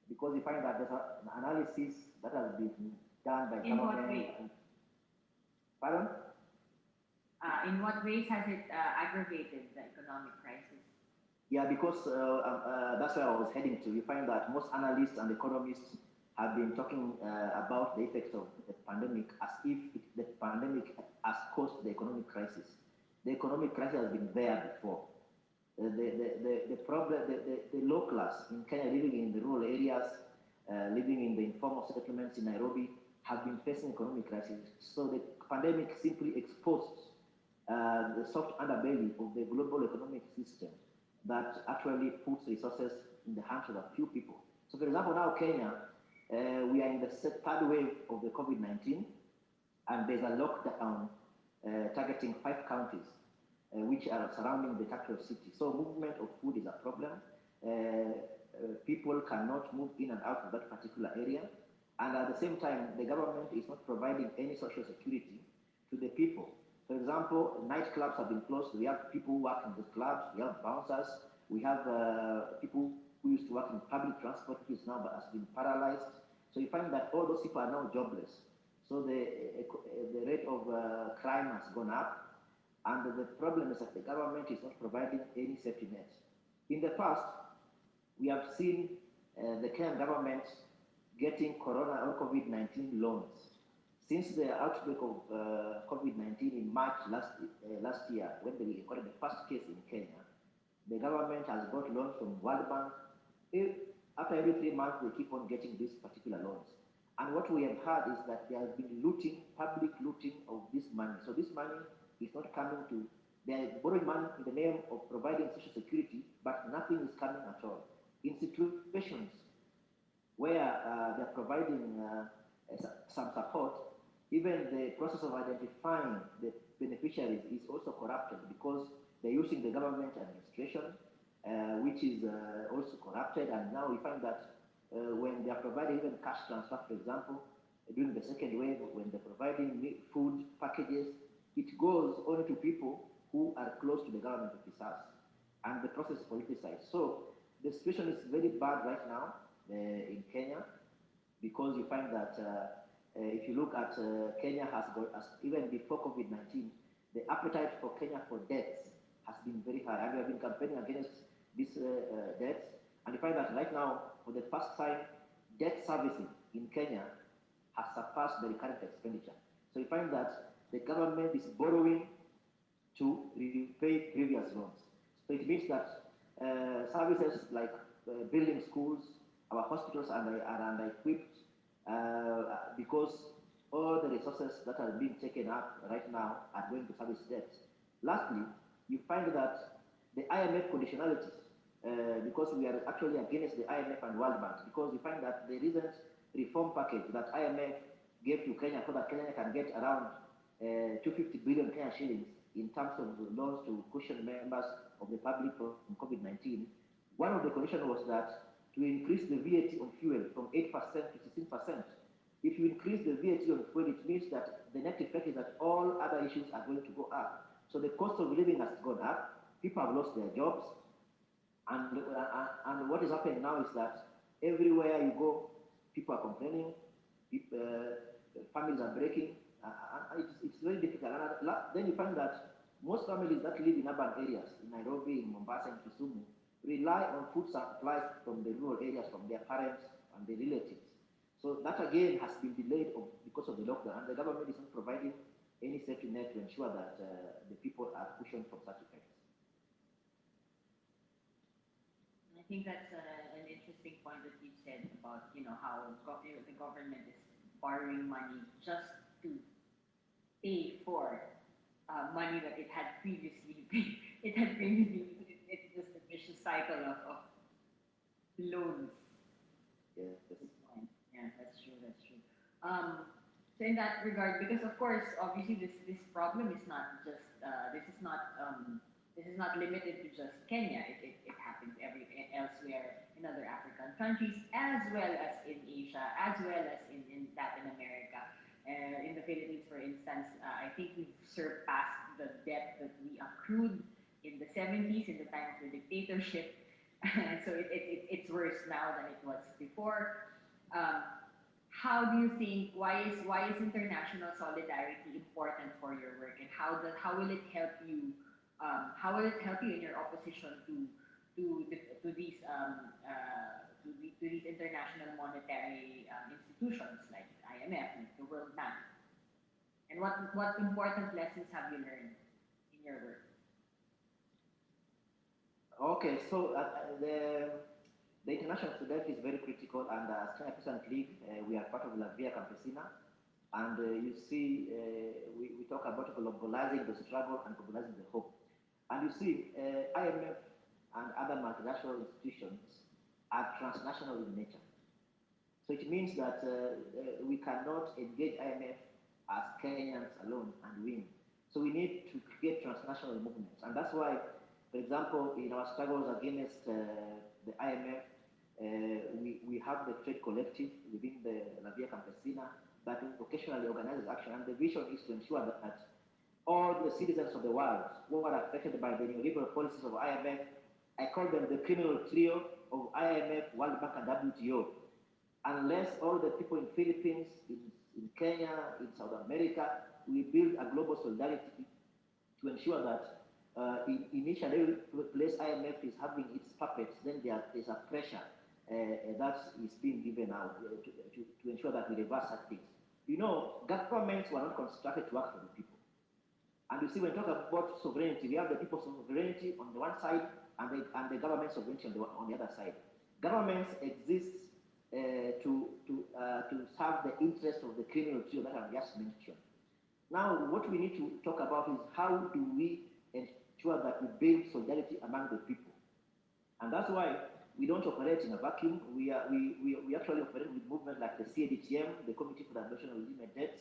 Speaker 18: because we find that there's an analysis that has been done by
Speaker 3: In what
Speaker 18: government.
Speaker 3: way?
Speaker 18: Pardon?
Speaker 3: In what ways has it aggravated the economic crisis?
Speaker 18: Yeah, because that's where I was heading to. You find that most analysts and economists have been talking about the effects of the pandemic as if the pandemic has caused the economic crisis. The economic crisis has been there before. The problem, the low class in Kenya living in the rural areas, living in the informal settlements in Nairobi, have been facing economic crisis. So the pandemic simply exposed the soft underbelly of the global economic system that actually puts resources in the hands of a few people. So, for example, now Kenya, we are in the third wave of the COVID-19, and there's a lockdown targeting 5 counties, which are surrounding the capital city. So, movement of food is a problem. People cannot move in and out of that particular area, and at the same time, the government is not providing any social security to the people. For example, nightclubs have been closed. We have people who work in the clubs. We have bouncers. We have people who used to work in public transport, which is now has been paralyzed. So you find that all those people are now jobless. So the rate of crime has gone up, and the problem is that the government is not providing any safety net. In the past, we have seen the Kenyan government getting corona or COVID-19 loans. Since the outbreak of COVID-19 in March last year, when they recorded the first case in Kenya, the government has got loans from World Bank. After every 3 months, they keep on getting these particular loans. And what we have heard is that there has been looting, public looting of this money. So this money is not coming to, they are borrowing money in the name of providing social security, but nothing is coming at all. In situations where they are providing some support, even the process of identifying the beneficiaries is also corrupted, because they're using the government administration, which is also corrupted. And now we find that when they are providing even cash transfer, for example, during the second wave, when they're providing food packages, it goes only to people who are close to the government officers, and the process is politicized. So the situation is very bad right now in Kenya, because you find that if you look at Kenya has got, even before COVID-19, the appetite for Kenya for debts has been very high, and we have been campaigning against these debts. And you find that right now, for the first time, debt servicing in Kenya has surpassed the recurrent expenditure. So you find that the government is borrowing to repay previous loans. So it means that services like building schools, our hospitals are under-equipped, because all the resources that are being taken up right now are going to service debt. Lastly, you find that the IMF conditionalities, because we are actually against the IMF and World Bank, because we find that the recent reform package that IMF gave to Kenya so that Kenya can get around 250 billion Kenya shillings in terms of loans to cushion members of the public from COVID-19. One of the conditions was that to increase the VAT on fuel from 8% to 16%. If you increase the VAT on fuel, it means that the net effect is that all other issues are going to go up. So the cost of living has gone up, people have lost their jobs, and what is happening now is that everywhere you go, people are complaining, families are breaking, it's very difficult. And then you find that most families that live in urban areas, in Nairobi, in Mombasa, in Kisumu, rely on food supplies from the rural areas, from their parents and their relatives. So that again has been delayed because of the lockdown, and the government is not providing any safety net to ensure that the people are cushioned from such effects.
Speaker 3: I think that's an interesting point that you said about how the government is borrowing money just to pay for money that it had previously it's just a vicious cycle of loans.
Speaker 18: Yes.
Speaker 3: Yeah, that's true. So in that regard, because of course, obviously, this problem is not just this is not limited to just Kenya. It happens elsewhere in other African countries, as well as in Asia, as well as in Latin America. In the Philippines, for instance, I think we've surpassed the debt that we accrued in the 70s, in the time of the dictatorship. So it's worse now than it was before. How do you think? Why is international solidarity important for your work, and how will it help you? How will it help you in your opposition to these international monetary institutions like IMF, like the World Bank? And what important lessons have you learned in your work?
Speaker 18: Okay, so the international solidarity is very critical, and as China Peasant League, we are part of La Via Campesina, and you see, we talk about globalizing the struggle and globalizing the hope. And you see, IMF and other multilateral institutions are transnational in nature. So it means that we cannot engage IMF as Kenyans alone and win. So we need to create transnational movements, and that's why, for example, in our struggles against the IMF, we have the trade collective within the La Via Campesina that occasionally organizes action, and the vision is to ensure that all the citizens of the world who are affected by the neoliberal policies of IMF, I call them the criminal trio of IMF, World Bank, and WTO. Unless all the people in Philippines, in Kenya, in South America, we build a global solidarity to ensure that initially place IMF is having its puppets, then there is a pressure that is being given out to ensure that we reverse such things. You know, governments were not constructed to work for the people. And you see, when we talk about sovereignty, we have the people's sovereignty on the one side and the government sovereignty on the other side. Governments exist to serve the interest of the criminal trio that I've just mentioned. Now, what we need to talk about is how do we ensure that we build solidarity among the people. And that's why we don't operate in a vacuum. We actually operate with movements like the CADTM, the Committee for the Adoption of Legitimate Debts,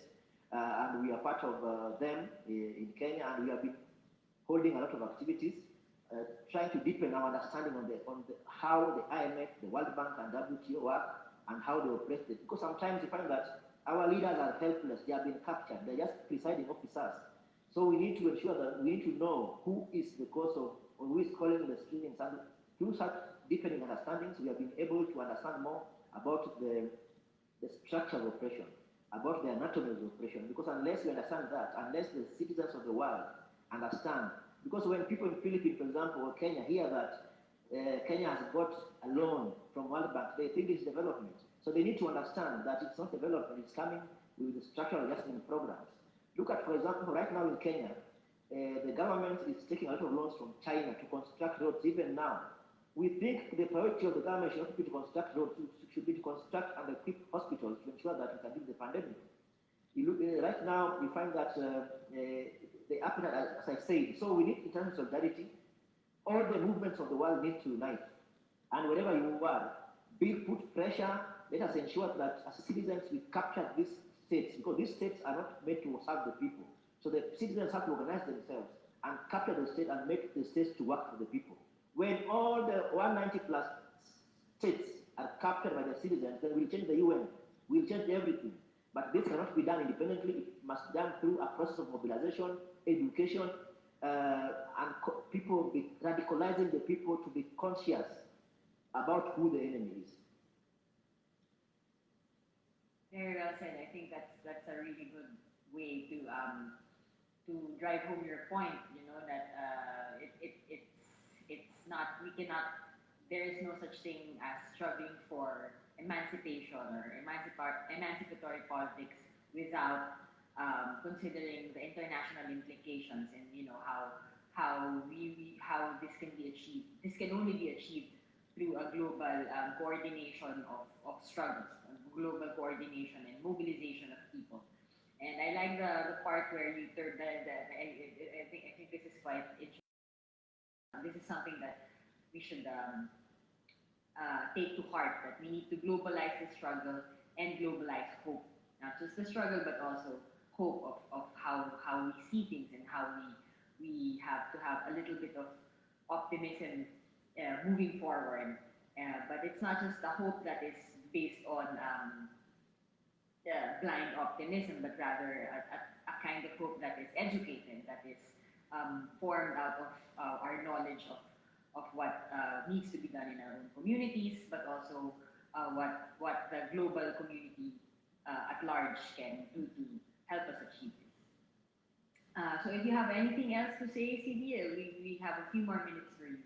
Speaker 18: and we are part of them in Kenya, and we have been holding a lot of activities, trying to deepen our understanding on how the IMF, the World Bank, and WTO work, and how they operate. Because sometimes you find that our leaders are helpless; they have been captured; they're just presiding officers. So we need to ensure that we need to know who is the cause of, or who is calling the strings, and through such deepening understandings, we have been able to understand more about the structure of oppression, about the anatomy of oppression. Because unless we understand that, unless the citizens of the world understand, because when people in Philippines, for example, or Kenya hear that Kenya has got a loan from World Bank, they think it's development. So they need to understand that it's not development, it's coming with the structural adjustment programs. Look at, for example, right now in Kenya, the government is taking a lot of loans from China to construct roads even now. We think the priority of the government should not be to construct roads, should be to construct and equip hospitals to ensure that we can deal with the pandemic. You look, right now, you find that the appetite, as I said, so we need international solidarity. All the movements of the world need to unite. And wherever you are, put pressure. Let us ensure that as citizens we capture these states, because these states are not made to serve the people. So the citizens have to organize themselves and capture the state and make the states to work for the people. When all the 190 plus states are captured by the citizens, then we'll change the UN, we'll change everything. But this cannot be done independently. It must be done through a process of mobilization, education, and people radicalizing the people to be conscious about who the enemy is.
Speaker 3: Very well said. I think that's a really good way to drive home your point. You know that it's not, we cannot, there is no such thing as struggling for emancipation or emancipatory politics without considering the international implications and how this can be achieved. This can only be achieved through a global coordination of struggles, global coordination and mobilization of people. And I like the part where you turned I think this is quite interesting. This is something that we should take to heart, that we need to globalize the struggle and globalize hope. Not just the struggle, but also hope of how we see things and how we have to have a little bit of optimism moving forward. But it's not just the hope that is based on blind optimism, but rather a kind of hope that is educated, that is formed out of our knowledge of what needs to be done in our own communities, but also what the global community at large can do to help us achieve this. So if you have anything else to say, CD, we have a few more minutes for you.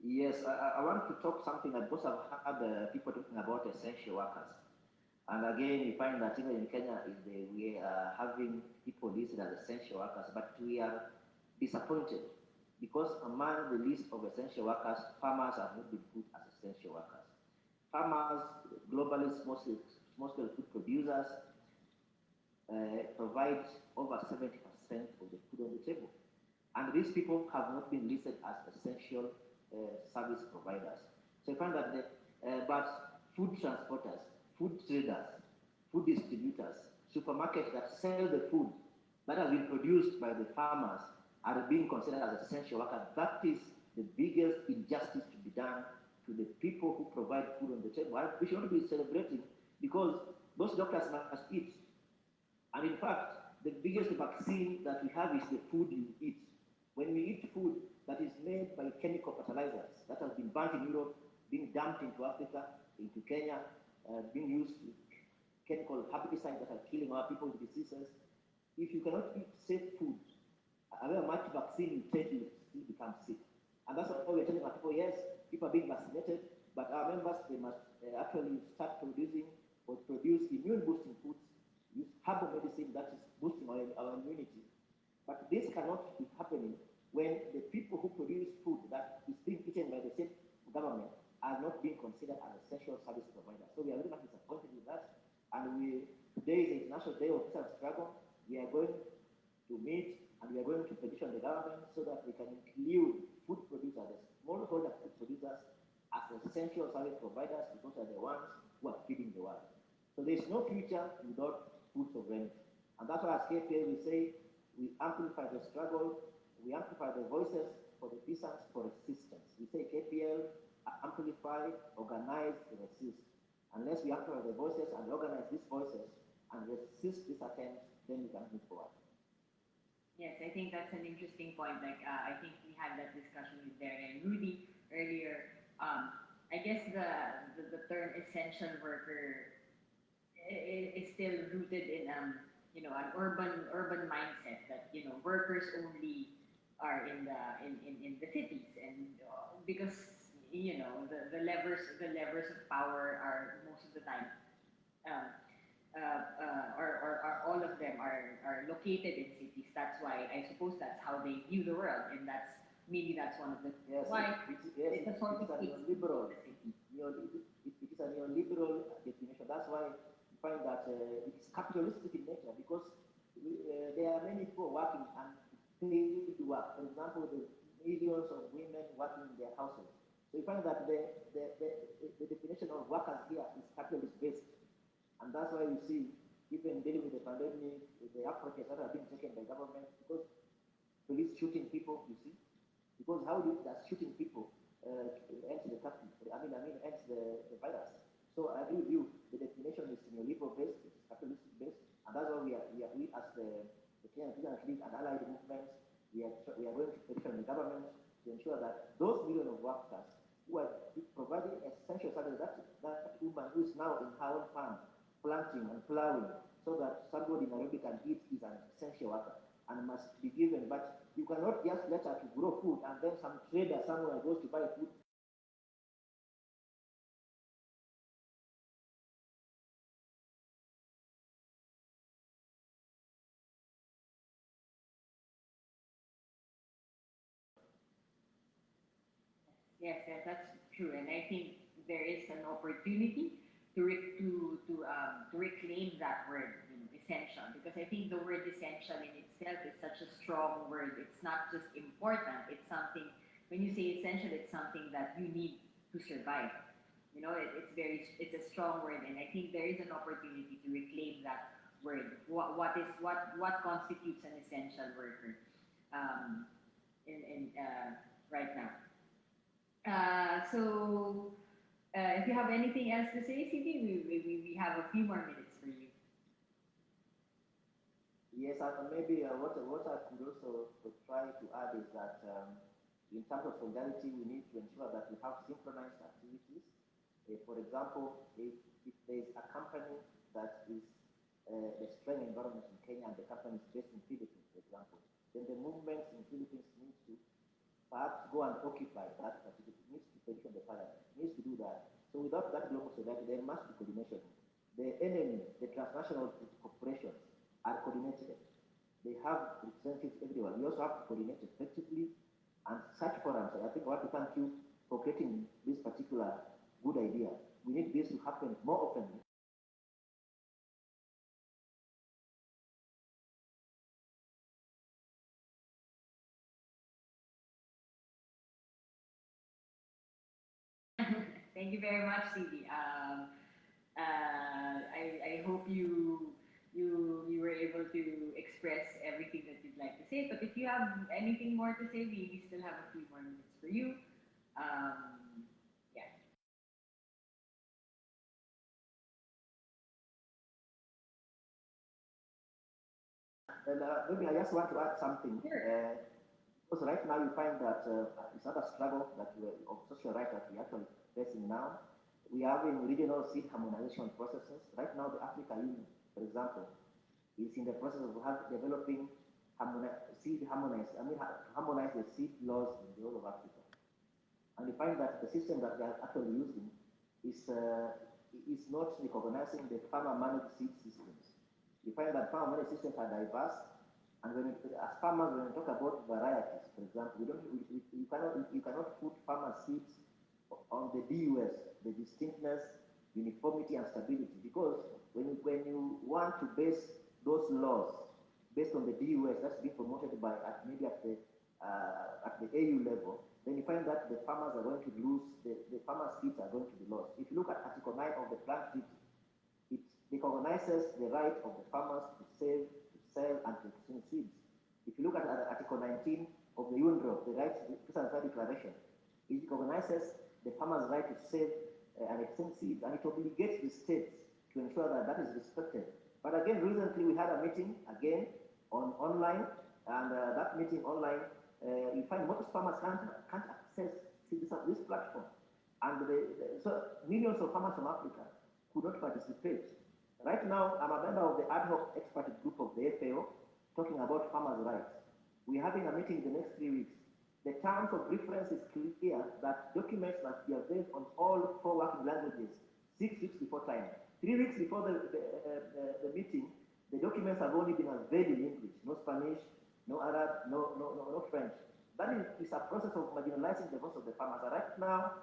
Speaker 18: Yes, I want to talk something that both have had people talking about essential workers. And again, we find that even in Kenya, we are having people listed as essential workers, but we are disappointed because among the list of essential workers, farmers have not been put as essential workers. Farmers, globally, small-scale food producers, provide over 70% of the food on the table. And these people have not been listed as essential service providers. So you find that but food transporters, food traders, food distributors, supermarkets that sell the food that has been produced by the farmers are being considered as essential workers. That is the biggest injustice to be done to the people who provide food on the table. We should not be celebrating because those doctors must eat. And in fact, the biggest vaccine that we have is the food you eat. When we eat food that is made by chemical fertilizers that has been burnt in Europe, being dumped into Africa, into Kenya, being used with chemical herbicides that are killing our people with diseases. If you cannot eat safe food, however much vaccine you take, you still become sick. And that's why we're telling our people, yes, people are being vaccinated, but our members, they must actually start producing or produce immune-boosting foods, use herbal medicine that is boosting our immunity. But this cannot be happening when the people who produce food that is being eaten by the same government are not being considered as essential service providers. So we are very much disappointed with that. And today is the International Day of Peace and Struggle. We are going to meet and we are going to petition the government so that we can include food producers, smallholder food producers, as essential service providers because they are the ones who are feeding the world. So there is no future without food sovereignty. And that's why as KPA we say we amplify the struggle, we amplify the voices for the peasants for resistance. We say KPL, amplify, organize, resist. Unless we amplify the voices and organize these voices and resist this attempt, then we can move forward.
Speaker 3: Yes, I think that's an interesting point. Like I think we had that discussion with Darren and Rudy earlier. I guess the term essential worker is still rooted in an urban mindset that workers only are in the cities, and because the levers of power are most of the time or all of them are located in cities. That's why I suppose that's how they view the world, and that's one of the why it's a sort of
Speaker 18: liberal. It is a neoliberal definition. That's why you find that it is capitalistic in nature because there are many people working and paid work. For example, the millions of women working in their households. So you find that the definition of workers here is capitalist based. And that's why you see, even dealing with the pandemic, the approaches that are being taken by government, because police shooting people, you see, because how does shooting people ends the country? Ends the virus. So I agree with you. The definition is neoliberal based, it's capitalistic based, and that's why we as the Kenyan Peasants League and allied movements, we are going to petition the government to ensure that those millions of workers who are providing essential services, that woman who is now in her own farm, planting and plowing, so that somebody in Nairobi can eat is an essential worker and must be given. But you cannot just let her to grow food and then some trader somewhere goes to buy food
Speaker 3: Yes, yes, that's true, and I think there is an opportunity to reclaim that word, essential, because I think the word essential in itself is such a strong word. It's not just important. It's something. When you say essential, it's something that you need to survive. It's a strong word, and I think there is an opportunity to reclaim that word. What constitutes an essential worker, in right now. If you have anything else to say, CD, we have a few more minutes for you.
Speaker 18: Yes, and maybe what I could also try to add is that in terms of solidarity, we need to ensure that we have synchronized activities. For example, if there is a company that is destroying environment in Kenya and the company is based in Philippines, for example, then the movements in Philippines need to perhaps go and occupy that facility. It needs to petition the parliament. It needs to do that. So without that global solidarity, there must be coordination. The enemy, the transnational corporations, are coordinated. They have representatives everywhere. We also have to coordinate effectively and such forums. I think I want to thank you for getting this particular good idea. We need this to happen more often.
Speaker 3: Thank you very much, CD. I hope you were able to express everything that you'd like to say. But if you have anything more to say, we still have a few more minutes for you. Yeah.
Speaker 18: And maybe I just want to add something.
Speaker 3: Sure.
Speaker 18: Because right now you find that it's not a struggle that of social rights that we're actually facing now. We are in regional seed harmonization processes. Right now, the Africa Union, for example, is in the process of developing harmonize the seed laws in the whole of Africa. And we find that the system that they are actually using is not recognizing the farmer-managed seed systems. We find that farmer-managed systems are diverse, and as farmers, when we talk about varieties, for example, you cannot put farmer seeds on the DUS, the distinctness, uniformity, and stability, because when you want to base those laws based on the DUS that's being promoted by maybe at the AU level, then you find that the farmers are going to lose, the farmers' seeds are going to be lost. If you look at Article 9 of the Plant Treaty, it recognizes the right of the farmers to save, to sell, and to exchange seeds. If you look at Article 19 of the UNDRO, the Rights Declaration, it recognizes the farmer's right to save and exchange seeds, and it obligates the states to ensure that that is respected. But again, recently we had a meeting again online, and that meeting online, you find most farmers can't access this platform, and so millions of farmers from Africa could not participate. Right now, I'm a member of the ad hoc expert group of the FAO talking about farmers' rights. We're having a meeting in the next 3 weeks. The terms of reference is clear that documents must be available on all 4 working languages 6 weeks before time. 3 weeks before the meeting, the documents have only been available in English, no Spanish, no Arab, no French. That is a process of marginalizing the voice of the farmers. Right now,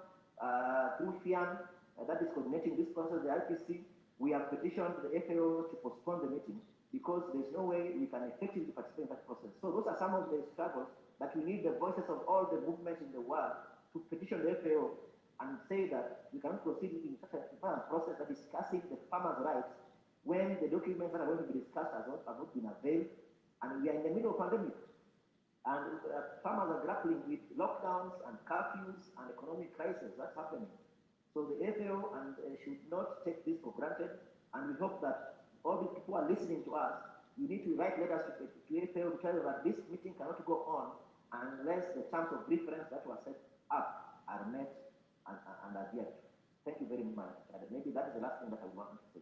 Speaker 18: through FIAN, that is coordinating this process, the IPC, we have petitioned the FAO to postpone the meeting because there's no way we can effectively participate in that process. So those are some of the struggles that we need the voices of all the movements in the world to petition the FAO and say that we cannot proceed in such a process that is discussing the farmers' rights when the documents that are going to be discussed have not been availed, and we are in the middle of a pandemic. And farmers are grappling with lockdowns and curfews and economic crisis that's happening. So the FAO should not take this for granted, and we hope that all the people who are listening to us, you need to write letters to FAO to tell them that this meeting cannot go on unless the terms of reference that were set up are met and adhered to. Thank you very much. Maybe that is the last thing that I want to say.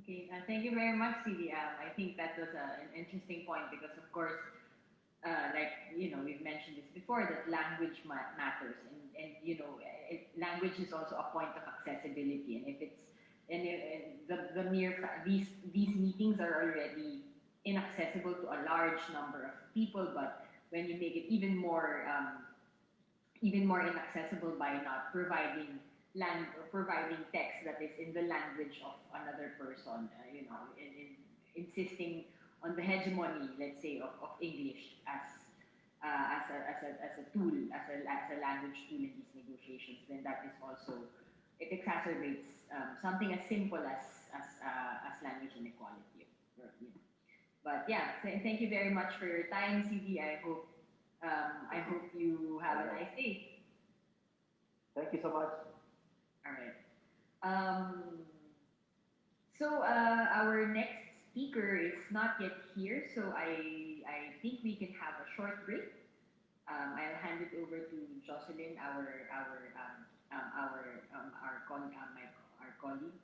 Speaker 3: Okay, thank you very much, CD. I think that was an interesting point because, of course, we've mentioned this before, that language matters, and language is also a point of accessibility. And if it's the mere these meetings are already inaccessible to a large number of people, but when you make it even more even more inaccessible by not providing providing text that is in the language of another person, insisting on the hegemony, let's say, of English as a tool, as a language tool in these negotiations, then that is also, it exacerbates something as simple as language inequality. But yeah, thank you very much for your time, CD. I hope you have a nice day.
Speaker 18: Thank you so much.
Speaker 3: All right. So our next speaker is not yet here, so I think we can have a short break. I'll hand it over to Jocelyn, our colleague.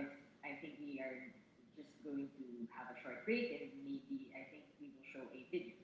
Speaker 3: If I think we are just going to have a short break, and maybe I think we will show a video.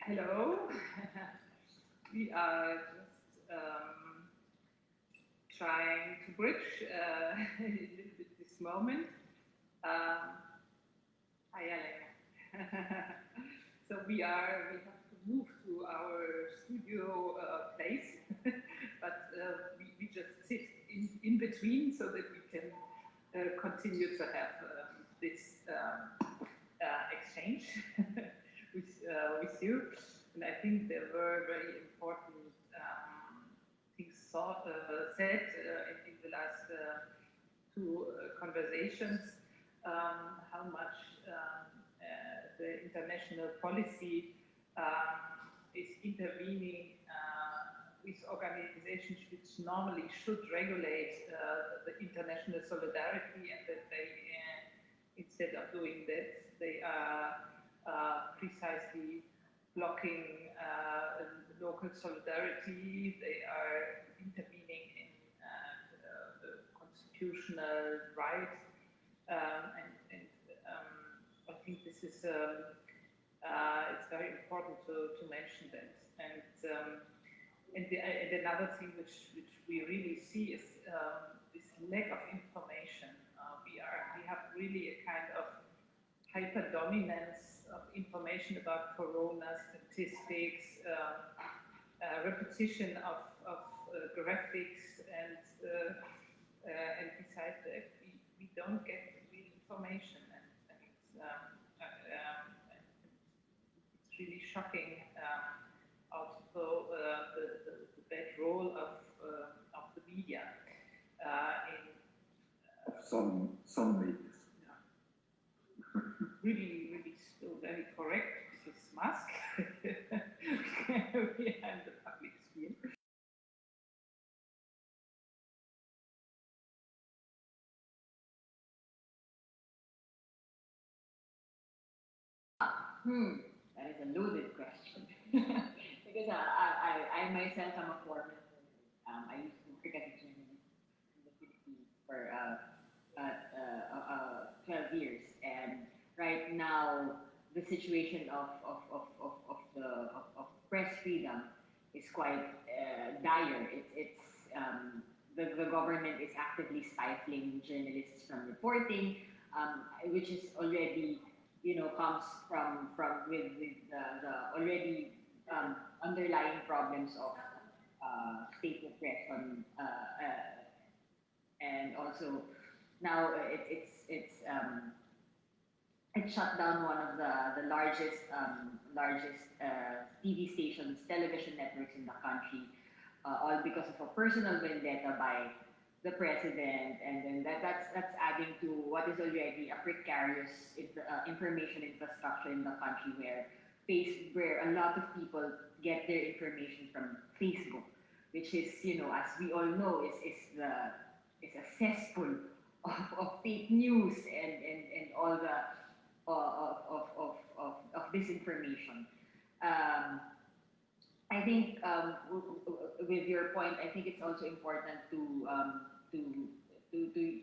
Speaker 1: Hello. We are just trying to bridge a little bit this moment. Hi, Elena. So we have to move to our studio. between so that we can continue to have this exchange with you. And I think there were very important things said in the last two conversations, how much the international policy is intervening with organizations which normally should regulate the international solidarity, and that they, instead of doing that, they are precisely blocking local solidarity. They are intervening in the constitutional rights, and I think this is it's very important to mention that. And another thing which we really see is this lack of information. We have really a kind of hyper dominance of information about corona statistics, repetition of graphics, and besides that, we don't get real information, and it's really shocking. Also, the bad role of the media in
Speaker 14: some media.
Speaker 1: Really still very correct with his mask behind the public sphere.
Speaker 3: That is a loaded question. Because I myself am a former. I used to work as a journalist in the Philippines for 12 years, and right now the situation of press freedom is quite dire. It's the government is actively stifling journalists from reporting, which is already, comes from with the already underlying problems of state repression, and also now it shut down one of the largest TV stations, television networks in the country, all because of a personal vendetta by the president, and then that's adding to what is already a precarious information infrastructure in the country, where a lot of people get their information from Facebook, which is, as we all know, is a cesspool of fake news and all the of disinformation. I think with your point, I think it's also important to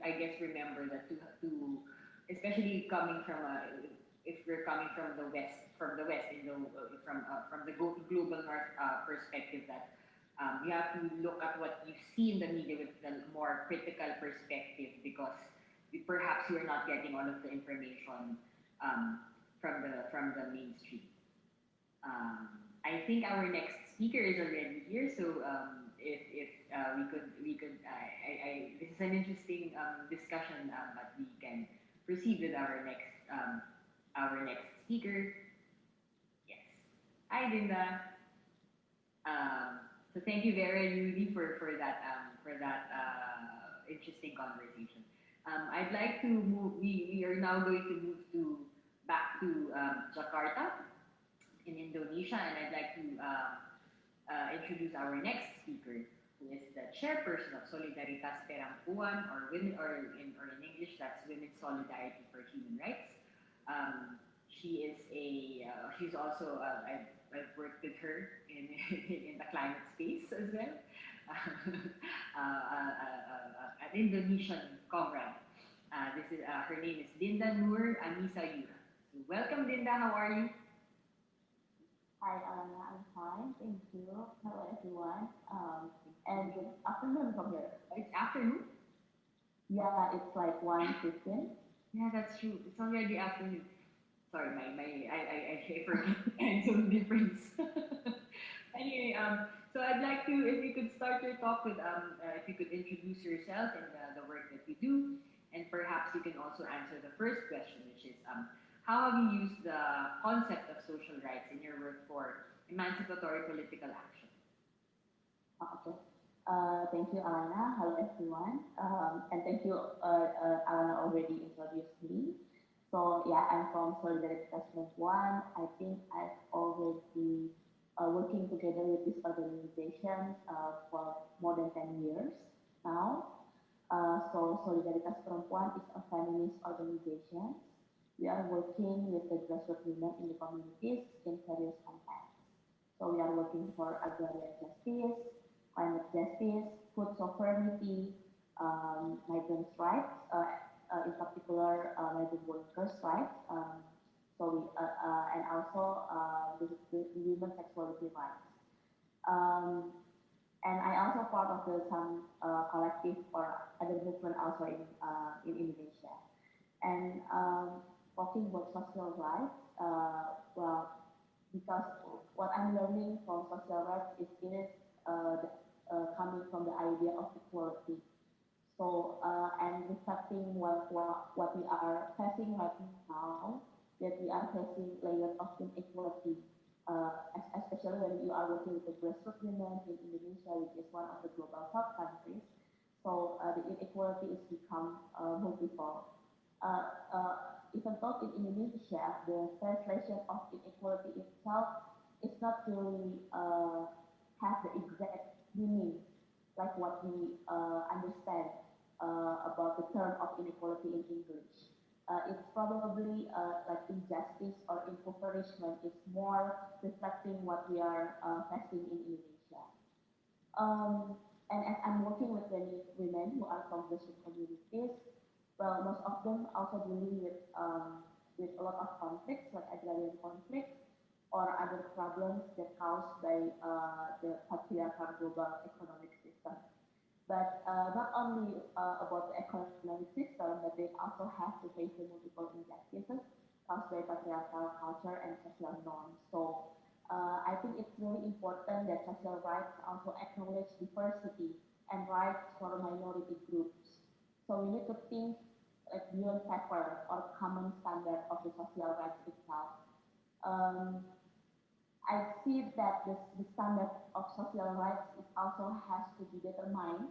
Speaker 3: I guess remember that to especially coming from if we're coming from the west, from the global north perspective, that you have to look at what you see in the media with a more critical perspective, because perhaps you're not getting all of the information from the mainstream. I think our next speaker is already here, so if we could this is an interesting discussion, but we can proceed with our next speaker. Yes, hi Linda. So thank you very Rudy for that interesting conversation. I'd like to move. We are now going to move back to Jakarta in Indonesia, and I'd like to introduce our next speaker, who is the chairperson of Solidaritas Perempuan, or in English, that's Women's Solidarity for Human Rights. She's also I've worked with her in the climate space as well. An Indonesian comrade. Her name is Dinda Nur Anissa Yura. So welcome, Dinda. How are you?
Speaker 19: Hi, Alana. I'm fine. Thank you. Hello, everyone. And good afternoon from here.
Speaker 3: It's afternoon?
Speaker 19: Yeah, it's like 1:15.
Speaker 3: Yeah, that's true. It's already afternoon. Sorry, I forget the time zone difference. Anyway, so I'd like to, if you could start your talk with, if you could introduce yourself and the work that you do, and perhaps you can also answer the first question, which is, how have you used the concept of social rights in your work for emancipatory political action?
Speaker 19: Okay. Thank you, Alana. Hello, everyone. And thank you, Alana already introduced me. So yeah, I'm from Solidaritas Perempuan. I think I've already working together with this organization for more than 10 years now. So Solidaritas Perempuan is a feminist organization. We are working with the grassroots women in the communities in various contexts. So we are working for agrarian justice, climate justice, food sovereignty, migrants' rights, in particular migrant workers' rights. So we and also the women's sexuality rights. And I also part of some collective or other movement also in Indonesia. And talking about social rights, well, because what I'm learning from social rights is it is coming from the idea of equality. So and reflecting what we are facing right now, that we are facing layers of inequality, especially when you are working with the grassroots women in Indonesia, which is one of the global south countries. So the inequality is become multiple. Even though in Indonesia, the translation of inequality itself is not really have the exact meaning like what we understand about the term of inequality in English. It's probably like injustice or impoverishment is more reflecting what we are facing in Indonesia. And as I'm working with many women who are from grassroots communities, well, most of them also dealing with a lot of conflicts, like agrarian conflicts or other problems that caused by the patriarchal global economic system. But not only about the economic system, but they also have to face the multiple injustices caused by patriarchal culture and social norms. So I think it's really important that social rights also acknowledge diversity and rights for minority groups. So we need to think like beyond paper or common standard of the social rights itself. I see that the standard of social rights is also has to be determined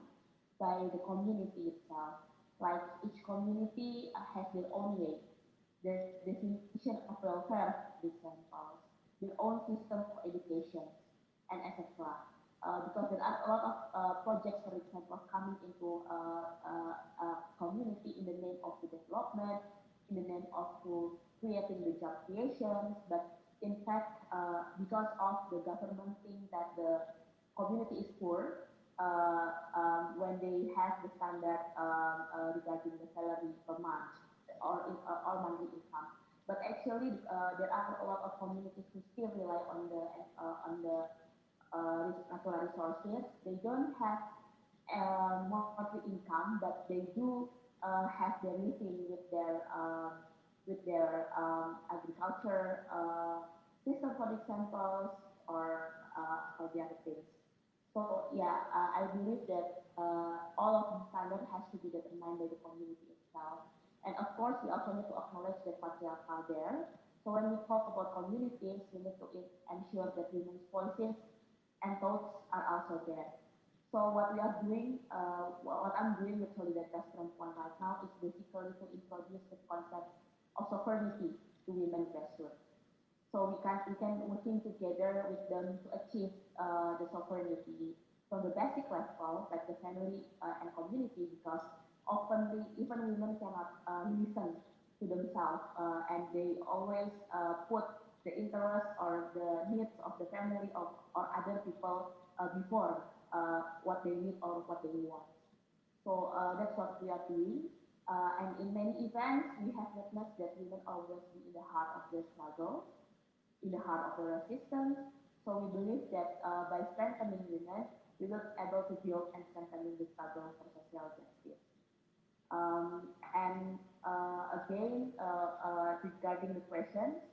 Speaker 19: by the community itself. Like each community has their own way, their definition of welfare, for example, their own system of education, and etc. Because there are a lot of projects, for example, coming into community in the name of the development, in the name of creating the job creations, but in fact, because of the government think that the community is poor, when they have the standard regarding the salary per month or monthly income, but actually there are a lot of communities who still rely on the natural resources. They don't have monthly income, but they do have their living with their agriculture system, for example, or the other things. So yeah, I believe that all of the standard has to be determined by the community itself. And of course, we also need to acknowledge the patriarchal there. So when we talk about communities, we need to ensure that women's voices and thoughts are also there. So what we are doing, what I'm doing with Solidaritas Perempuan right now is basically to introduce the concept of sovereignty to women grassroots. So we can working together with them to achieve the sovereignty from the basic level, like the family and community, because often even women cannot listen to themselves, and they always put the interest or the needs of the family or other people before what they need or what they want. So that's what we are doing. And in many events, we have witnessed that women always be in the heart of the struggle, in the heart of the resistance. So we believe that by strengthening women, we will be able to build and strengthening the struggle for social justice. And again, regarding the questions,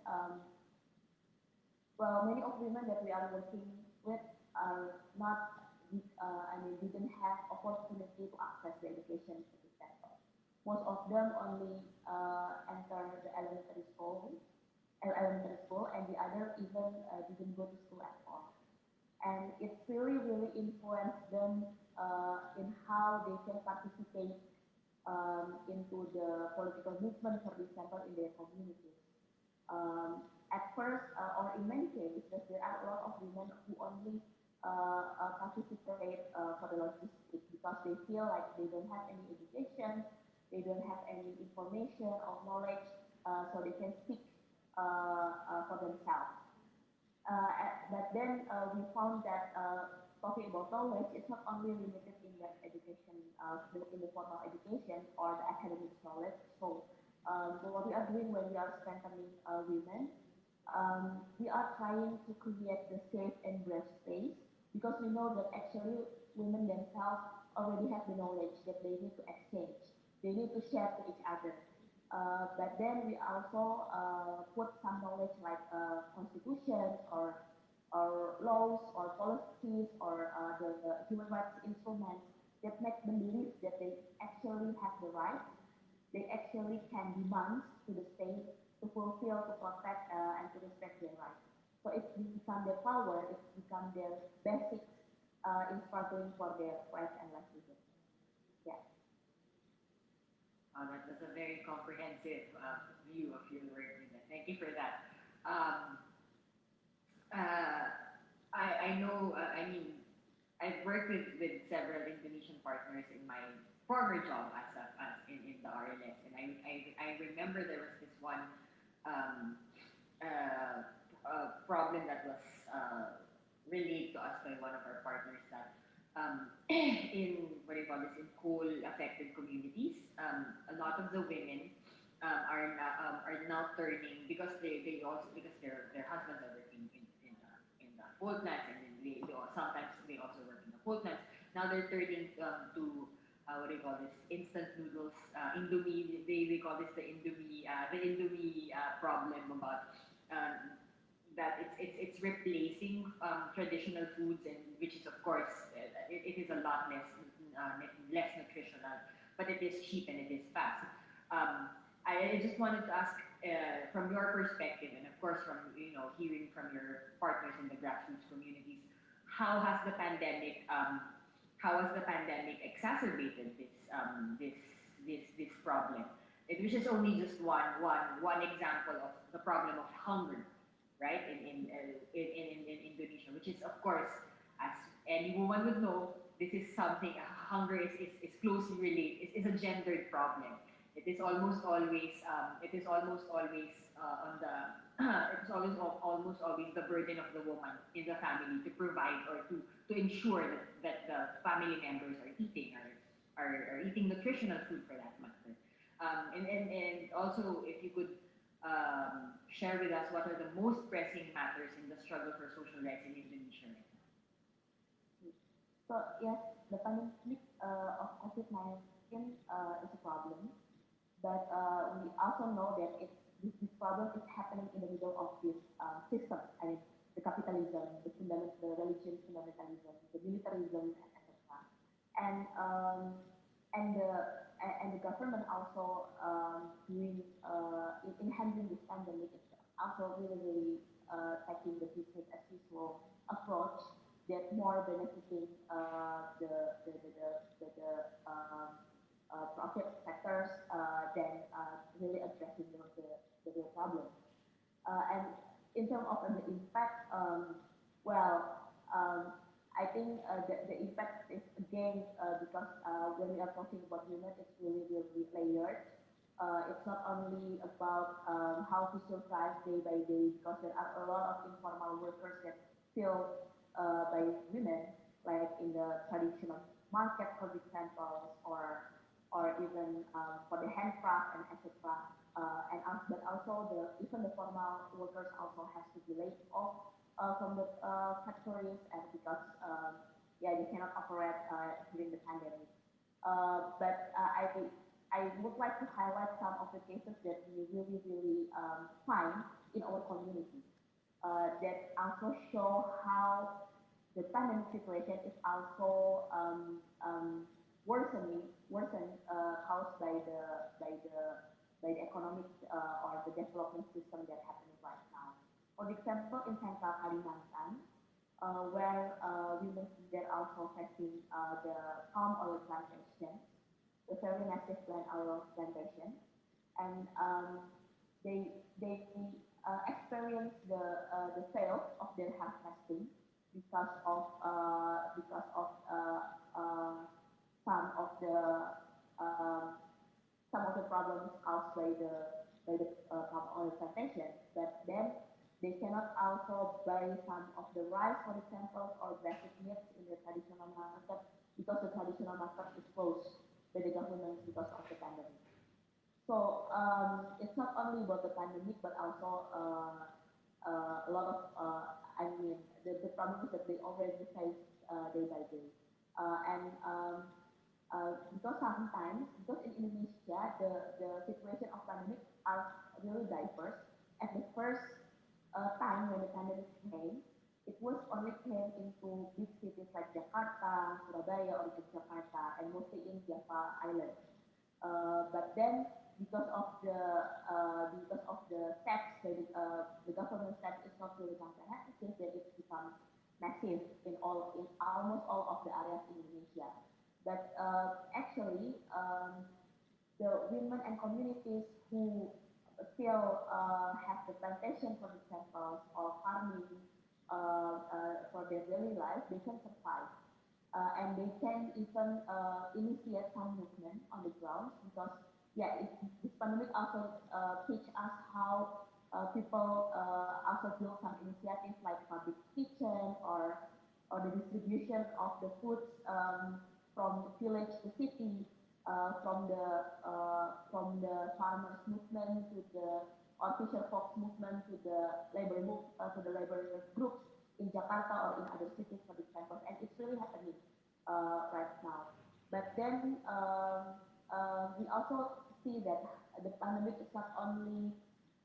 Speaker 19: well, many of women that we are working with are not, didn't have opportunity to access the education at the center. Most of them only enter the elementary school, and the other even didn't go to school at all. And it really influenced them in how they can participate into the political movement, for example, in their communities. At first, or in many cases, there are a lot of women who only participate for the logistics because they feel like they don't have any education, they don't have any information or knowledge, so they can speak for themselves. But then we found that talking about knowledge is not only limited in the education, in the formal education or the academic knowledge. So what we are doing when we are strengthening women, we are trying to create the safe and brave space because we know that actually women themselves already have the knowledge that they need to exchange. They need to share to each other. But then we also put some knowledge like constitutions or laws or policies or the human rights instruments that make them believe that they actually have the right, they actually can demand to the state to fulfill, to protect, and to respect their rights. So it's become their power, it's become their basics in struggling for their rights and livelihood. Yeah.
Speaker 3: That was a very comprehensive view of your work, Nina. Thank you for that. I know, I've worked with several Indonesian partners in my former job as in the RLS, and I remember there was this one problem that was relayed to us by one of our partners that in in coal-affected communities, a lot of the women are now turning because their husbands are working in the coal plants, and then sometimes they also work in the coal plants. Now they're turning to instant noodles, Indomie. They call this the Indomie problem about that it's replacing traditional foods, and which is of course it is a lot less nutritional, but it is cheap and it is fast. I just wanted to ask from your perspective, and of course from hearing from your partners in the grassroots communities, how has the pandemic exacerbated this problem? Which is only just one example of the problem of hunger, right? In Indonesia, which is of course, as any woman would know, this is something. Hunger is closely related. Is a gendered problem. It is almost always almost always the burden of the woman in the family to provide or to ensure that the family members are eating nutritional food, for that matter. And also, if you could share with us what are the most pressing matters in the struggle for social rights in Indonesia right now.
Speaker 19: So yes, the pandemic of COVID-19 is a problem, but we also know that this problem is happening in the middle of this system. I mean, the capitalism, the religion fundamentalism, the militarism, etc. And the government also doing in handling this pandemic is also really taking the business as usual approach that more benefiting profit sectors than really addressing the real problem. And in terms of the impact, I think the impact is again because when we are talking about women, it's really layered. It's not only about how to survive day by day, because there are a lot of informal workers that filled by women, like in the traditional market, for example, or even for the handcraft and etc. But also even the formal workers also has to be laid off from the factories, and because they cannot operate during the pandemic. But I would like to highlight some of the cases that we really find in our community that also show how the pandemic situation is also worsened caused by the economic or the development system that happening right now. For example, in Central Kalimantan, where women there also facing the palm oil plantation, the very massive palm oil plantation, and they experience the sales of their harvesting because of some of the um, some of the problems caused by the palm oil plantation. But then they cannot also buy some of the rice, for example, or basic needs in the traditional market because the traditional market is closed by the government because of the pandemic. So it's not only about the pandemic, but also a lot of, I mean, the problems that they already face day by day. Because sometimes, because in Indonesia, the situation of pandemic are really diverse. At the first time when the pandemic came, it was only came into big cities like Jakarta, Surabaya, or Jakarta, and mostly in Java Island. But then, because of the steps that the government steps is not really comprehensive, then it becomes massive in almost all of the areas in Indonesia. But actually, the women and communities who still have the plantation, for example, or farming for their daily life, they can survive. And they can even initiate some movement on the ground because, yeah, this pandemic also teach us how people also build some initiatives like public kitchen or the distribution of the foods from village to city, from the farmers movement to the official folks movement to the labor groups in Jakarta or in other cities, for example, and it's really happening right now. But then we also see that the pandemic is not only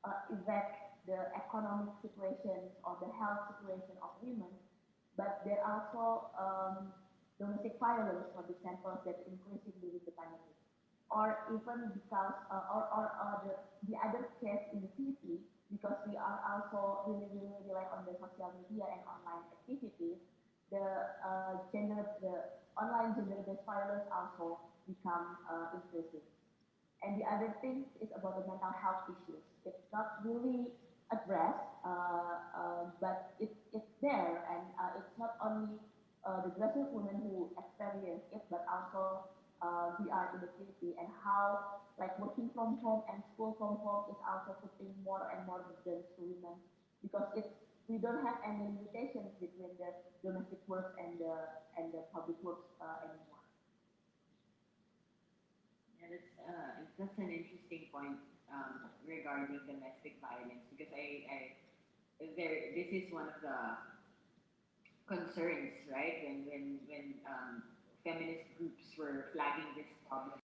Speaker 19: affect the economic situations or the health situation of women, but there are also domestic violence, for example, that increasing during the pandemic, or even because the other case in the city, because we are also really rely on the social media and online activities, the online gender-based violence also become increasing. And the other thing is about the mental health issues. It's not really addressed, but it's there, and it's not only the grassroots women who experience it, but also we are in the city, and how like working from home and school from home is also putting more and more burdens to women because we don't have any limitations between the domestic work and the public work anymore.
Speaker 3: Yeah, that's an interesting point regarding domestic violence because this is one of the concerns, right? When feminist groups were flagging this problem.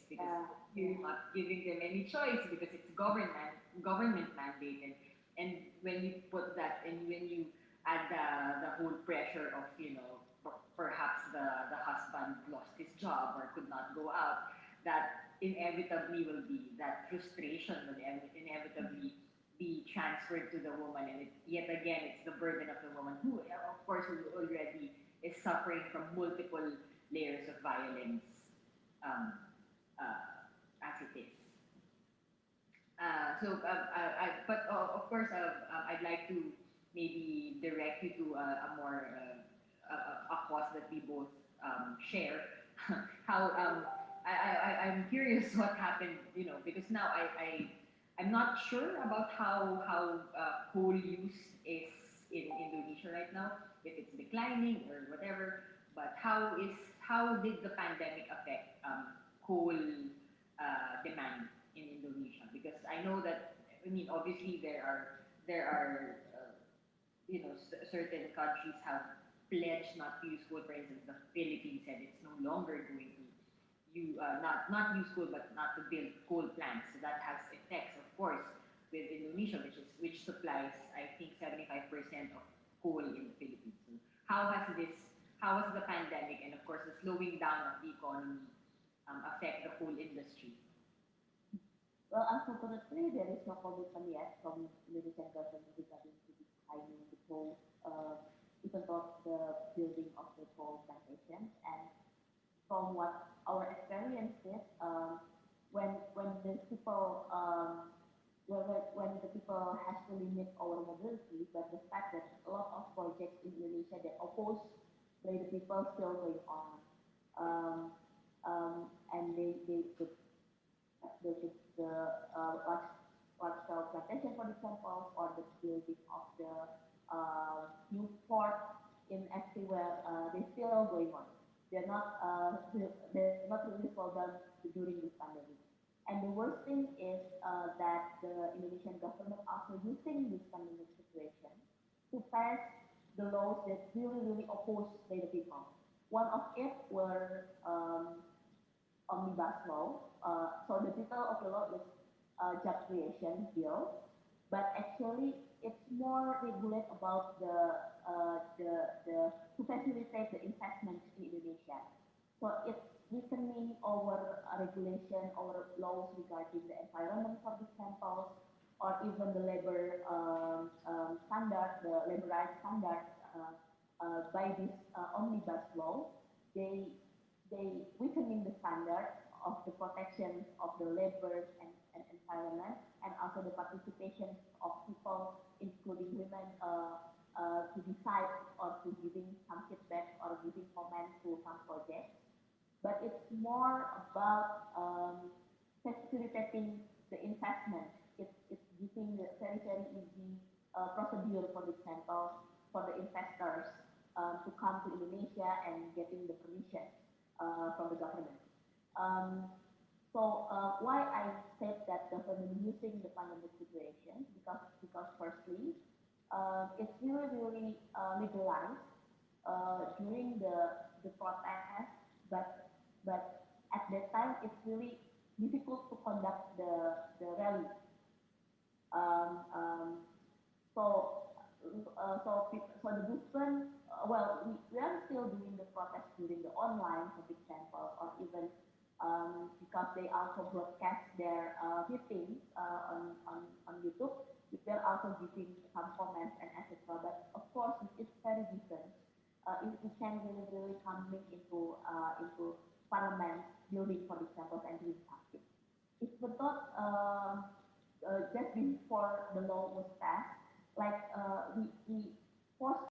Speaker 3: Because you're not giving them any choice because it's government mandated, and when you put that and when you add the whole pressure of perhaps the husband lost his job or could not go out, that inevitably will be that frustration will inevitably be transferred to the woman, and yet again it's the burden of the woman who of course who already is suffering from multiple layers of violence um, as it is. Of course, I'd like to maybe direct you to a more a cause that we both share. How I'm curious what happened, because now I'm not sure about how coal use is in Indonesia right now, if it's declining or whatever. But how did the pandemic affect coal demand in Indonesia? Because I know that, I mean, obviously there are certain countries have pledged not to use coal. For instance, the Philippines said it's no longer going not use coal, but not to build coal plants. So that has effects, of course, with Indonesia, which supplies, I think, 75% of coal in the Philippines. So how has the pandemic and, of course, the slowing down of the economy affect the coal industry?
Speaker 19: Well, unfortunately, there is no commitment yet from Indonesian government regarding to declining the coal, even though the building of the coal plantations. And from what our experience is, when the people when the people has to limit our mobility, but the fact that a lot of projects in Indonesia that opposed by the people still going on, and large scale plantation, for example, or the building of the new port in everywhere, they still going on. They're not really slowed down during this pandemic. And the worst thing is that the Indonesian government also using this pandemic situation to pass the laws that really oppose by the people. One of it were omnibus law. So the title of the law is job creation bill, but actually it's more regulate about the to facilitate the investment in Indonesia. So it's weakening our regulation, our laws regarding the environment, for example, or even the labor standard, the labor rights standards by this omnibus law. They weakening the standards of the protection of the labor and environment, and also the participation of people, including women, to decide or to giving some feedback or giving comments to some projects. But it's more about facilitating the investment. It's giving the very easy procedure, for example, for the investors to come to Indonesia and getting the permission from the government. So why I said that government using the pandemic situation, because firstly, it's really legalized during the protest, but at that time it's really difficult to conduct the rally. So the movement, we are still doing the protest during the online, for example, or even because they also broadcast their meetings on YouTube. They're also giving some comments and etc. But of course, it's very different. If we can really coming into parliament building, for example, and doing something. If we thought just before the law was passed, like we forced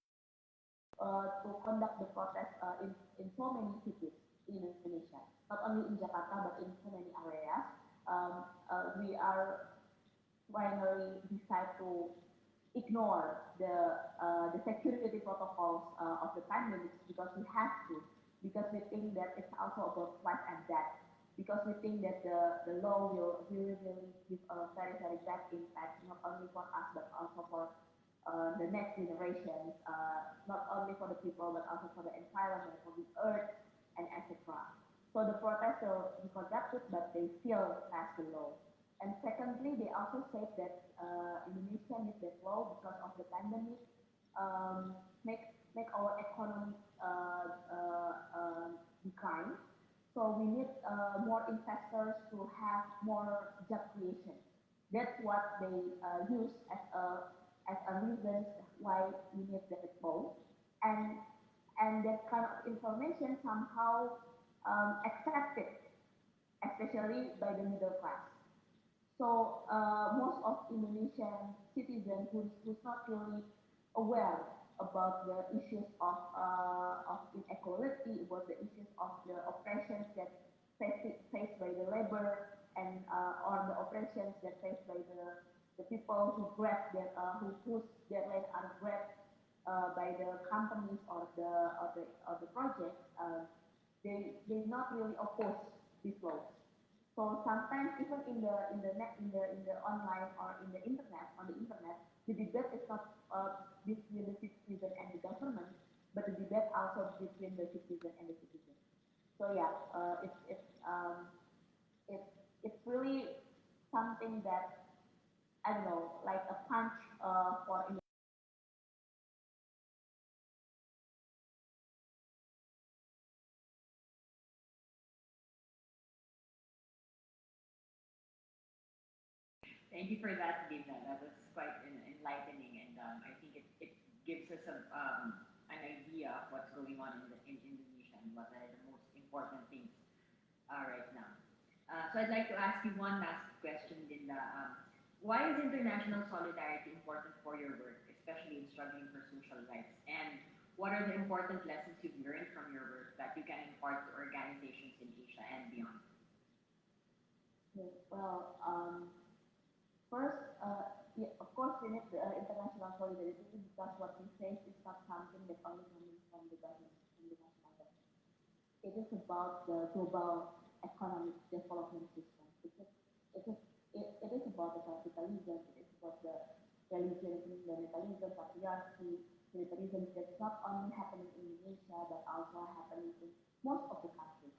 Speaker 19: to conduct the protest in so many cities in Indonesia, not only in Jakarta but in so many areas. We are finally decide to ignore the security protocols of the pandemic because we have to, because we think that it's also about life and death, because we think that the law will really give a very bad impact, not only for us but also for the next generations, not only for the people but also for the environment, for the earth, and etc. So the protests will be conducted, but they still pass the law. And secondly, they also said that Indonesia needs that law because of the pandemic, make our economy decline. So we need more investors to have more job creation. That's what they use as a reason why we need that law. And that kind of information somehow accepted, especially by the middle class. So most of Indonesian citizens who's not really aware about the issues of inequality, about the issues of the oppressions that faced by the labor and or the oppressions that faced by the people who grab their who push their land are grabbed by the companies or the projects. They not really oppose these laws. So sometimes even in the online or in the internet, the debate is not between the citizen and the government, but the debate also between the citizen and the citizen. So yeah, it's um, it, it's really something that, I don't know, like a punch for
Speaker 3: Thank you for that, Lina. That was quite enlightening, and I think it gives us an idea of what's going on in Indonesia and what are the most important things right now. So I'd like to ask you one last question, Linda. Why is international solidarity important for your work, especially in struggling for social rights? And what are the important lessons you've learned from your work that you can impart to organizations in Asia and beyond?
Speaker 19: Yes, well, first, yeah, of course, we need the international solidarity because what we face is not something that only coming from the government, from the national government. It is about the global economic development system. It is about the capitalism. It is about the religion, fundamentalism, patriarchy, militarism that's not only happening in Indonesia but also happening in most of the countries.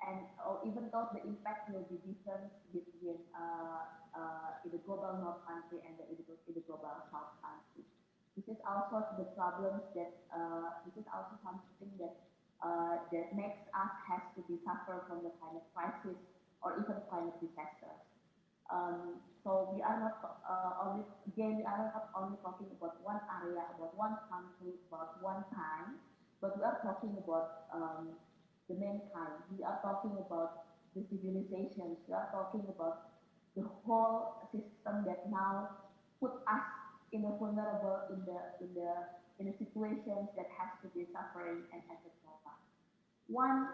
Speaker 19: And even though the impact will be different between in the global north country and in the global south country, this is also the problems that this is also something that that makes us has to be suffer from the climate crisis or even climate disasters. So we are not only again we are not only talking about one area, about one country, about one time, but we are talking about the mankind. We are talking about the civilizations. We are talking about the whole system that now put us in a vulnerable in the situations that has to be suffering and etc. One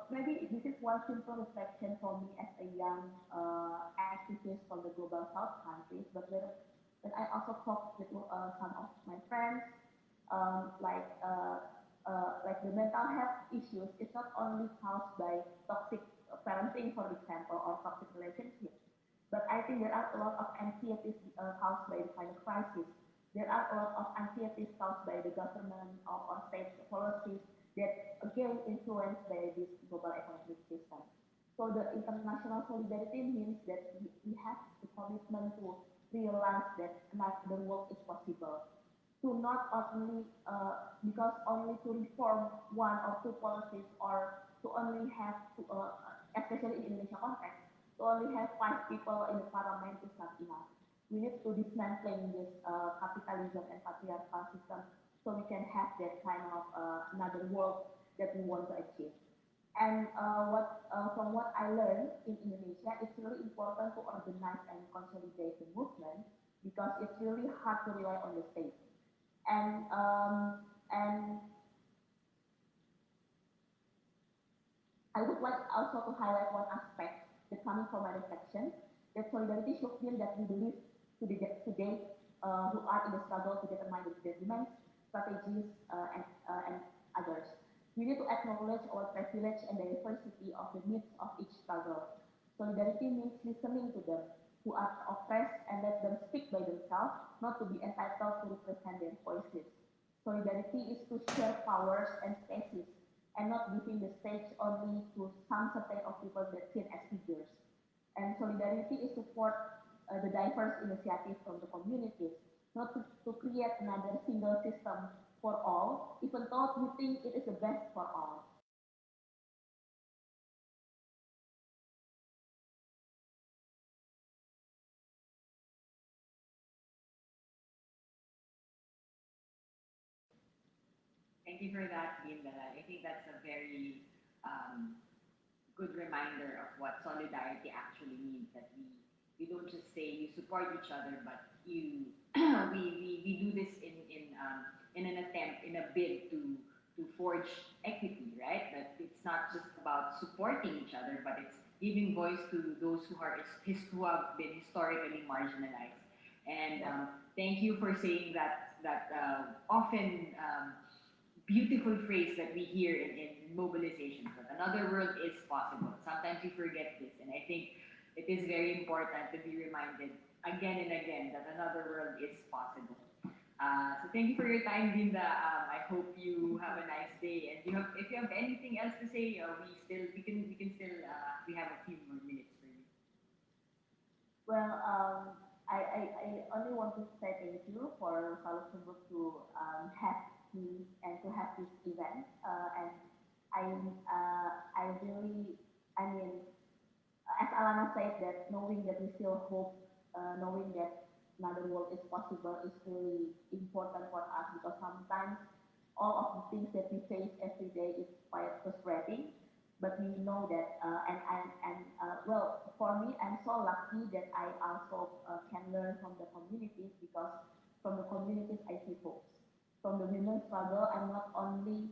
Speaker 19: maybe this is one simple reflection for me as a young activist from the global south countries. But when I also talk with some of my friends, like the mental health issues, it's not only caused by toxic parenting, for example, or toxic relationships, but I think there are a lot of anxieties caused by the climate crisis. There are a lot of anxieties caused by the government or state policies that again influenced by this global economic system. So the international solidarity means that we have the commitment to realize that another world is possible. To not only because only to reform one or two policies or to only have to, especially in Indonesia context, to only have 5 people in the parliament is not enough. We need to dismantling this capitalism and patriarchal system so we can have that kind of another world that we want to achieve. And from what I learned in Indonesia, it's really important to organize and consolidate the movement because it's really hard to rely on the state. And I would like also to highlight one aspect that coming from my reflection, that solidarity should mean that we believe today who are in the struggle to determine the demands, strategies, and others. We need to acknowledge our privilege and the diversity of the needs of each struggle. Solidarity means listening to them who are oppressed and let them speak by themselves, not to be entitled to represent their voices. Solidarity is to share powers and spaces and not giving the stage only to some subset of people that seen as figures. And solidarity is support the diverse initiatives from the communities, not to create another single system for all, even though we think it is the best for all.
Speaker 3: Thank you for that, Linda. I think that's a very good reminder of what solidarity actually means. That we don't just say you support each other, but you we do this in an attempt, in a bid to forge equity, right? That it's not just about supporting each other, but it's giving voice to those who have been historically marginalized. And thank you for saying that often beautiful phrase that we hear in mobilizations, that another world is possible. Sometimes we forget this, and I think it is very important to be reminded again and again that another world is possible. So thank you for your time, Linda. I hope you have a nice day. And if you have anything else to say, we have a few more minutes for you.
Speaker 19: Well, I only want to say thank you for Rosa Luxemburg to have me and to have this event. And I really, I mean, as Alana said, that knowing that we still hope, knowing that another world is possible is really important for us, because sometimes all of the things that we face every day is quite frustrating. But we know that, well, for me, I'm so lucky that I also can learn from the communities, because from the communities I see hopes. From the women's struggle, I'm not only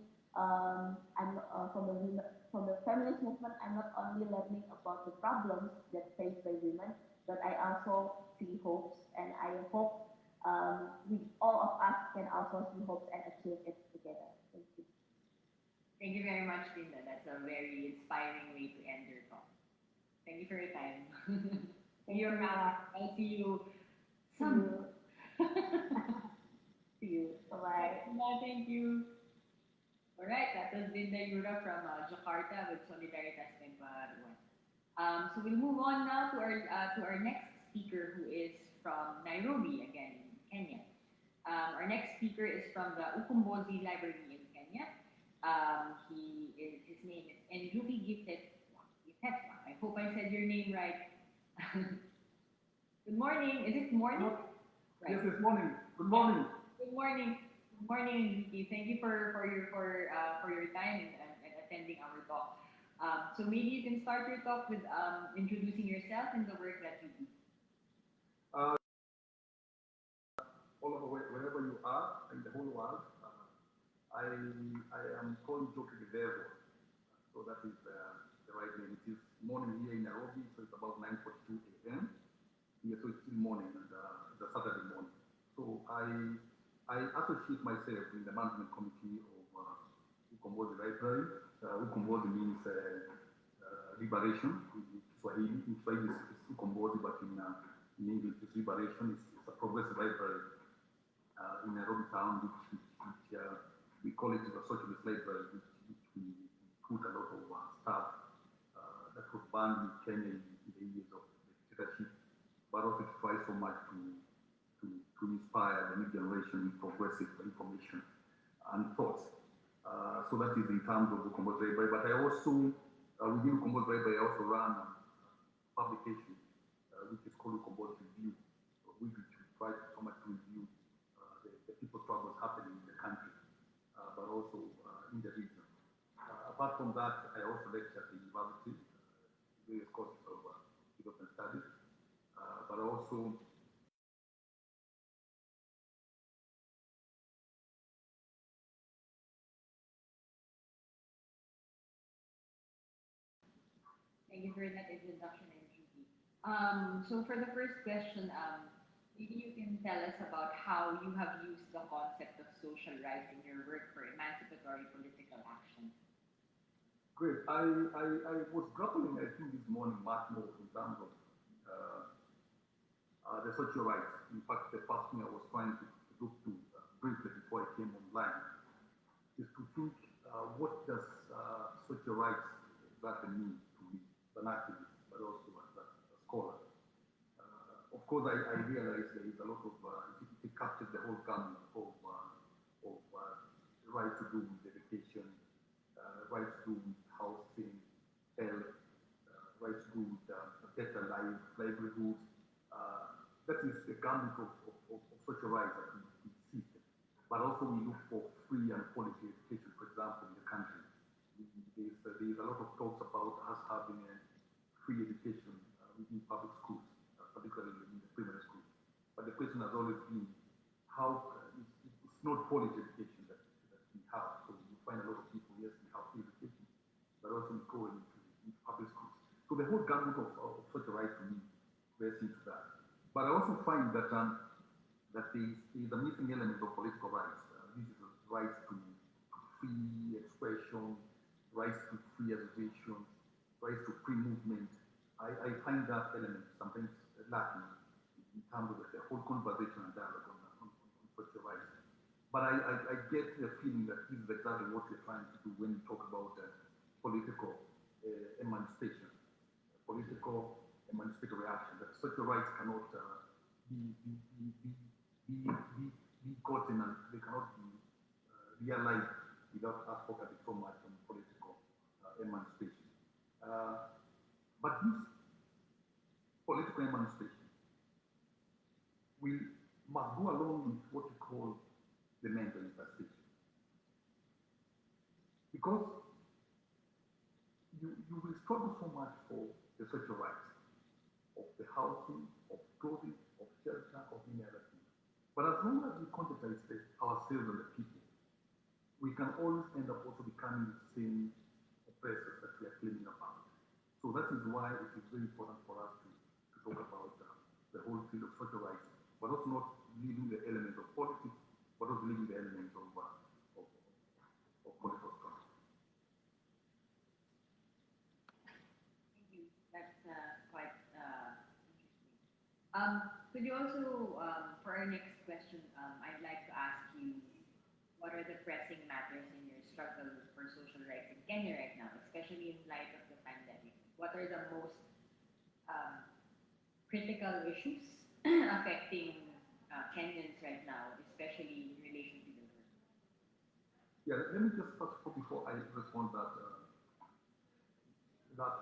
Speaker 19: from the feminist movement, I'm not only learning about the problems that faced by women, but I also see hopes, and I hope we all of us can also see hopes and achieve it together. Thank you.
Speaker 3: Thank you very much, Linda. That's a very inspiring way to end your talk. Thank you for your time. See you around. I'll see you soon.
Speaker 19: See you. Bye-bye.
Speaker 3: Thank you. All right, that was Linda Yura from Jakarta with Solidaritas Benparuan. So we'll move on now to our next speaker, who is from Nairobi, again, in Kenya. Our next speaker is from the Ukombozi Library in Kenya. His name is Enjuki Giftetwa. I hope I said your name right. Good morning. Is it morning?
Speaker 20: Right. Yes, it's morning. Good morning.
Speaker 3: Good morning. Good morning, Enjuki. Thank you for your time and attending our talk. So maybe you can start your talk with introducing yourself and the work that you do.
Speaker 20: All over wherever you are in the whole world, I am called Joki Gidevo. So that is the right name. It is morning here in Nairobi, so it's about 9:42 a.m. Here, so it's still morning, and it's a Saturday morning. So I associate myself in the management committee of Ukombozi Library. Ukombozi means liberation in Swahili. In Swahili it's Ukombozi, but in English it's liberation. It's a progressive library in Nairobi town, which we call it the socialist library, which we put a lot of stuff that was banned in Kenya in the years of the dictatorship, but also to try so much to inspire the new generation with progressive information and thoughts. So that is in terms of the Ukombozi Library. But I also, within Ukombozi Library, I also run a publication which is called Ukombozi Review, which we try so much to review the people's struggles happening in the country, but also in the region. Apart from that, I also lecture at the university, various courses of development studies, but also
Speaker 3: Thank you for that introduction, Enjuki. So for the first question, maybe you can tell us about how you have used the concept of social rights in your work for emancipatory political action.
Speaker 20: Great. I was grappling, I think, this morning much more in terms of the social rights. In fact, the first thing I was trying to look to briefly before I came online is to think what does social rights exactly mean to me, as an activist, but also as a scholar. Of course, I realize there is a lot of, it captures the whole gamut of right to do with education, right to do with housing, health, right to do with a better livelihood. That is the gamut of social rights that we seek. But also we look for free and quality education, for example, in the country. There's a lot of talks about us having a free education within public schools, particularly in the primary schools. But the question has always been how it's not quality education that we have. So you find a lot of people, yes, we have free education, but also we go into public schools. So the whole gamut of social rights to me rests into that. But I also find that that there is a missing element of political rights. This is the rights to free expression, rights to free association, rights to free movement. I find that element sometimes lacking in terms of the whole conversation and dialogue on social rights. But I get the feeling that this is exactly what we're trying to do when we talk about political emancipation, political emancipatory action, that social rights cannot be gotten and they cannot be realized without us focusing so much on political emancipation. But this political emancipation must go along with what we call the mental infestation. Because you will struggle so much for the social rights of the housing, of clothing, of shelter, of many other things. But as long as we conscientize ourselves and the people, we can always end up also becoming the same oppressors that we are claiming about. So that is why it is very important for us to talk about the whole field of social rights, but also not leaving the element of politics, but also leaving the element of political struggle.
Speaker 3: Thank you. That's quite interesting. Could you also, for our next question, I'd like to ask you, what are the pressing matters in your struggle for social rights in Kenya right now, especially in light of the pandemic? What are the most critical issues affecting Kenyans right now, especially in relation to the work?
Speaker 20: Yeah, let me just first, before I respond that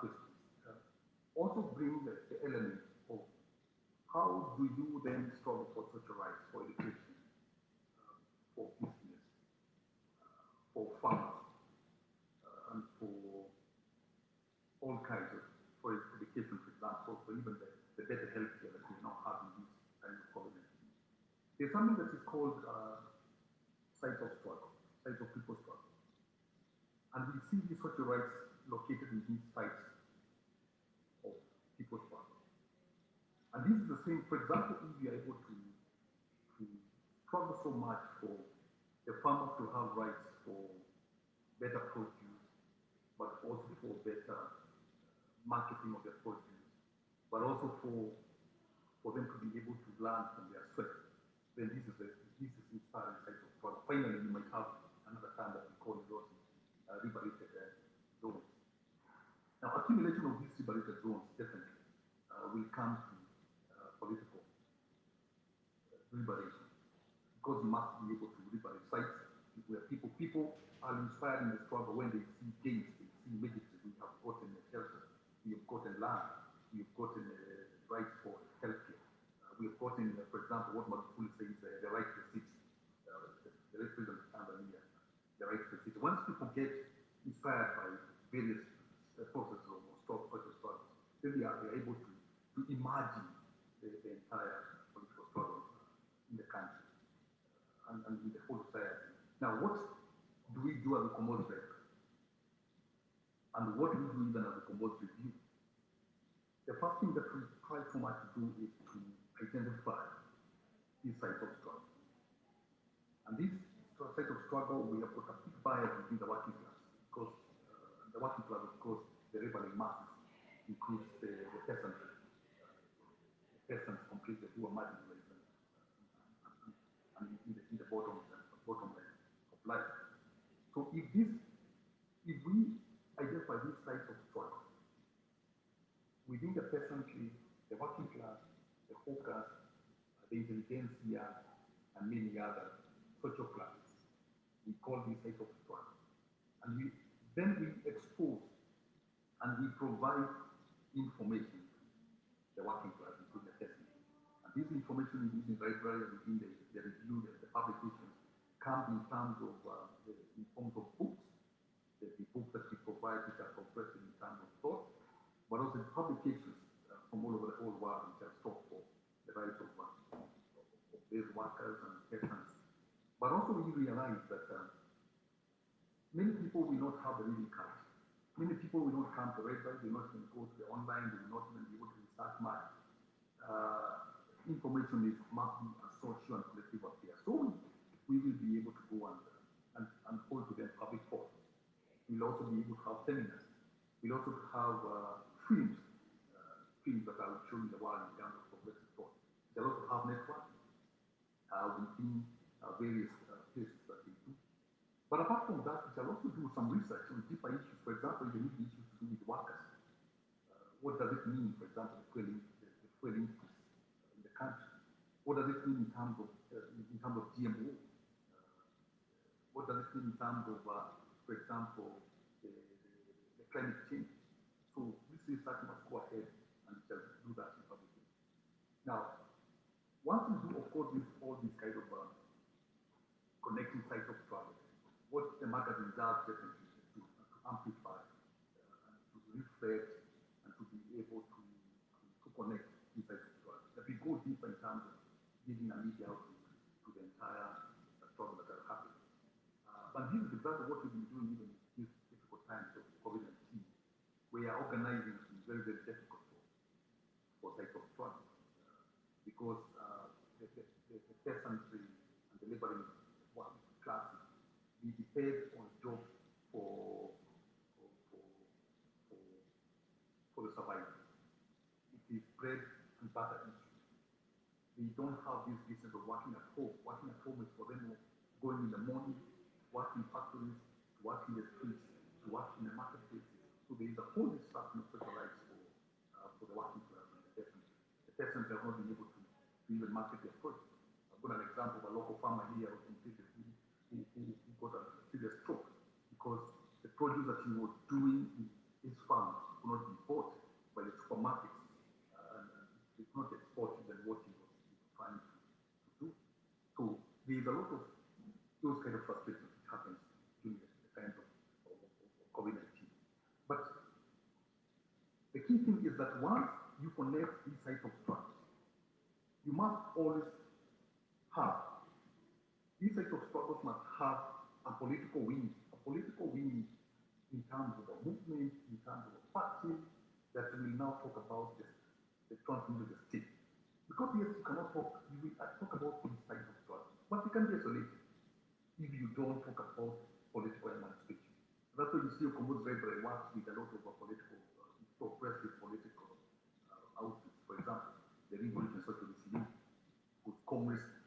Speaker 20: question, also bring the element of how do you then struggle for social rights, for education, for business, for farmers, and for all kinds of, for education, for example, for even the better healthcare that we now have in this kind of COVID-19. There's something that is called sites of struggle, sites of people's struggle. And we see these social rights located in these sites of people's struggle. And this is the same, for example, if we are able to struggle so much for the farmers to have rights for better produce, but also for better marketing of their produce, but also for them to be able to learn from their sweat, then this is inspiring side of struggle. Finally, you might have another term that we call those liberated zones. Now, accumulation of these liberated zones definitely will come to political liberation, because you must be able to liberate sites where people are inspired in the struggle when they see gains, they see immediately we have gotten a shelter, we have gotten land, we have gotten rights for healthcare, we have gotten, for example, what Magufuli says, the right to the city, the late president of Tanzania, the right to the city. Once people get inspired by various processes of social struggles, then they are able to imagine the entire political struggle in the country and in the whole society. Now, what do we do as a commodity? And what do we do even as a commodity review? The first thing that we try so much to do is to identify these sites of struggle. And these sites of struggle, we have got a big bias within the working class, because the working class, of course, the rebelling masses includes the peasantry. Peasants completely who are marginalized and in the bottom line of life. So if we identify these sites of struggle within the peasantry, the working class, the hawkers, the intelligentsia, and many other social classes, we call these sites of struggle. And then we expose and we provide information to the working class, including the peasants. And this information is in library and within the review, the publications, comes in terms of in forms of books, the books that we provide, which are compressed in terms of thought, but also the publications from all over the whole world, which are sought for the rights of these workers and peasants. But also we realize that many people will not have the reading cards. Many people will not come to the website, will not even go to the online, they will not even be able to research much. Information must be a social and collective affair. So we will be able to go and hold to them public forums. We'll also be able to have seminars. We'll also have films that are showing the world in terms of progressive thought. They'll also have networking within various places that they do. But apart from that, we shall also do some research on deeper issues. For example, the issues to do with workers. What does it mean, for example, the fuel increase in the country? What does it mean in terms of GMO? What does it mean in terms of, for example, the climate change? So this research must go ahead and we shall do that in public. Now, once we do, of course, all these kind of connecting sites of struggle, what the magazine does definitely is to amplify and to reflect and to be able to connect these sites of struggle. That we go deeper in terms of giving a media outreach to the entire struggle that are happening. But this is exactly what we've been doing even in these difficult times of COVID-19. We are organizing some very, very difficult for sites of struggle because the peasantry and the laboring classes, we depend on jobs for the survival. It is bread and butter issue. They don't have this business of working at home. Working at home is for them going in the morning, working in factories, to work in the streets, to work in the marketplaces. So there is a whole destruction of social rights for the working class and the peasants. The peasants have not been able to even market their produce. I've got an example of a local farmer here in Civic City who got a serious stroke because the produce that he was doing in his farm could not be bought by the supermarkets. It's not exported than what he was trying to do. So there is a lot of those kind of frustrations which happens during the time of COVID-19. But the key thing is that once you connect these type of structures, you must always have, these type of struggles must have a political wing in terms of a movement, in terms of a party that will now talk about the transformation of the state. Because yes, you cannot talk, you will talk about these types of struggles, but you can be isolated if you don't talk about political emancipation. That's why you see Okombo's Library works with a lot of political, progressive political outfits. For example, the Revolution Social Resilience, whose communists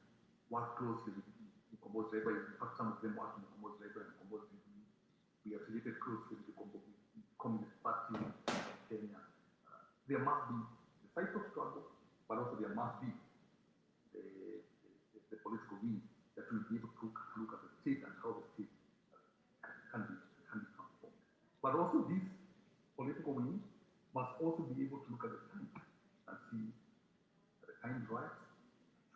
Speaker 20: work closely with Okombo's Library. In fact, some of them work in Okombo's Library and Okombo's Library. We are affiliated closely with the Communist Party of Kenya. There must be the site of struggle, but also there must be the political will that will be able to look at the state and how the state can be transformed. But also this political will must also be able to look at the time and see that the time right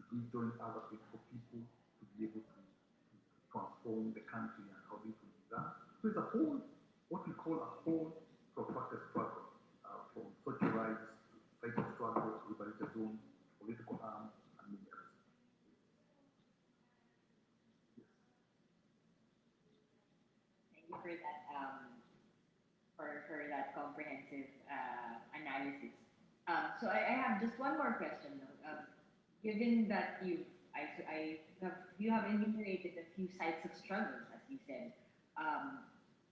Speaker 20: to be join other political people to be able to transform the country and how this will be done. So it's a whole, what we call a whole protracted struggle from social rights, site of struggle, liberation, political arm, and many others.
Speaker 3: Thank you for that comprehensive analysis. So I have just one more question though. Given that you have enumerated a few sites of struggles, as you said,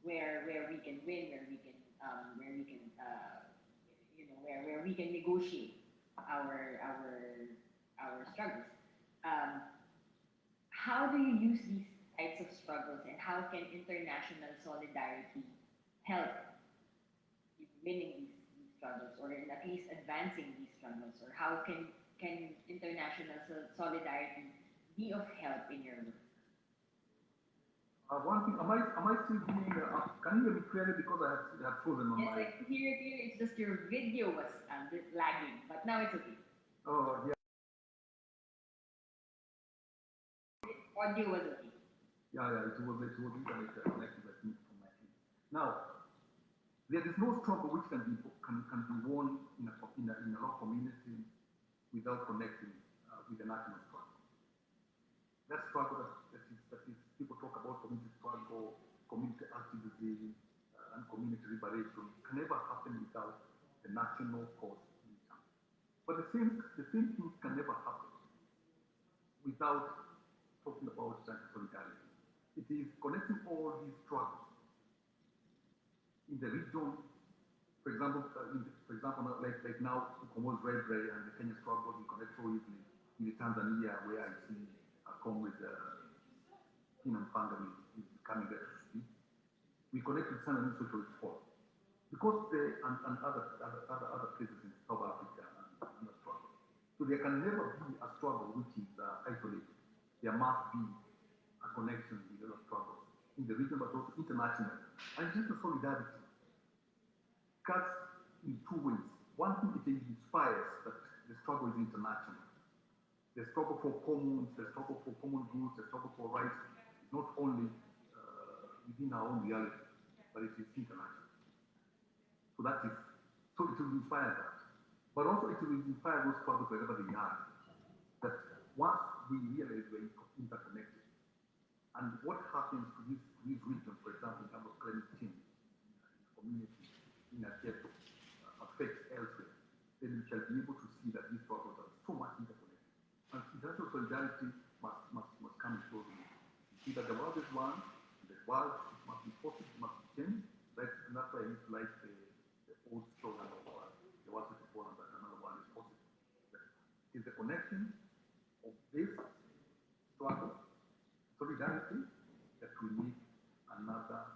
Speaker 3: where we can win, where we can negotiate our struggles. How do you use these types of struggles, and how can international solidarity help in winning these struggles, or in at least advancing these struggles? Or how can international solidarity be of help in your work?
Speaker 20: One thing, am I still being, can you hear me clearly because I have frozen on my...
Speaker 3: Yes, I can hear it clearly. It's just your video was lagging, but now it's okay.
Speaker 20: Oh, yeah.
Speaker 3: Audio was okay.
Speaker 20: Yeah, it was internet connected from my team. Now, there is no struggle which can be won in a local community without connecting with the national struggle. That struggle that is people talk about community struggle, community activism, and community liberation can never happen without the national cause. But the same things can never happen without talking about solidarity. It is connecting all these struggles in the region. For example, like now, Okombo's Library and the Kenya struggle, we connect so easily in Tanzania, where I see comrades human pandemic is becoming better to speak. We connect with San and social reform. Because and other places in South Africa and the struggle. So there can never be a struggle which is isolated. There must be a connection with other struggles in the region, but also international. And just a solidarity cuts in two ways. One thing, it inspires that the struggle is international. The struggle for commons, the struggle for common goods, the struggle for rights is not only within our own reality, but it is international. So that is, so it will inspire that. But also it will inspire those struggles wherever they are. That once we realize we're interconnected, and what happens to these regions, for example, in terms of climate change, community, in a ghetto, affects elsewhere, then we shall be able to see that these struggles are so much interconnected. And international solidarity must come into play. See that the world is one, the world must be positive, must be changed, and that's why I used to like the old slogan of the world is important, but another one is possible. It's the connection of this struggle, solidarity, that will make another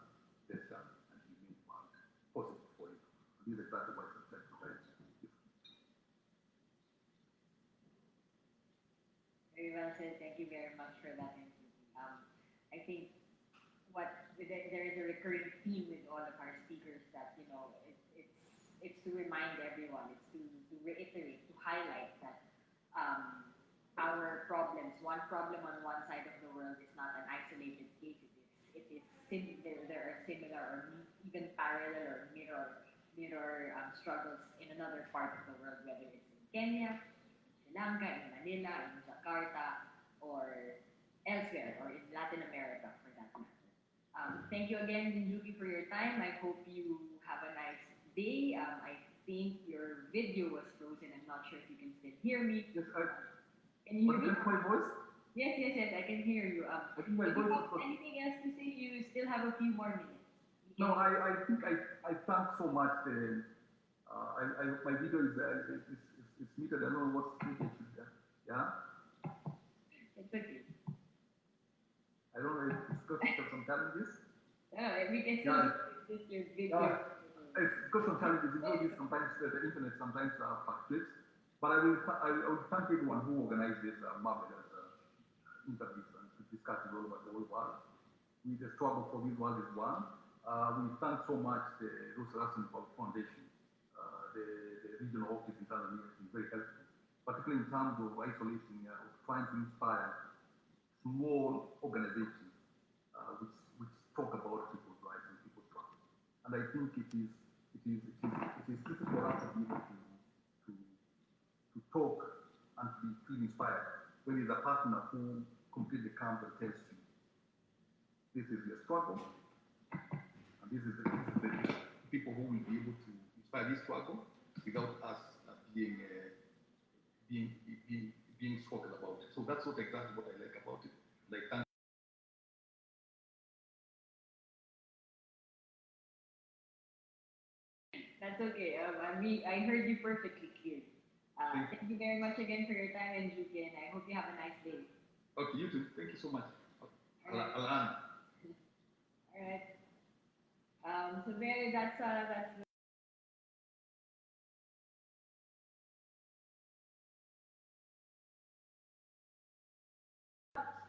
Speaker 20: better and unique world possible for you. This is exactly what it's like to write.
Speaker 3: Very well said. Thank you very much for that. I think there is a recurring theme with all of our speakers that, you know, it's to remind everyone, it's to reiterate, to highlight that our problems, one problem on one side of the world is not an isolated case. There are similar or even parallel or mirror struggles in another part of the world, whether it's in Kenya, Sri Lanka, in Manila, in Jakarta, or elsewhere, or in Latin America for that matter. Thank you again, Jinjuki, for your time. I hope you have a nice day. I think your video was frozen. I'm not sure if you can still hear me.
Speaker 20: Yes,
Speaker 3: can you hear me?
Speaker 20: My voice?
Speaker 3: Yes, I can hear you.
Speaker 20: I think my
Speaker 3: if you
Speaker 20: voice
Speaker 3: have anything else to say, you still have a few more minutes.
Speaker 20: No, I think I thank so much. My video is muted. I don't know what's muted. Yeah?
Speaker 3: It's okay.
Speaker 20: I don't know if it's because of some challenges.
Speaker 3: We can see your video.
Speaker 20: It's because of challenges. You know, sometimes the internet sometimes fluctuates. But I will thank everyone who organized this marvelous interviews and discussions all over the whole world. The struggle for this world is one. We thank so much the Rosa Luxemburg Foundation, the regional office in Tanzania has been very helpful, particularly in terms of isolating, of trying to inspire small organizations which talk about people's rights and people's struggles. And I think it is easy for us to be able to talk and to feel inspired when there's a partner who completely comes and tells you, this is your struggle, and this is the people who will be able to inspire this struggle without us being spoken about it. So that's exactly what I like about it. Like, thank
Speaker 3: That's okay. I heard you perfectly clear. Thank you very much again for your time, Njuki, and I hope you have a nice day.
Speaker 20: Okay, you too. Thank you so much.
Speaker 3: Alright.
Speaker 20: Alana.
Speaker 3: All right. So there, that's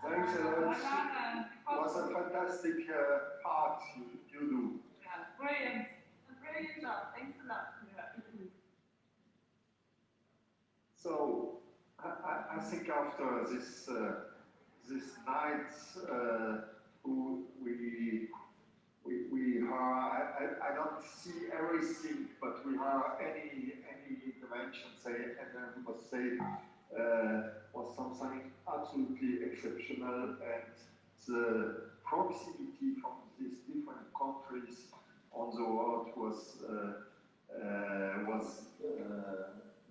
Speaker 14: Thanks a lot. It was a fantastic part you do.
Speaker 1: Yeah, brilliant. Brilliant job. Thanks a lot. Yeah.
Speaker 14: So I think after this night we heard, I don't see everything, but we heard any intervention say, and then we must say was something absolutely exceptional, and the proximity from these different countries on the world was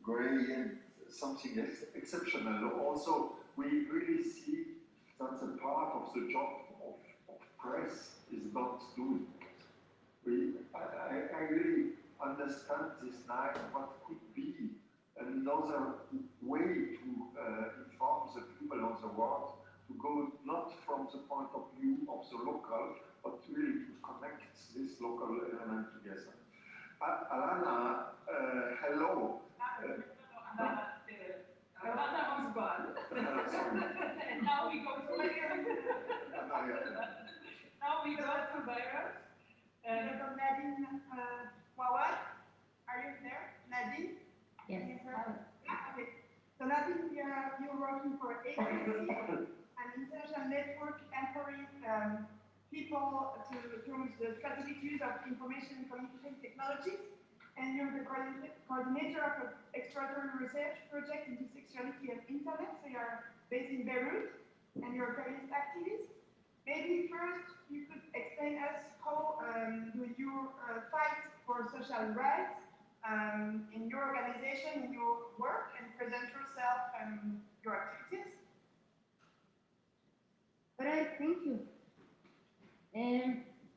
Speaker 14: great and something exceptional. Also, we really see that the part of the job of press is not doing it. I really understand this night what could be another way to inform the people of the world, to go not from from the point of view of the local, but really to connect this local element together. Alana, hello.
Speaker 1: Alana was gone. And now we go to Now we go to Beirut.
Speaker 21: Nadine Mawad, are you there? Nadine?
Speaker 19: Yes.
Speaker 21: Okay. So Nadine, you're working for APC, an international network empowering people through the strategic use of information and communication technologies. And you're the coordinator of an exploratory research project into sexuality and internet. So you're based in Beirut, and you're a feminist activist. Maybe first you could explain us how do you fight for social rights in your organization, in your work, and present yourself and your activities.
Speaker 22: All right, thank you.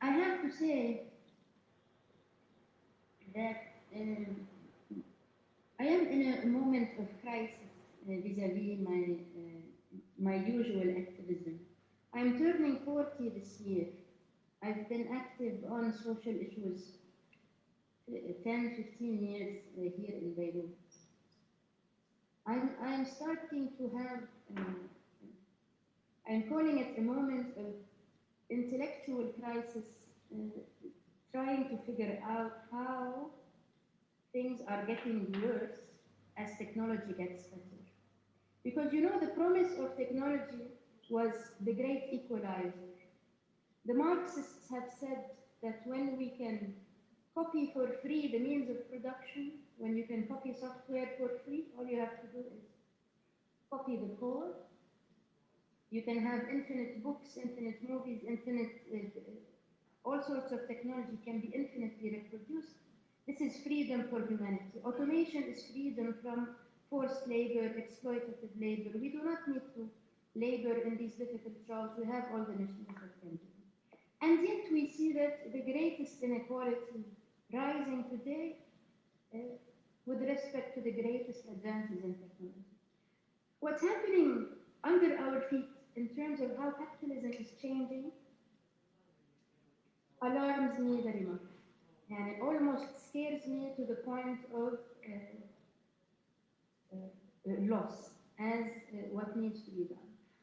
Speaker 22: I have to say that I am in a moment of crisis vis-à-vis my usual activism. I'm turning 40 this year. I've been active on social issues 10, 15 years here in Beirut. I'm starting to have, I'm calling it a moment of intellectual crisis, trying to figure out how things are getting worse as technology gets better. Because you know, the promise of technology was the great equalizer. The Marxists have said that when we can copy for free the means of production, when you can copy software for free, all you have to do is copy the code. You can have infinite books, infinite movies, infinite, all sorts of technology can be infinitely reproduced. This is freedom for humanity. Automation is freedom from forced labor, exploitative labor. We do not need to labor in these difficult jobs. We have all the machines that can do it. And yet we see that the greatest inequality rising today with respect to the greatest advances in technology. What's happening under our feet in terms of how capitalism is changing alarms me very much. And it almost scares me to the point of loss as what needs to be done.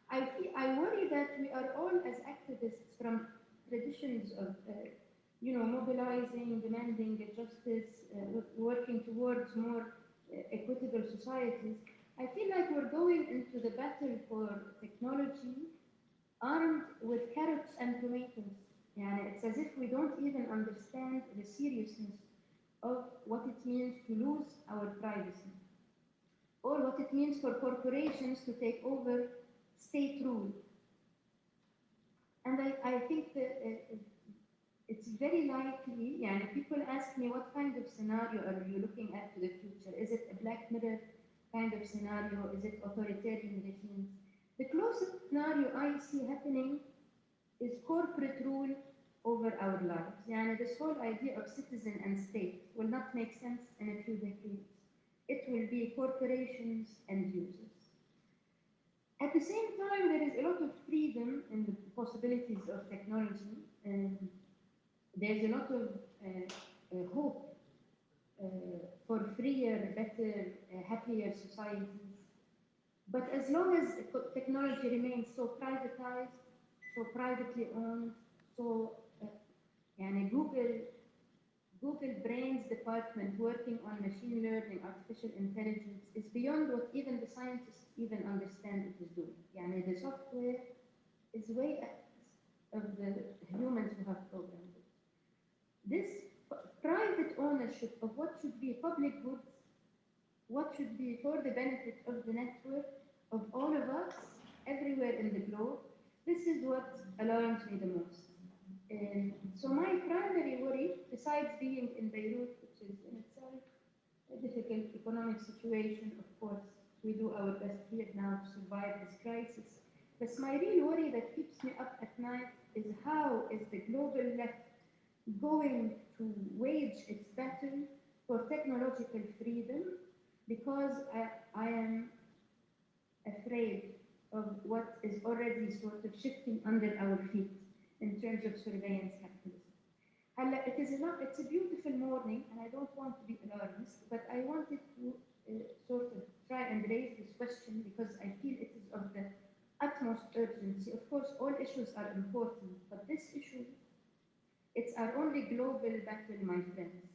Speaker 22: I worry that we are all as activists from traditions of mobilizing, demanding justice, working towards more equitable societies. I feel like we're going into the battle for technology armed with carrots and tomatoes. And it's as if we don't even understand the seriousness of what it means to lose our privacy, or what it means for corporations to take over state rule. And I think that it's very likely, and people ask me, what kind of scenario are you looking at to the future? Is it a Black Mirror kind of scenario? Is it authoritarian regimes? The closest scenario I see happening is corporate rule over our lives. And this whole idea of citizen and state will not make sense in a few decades. It will be corporations and users. At the same time, there is a lot of freedom in the possibilities of technology. There's a lot of hope for freer, better, happier societies. But as long as technology remains so privatized, so privately owned, so Google Brains department working on machine learning, artificial intelligence is beyond what even the scientists even understand it is doing. The software is way ahead of the humans who have programmed it. This private ownership of what should be public goods, what should be for the benefit of the network, of all of us, everywhere in the globe, this is what alarms me the most. So my primary worry, besides being in Beirut, which is in itself a difficult economic situation, of course, we do our best here now to survive this crisis. But my real worry that keeps me up at night is how is the global left going to wage its battle for technological freedom, because I am afraid of what is already sort of shifting under our feet in terms of surveillance capitalism. It's a beautiful morning, and I don't want to be alarmist, but I wanted to sort of try and raise this question because I feel it is of the utmost urgency. Of course, all issues are important, but this issue, it's our only global battle, my friends.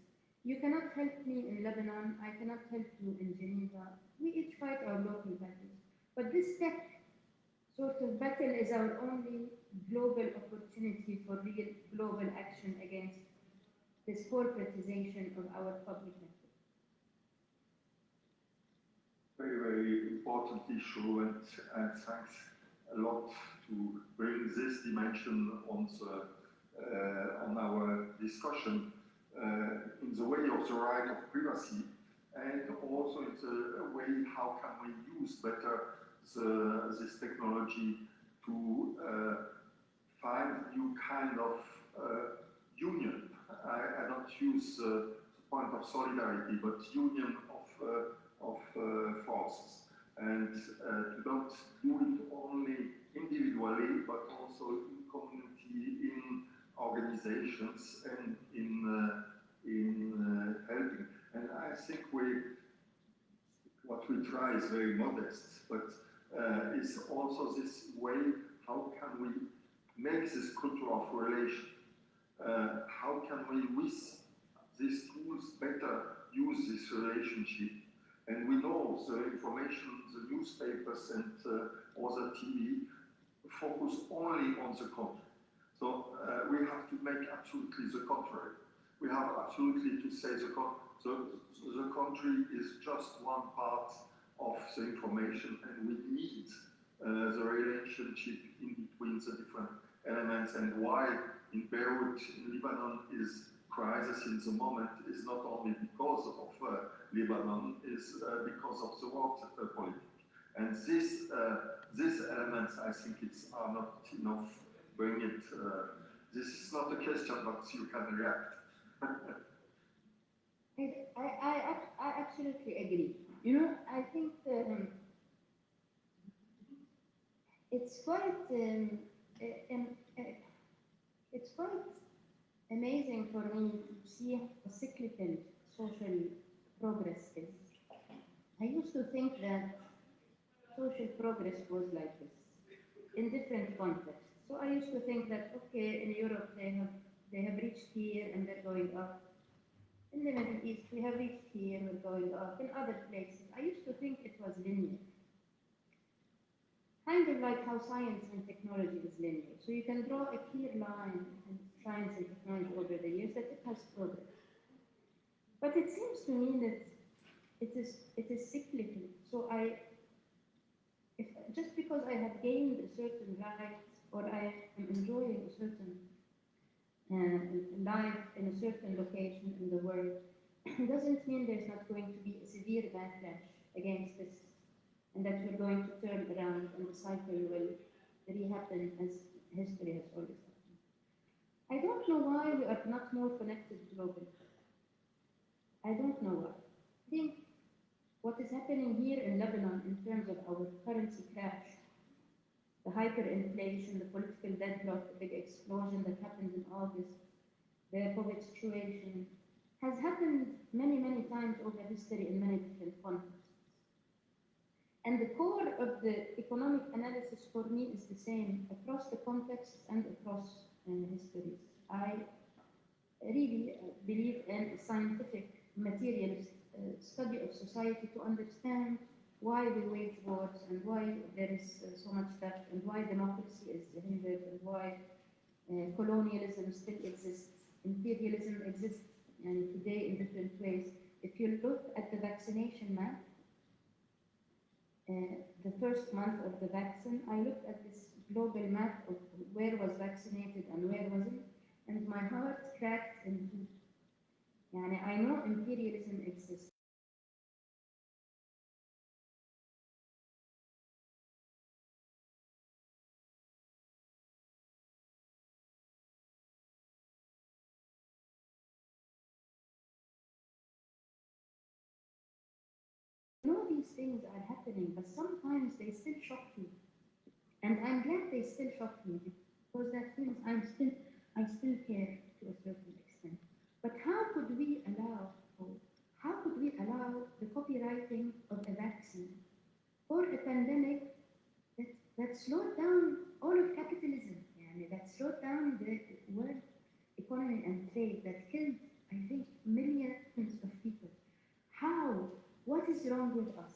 Speaker 22: You cannot help me in Lebanon, I cannot help you in Geneva. We each fight our local battles. But this tech sort of battle is our only global opportunity for real global action against this corporatization of our public network.
Speaker 14: Very, very important issue, and thanks a lot to bring this dimension on our discussion in the way of the right of privacy, and also in the way how can we use better this technology to find new kind of union. I don't use the point of solidarity, but union of forces, and to not do it only individually, but also in community, in organizations, and in helping. And I think what we try is very modest, but is also this way, how can we make this culture of relation? How can we, with these tools, better use this relationship? And we know the information, the newspapers and other TV focus only on the country. So we have to make absolutely the contrary. We have absolutely to say the country is just one part of the information, and we need the relationship in between the different elements. And why in Beirut, in Lebanon, is crisis in the moment is not only because of Lebanon, is because of the world politics. And these elements, I think, are not enough. Bring it. This is not a question, but you can react.
Speaker 22: I absolutely agree. You know, I think it's quite amazing for me to see how cyclical social progress is. I used to think that social progress was like this in different contexts. So I used to think that, okay, in Europe they have reached here and they're going up. In the Middle East we have reached here, we're going up. In other places, I used to think it was linear. Kind of like how science and technology is linear. So you can draw a clear line in science and technology over the years that it has progress. But it seems to me that it is cyclical. So just because I have gained a certain right, or I am enjoying a certain life in a certain location in the world, doesn't mean there's not going to be a severe backlash against this, and that we're going to turn around and the cycle will rehappen as history has always happened. I don't know why we are not more connected globally. I don't know why. I think what is happening here in Lebanon in terms of our currency crash, the hyperinflation, the political deadlock, the big explosion that happened in August, the COVID situation, has happened many, many times over history in many different contexts. And the core of the economic analysis for me is the same across the contexts and across histories. I really believe in a scientific, materialist study of society to understand why we wage wars and why there is so much theft and why democracy is hindered and why colonialism still exists, imperialism exists, and today in different ways. If you look at the vaccination map, the first month of the vaccine, I looked at this global map of where was vaccinated and where wasn't, and my heart cracked in two. I know imperialism exists. I know these things are happening, but sometimes they still shock you. And I'm glad they still shock me because that means I still care to a certain extent. But how could we allow the copywriting of a vaccine for a pandemic that slowed down all of capitalism, that slowed down the world economy and trade, that killed, I think, millions of people? How? What is wrong with us?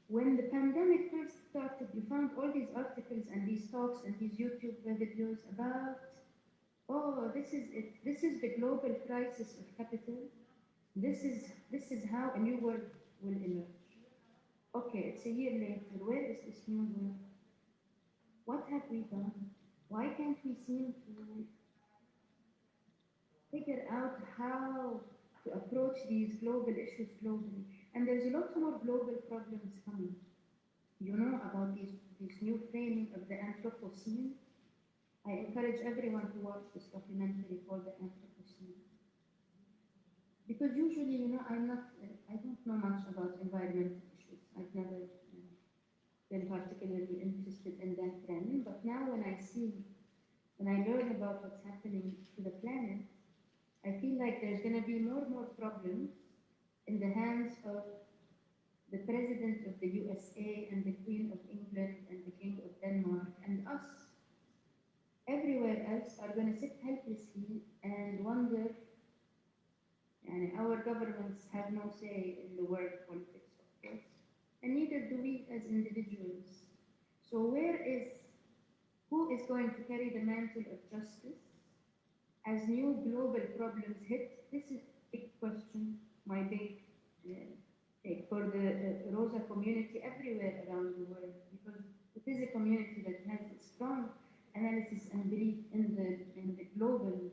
Speaker 22: When the pandemic first started, you found all these articles and these talks and these YouTube videos about, oh, this is it. This is the global crisis of capital. This is how a new world will emerge. Okay, it's a year later. Where is this new world? What have we done? Why can't we seem to figure out how to approach these global issues globally? And there's a lot more global problems coming. You know about this new framing of the Anthropocene. I encourage everyone to watch this documentary called The Anthropocene. Because usually, I don't know much about environmental issues. I've never been particularly interested in that trend. But now when I learn about what's happening to the planet, I feel like there's going to be more and more problems in the hands of the President of the USA and the Queen of England and the King of Denmark, and us, everywhere else, are going to sit helplessly and wonder, and our governments have no say in the world politics, of course, and neither do we as individuals. So who is going to carry the mantle of justice as new global problems hit? This is a big question, my big take for the Rosa community everywhere around the world, because it is a community that has a strong analysis and belief in the global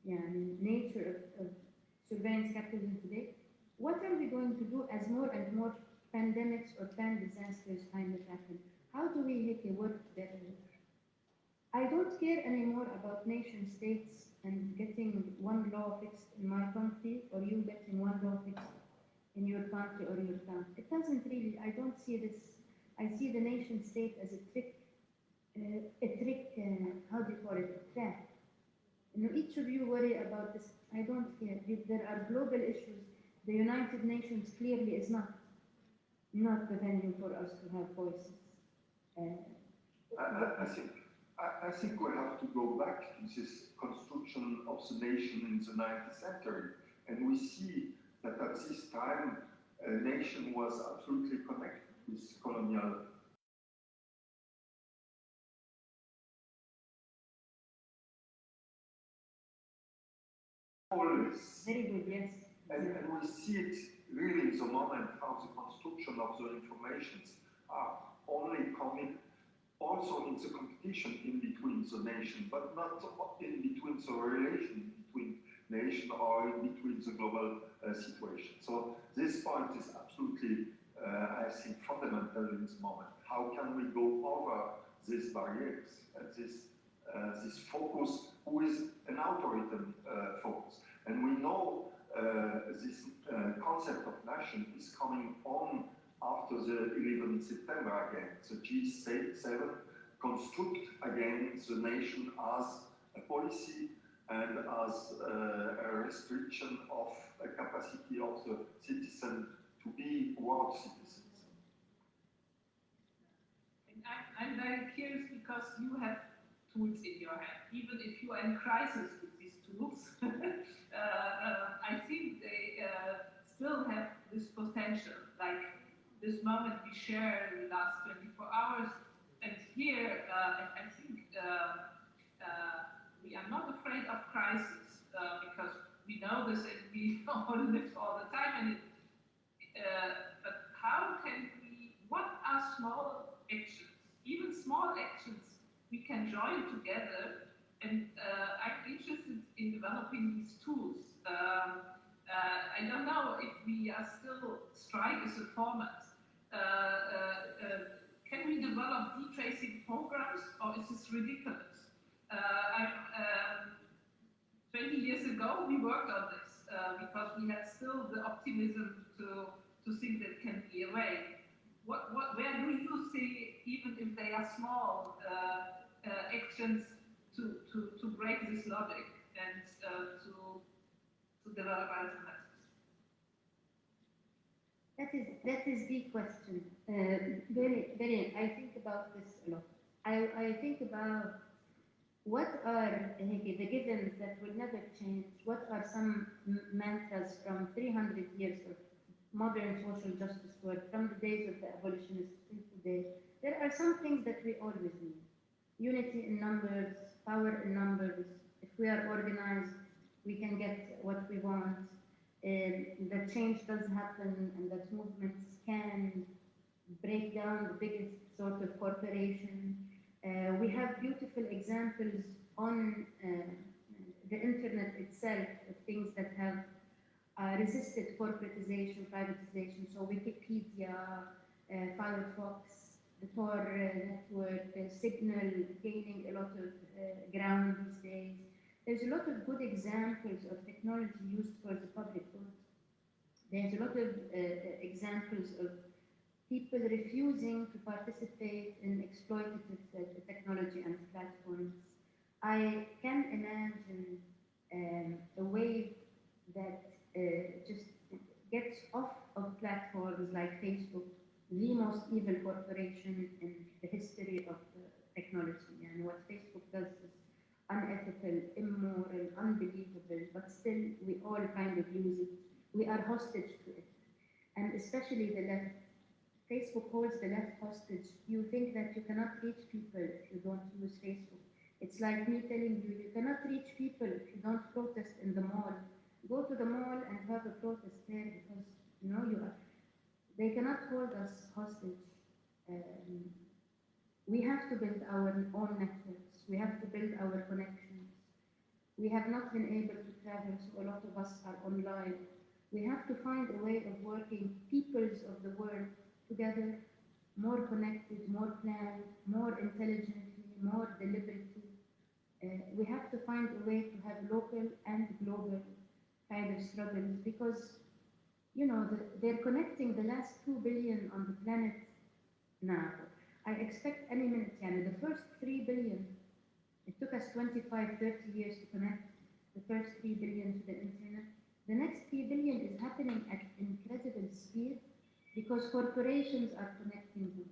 Speaker 22: nature of surveillance capitalism today. What are we going to do as more and more pandemics or pan-disasters kind of happen? How do we make a work better? I don't care anymore about nation states and getting one law fixed in my country or you getting one law fixed in your country or your town. It doesn't really, I don't see this. I see the nation state as a trick, how do you call it, a trap. Each of you worry about this. I don't care. If there are global issues, the United Nations clearly is not the venue for us to have voices.
Speaker 14: I think we have to go back to this construction of the nation in the 19th century, and we see that at this time, a nation was absolutely connected with colonial. Always.
Speaker 22: Very good, yes.
Speaker 14: And we see it really in the moment how the construction of the informations are only coming also in the competition in between the nation, but not in between the relation between nation or in between the global situation. So this point is absolutely, I think, fundamental in this moment. How can we go over these barriers, this focus, who is an authoritarian focus? And we know this concept of nation is coming on after the 11th September again. The G7 construct again the nation as a policy and as a restriction of a capacity of the citizen to be world citizens.
Speaker 1: And I'm very curious because you have tools in your hand, even if you are in crisis with these tools. I think they still have this potential, like this moment we share in the last 24 hours, and here, I think we are not afraid of crisis because we know this and we all live all the time. And but how can we? What are small actions, even small actions, we can join together? And I'm interested in developing these tools. I don't know if we are still strike as a format. Can we develop detracing programs, or is this ridiculous? 20 years ago, we worked on this because we had still the optimism to think that can be a way. Where do you see, even if small actions to break this logic and to develop alternatives.
Speaker 22: That is the question. Very. I think about this a lot. I think about what are the givens that will never change. What are some mantras from 300 years of modern social justice work, from the days of the abolitionists till today? There are some things that we always need. Unity in numbers, power in numbers. If we are organized, we can get what we want. That change does happen, and that movements can break down the biggest sort of corporation. We have beautiful examples on the internet itself of things that have resisted corporatization, privatization. So Wikipedia, Firefox, the Tor network, Signal gaining a lot of ground these days. There's a lot of good examples of technology used for the public good. There's a lot of examples of people refusing to participate in exploitative technology and platforms. I can imagine a wave that just gets off of platforms like Facebook, the most evil corporation in the history of technology. And what Facebook does is unethical, immoral, unbelievable, but still we all kind of use it. We are hostage to it. And especially the left. Facebook holds the left hostage. You think that you cannot reach people if you don't use Facebook. It's like me telling you, you cannot reach people if you don't protest in the mall. Go to the mall and have a protest there because, you know, they cannot hold us hostage. We have to build our own networks. We have to build our connections. We have not been able to travel, so a lot of us are online. We have to find a way of working peoples of the world together, more connected, more planned, more intelligently, more deliberately. We have to find a way to have local and global kind of struggles because, you know, they're connecting the last 2 billion on the planet now. I expect any minute, the first 3 billion, it took us 25, 30 years to connect the first 3 billion to the internet. The next 3 billion is happening at incredible speed because corporations are connecting them,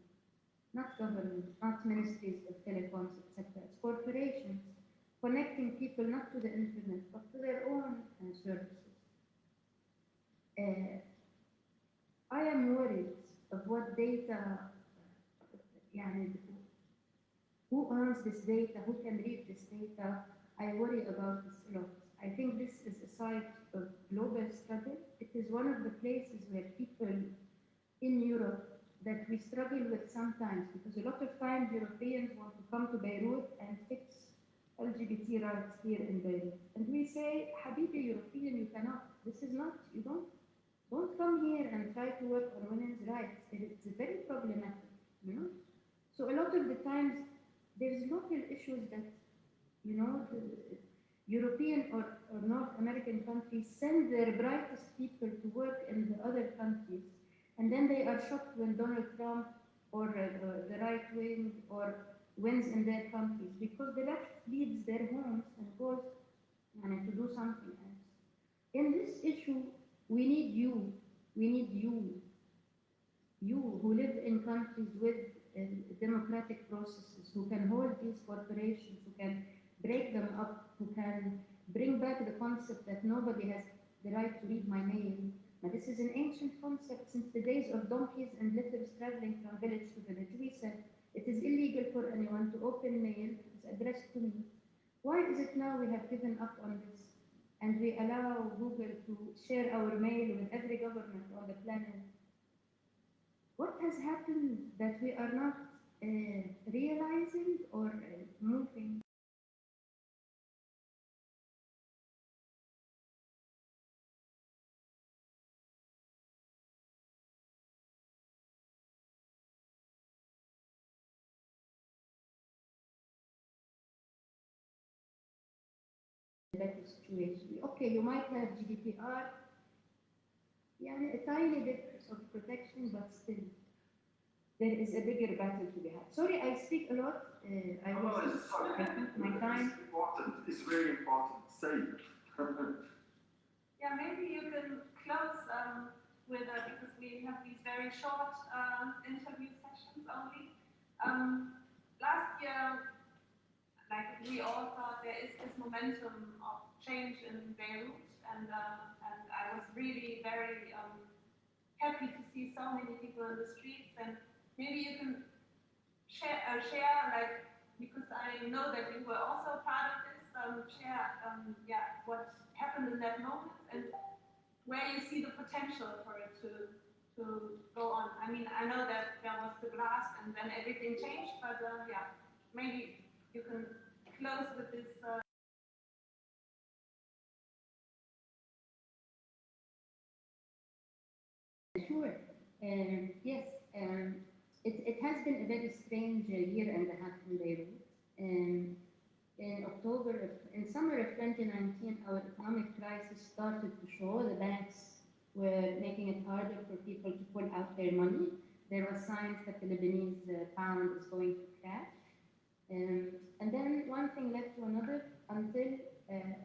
Speaker 22: not governments, not ministries of telecoms, etc. It's corporations connecting people not to the internet, but to their own services. I am worried of what data, who owns this data, who can read this data. I worry about this a lot. I think this is a side of global struggle. It is one of the places where people in Europe that we struggle with sometimes, because a lot of times Europeans want to come to Beirut and fix LGBT rights here in Beirut. And we say, Habibi, European, you cannot. This is not, you don't come here and try to work on women's rights. It's very problematic, you know? So a lot of the times, there's local issues that, you know, the European or North American countries send their brightest people to work in the other countries, and then they are shocked when Donald Trump or the right wing or wins in their countries, because the left leaves their homes and goes to do something else. In this issue, we need you. We need you. You who live in countries with democratic processes, who can hold these corporations, who can break them up, who can bring back the concept that nobody has the right to read my mail. Now, this is an ancient concept since the days of donkeys and litters traveling from village to village. We said it is illegal for anyone to open mail that is addressed to me. Why is it now we have given up on this and we allow Google to share our mail with every government on the planet? What has happened that we are not realizing or moving? That situation. Okay, you might have GDPR, a tiny bit of protection, but still. there is a bigger battle to be had. Sorry, I speak a lot. I took my time.
Speaker 14: It's important. It's very important. Say it.
Speaker 1: Yeah, maybe you can close with because we have these very short interview sessions only. Last year, like we all thought, there is this momentum of change in Beirut, and I was really very happy to see so many people in the streets. And maybe you can share like, because I know that you were also part of this. Share yeah, what happened in that moment and where you see the potential for it to go on. I mean, I know that there was the blast and then everything changed, but yeah, maybe you can close with this.
Speaker 22: Sure. Yes. It has been a very strange year and a half in Beirut. In summer of 2019, our economic crisis started to show. The banks were making it harder for people to pull out their money. There were signs that the Lebanese pound is going to crash. And then one thing led to another until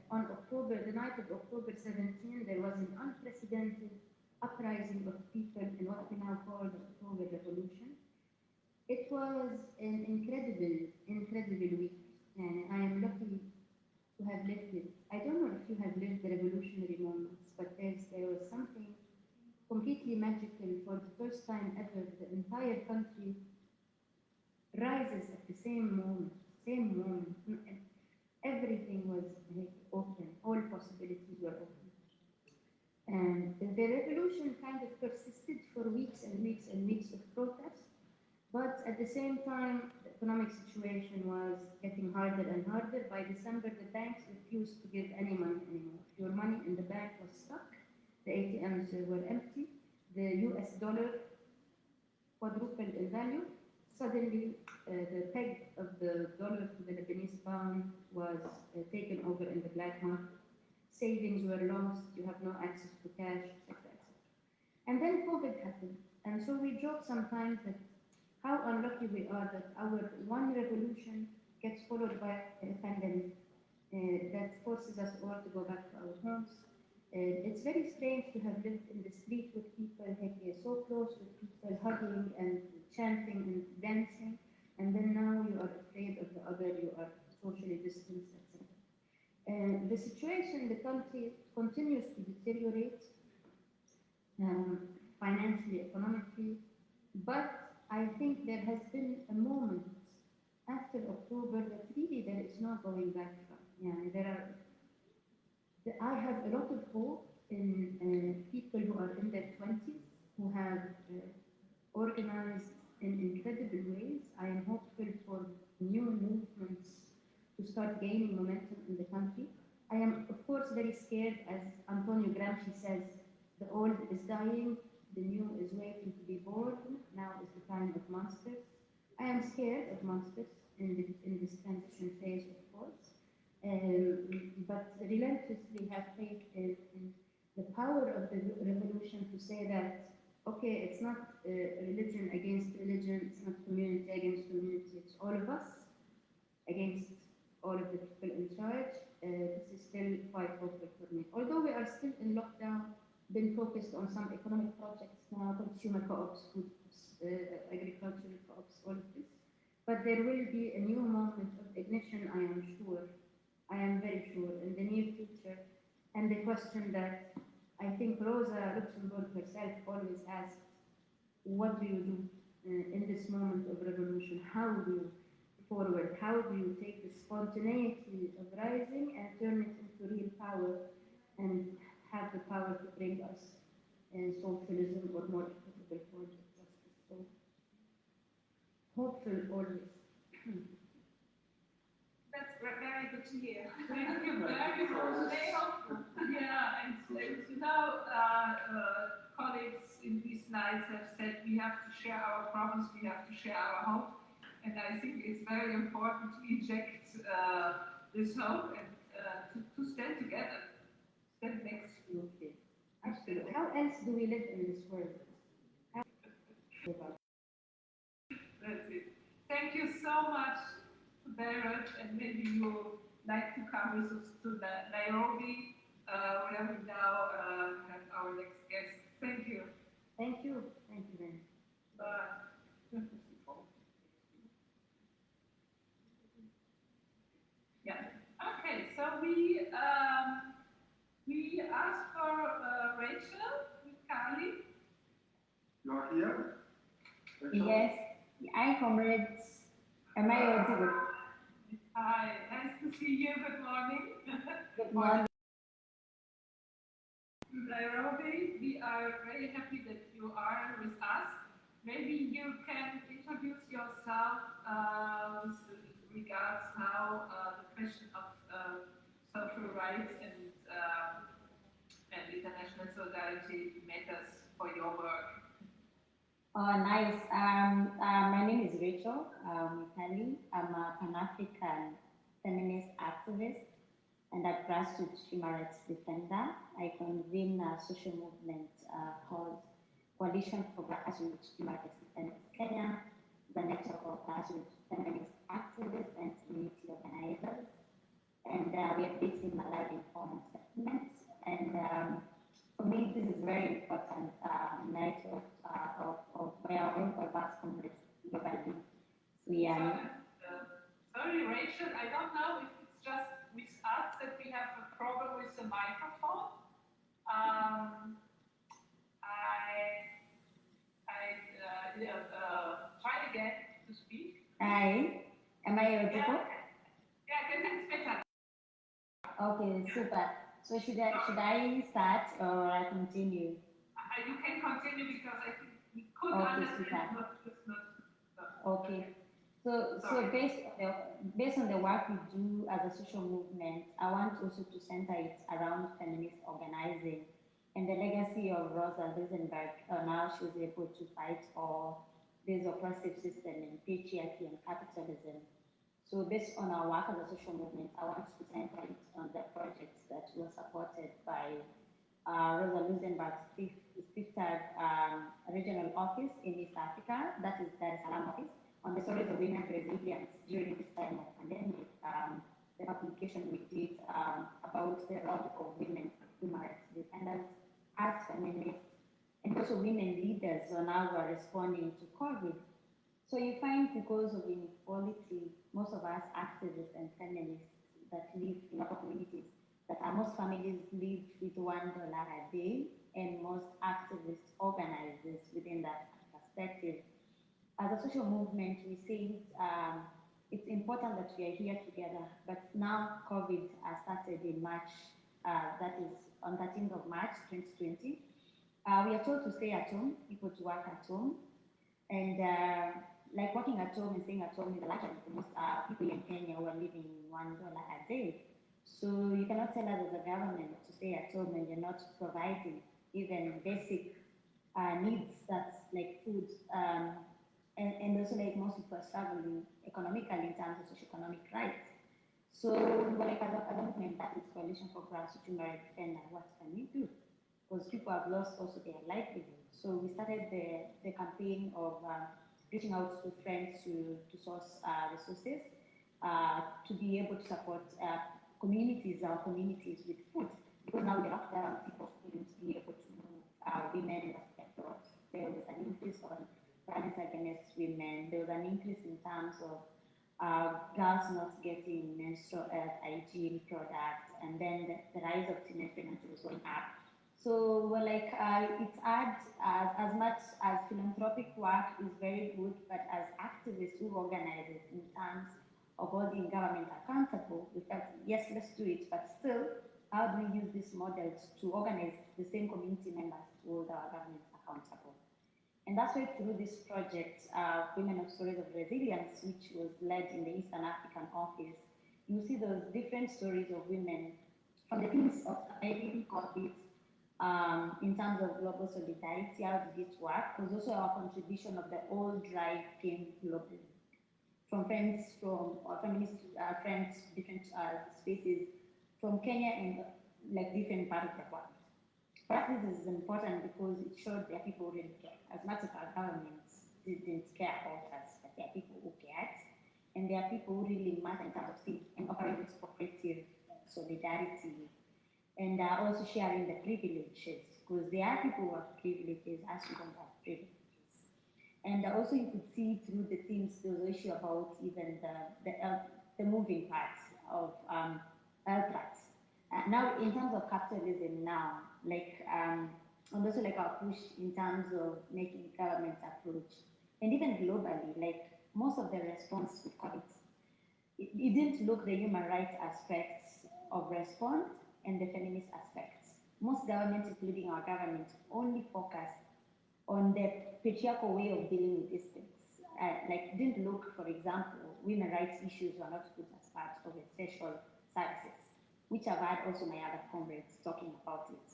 Speaker 22: on the night of October 17, there was an unprecedented uprising of people in what we now call the October Revolution. It was an incredible week, and I am lucky to have lived it. I don't know if you have lived the revolutionary moments, but there was something completely magical. For the first time ever, the entire country rises at the same moment. Everything was open, all possibilities were open. And the revolution kind of persisted for weeks and weeks and weeks of protest, but at the same time, the economic situation was getting harder and harder. By December, the banks refused to give any money anymore. Your money in the bank was stuck, the ATMs were empty, the US dollar quadrupled in value. Suddenly, the peg of the dollar to the Lebanese pound was taken over in the black market. Savings were lost, you have no access to cash, etc. And then COVID happened. And so we joke sometimes that how unlucky we are that our one revolution gets followed by a pandemic that forces us all to go back to our homes. It's very strange to have lived in the street with people, so close with people, hugging and chanting and dancing, and then now you are afraid of the other, you are socially distanced, etc. The situation in the country continues to deteriorate financially, economically, but I think there has been a moment after October that really there is no going back from. I have a lot of hope in people who are in their 20s, who have organized in incredible ways. I am hopeful for new movements to start gaining momentum in the country. I am, of course, very scared, as Antonio Gramsci says, the old is dying, the new is waiting to be born. Now is the time of monsters. I am scared of monsters in this transition phase, of course, but relentlessly have faith in the power of the revolution to say that, okay, it's not religion against religion, it's not community against community, it's all of us against all of the people in charge. This is still quite hopeful for me. Although we are still in lockdown, been focused on some economic projects now, consumer co-ops, food agricultural co-ops, all of this. But there will be a new moment of ignition, I am sure. I am very sure, in the near future. And the question that I think Rosa Luxemburg herself always asked, what do you do in this moment of revolution? How do you forward? How do you take the spontaneity of rising and turn it into real power and have the power to bring us socialism or more equitable forms of justice? So, hopeful always.
Speaker 1: That's very good to hear. Thank you very much. Yeah, and you know, colleagues in these slides have said we have to share our problems, we have to share our hope, and I think it's very important to inject this hope and to stand together, stand next.
Speaker 22: Absolutely. Absolutely. How else do we live in this world?
Speaker 1: very much, and maybe you like to come with us to Nairobi, where we now have our next guest. Thank you.
Speaker 22: Thank you. Thank you very much.
Speaker 1: Bye. Yeah. Okay. So we asked for Rachel with Carly.
Speaker 20: You are here?
Speaker 22: Yes. Hi, comrades. Am I audible?
Speaker 1: Hi. Nice to see you. Good morning.
Speaker 22: Good morning.
Speaker 1: Nairobi, we are very happy that you are with us. Maybe you can introduce yourself with regards how the question of social rights and international solidarity matters for your work.
Speaker 22: Oh, nice. My name is Rachel Mikali. I'm a Pan-African feminist activist and a grassroots human rights defender. I convene a social movement called Coalition for Grassroots Human Rights Defenders Kenya, the network of grassroots feminist activists and community organizers. And we are based in Malawi informal settlements. And for me, this is very important network of where all of us comrades globally. We are.
Speaker 1: Sorry, Rachel, I don't know if it's just with us that we have a problem with the microphone. Try again to speak.
Speaker 22: Hi, am I audible?
Speaker 1: Yeah, I think it's better.
Speaker 22: Okay, super. So should I start or I continue?
Speaker 1: You can continue because I think we could
Speaker 22: Okay,
Speaker 1: understand,
Speaker 22: super.
Speaker 1: but just not.
Speaker 22: Okay. So based on the work we do as a social movement, I want also to center it around feminist organizing and the legacy of Rosa Luxemburg on how she was able to fight for this oppressive system in patriarchy and capitalism. So based on our work as a social movement, I want to center it on the projects that were supported by Rosa Luxemburg's fifth regional office in East Africa, that is Dar es Salaam office, on the stories of women's resilience during this time of pandemic. The publication we did about the role of women human rights defenders as feminists, and also women leaders on how we're responding to COVID. So you find because of inequality, most of us activists and feminists that live in our communities, that most families live with $1 a day, and most activists organizers within that perspective. As a social movement, we say it's important that we are here together, but now COVID has started in March, that is on 13th of March 2020. We are told to stay at home, people to work at home, and like working at home and staying at home is a luxury for most people in Kenya who are living $1 a day. So you cannot tell us as a government to stay at home and you're not providing even basic needs that's like food, and also like most people are struggling economically in terms of socioeconomic rights. So like as a movement that is Coalition for Grassroots Human Rights Defender, what can we do? Because people have lost also their livelihood. So we started the campaign of reaching out to friends to source resources to be able to support our communities with food. Because now the lockdown, people couldn't be able to move. Women there was an increase on violence against women. There was an increase in terms of girls not getting menstrual health hygiene products, and then the rise of teenage pregnancy was going up. So we're like, it's hard as much as philanthropic work is very good, but as activists who organize it in terms of holding government accountable, we felt, yes, let's do it, but still, how do we use these models to organize the same community members to hold our government accountable? And that's why through this project, Women of Stories of Resilience, which was led in the Eastern African office, you see those different stories of women from the things of surviving COVID, in terms of global solidarity, how did it work? Because also our contribution of the old drive came globally. From friends, from our feminist friends, different spaces, from Kenya and like different parts of the world. But this is important because it showed that people really care. As much as our governments didn't care about us, but there are people who cared.
Speaker 19: And there are people who really matter in terms of seeing and offering this cooperative solidarity and also sharing the privileges, because there are people who have privileges as we don't have privileges. And also you could see through the themes, the issue about even the moving parts of health rights. Now, in terms of capitalism now, like, and also like our push in terms of making government approach, and even globally, like most of the response we call it didn't look the human rights aspects of response and the feminist aspects. Most governments, including our government, only focus on the patriarchal way of dealing with these things. Like, didn't look, for example, women rights issues were not put as part of essential services, which I've had also my other comrades talking about it.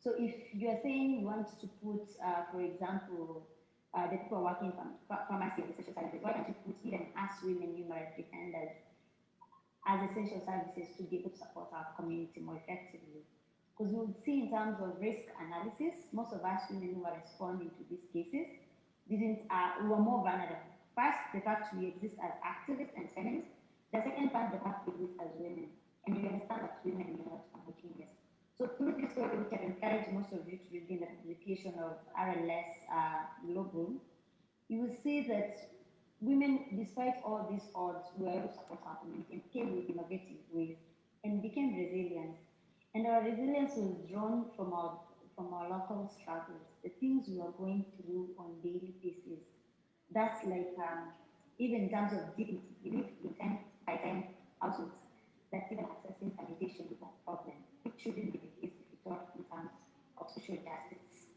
Speaker 19: So if you are saying you want to put, for example, the people working from pharmacy and essential services, why don't you put even us women human rights defenders as essential services to be able to support our community more effectively? Because we would see in terms of risk analysis, most of us women who are responding to these cases we were more vulnerable. First, the fact we exist as activists and feminists. The second part, the fact we exist as women. And you understand that women are not homogeneous. So through this story, which I encourage most of you to read in the publication of RLS Global, you will see that women, despite all these odds, were able to support our community and came with innovative ways and became resilient. And our resilience was drawn from our local struggles, the things we are going through on daily basis. That's like, even in terms of dignity, we live in 10 by 10 households, that even accessing sanitation is a problem. It shouldn't be the case if we talk in terms of social justice.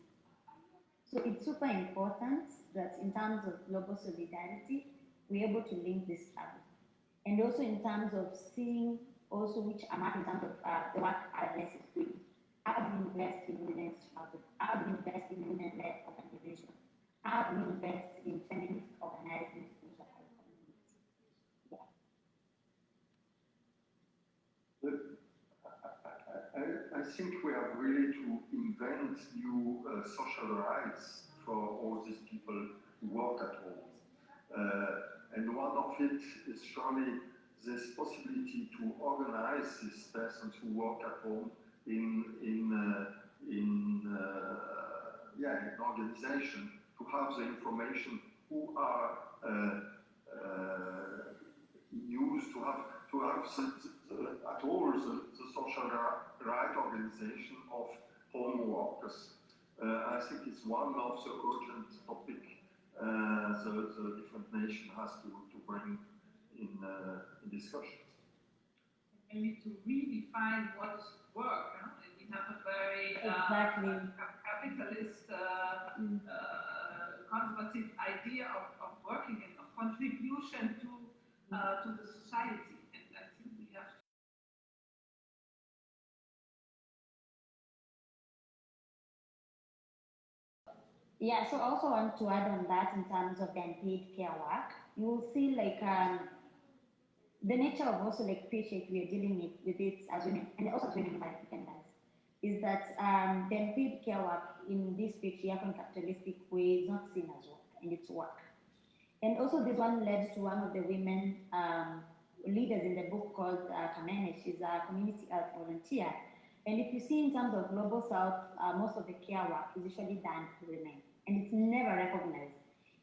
Speaker 19: So it's super important that in terms of global solidarity, we're able to link this struggle. And also in terms of seeing also which I'm at in terms of the work RLS is doing. How do we invest in women's struggle? How do we invest in women-led organizations? How do we invest in feminist organizing in the community? Yeah.
Speaker 14: I think we have really to invent new social rights for all these people who work at home. And one of it is surely this possibility to organize these persons who work at home in organization, to have the information who are used to have at all the social right organization of home workers. I think it's one of the urgent topic the different nation has to bring in discussions.
Speaker 1: And we need to redefine what work. And we have a very capitalist, conservative idea of working and of contribution to the society. And I think we have to.
Speaker 19: Yeah, so I also want to add on that in terms of the unpaid care work. You will see like the nature of also like paycheck we are dealing with it as women, and also as women by dependents, is that the unpaid care work in this patriarchal and capitalistic way is not seen as work, and it's work. And also this one led to one of the women leaders in the book called Kamene. She's a community health volunteer. And if you see in terms of Global South, most of the care work is usually done for women, and it's never recognized.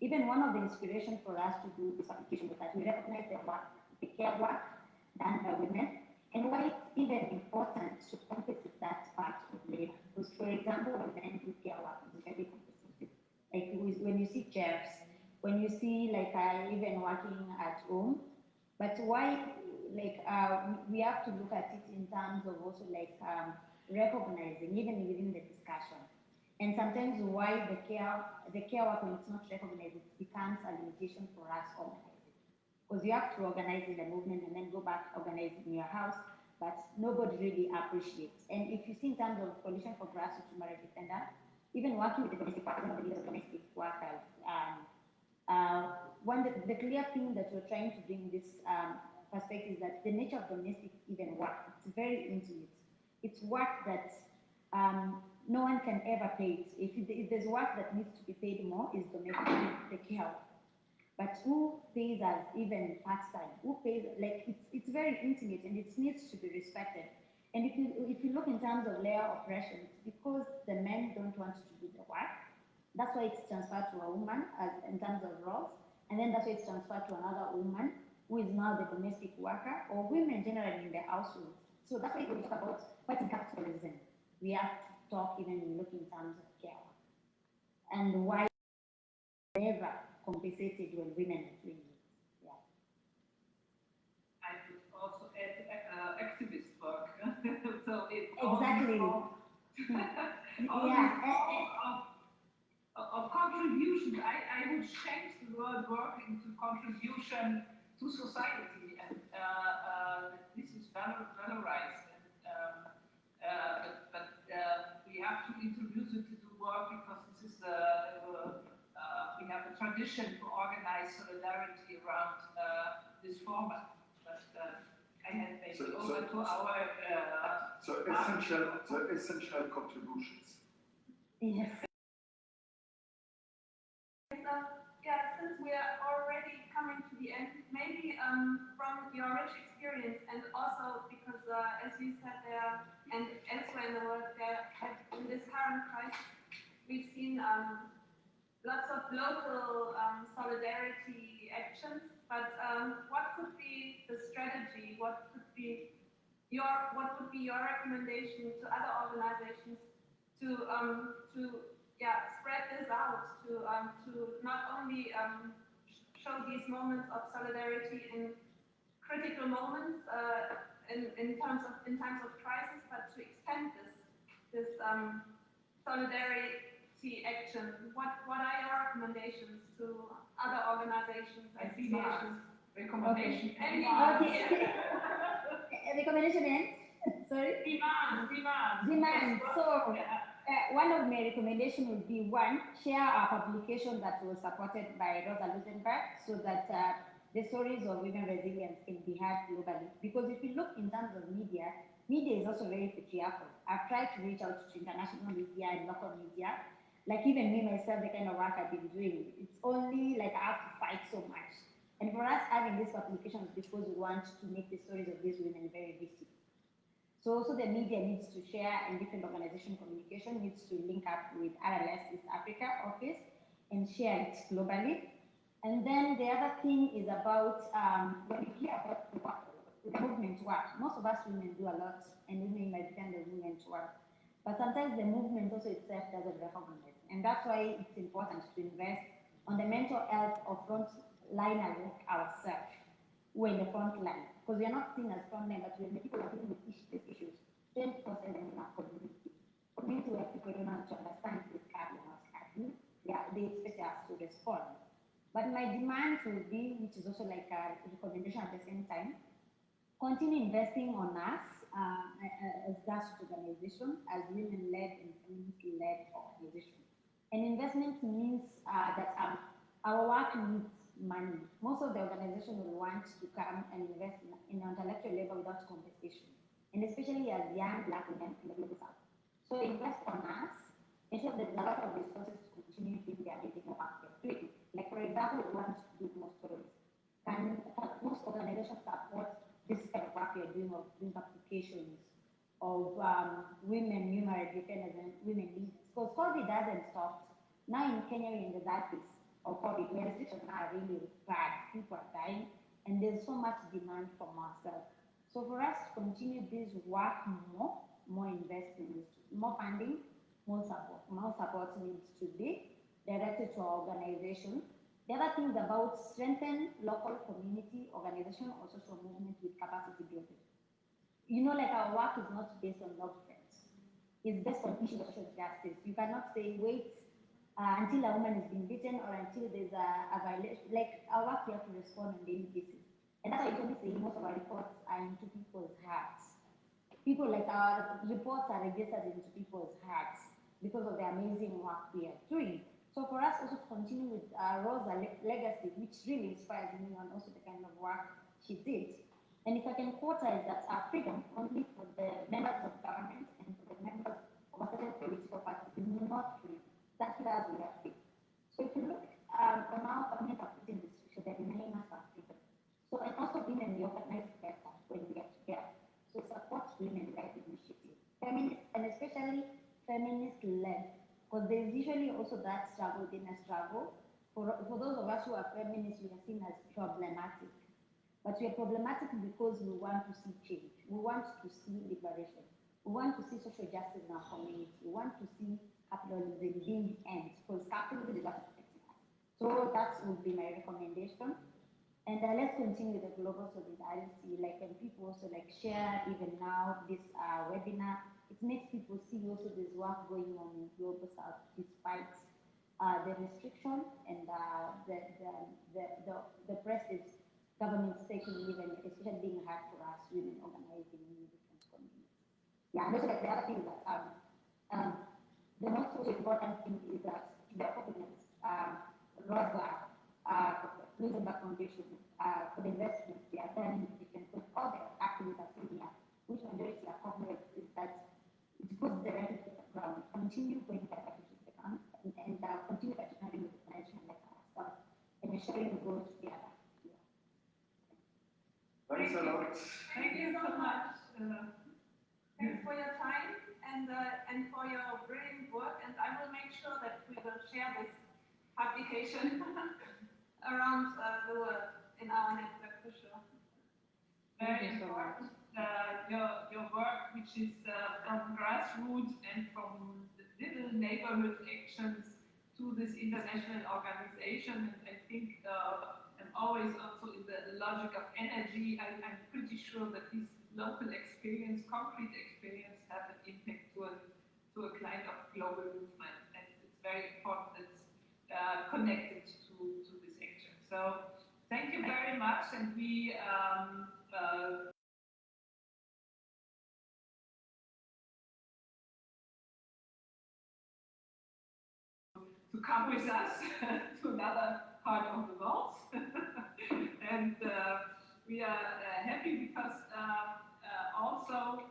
Speaker 19: Even one of the inspiration for us to do this application was that we recognize the care work done by women, and why it's even important to compensate that part of labor. Because, for example, when men do care work, it's usually compensated. Like when you see chefs, when you see like even working at home, but why like we have to look at it in terms of also like recognizing even within the discussion. And sometimes why the care work, when it's not recognized, it becomes a limitation for us organizing. Because you have to organize in the movement and then go back organize in your house, but nobody really appreciates. And if you see in terms of coalition for grassroots human rights defender, even working with the domestic partners, the leaders of domestic workers, the clear thing that we're trying to bring this perspective is that the nature of domestic even work, it's very intimate. It's work that no one can ever pay it. If there's work that needs to be paid more, is domestic, the care.
Speaker 22: but who pays us even part-time? Who pays, like, it's very intimate and it needs to be respected. And if you look in terms of layer oppression, it's because the men don't want to do the work. That's why it's transferred to a woman in terms of roles. And then that's why it's transferred to another woman who is now the domestic worker, or women generally in the household. So that's why we talk about fighting capitalism. We have to talk even look in terms of care. And why never compensated when women are doing it. Yeah.
Speaker 1: I would also add activist work. So it's
Speaker 22: exactly.
Speaker 1: Of contribution. I would change the word work into contribution to society, and this is valorized. But we have to introduce it to do work because this is we have a tradition to organize solidarity around this format. But I had maybe over to our
Speaker 14: essential contributions.
Speaker 22: Yes.
Speaker 21: Yeah, since we are already coming to the end, maybe from your rich experience, and also because, as you said there, and elsewhere in the world, there have, in this current crisis, we've seen lots of local solidarity actions. But what could be the strategy? What would be your recommendation to other organizations to spread this out, to not only show these moments of solidarity in critical moments in times of crisis, but to extend this solidarity action. What are your recommendations to other organizations?
Speaker 1: Associations? Recommendation.
Speaker 22: Okay. Recommendation and sorry. Demand. So. One of my recommendations would be, one, share a publication that was supported by Rosa Luxemburg so that the stories of women resilience can be heard globally. Because if you look in terms of media is also very patriarchal. I've tried to reach out to international media and local media. Like even me myself, the kind of work I've been doing, it's only like I have to fight so much. And for us having this publication is because we want to make the stories of these women very visible. So also the media needs to share, and different organization communication needs to link up with RLS East Africa office and share it globally. And then the other thing is about when you hear about the movement work, most of us women do a lot, and women might depend on movement work. But sometimes the movement also itself doesn't recognize. And that's why it's important to invest on the mental health of frontliners like ourselves. We're in the front line. Because we are not seen as front line, but when the people are dealing with these issues, 20% in our community. Community where people don't want to understand this happening or what's happening, they expect us to respond. But my demand will be, which is also like a recommendation at the same time, continue investing on us as grassroots organization, as women-led and feminist-led organization. And investment means that our work needs money. Most of the organization will want to come and invest in an intellectual labor without compensation, and especially as young Black women in the global south. So invest on us, ensure that there's a lot of resources to continue doing their amazing work they're doing. Like for example, we want to do more stories. Can most organizations support this kind of work we're doing of doing applications of women numerate dependents and women leaders? Because COVID hasn't stopped. Now in Kenya we're in the darkness of COVID, where restrictions are really bad, people are dying, and there's so much demand from ourselves. So for us to continue this work more investment, more funding, more support needs to be directed to our organization. The other thing is about strengthen local community organization or social movement with capacity building. You know, like our work is not based on love friends. It's based on issues of social justice. You cannot say, wait, until a woman is being beaten or until there's a violation. Like our work, we have to respond on daily basis. And that's why you can say most of our reports are into people's hearts. People like our reports are registered into people's hearts because of the amazing work we are doing. So for us also to continue with Rosa legacy, which really inspires me and also the kind of work she did. And if I can quote her, is that freedom only for the members of government and for the members of a certain political party is not free. That's where we are free. So if you look on our government application
Speaker 19: feminist led, because there's usually also that struggle within a struggle. For those of us who are feminists, we are seen as problematic. But we are problematic because we want to see change. We want to see liberation. We want to see social justice in our community. We want to see capitalism being end, because capitalism is not affecting us. So that would be my recommendation. And let's continue the global solidarity, like, and people also like share even now this webinar. It makes people see also this work going on in global south despite the restriction and the press is government's taking even, especially being hard for us women organizing in different communities. Yeah, and also like the other thing is that the most important thing is that the government, Rosa Luxemburg Foundation, for the investment they are planning, they can put all the activities in here, which majority are corporate, is that it puts the rent to the ground, continue going back to the ground, and continue partnering with the financial stuff, and ensuring the goals together.
Speaker 14: Thanks a lot.
Speaker 1: Thank you so much. Thanks for your time and for your brilliant work. And I will make sure that we will share this publication around the world in our network for sure. Very important. Your work, which is from grassroots and from the little neighborhood actions to this international organization. And I think I'm always also in the logic of energy. I'm pretty sure that this local experience, concrete experience, have an impact to a kind of global movement. And it's very important that it's connected to this action. So thank you very much. And we to come with us to another part of the world. And we are happy because also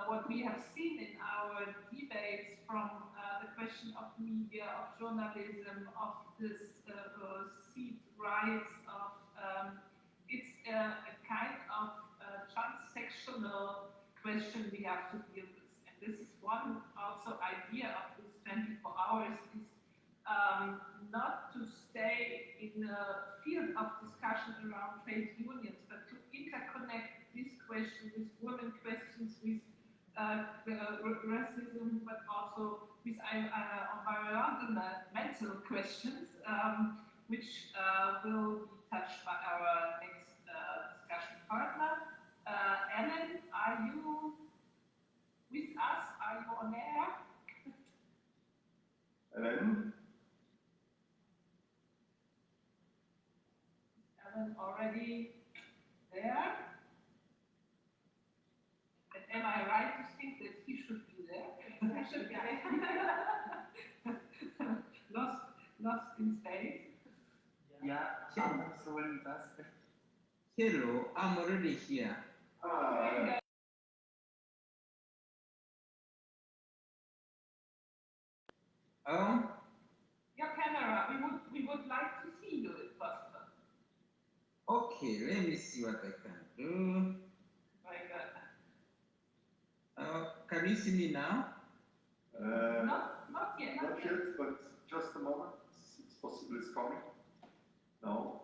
Speaker 1: what we have seen in our debates from the question of media, of journalism, of this seat rights, of it's a kind of transsectional question we have to deal with. And this is one also idea of this 24 hours is not to stay in a field of discussion around trade unions, but to interconnect this question with women questions, with racism, but also with environmental questions, which will be touched by our next discussion partner. Ellen, are you with us? Are you on air?
Speaker 14: Ellen?
Speaker 1: Already there? And am I right to think that he should be there? He should be there. Lost in space.
Speaker 2: Yeah, I'm also with us.
Speaker 4: Hello, I'm already here.
Speaker 1: Your camera, we would like to see you if possible.
Speaker 4: Okay, let me see what I can do.
Speaker 1: Very good.
Speaker 4: Can you see me now?
Speaker 1: Not yet.
Speaker 14: Not yet, but just a moment. It's possible it's coming. No.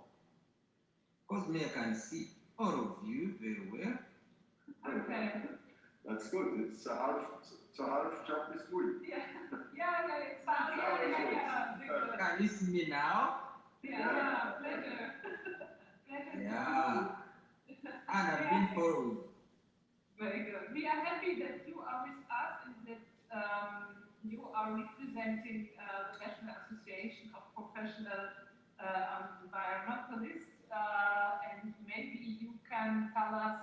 Speaker 4: Because me, I can see all of you very well.
Speaker 1: Okay.
Speaker 14: That's good. It's a half job is good.
Speaker 1: Yeah, it sounds good.
Speaker 4: Can you see me now?
Speaker 1: Yeah, pleasure.
Speaker 4: Yeah. And I've been following.
Speaker 1: Very good. We are happy that you are with us and that you are representing the National Association of Professional Environmentalists. And maybe you can tell us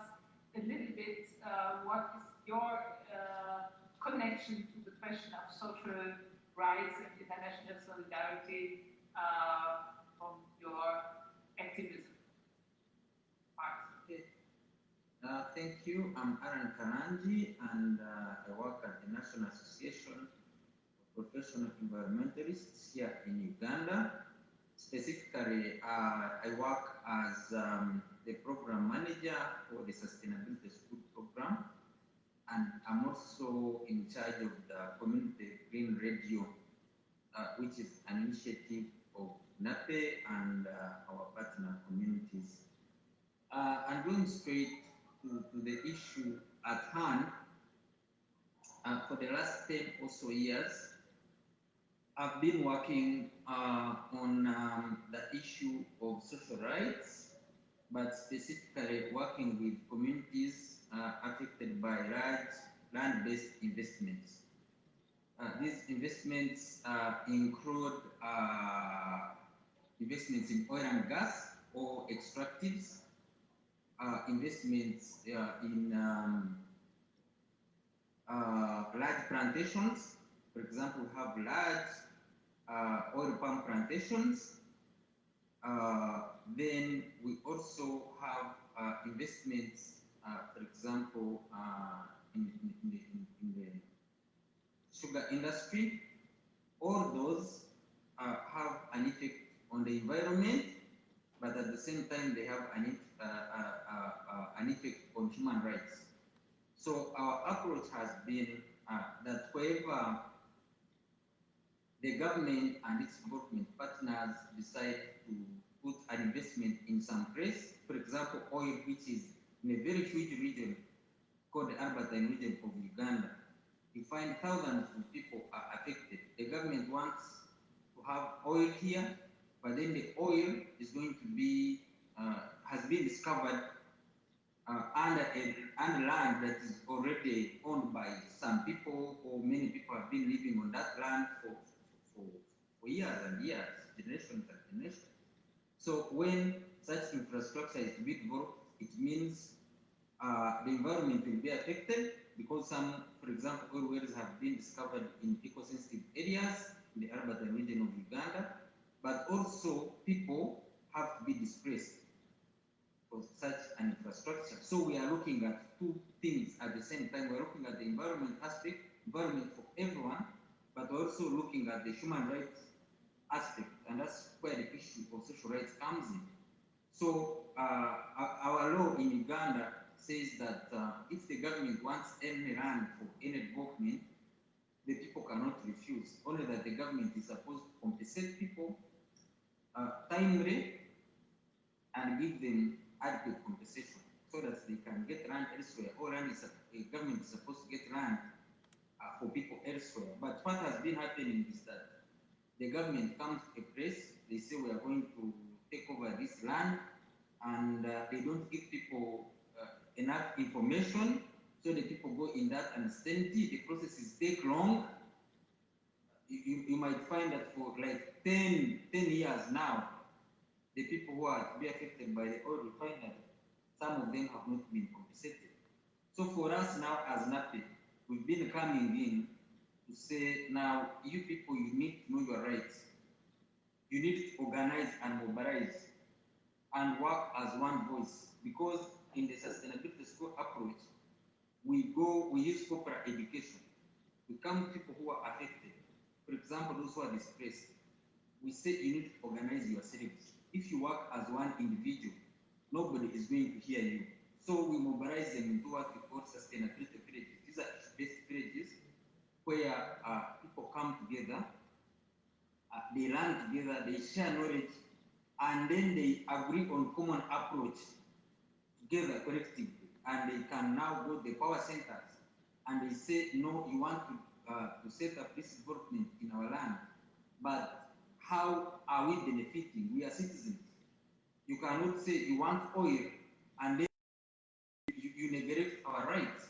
Speaker 1: a little bit what is your connection to the question of social rights and international solidarity from your activism.
Speaker 4: Thank you. I'm Aaron Karanji, and I work at the National Association of Professional Environmentalists here in Uganda. Specifically, I work as the program manager for the Sustainability School program. and I'm also in charge of the Community Green Radio, which is an initiative of NAPE and our partner communities. And going straight to the issue at hand, for the last 10 or so years, I've been working on the issue of social rights, but specifically working with communities affected by large land-based investments. These investments include investments in oil and gas or extractives, investments in large plantations. For example, we have large oil palm plantations. Then we also have investments, for example, in the sugar industry. All those have an effect on the environment, but at the same time they have an effect on human rights. So our approach has been that wherever the government and its development partners decide to put an investment in some place, for example, oil, which is in a very huge region called the Albertine region of Uganda, you find thousands of people are affected. The government wants to have oil here, but then the oil is going to be, has been discovered under land that is already owned by some people, or many people have been living on that land for years and years, generations and generations. So when such infrastructure is to be developed, it means the environment will be affected, because some, for example, oil wells have been discovered in eco-sensitive areas in the Albertine region of Uganda, but also people have to be displaced for such an infrastructure. So we are looking at two things at the same time. We're looking at the environment aspect, environment for everyone, but also looking at the human rights aspect, and that's where the issue of social rights comes in. So our law in Uganda says that if the government wants any land for any development, the people cannot refuse, only that the government is supposed to compensate people timely and give them adequate compensation so that they can get land elsewhere. Or land is the government is supposed to get land for people elsewhere. But what has been happening is that the government comes to a place, they say we are going to take over this land, and they don't give people enough information, so the people go in that uncertainty. The processes take long. You might find that for like 10 years now, the people who are to be affected by the oil, we find that some of them have not been compensated. So for us now as NAPE, we've been coming in to say, now, you people, you need to know your rights. You need to organize and mobilize and work as one voice, because in the sustainability school approach, we use corporate education. We come to people who are affected. For example, those who are displaced. We say you need to organize yourselves. If you work as one individual, nobody is going to hear you. So we mobilize them into what we call sustainability villages. These are issue-based villages where people come together, they learn together, they share knowledge, and then they agree on common approach together collectively. And they can now go to the power centers and they say, no, you want to set up this development in our land, but how are we benefiting? We are citizens. You cannot say you want oil and then you neglect our rights.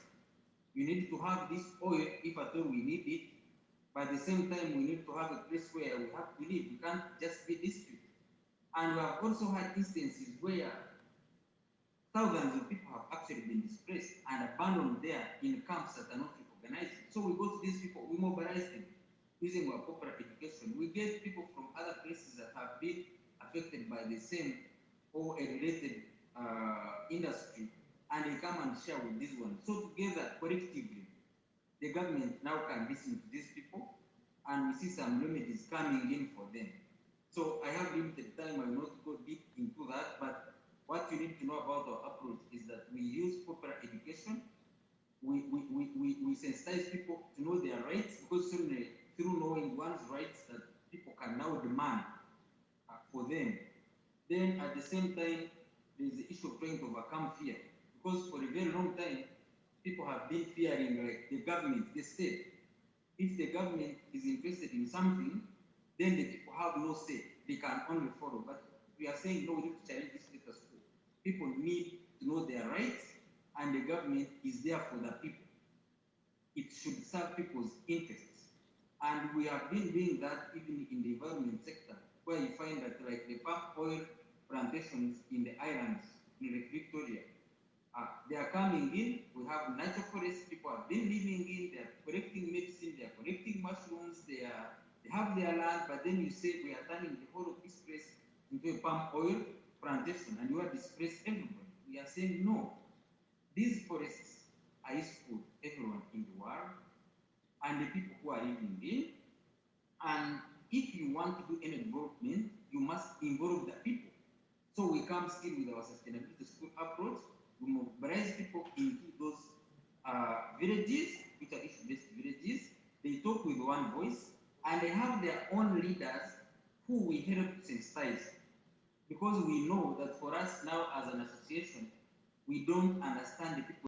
Speaker 4: You need to have this oil if at all we need it, but at the same time we need to have a place where we have to live. We can't just be disputed. And we have also had instances where thousands of people have actually been displaced and abandoned there in camps that are not recognized. So we go to these people, we mobilize them using our corporate education. We get people from other places that have been affected by the same or a related industry, and they come and share with this one. So together, collectively, the government now can listen to these people, and we see some remedies coming in for them. So I have limited time, I will not go deep into that, but what you need to know about our approach is that we use corporate education we sensitize people to know their rights, because through knowing one's rights that people can now demand for them. Then at the same time, there's the issue of trying to overcome fear, because for a very long time, people have been fearing like the government, the state. If the government is interested in something, then the people have no say. They can only follow. But we are saying no, we need to challenge this status quo. People need to know their rights, and the government is there for the people. It should serve people's interests. And we have been doing that even in the environment sector, where you find that like the palm oil plantations in the islands, in Lake Victoria, they are coming in. We have natural forests. People have been living in. They are collecting medicine. They are collecting mushrooms. They have their land. But then you say we are turning the whole of this place into a palm oil plantation, and you are displaced everybody. We are saying no. These forests are useful to everyone in the world, and the people who are living in. And if you want to do any development, you must involve the people. So we come still with our sustainability school approach. We mobilize people into those villages, which are issue-based villages. They talk with one voice, and they have their own leaders who we help sensitize. Because we know that for us now as an association, we don't understand the people